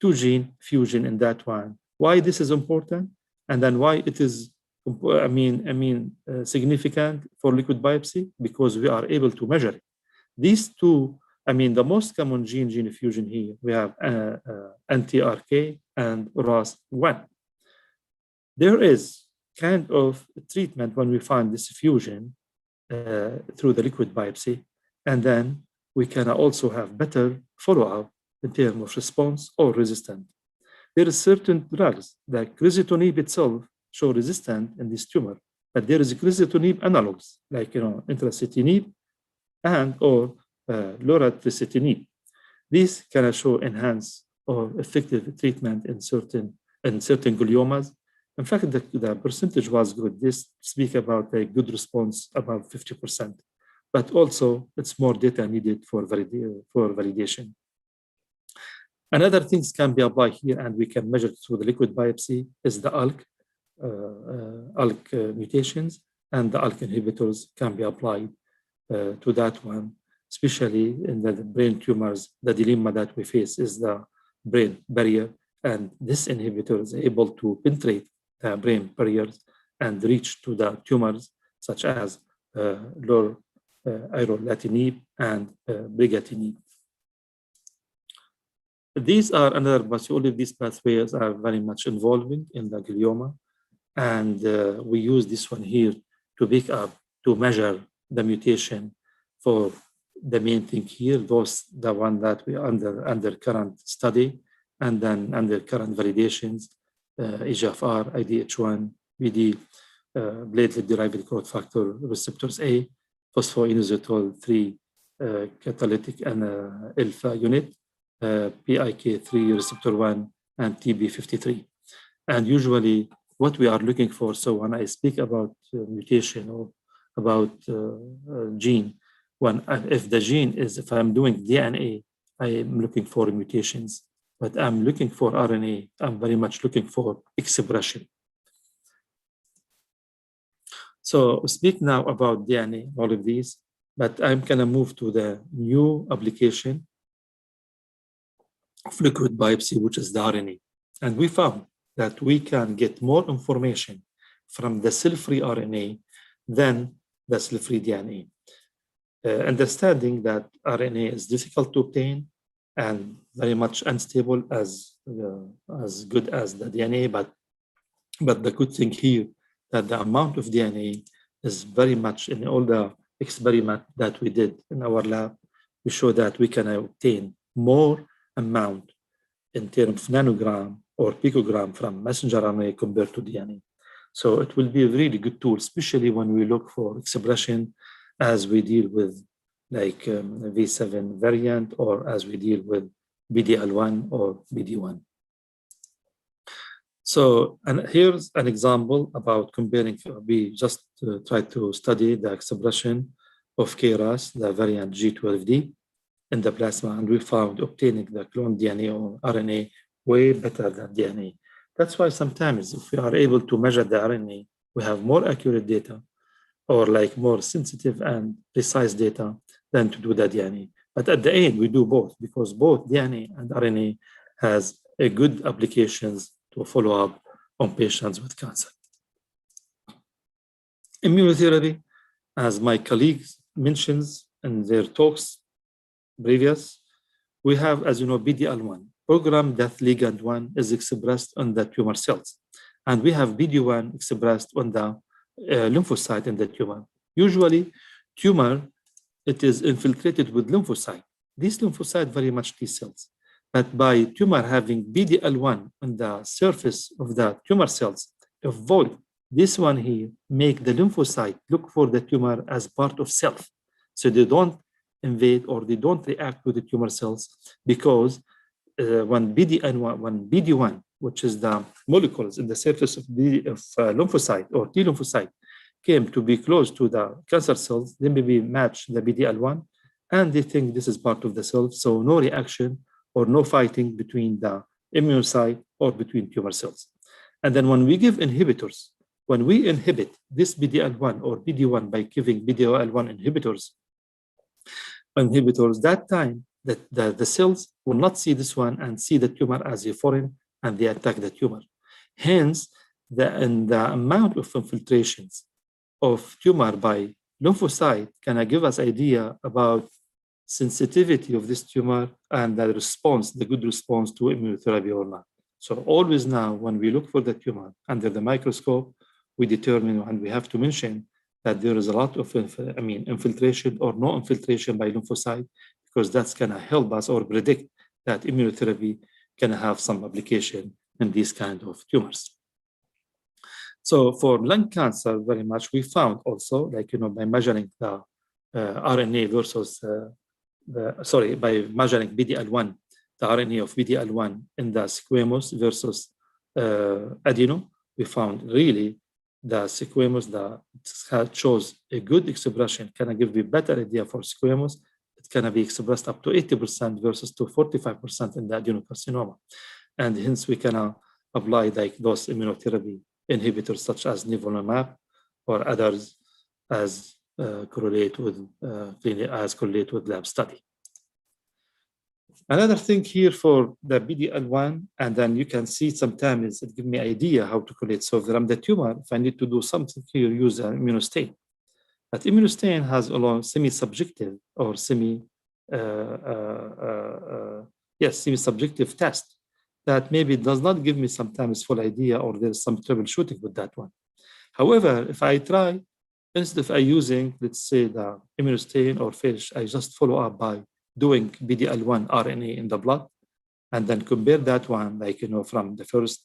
S12: 2 gene fusion in that one. Why this is important, and then why it is significant for liquid biopsy, because we are able to measure it. These two, the most common gene fusion here, we have NTRK and ROS1. There is kind of treatment when we find this fusion through the liquid biopsy, and then we can also have better follow-up in terms of response or resistance. There is certain drugs, like crizotinib itself, show resistance in this tumor, but there is crizotinib analogs, like intracetinib and or lorlatinib. These can show enhanced or effective treatment in certain gliomas. In fact, the percentage was good. This speak about a good response, about 50%. But also, it's more data needed for validation. Another things can be applied here, and we can measure through the liquid biopsy, is the ALK mutations. and the ALK inhibitors can be applied to that one, especially in the brain tumors. The dilemma that we face is the brain barrier, and this inhibitor is able to penetrate the brain barriers and reach to the tumors such as lorlatinib and brigatinib. These are another, but all of these pathways are very much involving in the glioma, and we use this one here to pick up, to measure the mutation for the main thing here, the one that we are under current study, and then under current validations, EGFR, IDH1, BD, platelet-derived growth factor receptors A, phosphoinositol 3 catalytic and alpha unit, PIK3 receptor 1, and TB53. And usually what we are looking for, so when I speak about mutation or about gene, if the gene is, if I'm doing DNA, I am looking for mutations, but I'm looking for RNA, I'm very much looking for expression. So speak now about DNA, all of these, but I'm gonna move to the new application of liquid biopsy, which is the RNA. And we found that we can get more information from the cell-free RNA than the cell-free DNA. Understanding that RNA is difficult to obtain and very much unstable as good as the DNA, but the good thing here that the amount of DNA is very much in all the experiment that we did in our lab. We show that we can obtain more amount in terms of nanogram or picogram from messenger RNA compared to DNA. So it will be a really good tool, especially when we look for expression as we deal with like V7 variant, or as we deal with BDL1 or BD1. So, and here's an example about comparing. We just tried to study the expression of KRAS, the variant G12D, in the plasma, and we found obtaining the clone DNA or RNA way better than DNA. That's why sometimes if we are able to measure the RNA, we have more accurate data, or like more sensitive and precise data than to do the DNA. But at the end, we do both, because both DNA and RNA has a good applications to follow up on patients with cancer. Immunotherapy, as my colleagues mentions in their talks previous, we have, as you know, BDL1, programmed death ligand 1 is expressed on the tumor cells. And we have BD1 expressed on the lymphocyte in the tumor. Usually, tumor, it is infiltrated with lymphocyte. These lymphocyte very much T cells. But by tumor having BDL1 on the surface of the tumor cells, avoid this one here, make the lymphocyte look for the tumor as part of self. So they don't invade or they don't react to the tumor cells, because when BD1, which is the molecules in the surface of lymphocyte or T lymphocyte, came to be close to the cancer cells, they maybe match the BDL1, and they think this is part of the cell, so no reaction or no fighting between the immunocyte or between tumor cells. And then when we give inhibitors, when we inhibit this BDL1 or BD1 by giving BDL1 inhibitors, that time that the cells will not see this one and see the tumor as a foreign, and they attack the tumor. Hence, the amount of infiltrations of tumor by lymphocyte can give us idea about sensitivity of this tumor and the response, the good response to immunotherapy or not. So always now, when we look for the tumor under the microscope, we determine, and we have to mention that there is a lot of infiltration or no infiltration by lymphocyte, because that's going to help us or predict that immunotherapy can have some application in these kind of tumors. So for lung cancer, very much we found also, by measuring the RNA versus, by measuring BDL1, the RNA of BDL1 in the squamous versus adeno, we found really the squamous that shows a good expression, can give you a better idea for squamous. It can be expressed up to 80% versus to 45% in the adenocarcinoma. And hence we can apply those immunotherapy inhibitors such as nivolumab or others as correlate with lab study. Another thing here for the BDL1, and then you can see sometimes it gives me idea how to correlate. So if I'm the tumor, if I need to do something here, use an immunostain. But immunostain has a lot semi-subjective or semi-subjective test that maybe does not give me sometimes full idea, or there's some troubleshooting with that one. However, if I try, instead of using, let's say, the immunostain or FISH, I just follow up by doing BDL1 RNA in the blood, and then compare that one, like, from the first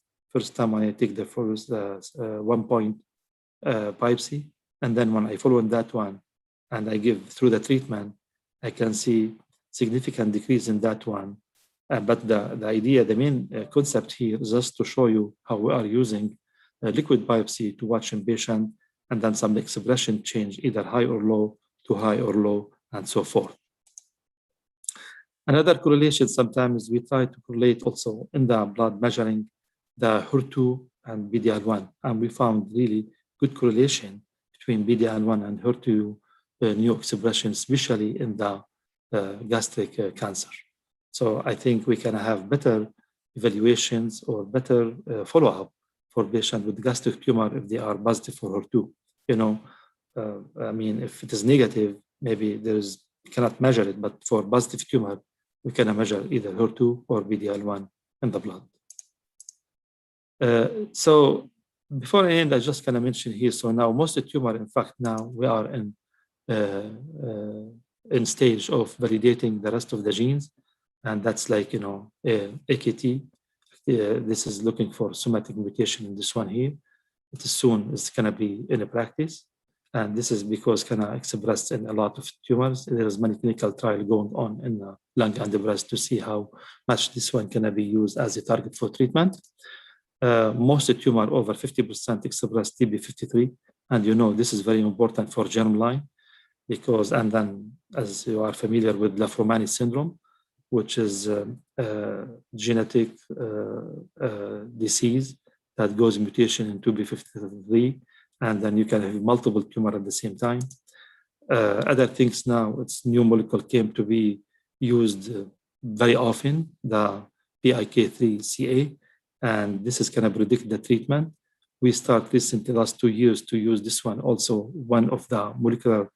S12: time when I take the first 1 point biopsy, and then when I follow in that one, and I give through the treatment, I can see significant decrease in that one. But the idea, the main concept here is just to show you how we are using liquid biopsy to watch in patient, and then some expression change, either high or low to high or low, and so forth. Another correlation, sometimes we try to correlate also in the blood, measuring the HER2 and BDL1, and we found really good correlation between BDL1 and HER2 new expression, especially in the gastric cancer. So I think we can have better evaluations or better follow-up for patients with gastric tumor if they are positive for HER2. I mean, if it is negative, maybe cannot measure it, but for positive tumor, we can measure either HER2 or BDL1 in the blood. So before I end, I just kind of mention here, so now most of the tumor, in fact, now we are in stage of validating the rest of the genes, and that's like, AKT. This is looking for somatic mutation in this one here. It is soon it's gonna be in a practice. And this is because kind of expressed in a lot of tumors. There is many clinical trial going on in the lung and the breast to see how much this one can be used as a target for treatment. Most of tumor, over 50% express TP53. And this is very important for germline because, and then as you are familiar with Lafromani syndrome, which is a genetic disease that goes mutation in TP53. And then you can have multiple tumor at the same time. Other things now, it's new molecule came to be used very often, the PIK3CA, and this is going to predict the treatment. We start recently, last 2 years, to use this one also, one of the molecular,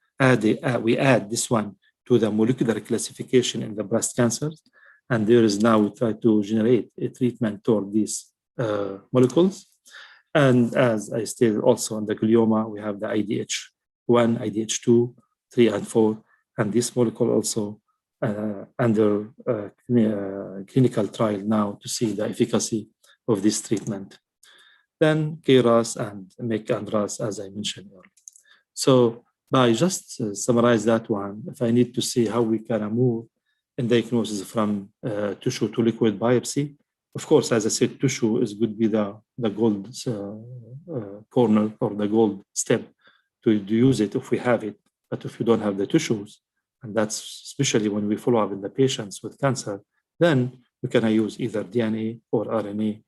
S12: we add this one to the molecular classification in the breast cancers. And there is now, we try to generate a treatment toward these molecules. And as I stated also in the glioma, we have the IDH1, IDH2, 3, and 4. And this molecule also under clinical trial now to see the efficacy of this treatment. Then KRAS and MEK and RAS, as I mentioned earlier. So by just summarize that one, if I need to see how we can move in diagnosis from tissue to liquid biopsy, of course, as I said, tissue would be the gold corner or the gold step to use it if we have it. But if you don't have the tissues, and that's especially when we follow up in the patients with cancer, then we can use either DNA or RNA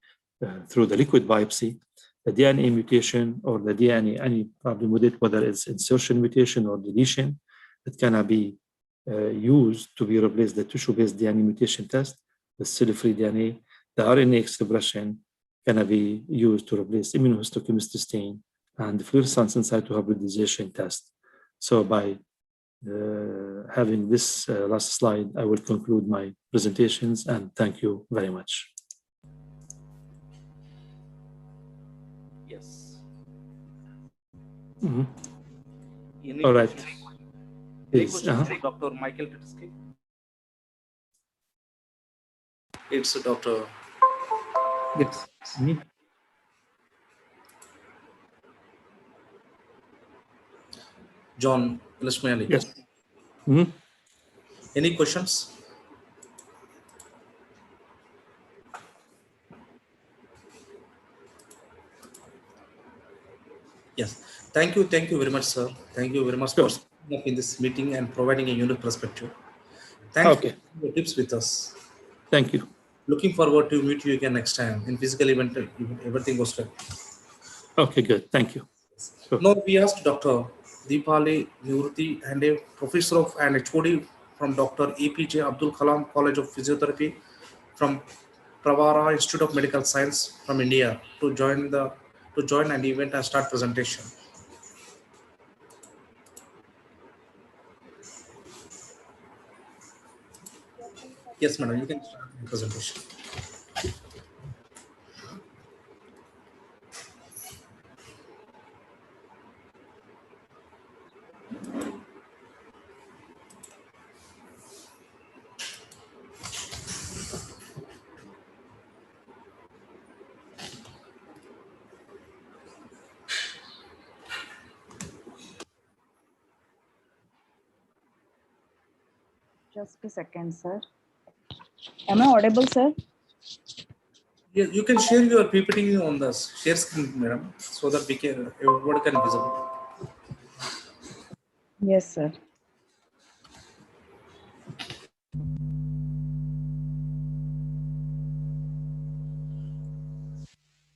S12: through the liquid biopsy. The DNA mutation or the DNA, any problem with it, whether it's insertion mutation or deletion, it can be used to be replaced the tissue-based DNA mutation test with cell-free DNA. The RNA expression can be used to replace immunohistochemistry stain and the fluorescence in situ hybridization test. So by having this last slide, I will conclude my presentations and thank you very much. Yes. All right. Please.
S2: Dr. Michael Tedeschi. It's Dr.
S12: Yes. Me.
S2: John Lishmani.
S12: Yes.
S2: Any questions? Yes. Thank you very much, sir. Thank you very much for being in this meeting and providing a unique perspective. Thanks for your tips with us.
S12: Thank you.
S2: Looking forward to meet you again next time in physical event. Everything goes well.
S12: Okay, good. Thank you. So,
S2: Now we asked Dr. Deepali Nivruti and a professor of and HOD from Dr. APJ Abdul Kalam College of Physiotherapy from Pravara Institute of Medical Science from India to join an event and start presentation. Yes, madam, you can start the presentation.
S14: Just a second, sir. Am I audible, sir?
S2: Yes, you can share your PPT on the share screen, madam, so that we can everybody can visible.
S14: Yes, sir.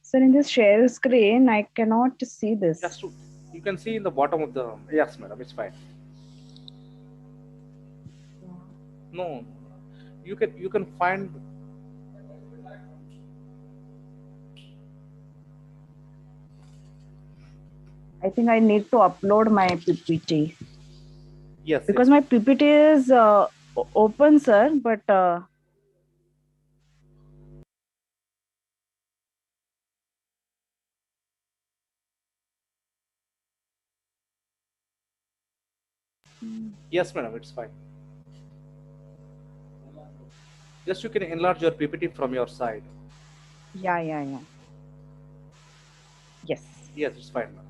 S14: Sir, in this share screen, I cannot see this.
S2: Just to, you can see in the bottom of the yes, madam, it's fine. No, you can find.
S14: I think I need to upload my PPT.
S2: Yes.
S14: Because my PPT is open, sir, but
S2: Yes, madam, it's fine. Just you can enlarge your PPT from your side.
S14: yeah. Yes.
S2: Yes, it's fine, madam.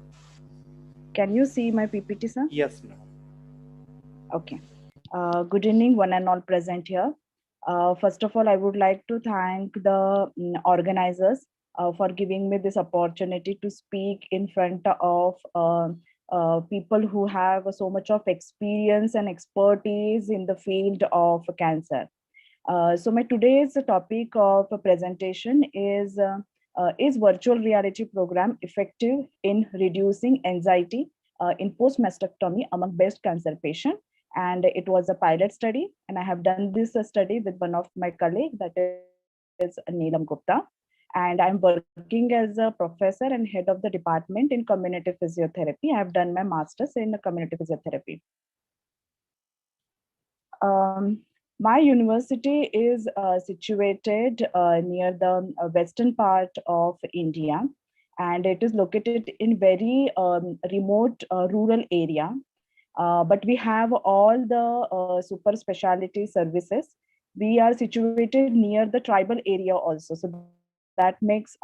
S14: Can you see my PPT, sir?
S2: Yes, madam.
S14: Okay. Good evening, one and all present here. First of all, I would like to thank the organizers for giving me this opportunity to speak in front of people who have so much of experience and expertise in the field of cancer. So my today's topic of presentation is virtual reality program effective in reducing anxiety in post-mastectomy among breast cancer patients? And it was a pilot study, and I have done this study with one of my colleagues, that is Neelam Gupta, and I'm working as a professor and head of the department in community physiotherapy. I have done my master's in community physiotherapy. My university is situated near the western part of India, and it is located in very remote rural area. But we have all the super specialty services. We are situated near the tribal area also, so that makes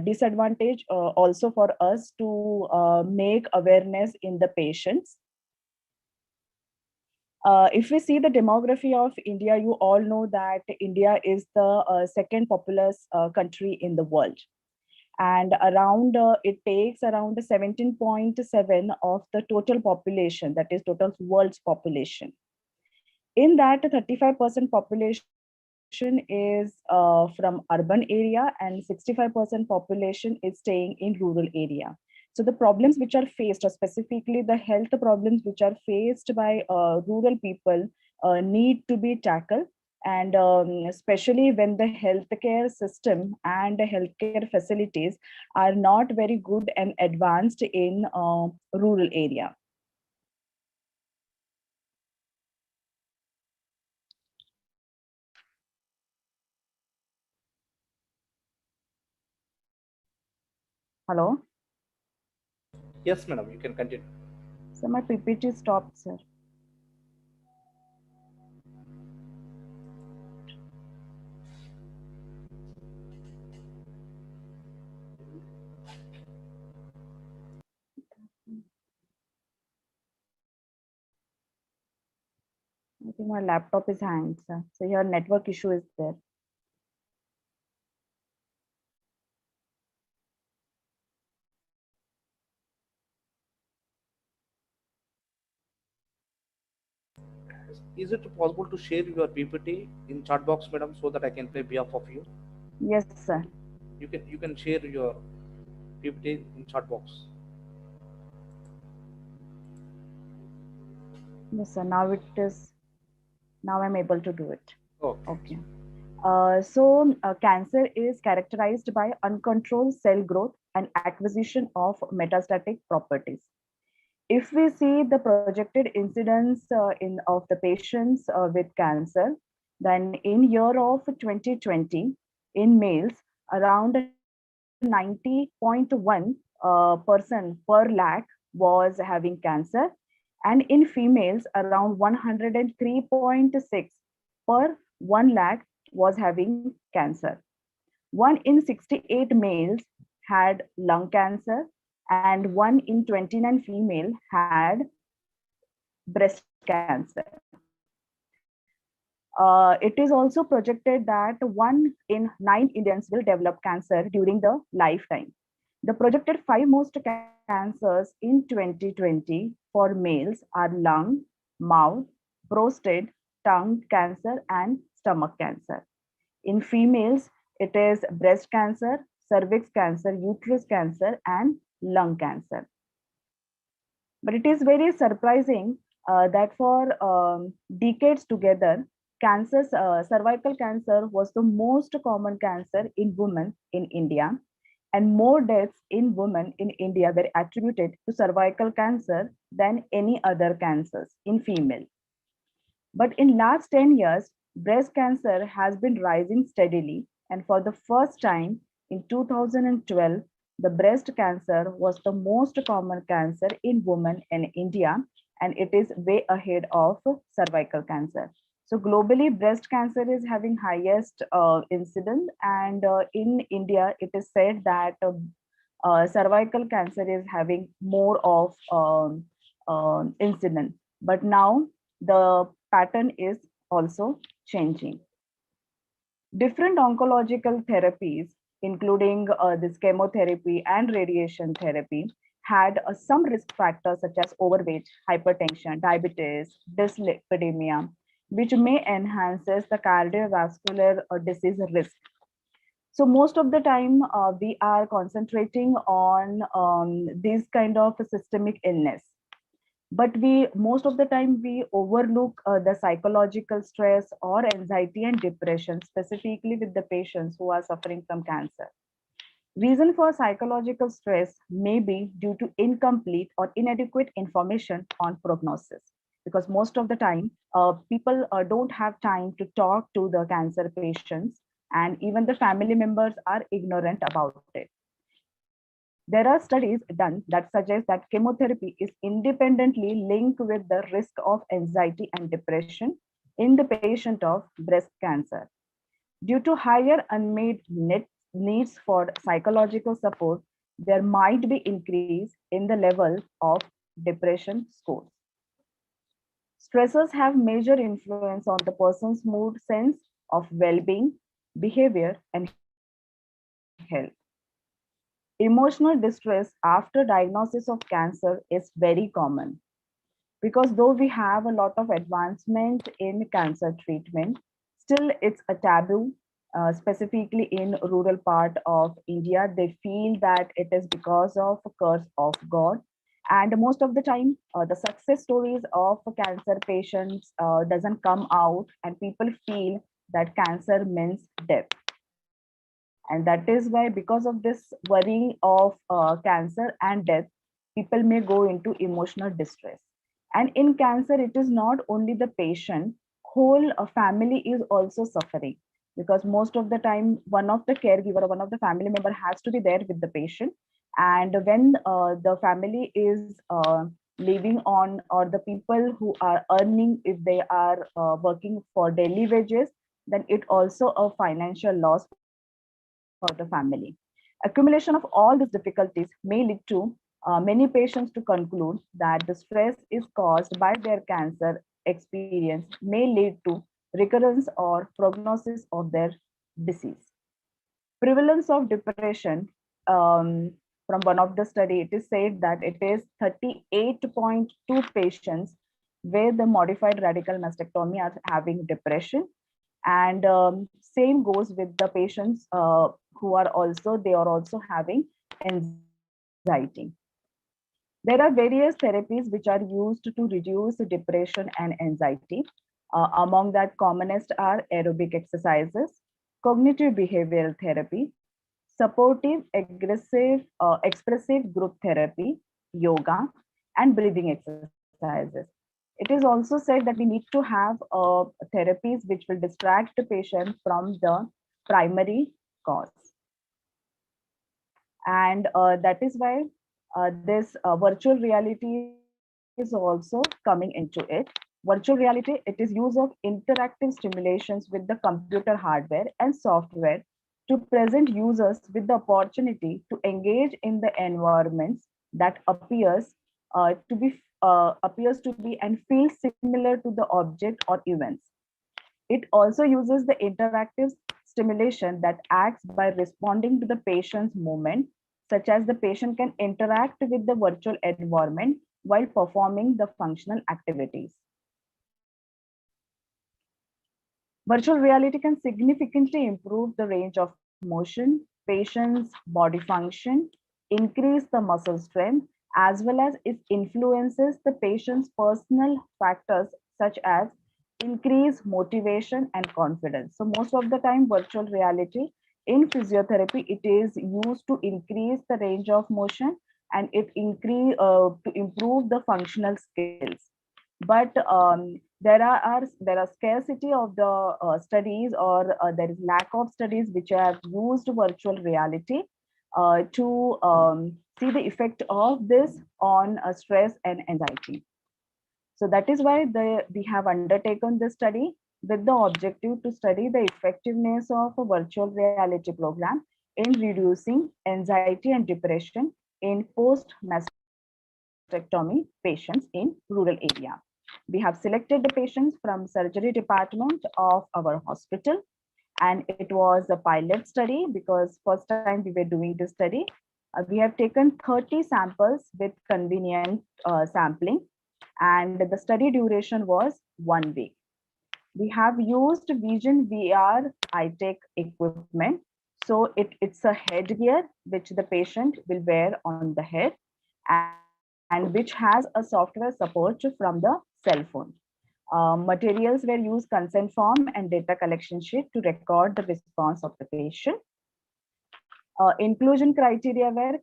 S14: disadvantage also for us to make awareness in the patients. If we see the demography of India, you all know that India is the second populous country in the world. And around it takes around 17.7 of the total population, that is total world's population. In that, 35% population is from urban area, and 65% population is staying in rural area. So the problems which are faced, or specifically the health problems which are faced by rural people, need to be tackled. And especially when the healthcare system and the healthcare facilities are not very good and advanced in rural area. Hello?
S2: Yes, madam, you can continue.
S14: So my PPT stopped, sir. I think my laptop is hanged, sir. So your network issue is there.
S2: Is it possible to share your PPT in chat box, madam, so that I can play behalf of you?
S14: Yes, sir.
S2: You can share your PPT in chat box.
S14: Yes, sir. Now it is. Now I'm able to do it.
S2: Okay.
S14: Cancer is characterized by uncontrolled cell growth and acquisition of metastatic properties. If we see the projected incidence of the patients with cancer, then in year of 2020, in males, around 90.1 person per lakh was having cancer, and in females, around 103.6 per 1 lakh was having cancer. 1 in 68 males had lung cancer, and 1 in 29 female had breast cancer. It is also projected that 1 in 9 Indians will develop cancer during the lifetime. The projected 5 most cancers in 2020 for males are lung, mouth, prostate, tongue cancer, and stomach cancer. In females, it is breast cancer, cervix cancer, uterus cancer, and lung cancer. But it is very surprising that for decades together, cervical cancer was the most common cancer in women in India, and more deaths in women in India were attributed to cervical cancer than any other cancers in female. But in last 10 years, breast cancer has been rising steadily, and for the first time in 2012, the breast cancer was the most common cancer in women in India, and it is way ahead of cervical cancer. So globally, breast cancer is having highest incidence, and in India, it is said that cervical cancer is having more of incidence. But now the pattern is also changing. Different oncological therapies, including this chemotherapy and radiation therapy, had some risk factors such as overweight, hypertension, diabetes, dyslipidemia, which may enhances the cardiovascular disease risk. So most of the time, we are concentrating on this kind of systemic illness. But most of the time we overlook the psychological stress or anxiety and depression, specifically with the patients who are suffering from cancer. Reason for psychological stress may be due to incomplete or inadequate information on prognosis, because most of the time people don't have time to talk to the cancer patients, and even the family members are ignorant about it. There are studies done that suggest that chemotherapy is independently linked with the risk of anxiety and depression in the patient of breast cancer. Due to higher unmet needs for psychological support, there might be increase in the level of depression scores. Stressors have major influence on the person's mood, sense of well-being, behavior, and health. Emotional distress after diagnosis of cancer is very common, because though we have a lot of advancement in cancer treatment, still it's a taboo, specifically in rural part of India. They feel that it is because of a curse of God. And most of the time, the success stories of cancer patients doesn't come out, and people feel that cancer means death. And that is why, because of this worrying of cancer and death, people may go into emotional distress. And in cancer, it is not only the patient, whole family is also suffering, because most of the time one of the caregiver or one of the family member has to be there with the patient. And when the family is living on, or the people who are earning, if they are working for daily wages, then it also a financial loss for the family. Accumulation of all these difficulties may lead to many patients to conclude that the stress is caused by their cancer experience, may lead to recurrence or prognosis of their disease. Prevalence of depression, from one of the study, it is said that it is 38.2 patients where the modified radical mastectomy are having depression. And same goes with the patients who are also, they are also having anxiety. There are various therapies which are used to reduce depression and anxiety. Among that, commonest are aerobic exercises, cognitive behavioral therapy, supportive, expressive group therapy, yoga, and breathing exercises. It is also said that we need to have therapies which will distract the patient from the primary cause. And that is why this virtual reality is also coming into it. Virtual reality, it is use of interactive stimulations with the computer hardware and software to present users with the opportunity to engage in the environments that appears to be and feel similar to the object or events. It also uses the interactive stimulation that acts by responding to the patient's movement, such as the patient can interact with the virtual environment while performing the functional activities. Virtual reality can significantly improve the range of motion, patient's body function, increase the muscle strength, as well as it influences the patient's personal factors such as increase motivation and confidence. So most of the time, virtual reality in physiotherapy, it is used to increase the range of motion and it to improve the functional skills. But there are scarcity of the studies, or there is lack of studies which have used virtual reality to see the effect of this on stress and anxiety. So that is why we have undertaken this study with the objective to study the effectiveness of a virtual reality program in reducing anxiety and depression in post-mastectomy patients in rural area. We have selected the patients from surgery department of our hospital, and it was a pilot study because first time we were doing this study. We have taken 30 samples with convenient sampling, and the study duration was 1 week. We have used Vision VR eye-tech equipment. So it's a headgear which the patient will wear on the head and which has a software support from the cell phone. Materials were used consent form and data collection sheet to record the response of the patient. Inclusion criteria were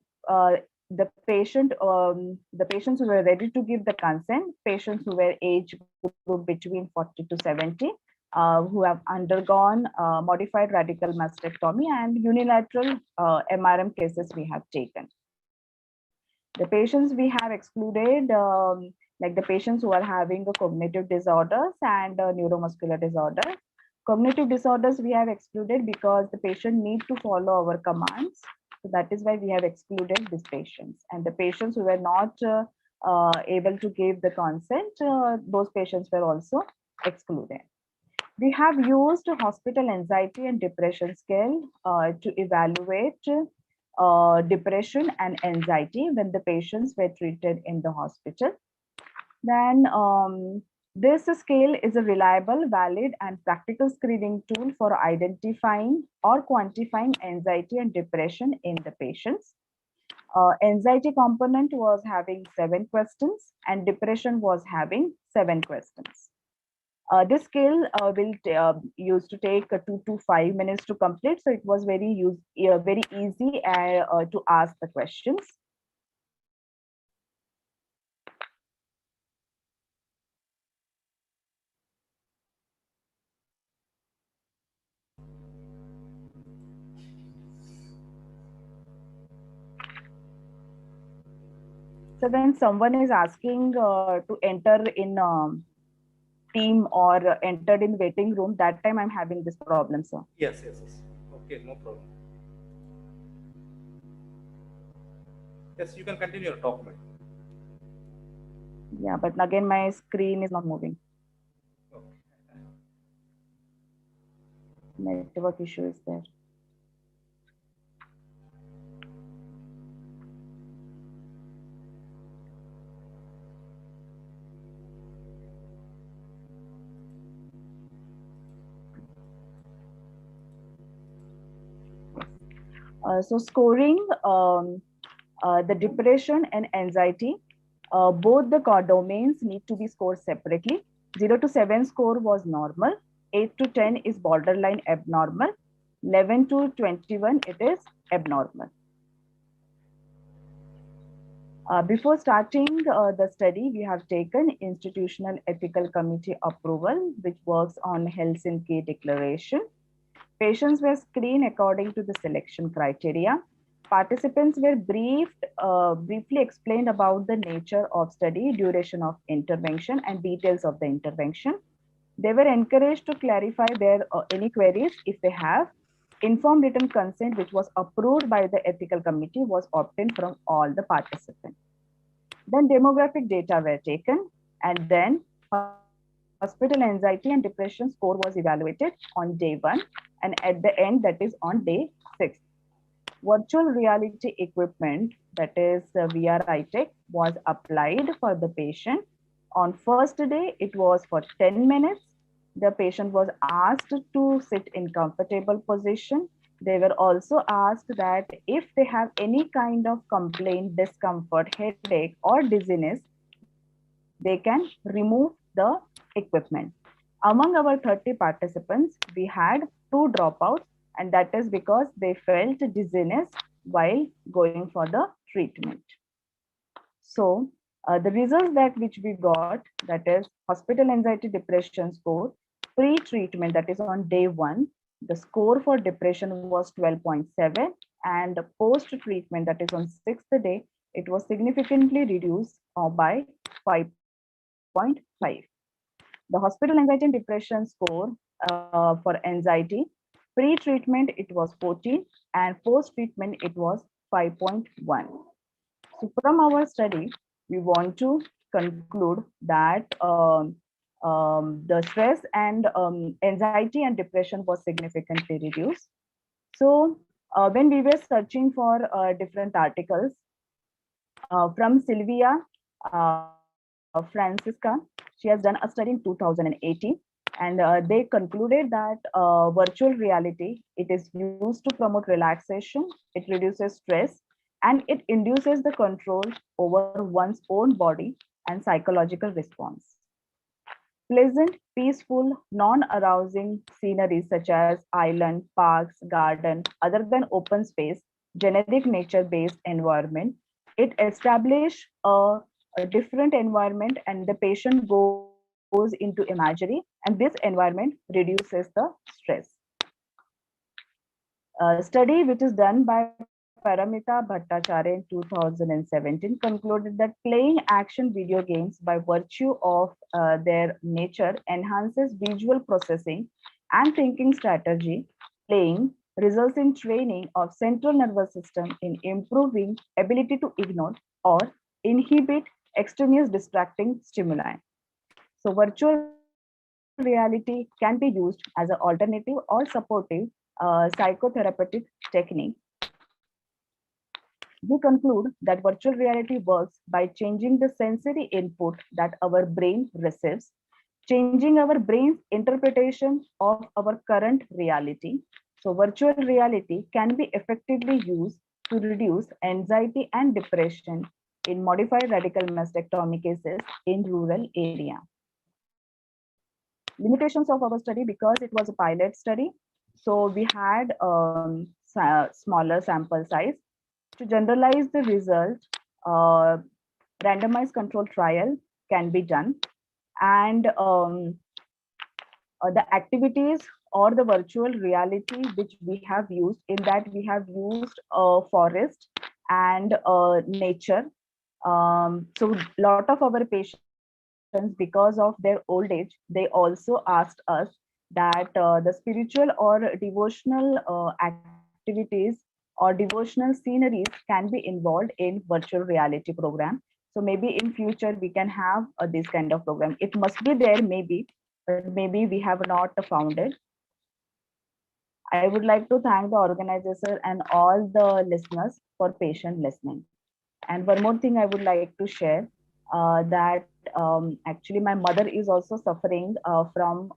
S14: the patients who were ready to give the consent, patients who were age group between 40 to 70, who have undergone modified radical mastectomy, and unilateral MRM cases we have taken. The patients we have excluded, like the patients who are having a cognitive disorders and neuromuscular disorders. Cognitive disorders we have excluded because the patient need to follow our commands. So that is why we have excluded these patients. And the patients who were not able to give the consent, those patients were also excluded. We have used hospital anxiety and depression scale to evaluate depression and anxiety when the patients were treated in the hospital. Then this scale is a reliable, valid, and practical screening tool for identifying or quantifying anxiety and depression in the patients. Anxiety component was having 7 questions and depression was having 7 questions. This scale will used to take 2 to 5 minutes to complete, so it was very easy to ask the questions. So when someone is asking to enter in team or entered in waiting room, that time I'm having this problem, sir.
S2: Yes. Okay, no problem. Yes, you can continue your talk, madam.
S14: Yeah, but again, my screen is not moving.
S2: Okay.
S14: Network issue is there. So scoring the depression and anxiety Both the domains need to be scored separately. 0 to 7 score was normal, 8 to 10 is borderline abnormal, 11 to 21 it is abnormal. Before starting the study, we have taken Institutional Ethical Committee approval, which works on Helsinki Declaration. Patients were screened according to the selection criteria. Participants were briefly explained about the nature of study, duration of intervention, and details of the intervention. They were encouraged to clarify their any queries if they have. Informed written consent, which was approved by the ethical committee, was obtained from all the participants. Then demographic data were taken, and then hospital anxiety and depression score was evaluated on day 1, and at the end, that is on day 6. Virtual reality equipment, that is VR tech, was applied for the patient. On first day, it was for 10 minutes. The patient was asked to sit in comfortable position. They were also asked that if they have any kind of complaint, discomfort, headache, or dizziness, they can remove the equipment. Among our 30 participants, we had 2 dropouts, and that is because they felt dizziness while going for the treatment. So the results that which we got, that is hospital anxiety depression score, pre-treatment, that is on day 1, the score for depression was 12.7, and post-treatment, that is on 6th day, it was significantly reduced by 5.5. The hospital anxiety and depression score for anxiety, pre-treatment it was 14, and post-treatment it was 5.1. So from our study, we want to conclude that the stress and anxiety and depression was significantly reduced. So when we were searching for different articles from Sylvia Francisca, she has done a study in 2018, and they concluded that virtual reality, it is used to promote relaxation, it reduces stress, and it induces the control over one's own body and psychological response. Pleasant, peaceful, non-arousing sceneries such as island, parks, garden, other than open space, generic nature-based environment, it establishes a different environment, and the patient goes into imagery, and this environment reduces the stress. A study which is done by Paramita Bhattacharya in 2017 concluded that playing action video games by virtue of their nature enhances visual processing and thinking strategy. Playing results in training of central nervous system in improving ability to ignore or inhibit extraneous distracting stimuli. So virtual reality can be used as an alternative or supportive psychotherapeutic technique. We conclude that virtual reality works by changing the sensory input that our brain receives, changing our brain's interpretation of our current reality. So virtual reality can be effectively used to reduce anxiety and depression in modified radical mastectomy cases in rural area. Limitations of our study, because it was a pilot study, so we had smaller sample size. To generalize the result, randomized control trial can be done, and the activities or the virtual reality which we have used, in that we have used forest and nature. So a lot of our patients, because of their old age, they also asked us that the spiritual or devotional activities or devotional sceneries can be involved in virtual reality program. So maybe in future we can have this kind of program. It must be there maybe, but maybe we have not found it. I would like to thank the organizers and all the listeners for patient listening. And one more thing I would like to share, that actually my mother is also suffering from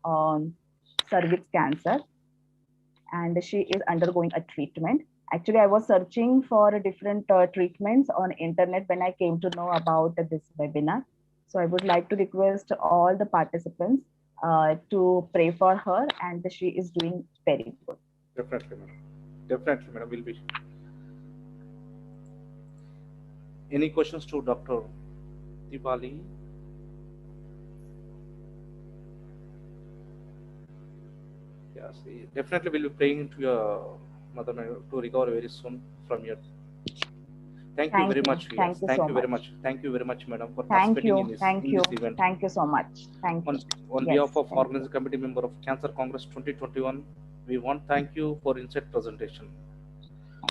S14: cervix cancer, and she is undergoing a treatment. Actually, I was searching for different treatments on internet when I came to know about this webinar. So I would like to request all the participants to pray for her, and she is doing very good.
S2: Definitely, madam. Definitely, madam. Will be. Any questions to Dr. Diwali? Yes, definitely will be praying to your mother to recover very soon from your. Thank you very much. Yes,
S14: Thank you
S2: thank
S14: so
S2: you very
S14: much.
S2: much. Thank you very much, madam, for
S14: Thank
S2: participating
S14: you. Thank
S2: in
S14: you.
S2: this event.
S14: Thank you so much. Thank you.
S2: On
S14: Yes,
S2: behalf of
S14: thank
S2: Organizing Committee member of Cancer Congress 2021, we want to thank you for insight presentation.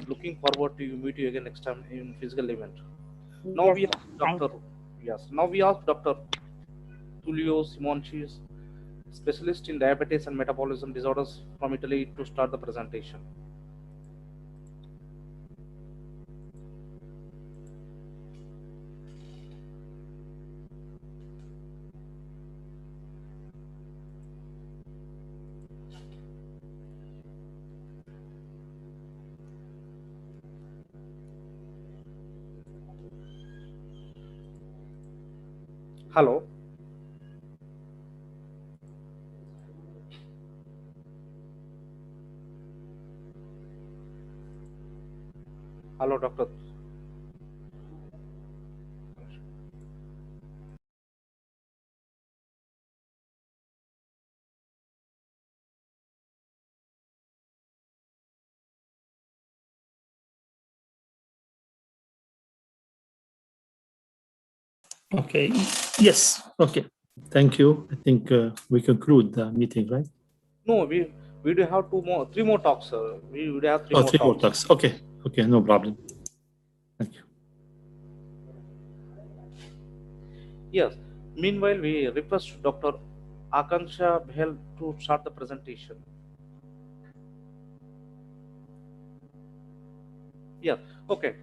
S2: Looking forward to meet you again next time in physical event. Now
S14: Yes,
S2: we
S14: sir.
S2: ask
S14: Thank
S2: Dr. Yes. Now we ask Dr. Tullio Simonci, specialist in diabetes and metabolism disorders from Italy, to start the presentation. Hello. Hello, Doctor.
S12: Okay. Yes. Okay. Thank you. I think we conclude the meeting, right?
S2: No, we do have three more talks, sir. We would have three
S12: more talks. Okay. Okay. No problem. Thank you.
S2: Yes. Meanwhile, we request Dr. Akanksha Behel to start the presentation. Yes. Okay.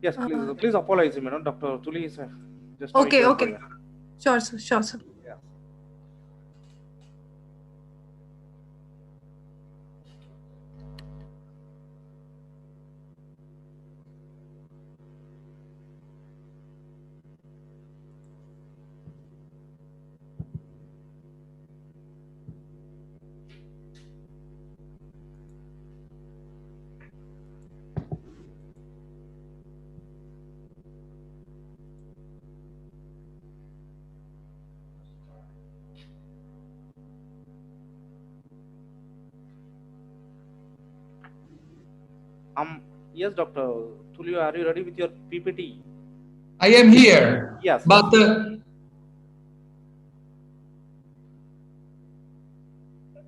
S2: Yes, please apologize, madam. Dr. Tuli is just
S15: okay.
S2: here.
S15: Okay. Sure, sir. Sure, sir.
S2: Yeah. Yes, Dr. Tulio, are you ready with your PPT?
S16: I am here.
S2: Yes.
S16: But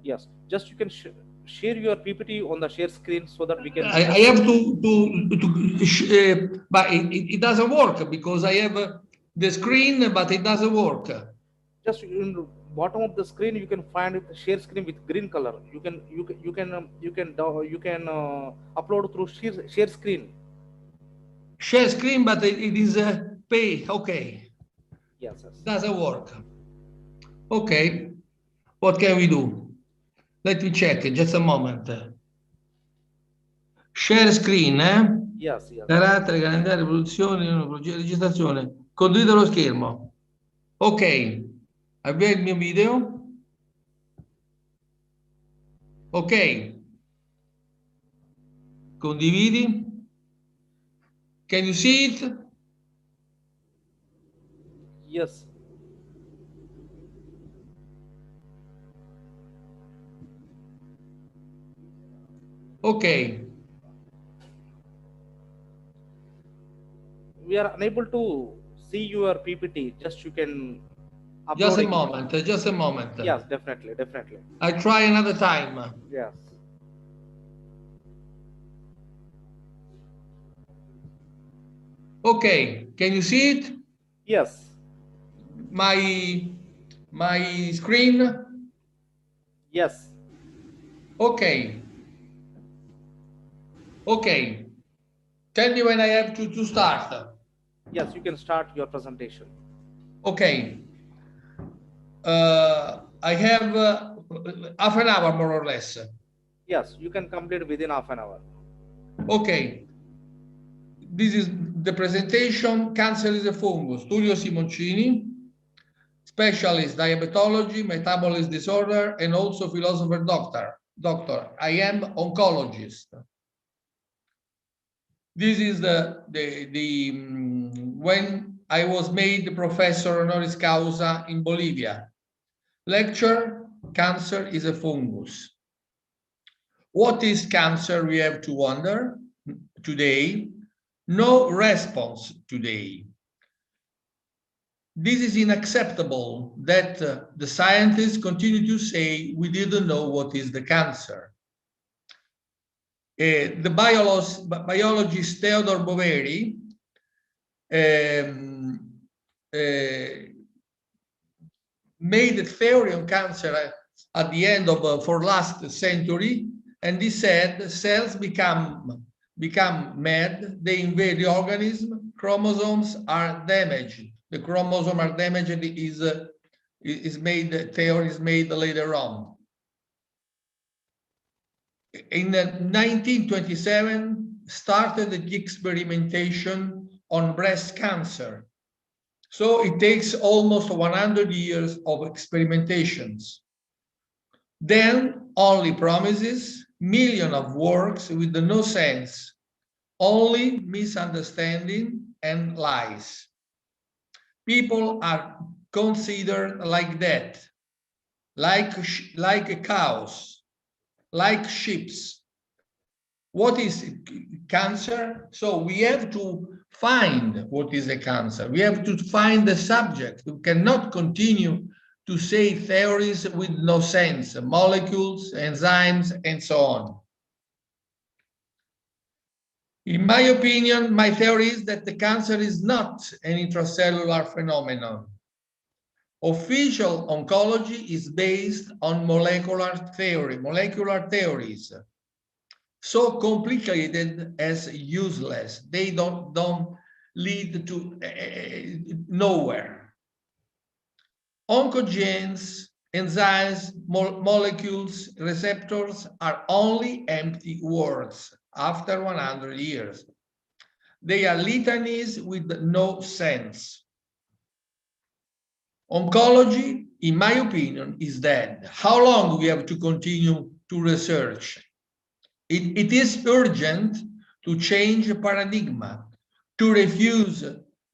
S2: yes, just you can share your PPT on the share screen so that we can.
S16: I have but it doesn't work because I have the screen, but it doesn't work.
S2: Just in the bottom of the screen, you can find the share screen with green color. You can upload through share screen.
S16: Share screen, but it is pay. Okay.
S2: Yes, yes.
S16: Doesn't work. Okay. What can we do? Let me check. Just a moment. Share screen,
S2: Yes, yes.
S16: Carattere, calendario, produzione, registrazione. Condividere lo schermo. Ok. Avvia il mio video. Ok. Condividi. Can you see it?
S2: Yes.
S16: Okay.
S2: We are unable to see your PPT. Just you can upload.
S16: Just a moment. Just a moment.
S2: Yes, definitely, definitely.
S16: I try another time.
S2: Yes.
S16: Okay. Can you see it?
S2: Yes.
S16: My screen?
S2: Yes.
S16: Okay. Okay. Tell me when I have to start.
S2: Yes, you can start your presentation.
S16: Okay. I have half an hour more or less.
S2: Yes, you can complete within half an hour.
S16: Okay. This is the presentation. Cancer is a fungus. Tullio Simoncini, specialist diabetology, metabolism disorder, and also philosopher doctor. I am oncologist. This is when I was made professor honoris causa in Bolivia. Lecture, cancer is a fungus. What is cancer? We have to wonder today. No response today. This is unacceptable that the scientists continue to say we didn't know what is the cancer. The biologist Theodore Boveri made a theory on cancer at the end of for last century, and he said cells become mad, they invade the organism, chromosomes are damaged. The chromosome are damaged is made, theory is made later on. In 1927 started the experimentation on breast cancer. So it takes almost 100 years of experimentations. Then only promises, millions of works with no sense, only misunderstanding and lies. People are considered like that, like cows, like sheep. What is cancer? So we have to find what is a cancer. We have to find the subject. We cannot continue to say theories with no sense, molecules, enzymes, and so on. In my opinion, my theory is that the cancer is not an intracellular phenomenon. Official oncology is based on molecular theories. So complicated as useless. They don't lead to nowhere. Oncogenes, enzymes, molecules, receptors are only empty words after 100 years. They are litanies with no sense. Oncology, in my opinion, is dead. How long we have to continue to research? It is urgent to change the paradigm, to refuse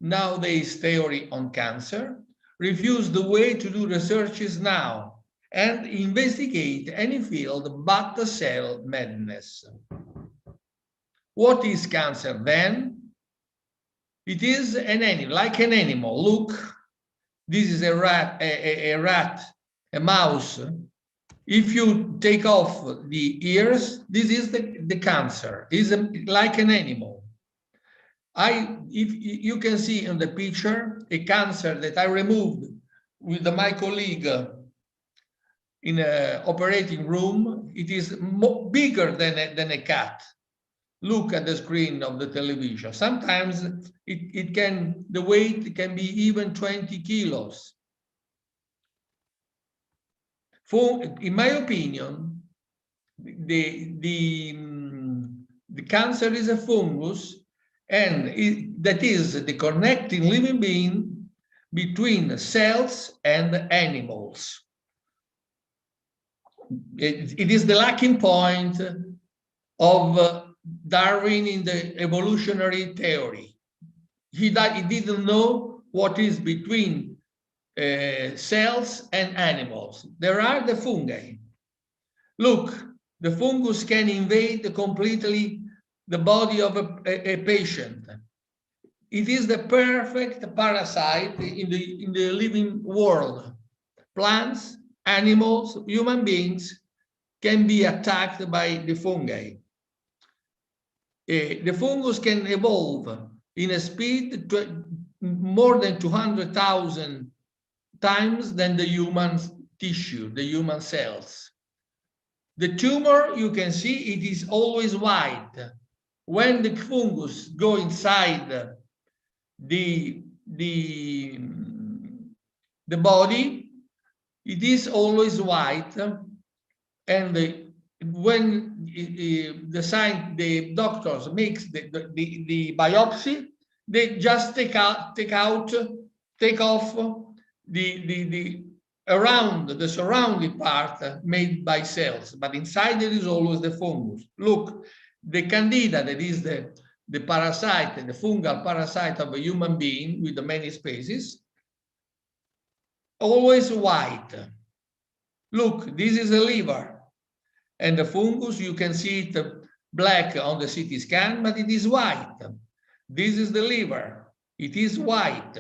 S16: nowadays theory on cancer, refuse the way to do researches now, and investigate any field but the cell madness. What is cancer then? It is an animal, like an animal. Look, this is a rat, a mouse. If you take off the ears, this is the cancer. It's like an animal. If you can see in the picture a cancer that I removed with my colleague in an operating room. It is bigger than a cat. Look at the screen of the television. Sometimes the weight can be even 20 kilos. In my opinion, the cancer is a fungus, and that is the connecting living being between cells and animals. It is the lacking point of Darwin in the evolutionary theory. He didn't know what is between cells and animals. There are the fungi. Look, the fungus can invade completely the body of a patient. It is the perfect parasite in the living world. Plants, animals, human beings can be attacked by the fungi. The fungus can evolve in a speed more than 200,000 times than the human tissue, the human cells. The tumor, you can see, it is always white. When the fungus go inside the body, it is always white, and when the doctors makes the biopsy, they just take off the surrounding part made by cells, but inside there is always the fungus. Look, the candida, that is the parasite, the fungal parasite of a human being with the many species, always white. Look, this is a liver. And the fungus, you can see it black on the CT scan, but it is white. This is the liver. It is white.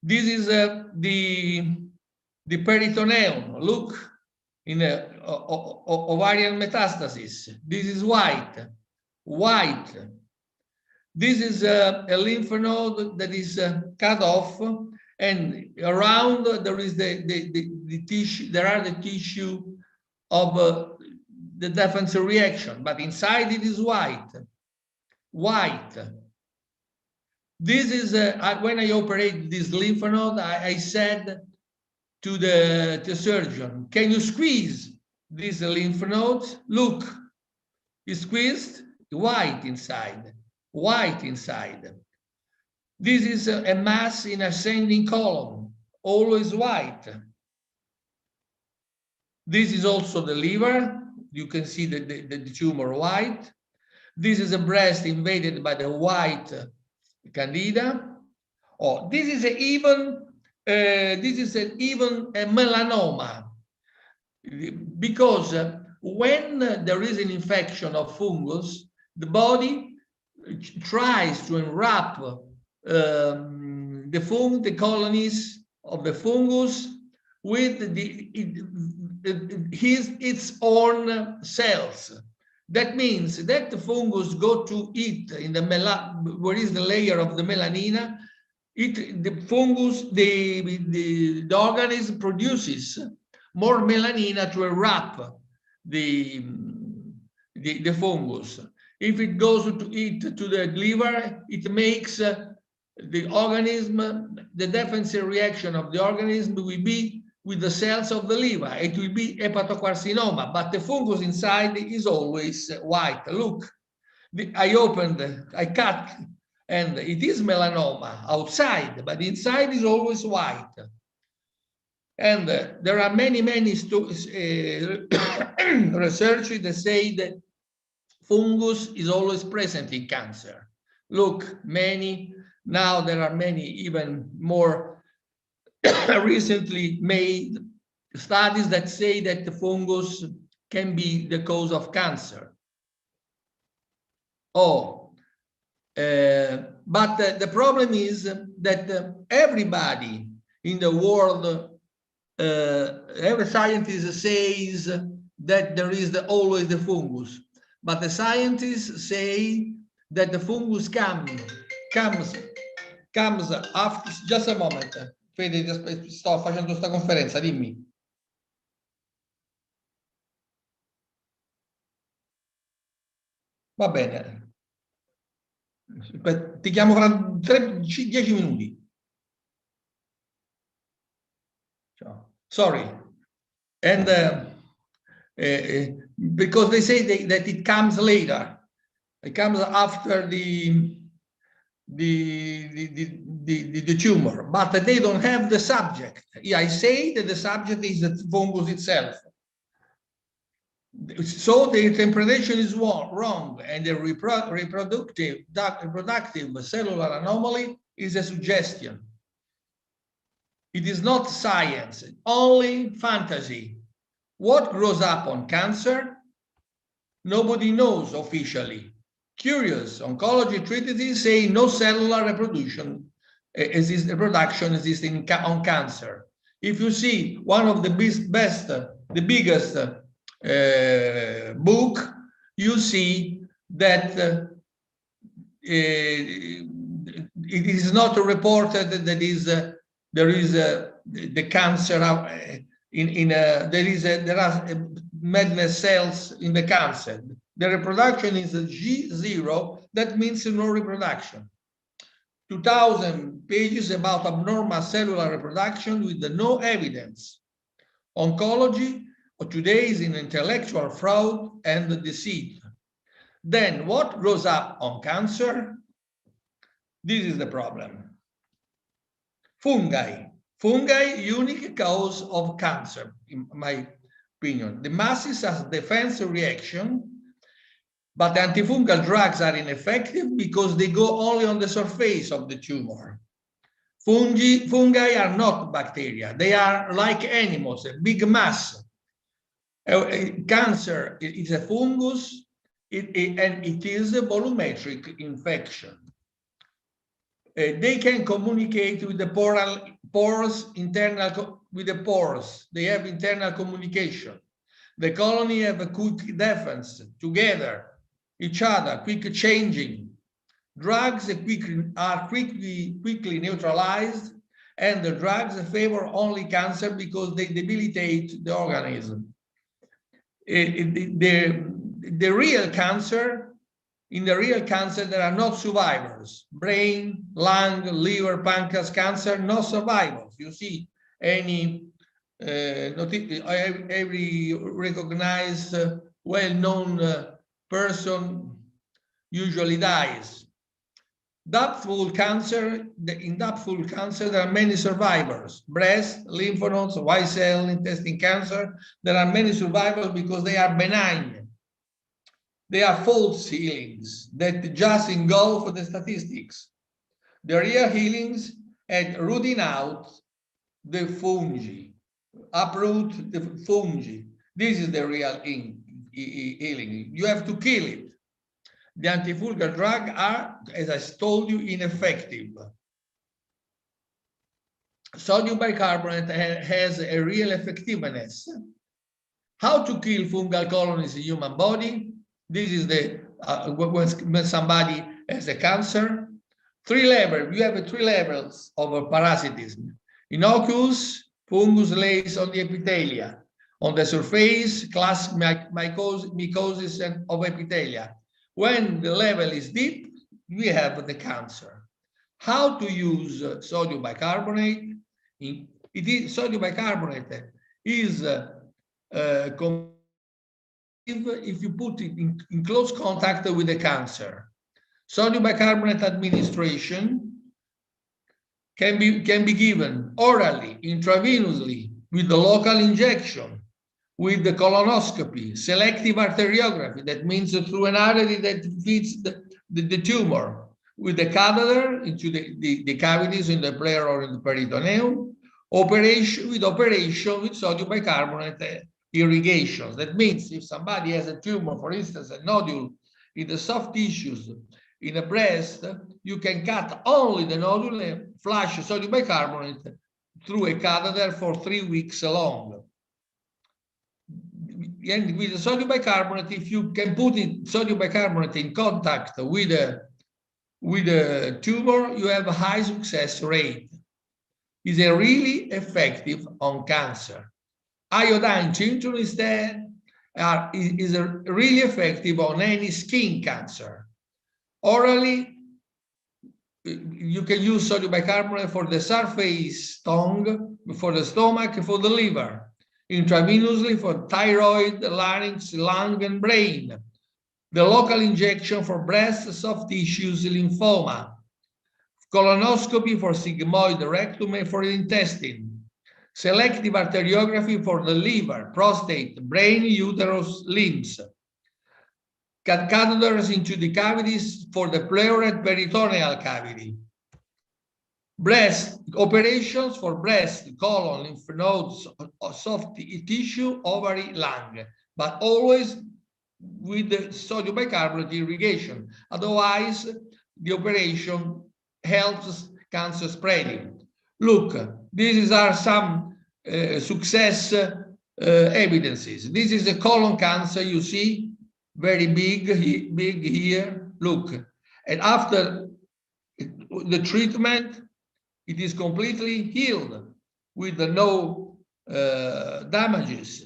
S16: This is the peritoneum. Look, in ovarian metastasis. This is white. White. This is a lymph node that is cut off, and around there is the tissue. There are the tissue of the defense reaction, but inside it is white. White. This is when I operate this lymph node, I said to the surgeon, can you squeeze this lymph node? Look, it's squeezed, white inside, white inside. This is a mass in ascending column, always white. This is also the liver. You can see the tumor white. This is a breast invaded by the white candida. Oh, this is even a melanoma, because when there is an infection of fungus, the body tries to enwrap the colonies of the fungus with its own cells. That means that the fungus go to eat in the where is the layer of the melanina. The fungus, the organism produces more melanina to enwrap the fungus. If it goes to eat to the liver, it makes the organism, the defensive reaction of the organism will be with the cells of the liver. It will be hepatocarcinoma, but the fungus inside is always white. Look, I opened, I cut, and it is melanoma outside, but inside is always white. And there are many research that say that fungus is always present in cancer. Look, now there are many even more recently made studies that say that the fungus can be the cause of cancer. But the problem is that everybody in the world, every scientist says that there is always the fungus, but the scientists say that the fungus comes after. Just a moment, Fede, sto facendo questa conferenza, dimmi. Va bene. Ti chiamo fra 10 minuti. Ciao. Sorry. And because they say that it comes later. It comes after the tumor, but they don't have the subject. I say that the subject is the fungus itself. So the interpretation is wrong, and the reproductive cellular anomaly is a suggestion. It is not science, only fantasy. What grows up on cancer? Nobody knows officially. Curious, oncology treatises say no cellular reproduction reproduction exists on cancer. If you see one of the biggest book, you see that it is not reported that there is the cancer there are madness cells in the cancer. The reproduction is a G0, that means no reproduction. 2,000 pages about abnormal cellular reproduction with no evidence. Oncology today is in intellectual fraud and deceit. Then what grows up on cancer? This is the problem. Fungi. Fungi, unique cause of cancer, in my opinion. The masses has defense reaction, but antifungal drugs are ineffective because they go only on the surface of the tumor. Fungi are not bacteria. They are like animals, a big mass. Cancer is a fungus, and it is a volumetric infection. They can communicate with the pores, with the pores. They have internal communication. The colony have a quick defense together, each other, quick changing. Drugs are quickly neutralized, and the drugs favor only cancer because they debilitate the organism. The real cancer, in the real cancer, there are no survivors. Brain, lung, liver, pancreas cancer, no survivors. You see, every recognized, well-known person usually dies. Ductal cancer, in ductal cancer, there are many survivors. Breast, lymph nodes, white cell, intestine cancer, there are many survivors because they are benign. They are false healings that just engulf the statistics. The real healings and rooting out the fungi, uproot the fungi. This is the real healing. You have to kill it. The antifungal drugs are, as I told you, ineffective. Sodium bicarbonate has a real effectiveness. How to kill fungal colonies in human body? This is the when somebody has a cancer. 3 levels. You have 3 levels of parasitism. Innocuous, fungus lays on the epithelia. On the surface, classic mycosis of epithelia. When the level is deep, we have the cancer. How to use sodium bicarbonate? Sodium bicarbonate is if you put it in close contact with the cancer. Sodium bicarbonate administration can be given orally, intravenously, with the local injection, with the colonoscopy, selective arteriography, that means through an artery that feeds the tumor, with the catheter into the cavities in the pleura or in the peritoneum, operation with sodium bicarbonate irrigation. That means if somebody has a tumor, for instance, a nodule in the soft tissues in the breast, you can cut only the nodule and flush sodium bicarbonate through a catheter for 3 weeks long. And with the sodium bicarbonate, if you can put sodium bicarbonate in contact with a tumor, you have a high success rate. It's a really effective on cancer. Iodine tincture instead is really effective on any skin cancer. Orally, you can use sodium bicarbonate for the surface tongue, for the stomach, for the liver. Intravenously for thyroid, larynx, lung, and brain. The local injection for breast, soft tissues, lymphoma. Colonoscopy for sigmoid rectum and for the intestine. Selective arteriography for the liver, prostate, brain, uterus, limbs. Catheters into the cavities for the pleural peritoneal cavity. Breast operations for breast, colon, lymph nodes, soft tissue, ovary, lung, but always with the sodium bicarbonate irrigation. Otherwise, the operation helps cancer spreading. Look, these are some success evidences. This is a colon cancer, you see, very big here. Look, and after the treatment, it is completely healed with no damages.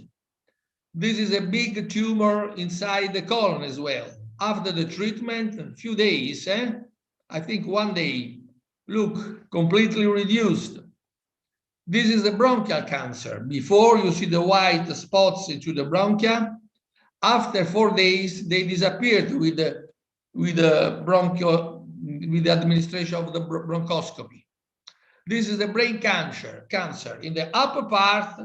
S16: This is a big tumor inside the colon as well. After the treatment, a few days, I think 1 day, look, completely reduced. This is the bronchial cancer. Before you see the white spots into the bronchia. After 4 days, they disappeared with the administration of the bronchoscopy. This is the brain cancer. In the upper part,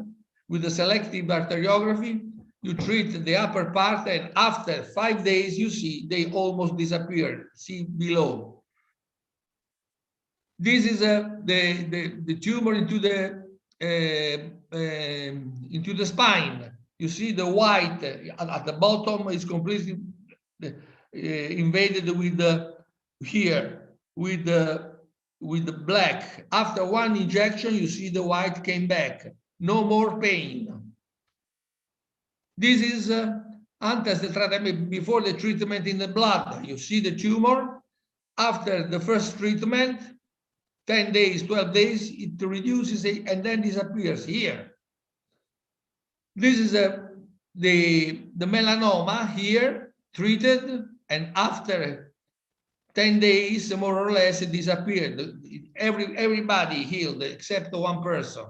S16: with the selective arteriography, you treat the upper part, and after 5 days, you see they almost disappeared. See below. This is the tumor into the spine. You see the white at the bottom is completely invaded with the black. After one injection, you see the white came back. No more pain. This is before the treatment in the blood. You see the tumor. After the first treatment, 10 days, 12 days, it reduces and then disappears here. This is the melanoma here, treated, and after 10 days, more or less, it disappeared. Everybody healed except one person.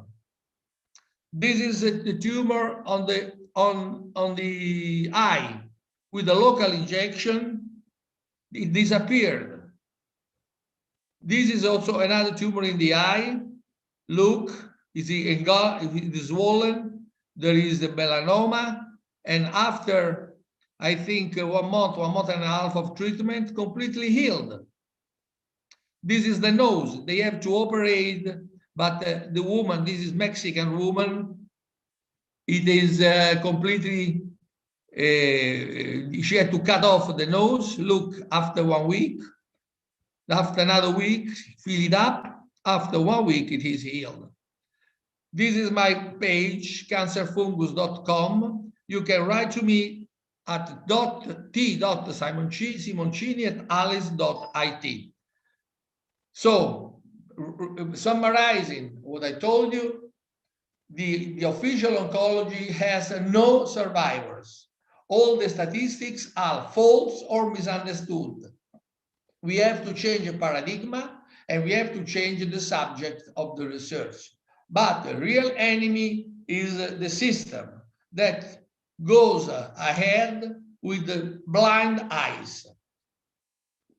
S16: This is the tumor on the eye. With a local injection, it disappeared. This is also another tumor in the eye. Look, it is swollen. There is the melanoma. And after, I think, 1 month and a half of treatment, completely healed. This is the nose. They have to operate, but the woman, this is Mexican woman, it is completely, she had to cut off the nose. Look, after 1 week. After another week, fill it up. After 1 week, it is healed. This is my page, cancerfungus.com. You can write to me at t.simoncini@alice.it. So, summarizing what I told you, the official oncology has no survivors. All the statistics are false or misunderstood. We have to change a paradigm, and we have to change the subject of the research. But the real enemy is the system that goes ahead with the blind eyes.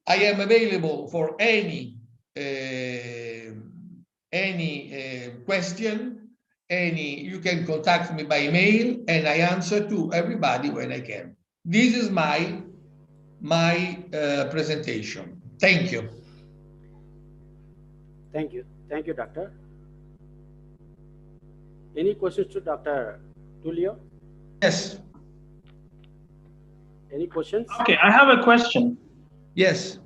S16: I am available for any question. You can contact me by email, and I answer to everybody when I can. This is my presentation. Thank you.
S17: Thank you, doctor. Any questions to Dr. Tullio?
S16: Yes.
S17: Any questions?
S3: Okay, I have a question.
S16: Yes.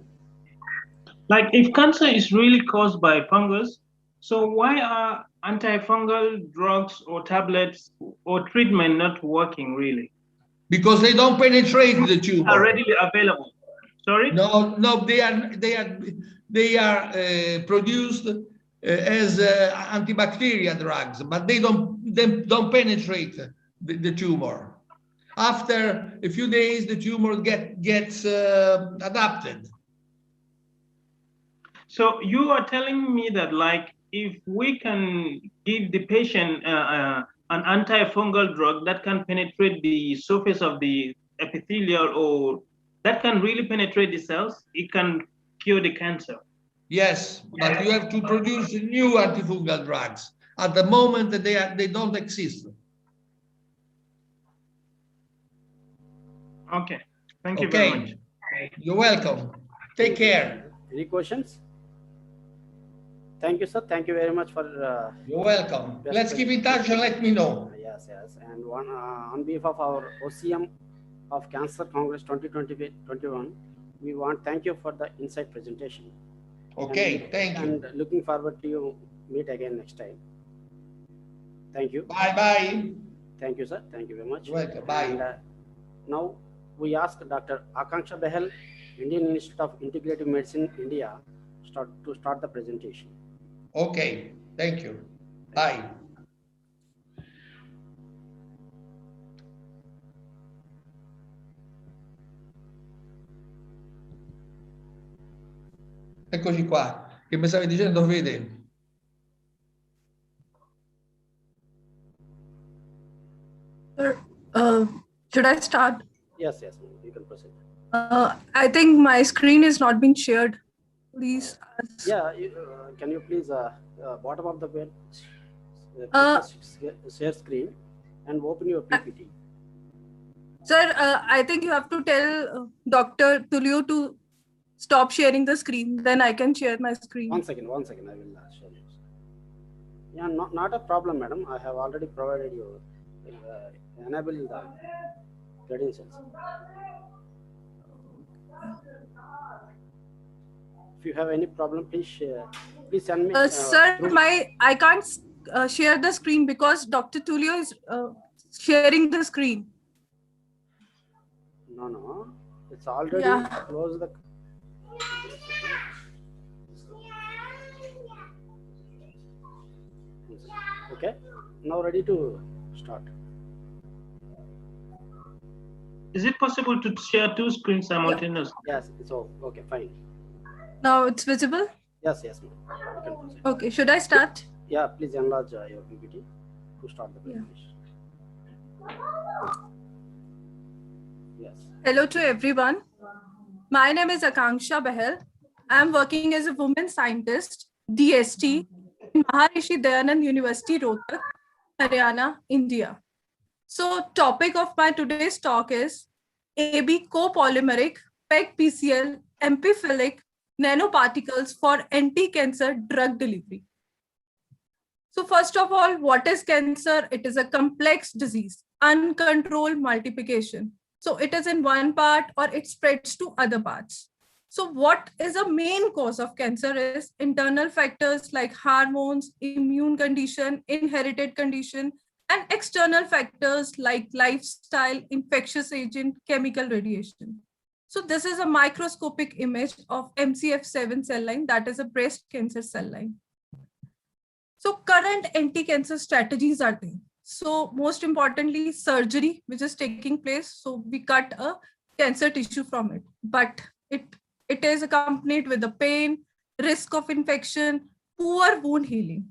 S3: Like, if cancer is really caused by fungus, so why are antifungal drugs or tablets or treatment not working really?
S16: Because they don't penetrate the tumor.
S3: Are readily available. Sorry?
S16: No, they are produced as antibacterial drugs, but they don't penetrate the tumor. After a few days, the tumor gets adapted.
S3: So you are telling me that, like, if we can give the patient an antifungal drug that can penetrate the surface of the epithelial, or that can really penetrate the cells, it can cure the cancer.
S16: Yes, but you have to produce new antifungal drugs. At the moment, they don't exist.
S3: Okay, thank you very much.
S16: You're welcome. Take care.
S17: Any questions? Thank you, sir. Thank you very much for.
S16: You're welcome. Let's keep in touch and let me know.
S17: Yes. And on behalf of our OCM of Cancer Congress 2021, we want to thank you for the insight presentation.
S16: Okay, thank you.
S17: And looking forward to you meet again next time. Thank you.
S16: Bye.
S17: Thank you, sir. Thank you very much.
S16: You're welcome. Bye.
S17: And, now we ask Dr. Akanksha Behel, Indian Institute of Integrative Medicine, India, to start the presentation.
S16: Okay, thank you. Bye. Eccoci qua. Che mi stavi dicendo, Fede?
S15: Uh, should I start?
S17: Yes, yes, you can proceed.
S15: I think my screen is not being shared. Please.
S17: Yeah, can you please bottom of the page, click the share screen and open your PPT.
S15: Sir, I think you have to tell Dr. Tulio to stop sharing the screen. Then I can share my screen.
S17: One second, I will show you. Yeah, not a problem, madam. I have already provided you enable the credentials. If you have any problem, please send me.
S15: Sir, I can't share the screen because Dr. Tulio is sharing the screen.
S17: No, it's already closed. Okay, now ready to start.
S3: Is it possible to share two screens simultaneously?
S17: Yes, it's all okay, fine.
S15: Now it's visible?
S17: Yes, ma'am.
S15: Okay, should I start?
S17: Yeah, please enlarge your PPT to start the presentation. Yes.
S15: Hello to everyone. My name is Akanksha Bahel. I am working as a women scientist, DST, in Maharishi Dayanand University, Rohtak, Haryana, India. So topic of my today's talk is AB copolymeric PEG-PCL amphiphilic nanoparticles for anti-cancer drug delivery. So first of all, what is cancer? It is a complex disease, uncontrolled multiplication. So it is in one part or it spreads to other parts. So what is a main cause of cancer is internal factors like hormones, immune condition, inherited condition, and external factors like lifestyle, infectious agent, chemical radiation. So this is a microscopic image of MCF7 cell line, that is a breast cancer cell line. So current anti-cancer strategies are there. So most importantly, surgery, which is taking place. So we cut a cancer tissue from it, but it is accompanied with the pain, risk of infection, poor wound healing.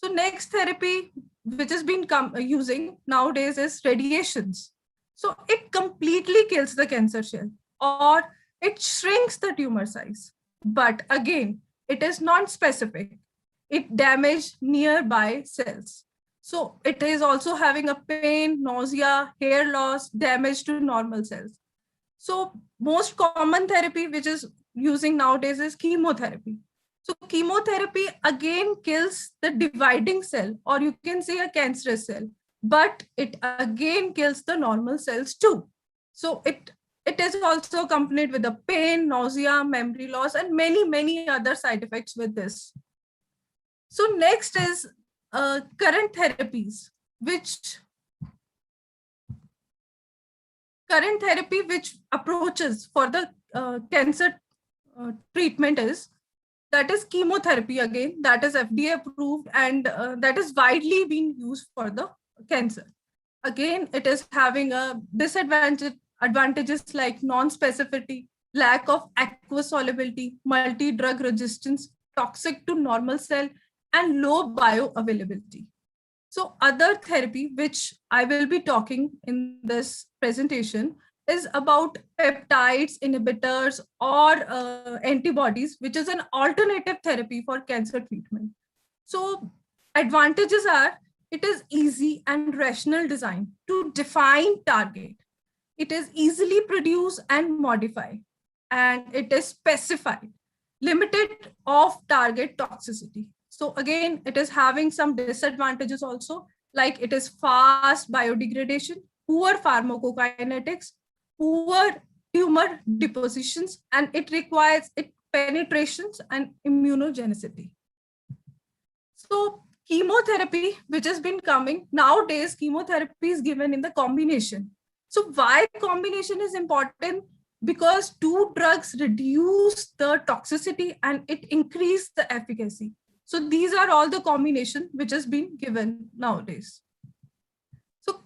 S15: So next therapy, which has been using nowadays is radiations. So it completely kills the cancer cell or it shrinks the tumor size. But again, it is non-specific. It damages nearby cells. So it is also having a pain, nausea, hair loss, damage to normal cells. So most common therapy which is using nowadays is chemotherapy. So chemotherapy again kills the dividing cell, or you can say a cancerous cell, but it again kills the normal cells too. So it is also accompanied with the pain, nausea, memory loss, and many other side effects with this. So next is current therapies, which approaches for the cancer treatment is, that is chemotherapy again, that is FDA approved and that is widely being used for the cancer. Again, it is having a advantages like non-specificity, lack of aqueous solubility, multi-drug resistance, toxic to normal cell, and low bioavailability. So other therapy, which I will be talking in this presentation, is about peptides, inhibitors, or antibodies, which is an alternative therapy for cancer treatment. So advantages are, it is easy and rational design to define target. It is easily produce and modify, and it is specified, limited off-target toxicity. So again, it is having some disadvantages also, like it is fast biodegradation, poor pharmacokinetics, poor tumor depositions, and it requires penetrations and immunogenicity. So chemotherapy, which has been coming nowadays, chemotherapy is given in the combination. So why combination is important? Because two drugs reduce the toxicity and it increase the efficacy. So these are all the combination which has been given nowadays. So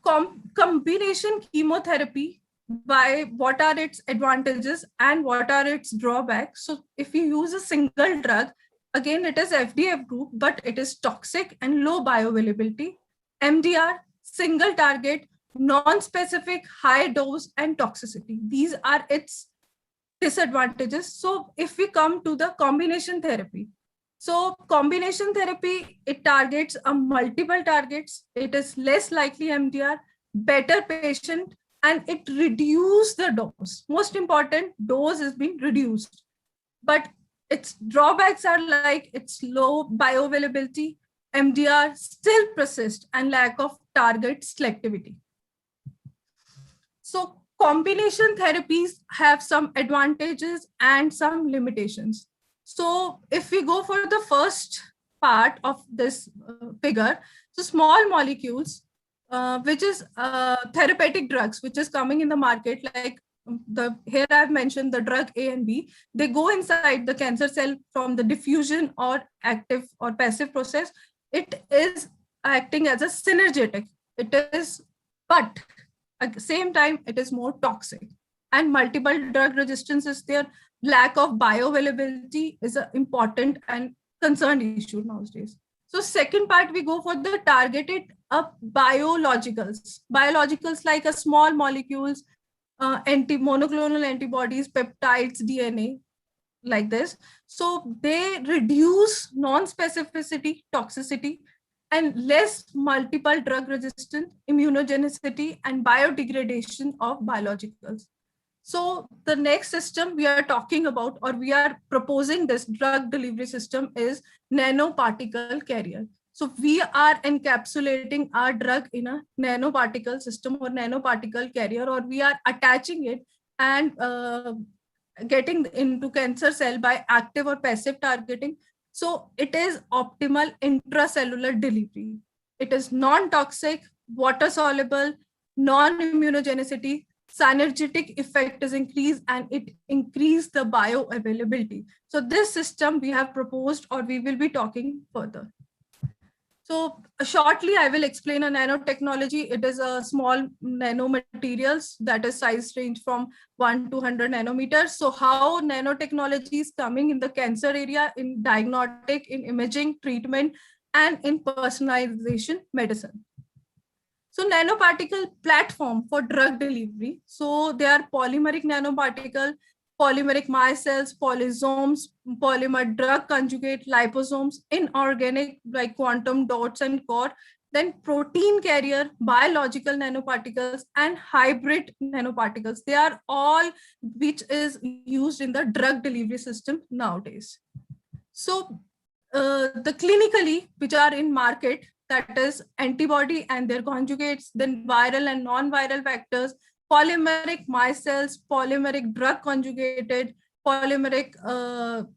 S15: combination chemotherapy, by what are its advantages and what are its drawbacks? So if you use a single drug, again, it is FDA approved, but it is toxic and low bioavailability. MDR, single target, non-specific, high dose, and toxicity. These are its disadvantages. So if we come to the combination therapy, so combination therapy, it targets multiple targets. It is less likely MDR, better patient, and it reduces the dose. Most important, dose is being reduced. But its drawbacks are like its low bioavailability, MDR still persists, and lack of target selectivity. So combination therapies have some advantages and some limitations. So if we go for the first part of this figure, so small molecules, which is therapeutic drugs, which is coming in the market, like here I've mentioned the drug A and B, they go inside the cancer cell from the diffusion or active or passive process. It is acting as a synergetic. It is, but at the same time, it is more toxic, and multiple drug resistance is there. Lack of bioavailability is an important and concerned issue nowadays. So second part, we go for the targeted biologicals. Biologicals like a small molecules, monoclonal antibodies, peptides, DNA, like this. So they reduce non-specificity, toxicity, and less multiple drug resistant, immunogenicity, and biodegradation of biologicals. So the next system we are talking about, or we are proposing this drug delivery system, is nanoparticle carrier. So we are encapsulating our drug in a nanoparticle system or nanoparticle carrier, or we are attaching it and getting into cancer cell by active or passive targeting. So it is optimal intracellular delivery. It is non-toxic, water-soluble, non-immunogenicity, synergetic effect is increased, and it increased the bioavailability. So this system we have proposed, or we will be talking further. So shortly, I will explain a nanotechnology. It is a small nanomaterials that is size range from 1 to 100 nanometers. So how nanotechnology is coming in the cancer area, in diagnostic, in imaging, treatment, and in personalization medicine. So nanoparticle platform for drug delivery. So they are polymeric nanoparticle, polymeric micelles, polysomes, polymer drug conjugate, liposomes, inorganic like quantum dots and core, then protein carrier, biological nanoparticles, and hybrid nanoparticles. They are all which is used in the drug delivery system nowadays. So the clinically, which are in market, that is antibody and their conjugates, then viral and non-viral vectors, polymeric micelles, polymeric drug conjugated, polymeric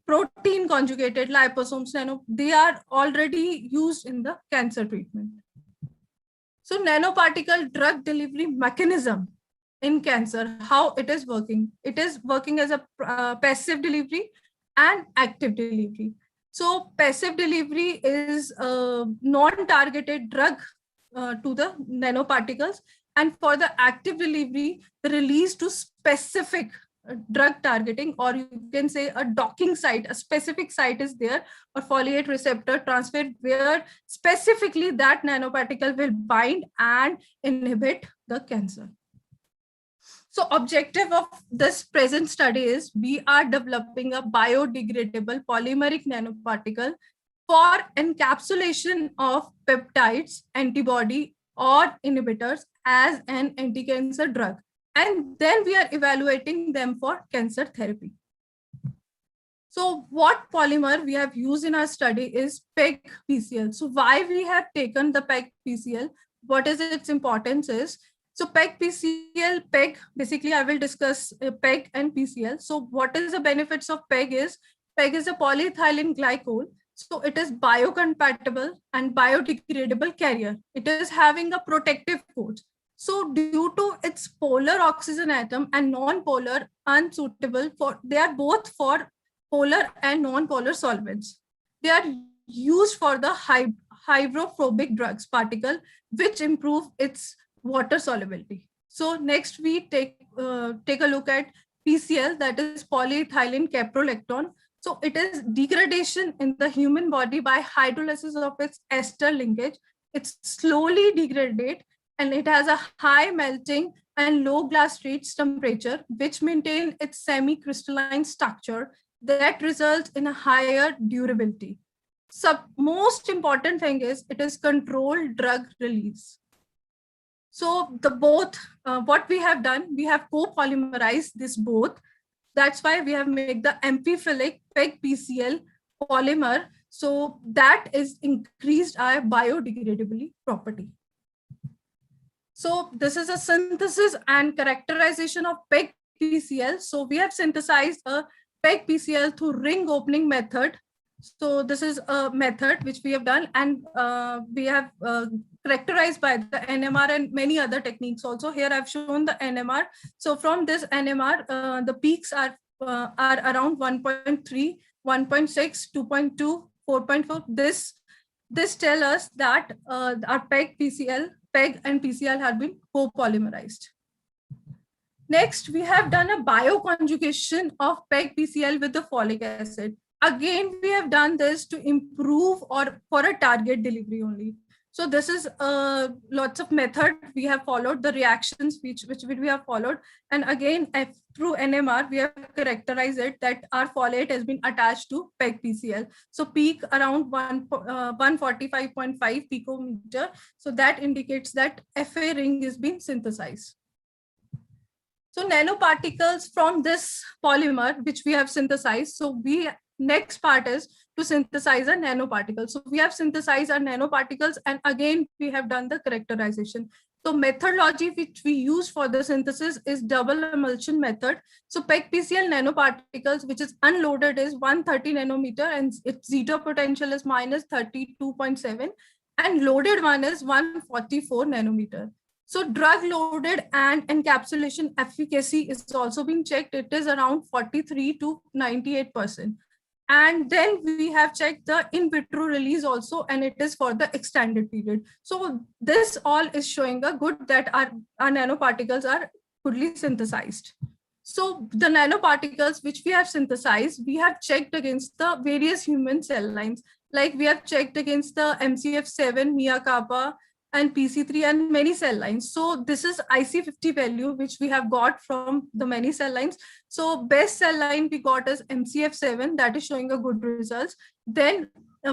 S15: protein conjugated, liposomes, they are already used in the cancer treatment. So nanoparticle drug delivery mechanism in cancer, how it is working. It is working as a passive delivery and active delivery. So passive delivery is a non-targeted drug to the nanoparticles. And for the active delivery, the release to specific drug targeting, or you can say a docking site, a specific site is there, or folate receptor transfer, where specifically that nanoparticle will bind and inhibit the cancer. So objective of this present study is we are developing a biodegradable polymeric nanoparticle for encapsulation of peptides, antibody, or inhibitors as an anti-cancer drug. And then we are evaluating them for cancer therapy. So what polymer we have used in our study is PEG-PCl. So why we have taken the PEG-PCl, what is its importance is, so PEG-PCl, PEG, basically I will discuss PEG and PCl. So what is the benefits of PEG is a polyethylene glycol. So it is biocompatible and biodegradable carrier. It is having a protective coat. So due to its polar oxygen atom and non-polar unsuitable for, they are both for polar and non-polar solvents. They are used for the hydrophobic drugs particle, which improve its water solubility. So next we take a look at PCl, that is polyethylene caprolactone. So it is degradation in the human body by hydrolysis of its ester linkage. It's slowly degraded and it has a high melting and low glass stage temperature, which maintain its semi-crystalline structure that results in a higher durability. So most important thing is it is controlled drug release. So the both, what we have done, we have co-polymerized this both. That's why we have made the amphiphilic PEG-PCl polymer. So that is increased our biodegradability property. So this is a synthesis and characterization of PEG-PCl. So we have synthesized a PEG-PCl through ring opening method. So this is a method which we have done, and we have characterized by the NMR and many other techniques also. Here I've shown the NMR. So from this NMR, the peaks are around 1.3, 1.6, 2.2, 4.4. This tells us that our PEG and PCl have been co-polymerized. Next, we have done a bioconjugation of PEG-PCl with the folic acid. Again, we have done this to improve or for a target delivery only. So this is lots of method we have followed, the reactions which we have followed. And again, through NMR, we have characterized it that our folate has been attached to PEG-PCl. So peak around 145.5 picometer. So that indicates that FA ring is being synthesized. So nanoparticles from this polymer, which we have synthesized. So next part is to synthesize a nanoparticle. So we have synthesized our nanoparticles, and again, we have done the characterization. So methodology which we use for the synthesis is double emulsion method. So PEG-PCl nanoparticles, which is unloaded, is 130 nanometer and its zeta potential is minus 32.7, and loaded one is 144 nanometer. So drug loaded and encapsulation efficacy is also being checked. It is around 43 to 98%. And then we have checked the in vitro release also, and it is for the extended period. So this all is showing a good that our nanoparticles are goodly synthesized. So the nanoparticles which we have synthesized, we have checked against the various human cell lines. Like we have checked against the MCF7, MIA kappa, and PC3 and many cell lines. So this is IC50 value, which we have got from the many cell lines. So best cell line we got is MCF7, that is showing a good results. Then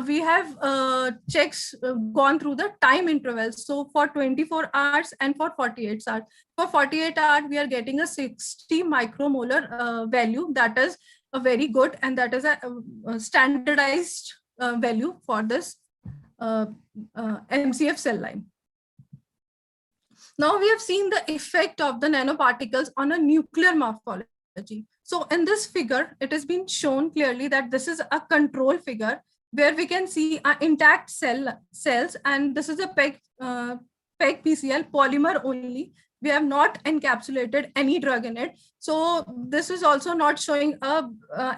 S15: we have gone through the time intervals. So for 24 hours and for 48 hours. For 48 hours, we are getting a 60 micromolar value. That is a very good, and that is a standardized value for this MCF cell line. Now we have seen the effect of the nanoparticles on a nuclear morphology. So in this figure, it has been shown clearly that this is a control figure where we can see intact cells, and this is a PEG-PCl polymer only. We have not encapsulated any drug in it. So this is also not showing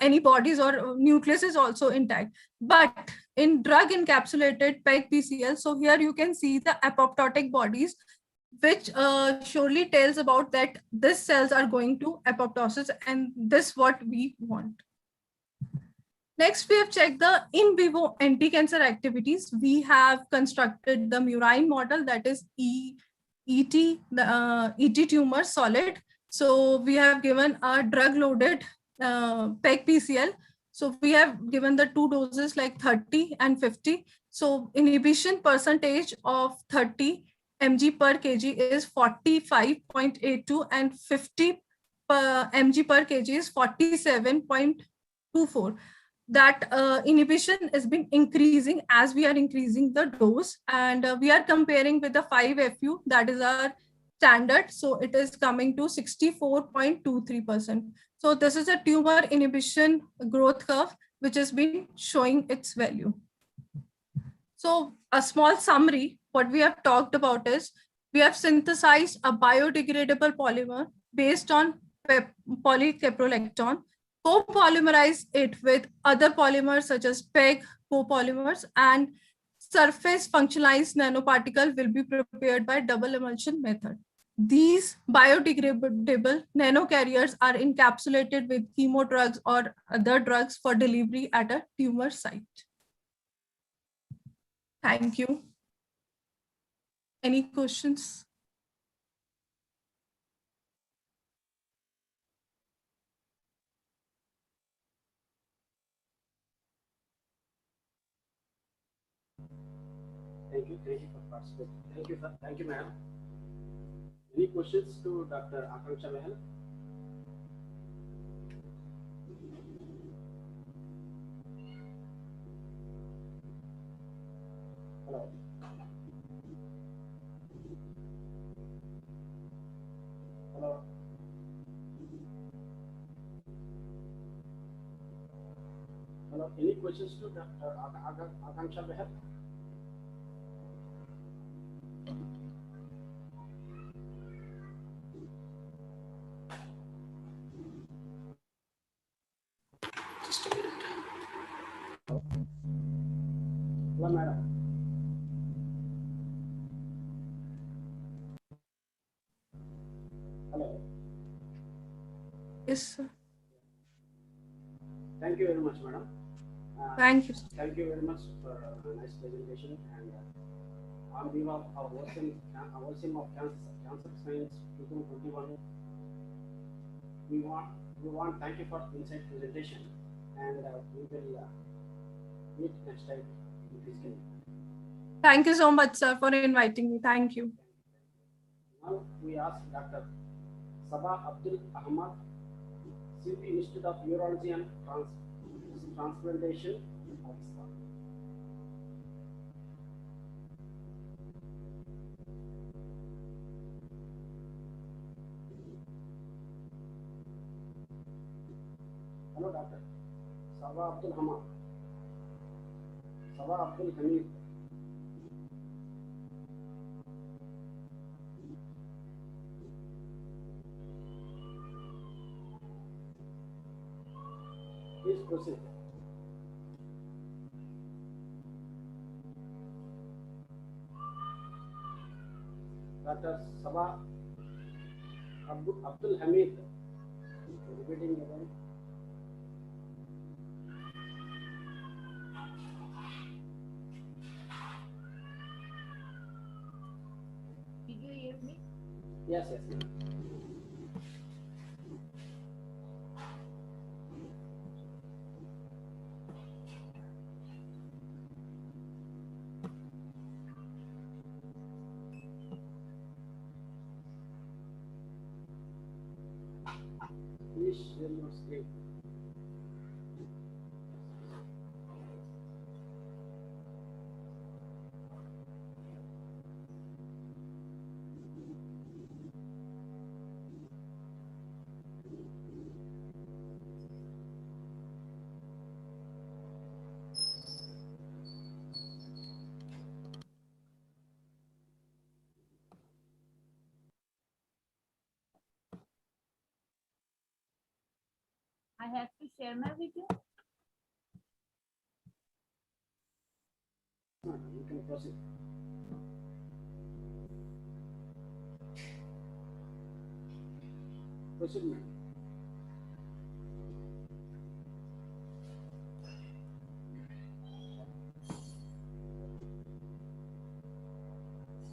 S15: any bodies or nucleus is also intact. But in drug encapsulated PEG-PCl, so here you can see the apoptotic bodies, which surely tells about that these cells are going to apoptosis, and this what we want. Next, we have checked the in vivo anti-cancer activities. We have constructed the murine model, that is ET tumor solid. So we have given a drug-loaded PEG-PCl. So we have given the two doses like 30 and 50. So inhibition percentage of 30 mg per kg is 45.82 and 50 mg per kg is 47.24. That inhibition has been increasing as we are increasing the dose, and we are comparing with the 5-FU, that is our standard. So it is coming to 64.23%. So this is a tumor inhibition growth curve, which has been showing its value. So a small summary, what we have talked about is we have synthesized a biodegradable polymer based on polycaprolactone, co-polymerize it with other polymers such as PEG copolymers, and surface functionalized nanoparticle will be prepared by double emulsion method. These biodegradable nanocarriers are encapsulated with chemo drugs or other drugs for delivery at a tumor site. Thank you. Any questions?
S17: participate. Thank you, sir. Thank you, ma'am. Any questions to Dr. Akanksha Behel? Hello. Hello. Hello. Any questions to Dr. Akanksha Behel?
S9: Just a minute.
S17: Hello, madam. Hello.
S15: Yes, sir.
S17: Thank you very much, madam.
S15: Thank you.
S17: Thank you very much for a nice presentation. And on behalf of our team of Cancer Science 2021, we want thank you for insight presentation, and we will meet next time in this game.
S15: Thank you so much, sir, for inviting me. Thank you.
S17: Now we ask Dr. Sabah Abdul Ahmad, CP Institute of Urology and Transplantation, Pakistan. Hello, Doctor. Sabah Abdul Hamad. Sabah Abdul Hamid. Please proceed. Dr. Sabah Abdul Hamid. Repeating again.
S6: Did you hear me?
S17: Yes, yes. Please share your screen.
S6: I have to share my video.
S17: You can proceed. Proceed, ma'am.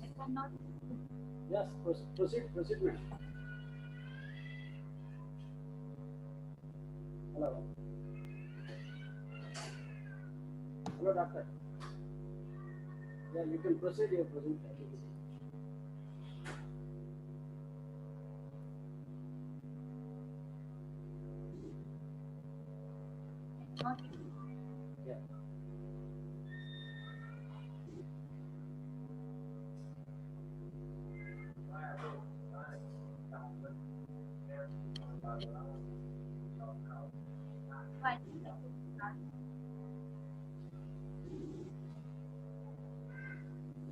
S6: I cannot.
S17: Yes, proceed, ma'am. Hello. Hello, doctor. Yeah, you can proceed your presentation. Yeah.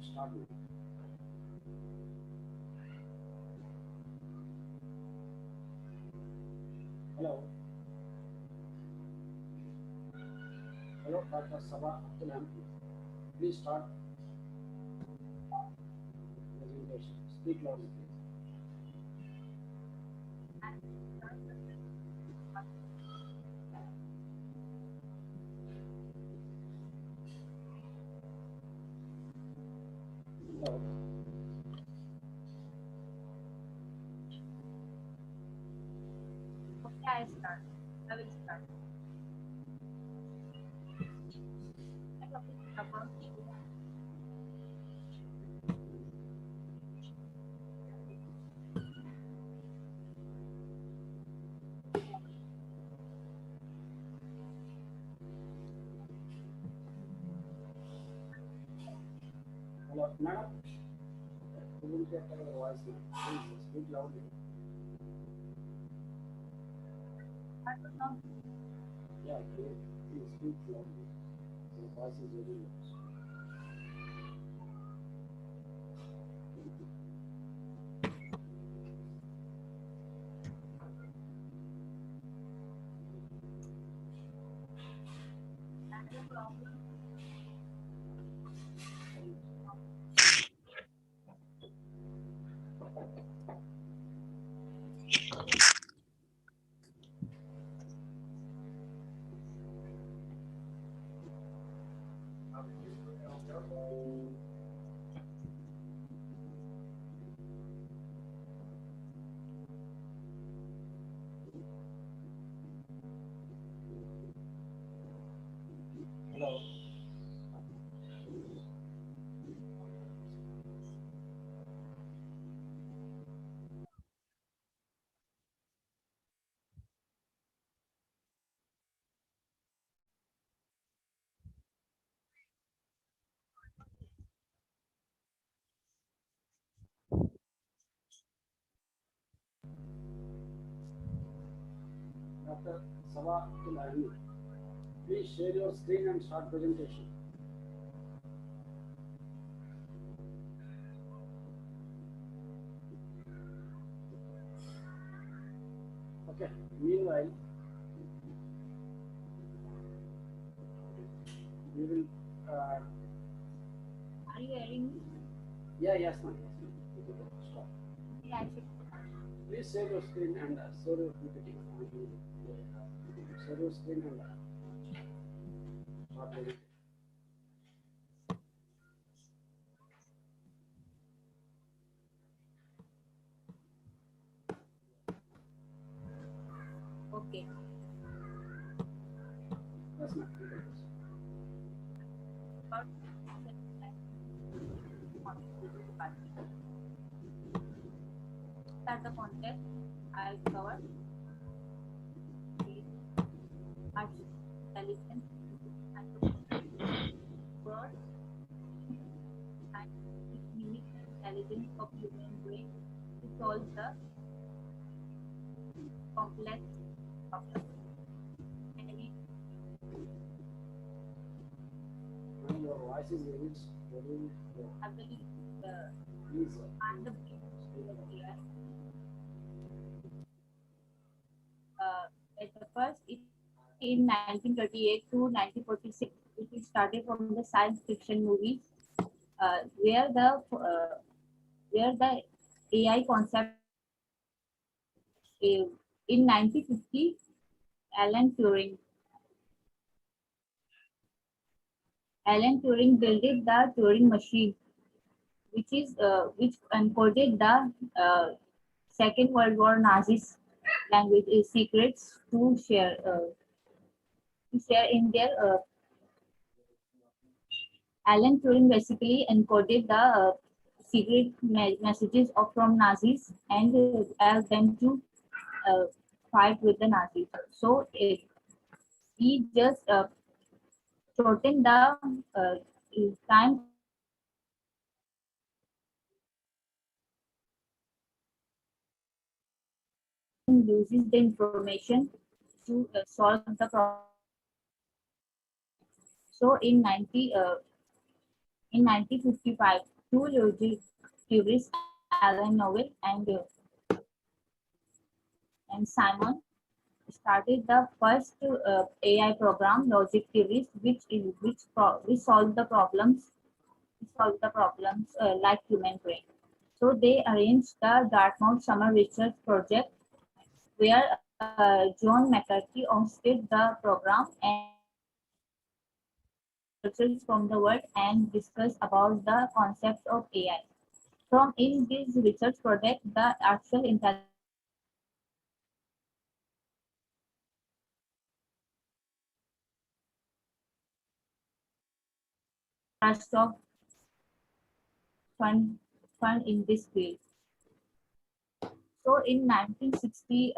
S17: Start with. Hello. Hello, Dr. Sabah Abdul Hamid. Please start presentation. Speak loudly, please. Hello.
S6: Okay, I start. I will start.
S17: Hello, madam. Couldn't get your voice now. Please speak loudly. Yeah, please speak loudly. Your voice is very low. Hello. Dr. Sava Tulani, please share your screen and start presentation. Okay, meanwhile, we will.
S6: Are you hearing me?
S17: Yeah, yes, ma'am. Stop.
S6: Yeah, I should.
S17: Please share your screen and share your PPT. Share your screen and start presentation.
S6: Okay.
S17: Yes, ma'am.
S6: Start the content. I'll cover artificial intelligence word and mimic intelligence of human brain to solve the complex problems.
S17: Your voice is very low.
S6: I believe
S17: Please.
S6: and the at the first in 1938 to 1946 it started from the science fiction movies where the AI concept in 1950 Alan Turing built the Turing machine which encoded the Second World War Nazis language secrets to share in their Alan Turing basically encoded the secret messages from Nazis and asked them to uh, fight with the Nazis. So he just shortened the time uses the information to solve the problem. So in 1955, two logic theorists, Alan Novel and Simon, started the first AI program, logic theories, which solve the problems like human brain. So they arranged the Dartmouth Summer Research Project, where John McCarthy hosted the program and researchers from the world and discuss about the concepts of AI. From in this research project, the actual intelligence of fund in this field. So in 1963,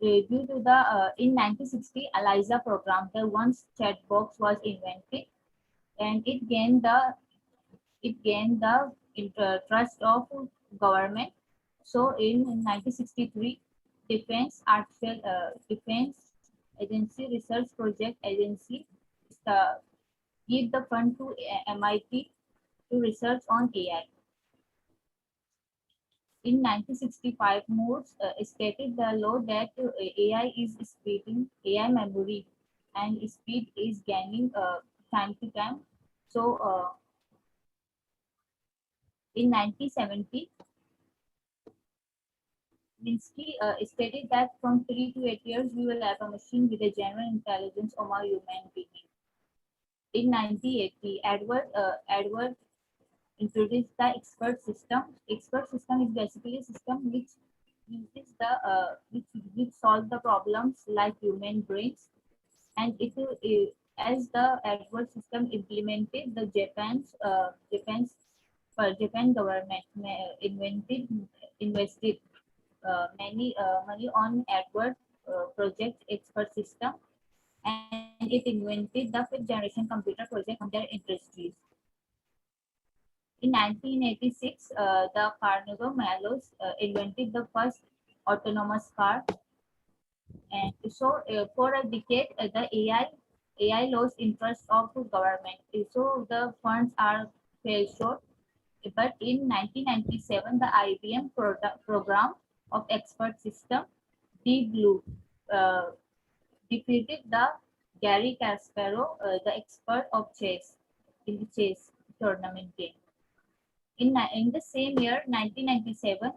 S6: due to the in 1960 ELISA program, the once chat box was invented, and it gained the trust of government. So in 1963, Defense Agency Research Project Agency give the fund to MIT to research on AI. In 1965, Morse stated the law that AI is speeding, AI memory and speed is gaining time to time. So in 1970, Minsky stated that from 3 to 8 years, we will have a machine with a general intelligence of a human being. In 1980, Edward introduced the expert system. Expert system is basically a system which uses the which solve the problems like human brains, and as the Edward system implemented, the Japan government invested many money on Edward project expert system, and it invented the fifth generation computer project on their industries. In 1986, the Carnegie Mellon invented the first autonomous car, and so for a decade, the AI lost interest of the government. So the funds are fell short. But in 1997, the IBM program of expert system, Deep Blue, defeated the Gary Kasparov, the expert of chess, in the chess tournament game. In the same year, 1997,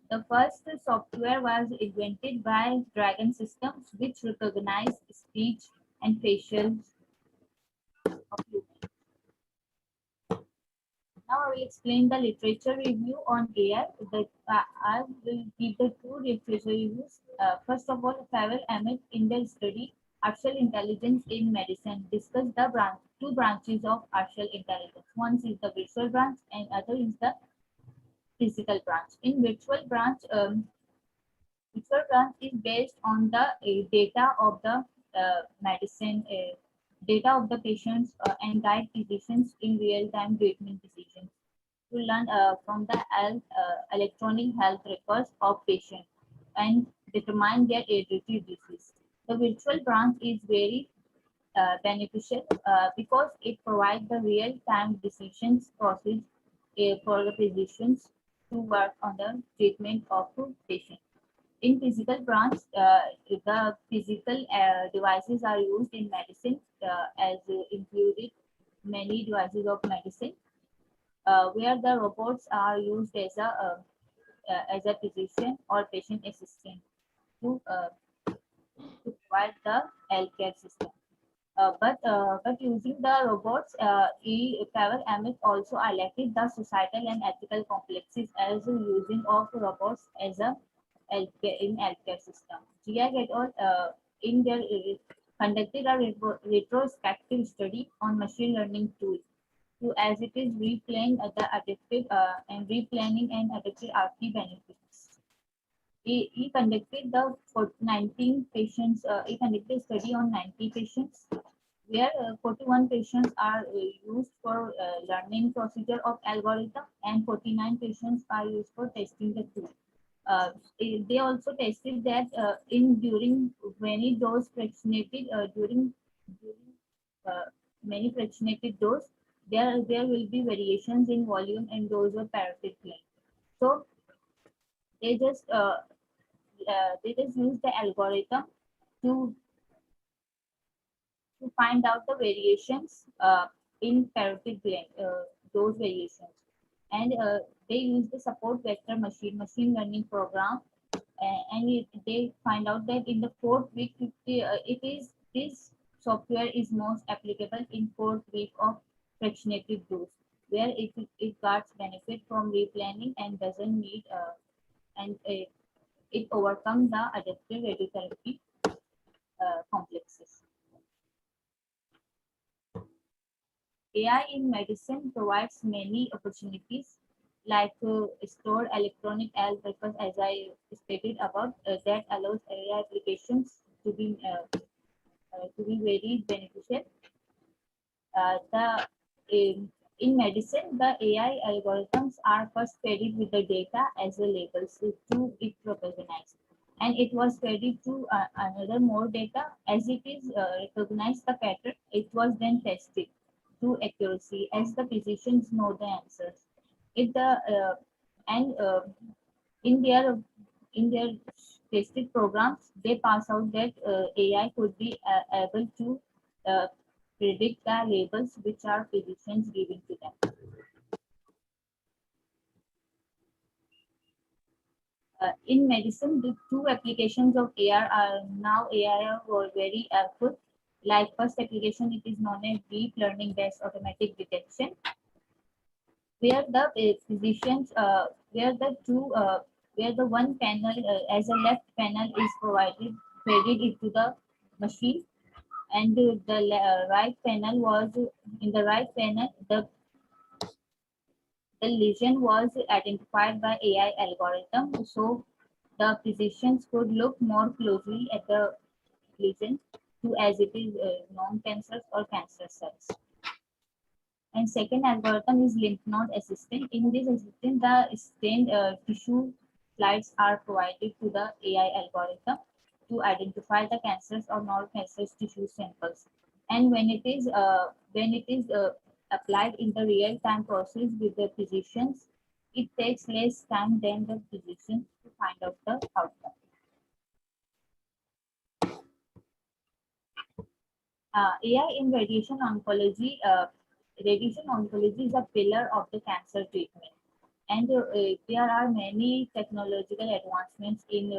S6: the first software was invented by Dragon Systems, which recognized speech and facial of humans. Now I will explain the literature review on AI. I will give the two literature reviews. First of all, Pavel Emmett in their study Artificial Intelligence in Medicine discussed the two branches of artificial intelligence. One is the virtual branch and other is the physical branch. In virtual branch is based on the data of the medicine, data of the patients and guide physicians in real-time treatment decisions to learn from the electronic health records of patients and determine their hereditary disease. The virtual branch is very beneficial because it provides the real-time decisions process for the physicians to work on the treatment of the patient. In physical branch, the physical devices are used in medicine as included many devices of medicine where the robots are used as a physician or patient assistant to provide the healthcare system. But using the robots, Pavel Emmett also highlighted the societal and ethical complexes as using of robots as a healthcare system. Gia et al. In their conducted a retrospective study on machine learning tools to as it is replaying the adaptive and replanning and adaptive RT benefits. He conducted the 19 patients. He conducted a study on 90 patients, where 41 patients are used for learning procedure of algorithm, and 49 patients are used for testing the tool. They also tested that during many dose fractionated during many fractionated dose, there will be variations in volume and dose of parasitic gland. So they just use the algorithm to find out the variations in parasitic gland, those variations, and they use the support vector machine learning program, and they find out that in the fourth week, this software is most applicable in fourth week of fractionated dose, where it got benefit from replanning and doesn't need and it overcomes the adaptive radiotherapy complexes. AI in medicine provides many opportunities. like stored electronic health records, as I stated above, that allows AI applications to be very beneficial. In medicine, the AI algorithms are first fed with the data as a label to it recognized, and it was fed to another more data as it is recognized the pattern. It was then tested to accuracy as the physicians know the answers. If the and in their in their tested programs, they pass out that AI could be able to uh, predict the labels which are physicians giving to them. In medicine, the two applications of AI are now AI are very good. Like first application, it is known as deep learning based automatic detection, where the physicians, where the one panel as a left panel is fed into the machine, and the right panel was in the right panel the lesion was identified by AI algorithm, so the physicians could look more closely at the lesion to as it is non-cancers or cancer cells. And second algorithm is lymph node assistant. In this assistant, the stained tissue slides are provided to the AI algorithm to identify the cancers or non-cancerous tissue samples. And when it is applied in the real-time process with the physicians, it takes less time than the physician to find out the outcome. AI in radiation oncology. Radiation oncology is a pillar of the cancer treatment, and there are many technological advancements in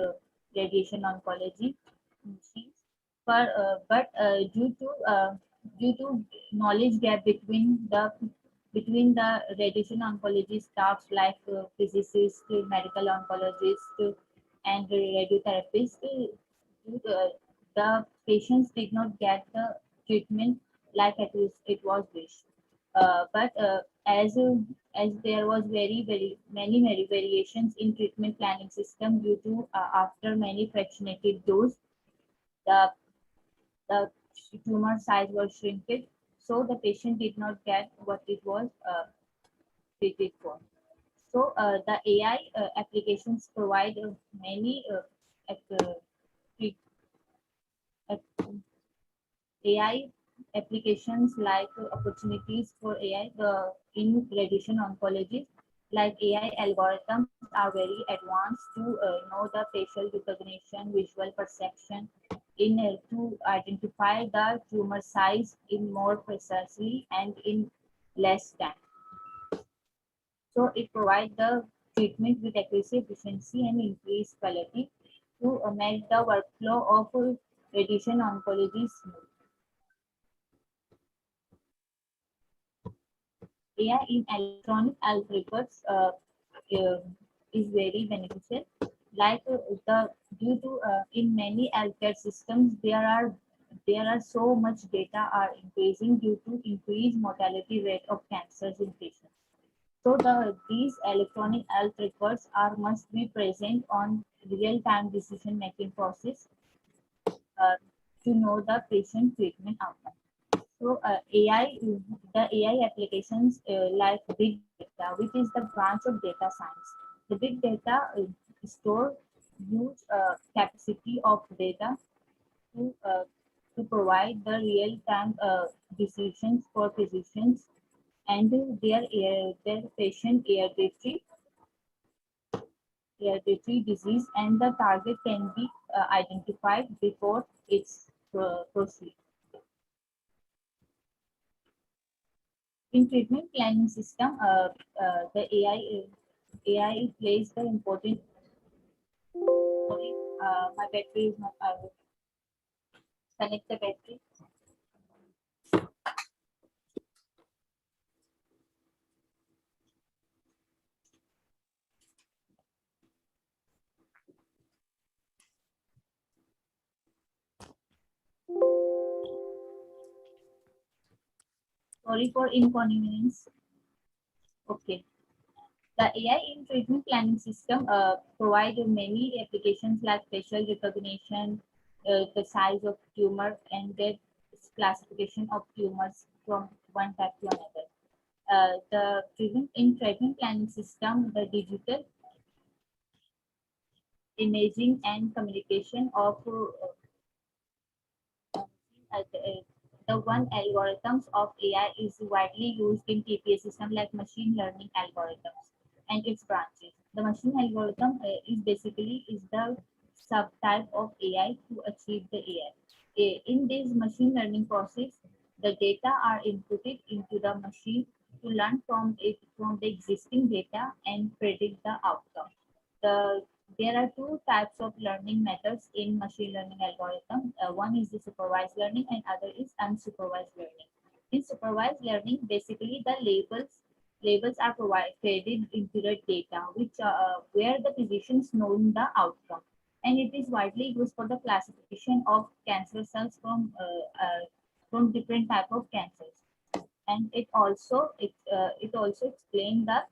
S6: radiation oncology. But due to knowledge gap between the radiation oncology staffs like physicists, medical oncologists, and radiotherapists, the patients did not get the treatment like it was wished. But as there was very many variations in treatment planning system due to after many fractionated dose, the the tumor size was shrinked, so the patient did not get what it was treated for. So the AI applications provide many AI applications like opportunities for AI in radiation oncology, like AI algorithms are very advanced to know the facial recognition, visual perception, to identify the tumor size in more precisely and in less time. So it provides the treatment with accuracy, efficiency, and increased quality to make the workflow of radiation oncology smooth. AI in electronic health records is very beneficial. Like due to in many healthcare systems there are so much data are increasing due to increased mortality rate of cancers in patients. So these electronic health records are must be present on real-time decision-making process to know the patient treatment outcome. So the AI applications like big data, which is the branch of data science. The big data store huge capacity of data to provide the real-time decisions for physicians and their patient hereditary disease, and the target can be identified before it's proceed. In treatment planning system, the AI plays the important. Sorry, my battery is not. I will connect the battery. Sorry for inconvenience. Okay. The AI in treatment planning system provide many applications like facial recognition, the size of tumor, and the classification of tumors from one type to another. The treatment planning system, the digital imaging and communication of the one algorithms of AI is widely used in TPA system like machine learning algorithms and its branches. The machine algorithm is basically the subtype of AI to achieve the AI. In this machine learning process, the data are inputted into the machine to learn from the existing data and predict the outcome. There are two types of learning methods in machine learning algorithm. One is the supervised learning and other is unsupervised learning. In supervised learning, basically the labels are provided into the data, which where the physicians know the outcome, and it is widely used for the classification of cancer cells from different type of cancers, and it also explains the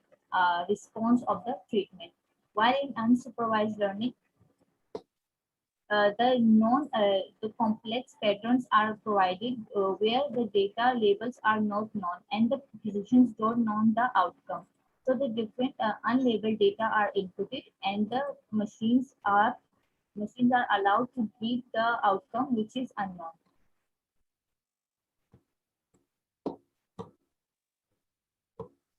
S6: response of the treatment. While in unsupervised learning, the complex patterns are provided where the data labels are not known and the physicians don't know the outcome. So the different unlabeled data are inputted and the machines are allowed to give the outcome which is unknown.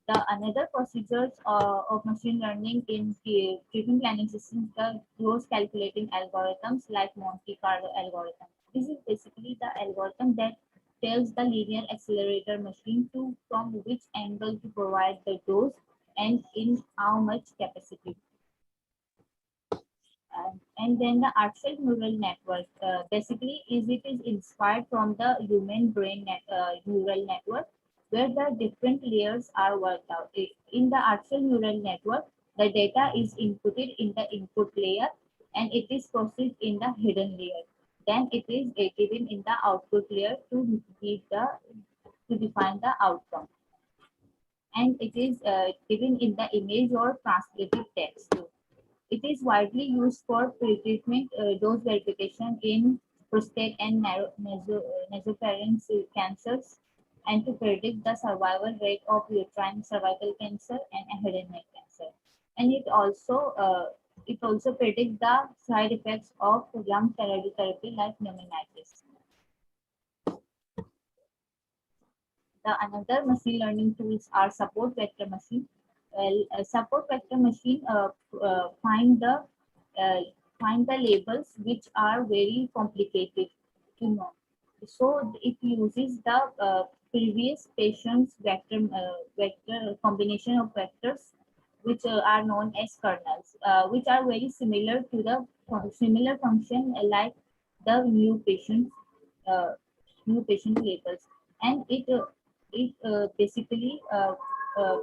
S6: The another procedures of machine learning in treatment planning systems, the close calculating algorithms like Monte Carlo algorithm. This is basically the algorithm that tells the linear accelerator machine to from which angle to provide the dose and in how much capacity. And then the artificial neural network basically it is inspired from the human brain neural network, where the different layers are worked out. In the artificial neural network, the data is inputted in the input layer and it is processed in the hidden layer. Then it is given in the output layer to define the outcome. And it is given in the image or translated text. It is widely used for pre-treatment dose verification in prostate and nasopharynx cancers, and to predict the survival rate of uterine cervical cancer and head and neck cancer. And it also predicts the side effects of lung radiotherapy like pneumonitis. The another machine learning tools are support vector machine. Well, support vector machine find the labels which are very complicated to know. So it uses the previous patient's vector combination of vectors, which are known as kernels, which are very similar to the similar function like the new patient labels, and it basically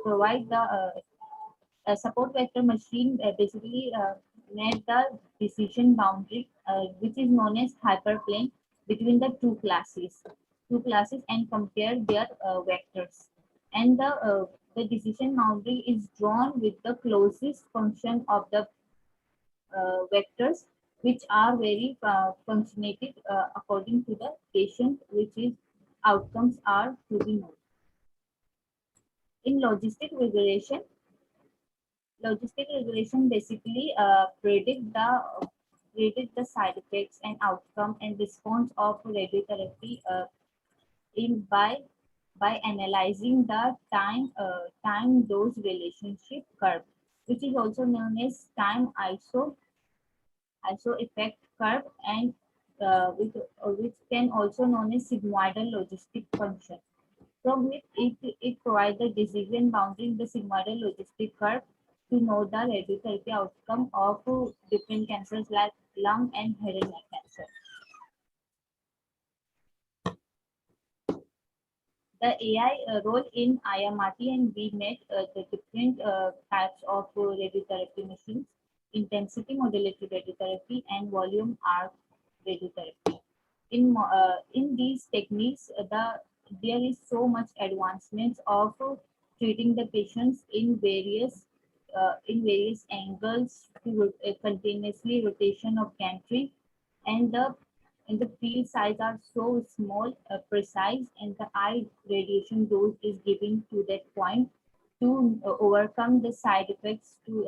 S6: provide the support vector machine basically made the decision boundary which is known as hyperplane between the two classes and compare their vectors, and the decision boundary is drawn with the closest function of the vectors which are very functionated according to the patient, which is outcomes are to be known. In logistic regression basically predict the side effects and outcome and response of radiotherapy by analyzing the time dose relationship curve, which is also known as time iso effect curve, and which can also known as sigmoidal logistic function. From which it provides the decision boundary in the sigmoidal logistic curve to know the radiotherapy outcome of different cancers like lung and head and neck cancer. The AI role in IMRT and VMET, the different types of radiotherapy machines, intensity modulated radiotherapy and volume arc radiotherapy. In these techniques, there is so much advancements of treating the patients in various in various angles to continuously rotation of gantry, and the field size are so small, precise, and the eye radiation dose is given to that point to overcome the side effects to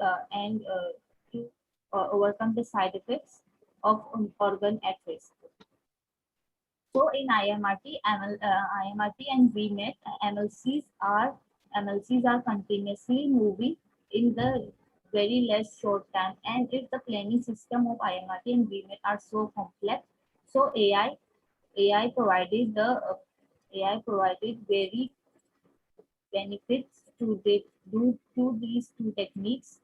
S6: overcome the side effects of organ at risk. So in IMRT, IMRT and VMET, MLCs are continuously moving in the very less short time. And if the planning system of IMRT and VMET are so complex, so AI provided very benefits to these two techniques,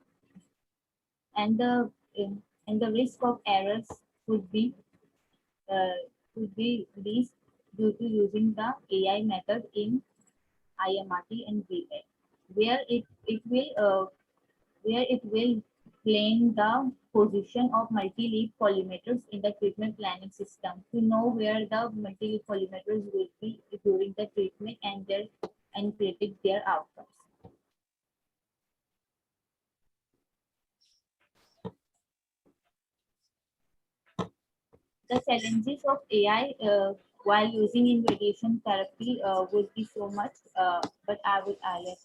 S6: and the risk of errors could be least due to using the AI method in IMRT and VMET, where it will plan the position of multi-leaf collimators in the treatment planning system to know where the multi-leaf collimators will be during the treatment and predict their outcomes. The challenges of AI while using in radiation therapy would be so much, but I would highlight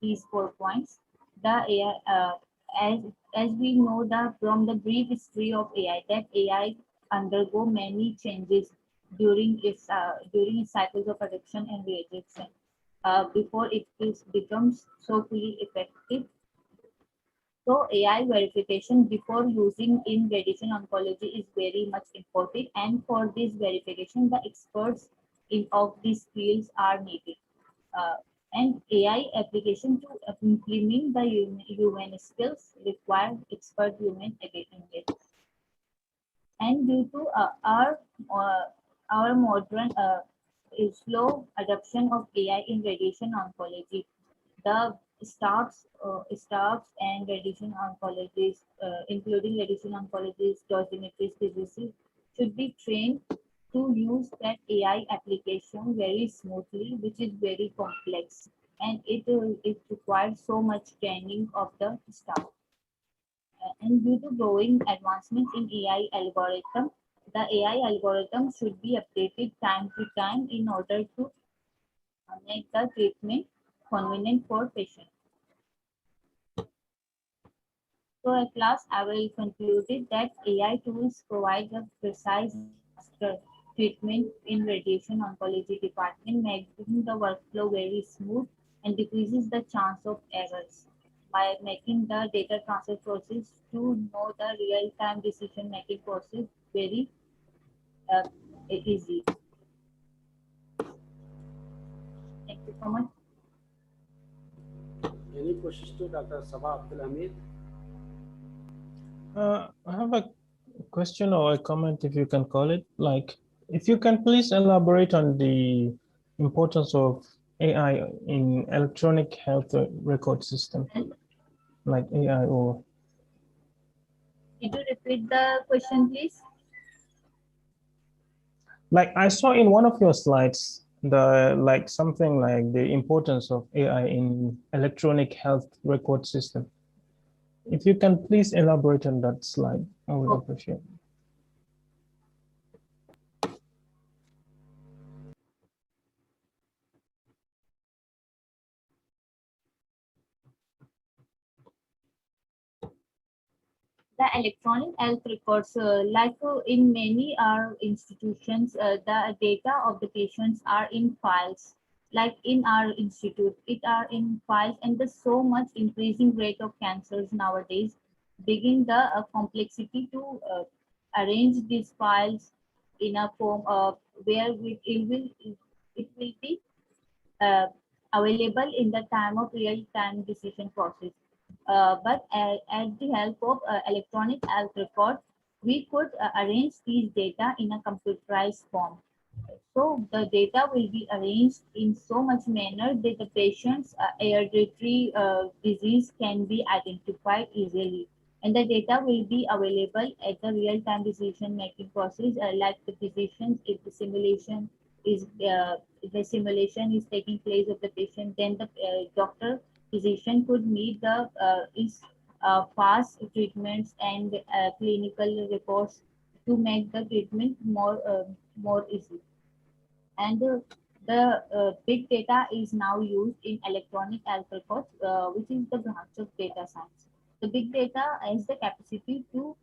S6: these 4 points. The AI, as we know from the brief history of AI, that AI undergo many changes during its cycles of production and rejection before it becomes so fully effective. So AI verification before using in radiation oncology is very much important, and for this verification, the experts of these fields are needed. And AI application to implement the human skills require expert human engagement. And due to our modern slow adoption of AI in radiation oncology, the staffs and radiation oncologists, including radiation oncologists, dosimetrists, physicists, should be trained to use that AI application very smoothly, which is very complex, and it requires so much training of the staff. And due to growing advancements in AI algorithm, the AI algorithm should be updated time to time in order to make the treatment convenient for patients. So at last, I will conclude it that AI tools provide a precise treatment in radiation oncology department, making the workflow very smooth and decreases the chance of errors by making the data transfer process to know the real-time decision-making process very easy. Thank you so much.
S17: Any questions to Dr. Sabah Abdul Hamid?
S3: I have a question or a comment, if you can call it. Like, if you can please elaborate on the importance of AI in electronic health record system, like AI or.
S6: Could you repeat the question, please?
S3: Like I saw in one of your slides, something like the importance of AI in electronic health record system. If you can please elaborate on that slide, I would appreciate it.
S6: The electronic health records, in many institutions, the data of the patients are in files. Like in our institute, it are in files, and there's so much increasing rate of cancers nowadays, bringing the complexity to arrange these files in a form of where it will be available in the time of real-time decision process. But at the help of electronic health record, we could arrange these data in a computerized form. So the data will be arranged in so much manner that the patient's hereditary disease can be identified easily. And the data will be available at the real-time decision-making process, like the physicians, if the simulation is taking place of the patient, then the doctor physician could meet the fast treatments and clinical reports to make the treatment more easy. And big data is now used in electronic health records, which is the branch of data science. The big data has the capacity to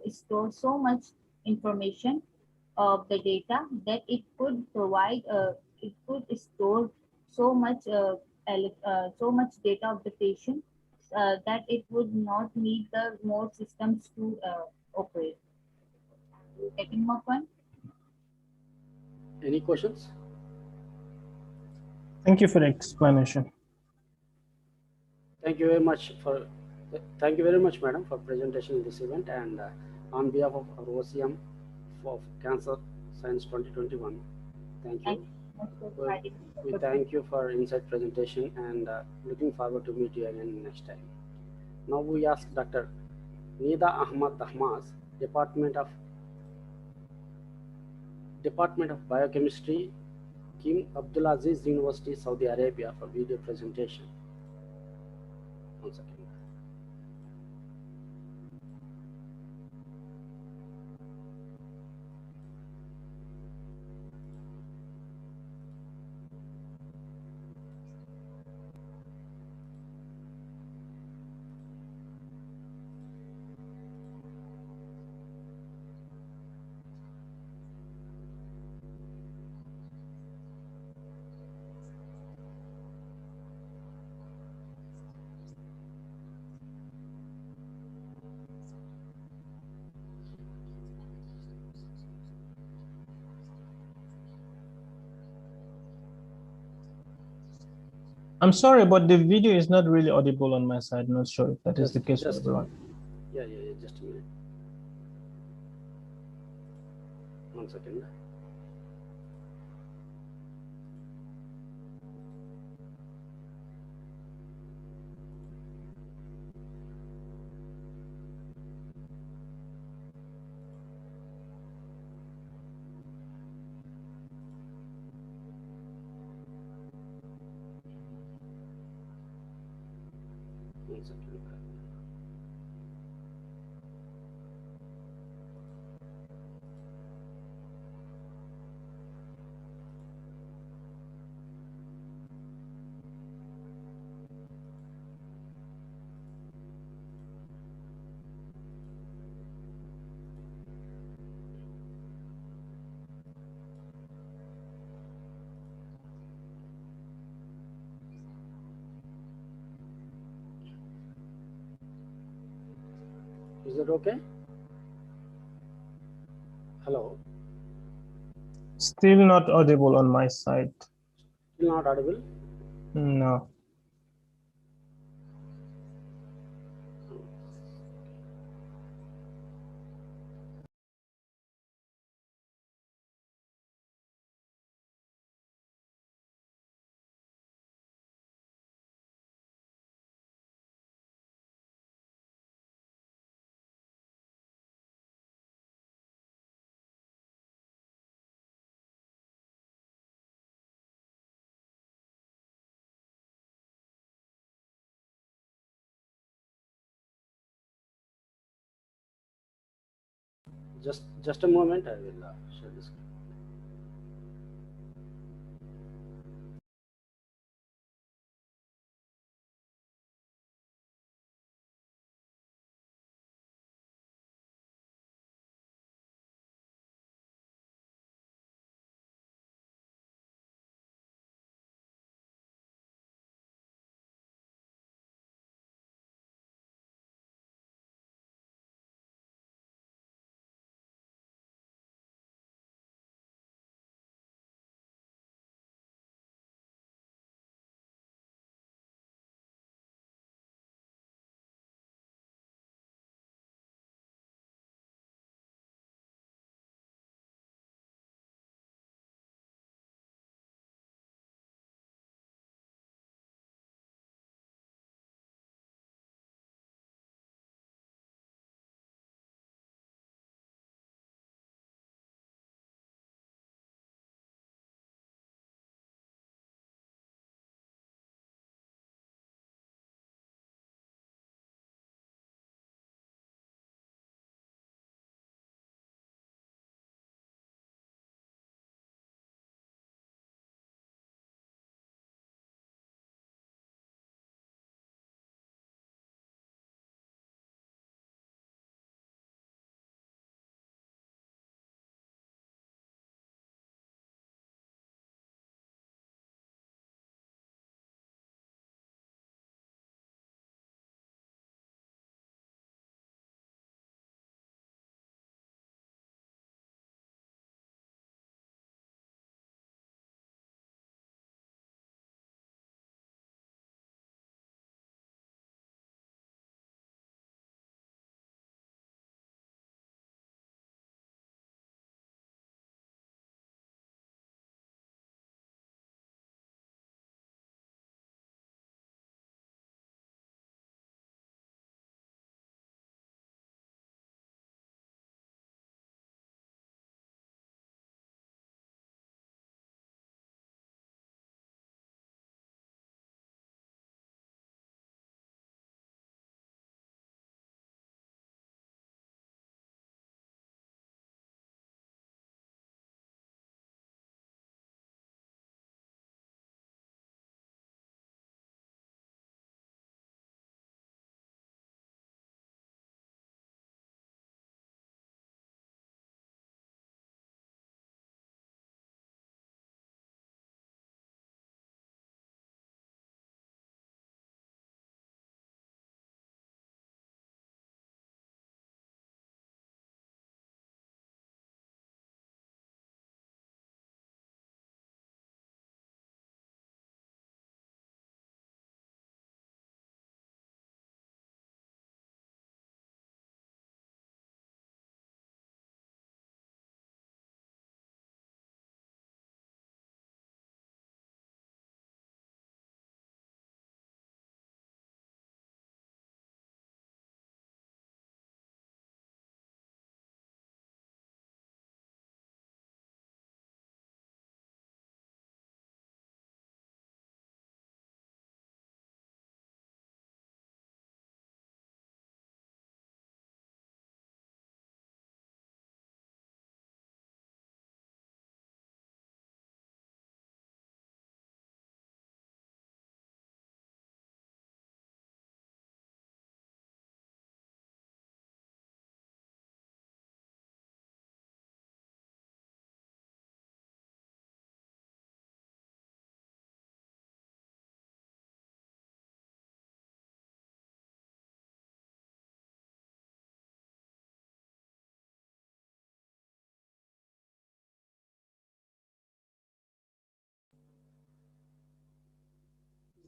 S6: store so much information of the data that it could provide, it could store so much, so much data of the patient that it would not need the more systems to operate. Getting my point?
S17: Any questions?
S3: Thank you for the explanation.
S17: Thank you very much thank you very much, madam, for presentation in this event. And on behalf of our OCM for Cancer Science 2021, thank you. We thank you for insight presentation and looking forward to meet you again next time. Now we ask Dr. Nida Ahmad Dahmaz, Department of Biochemistry, King Abdulaziz University, Saudi Arabia, for video presentation. One second.
S3: I'm sorry, but the video is not really audible on my side. Not sure if that is the case for everyone.
S17: Yeah, just a minute. One second. One second. Is it okay? Hello?
S3: Still not audible on my side.
S17: Still not audible?
S3: No.
S17: Just a moment, I will share this.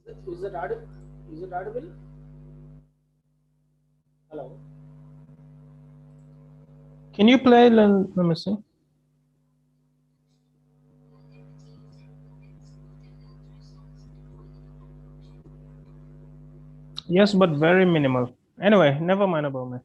S17: Is it audible? Is it audible? Hello.
S3: Can you play? Let me see. Yes, but very minimal. Anyway, never mind about me.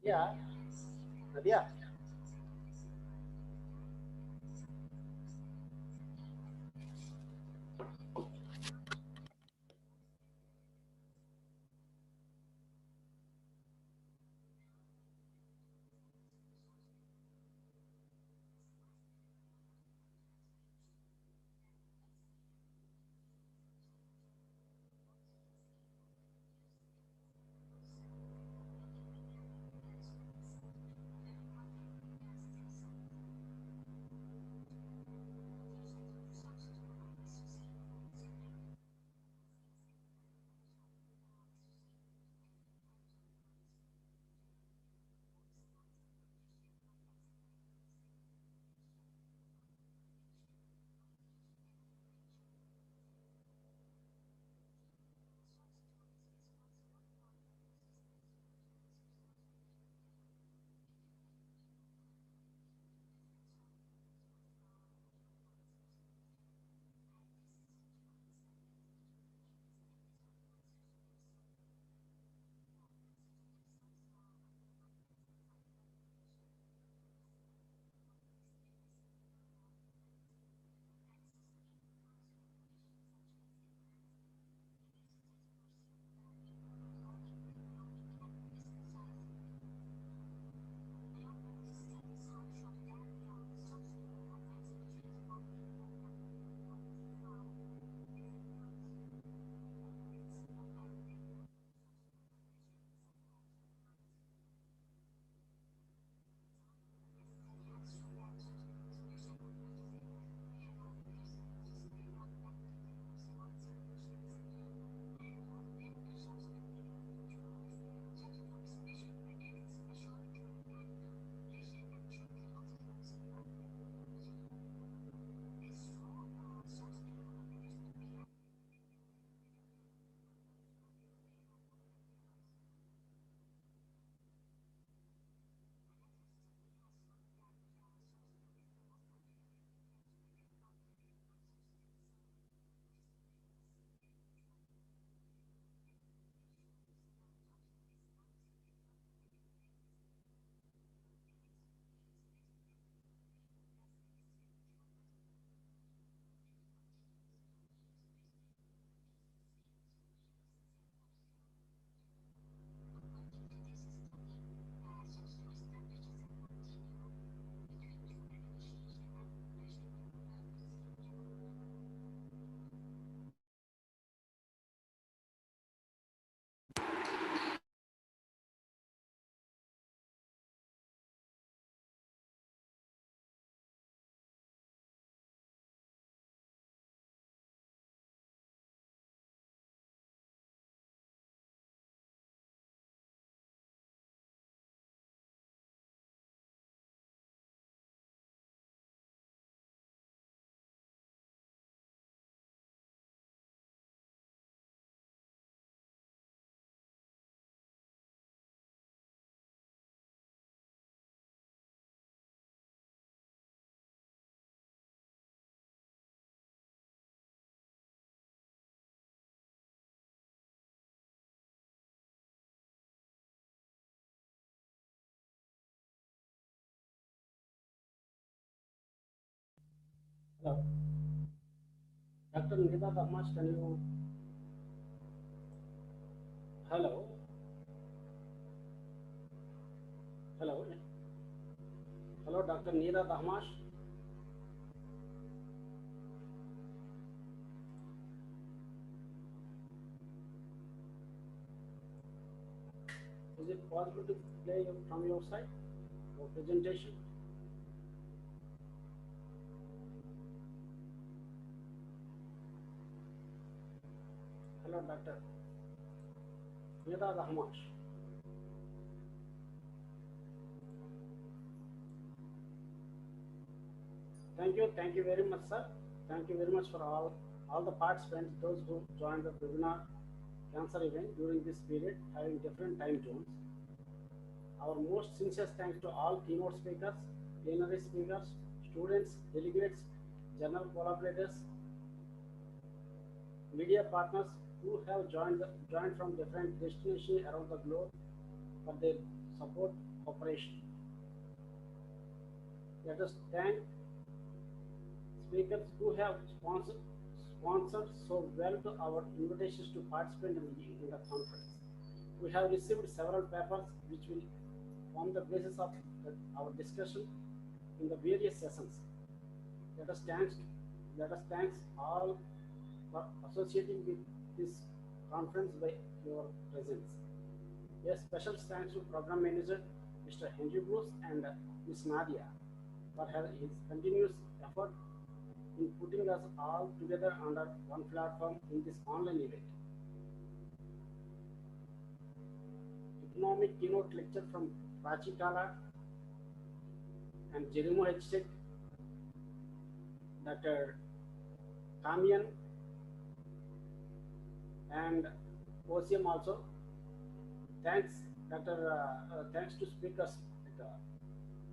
S17: Yeah. Nadia. Hello. Dr. Nida Dahmash, can you? Hello. Hello. Hello, Dr. Nida Dahmash. Is it possible to play from your side or presentation? Hello, Dr. Nida Dahmash. Thank you very much, sir. Thank you very much for all the participants, those who joined the webinar cancer event during this period, having different time zones. Our most sincere thanks to all keynote speakers, plenary speakers, students, delegates, journal collaborators, media partners who have joined from different destinations around the globe for their support operation. Let us thank speakers who have sponsored so well to our invitations to participate in the conference. We have received several papers which will form the basis of our discussion in the various sessions. Let us thank all for associating with this conference by your presence. A special thanks to Program Manager Mr. Henry Bruce and Ms. Nadia for his continuous effort in putting us all together under one platform in this online event. Economic keynote lecture from Prachi Kala and Jerimo H. Dr. Kamian and OCM also. Thanks, thanks to speakers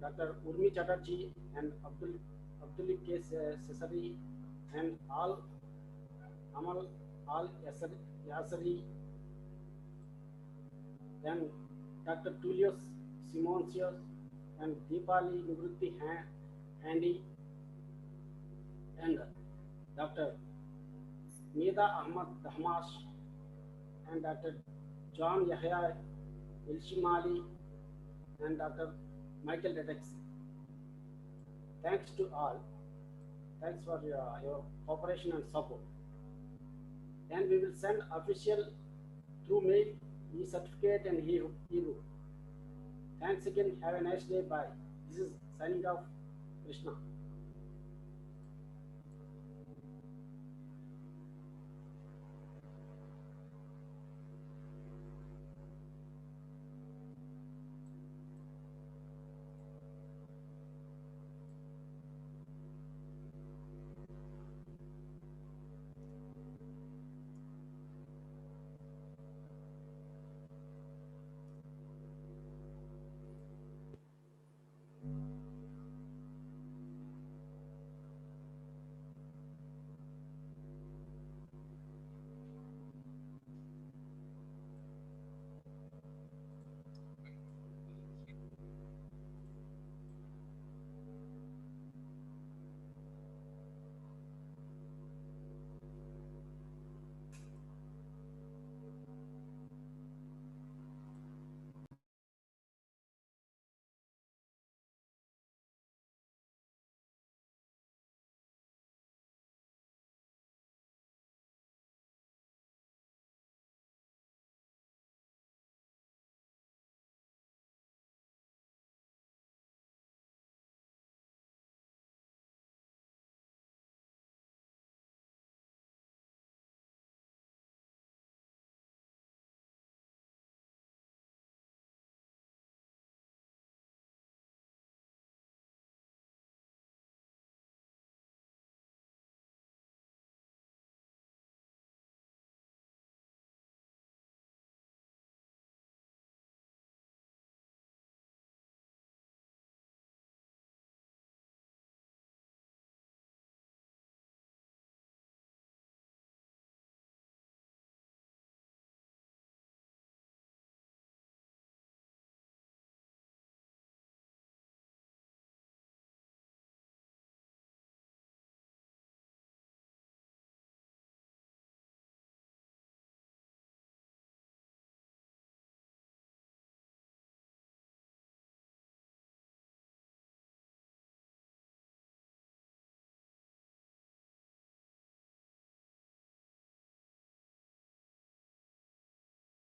S17: Dr. Urmi Chatterjee and Abdul K. Cesari and all Amal Al Yasari and Dr. Tullius Simonsios and Deepali Nivrutti Handy and Dr. Nida Ahmad Dahmash and Dr. John Yahya Ilshimali and Dr. Michael Dedex. Thanks to all. Thanks for your cooperation and support. And we will send official through mail, e-certificate and e-book. Thanks again. Have a nice day. Bye. This is signing off, Krishna.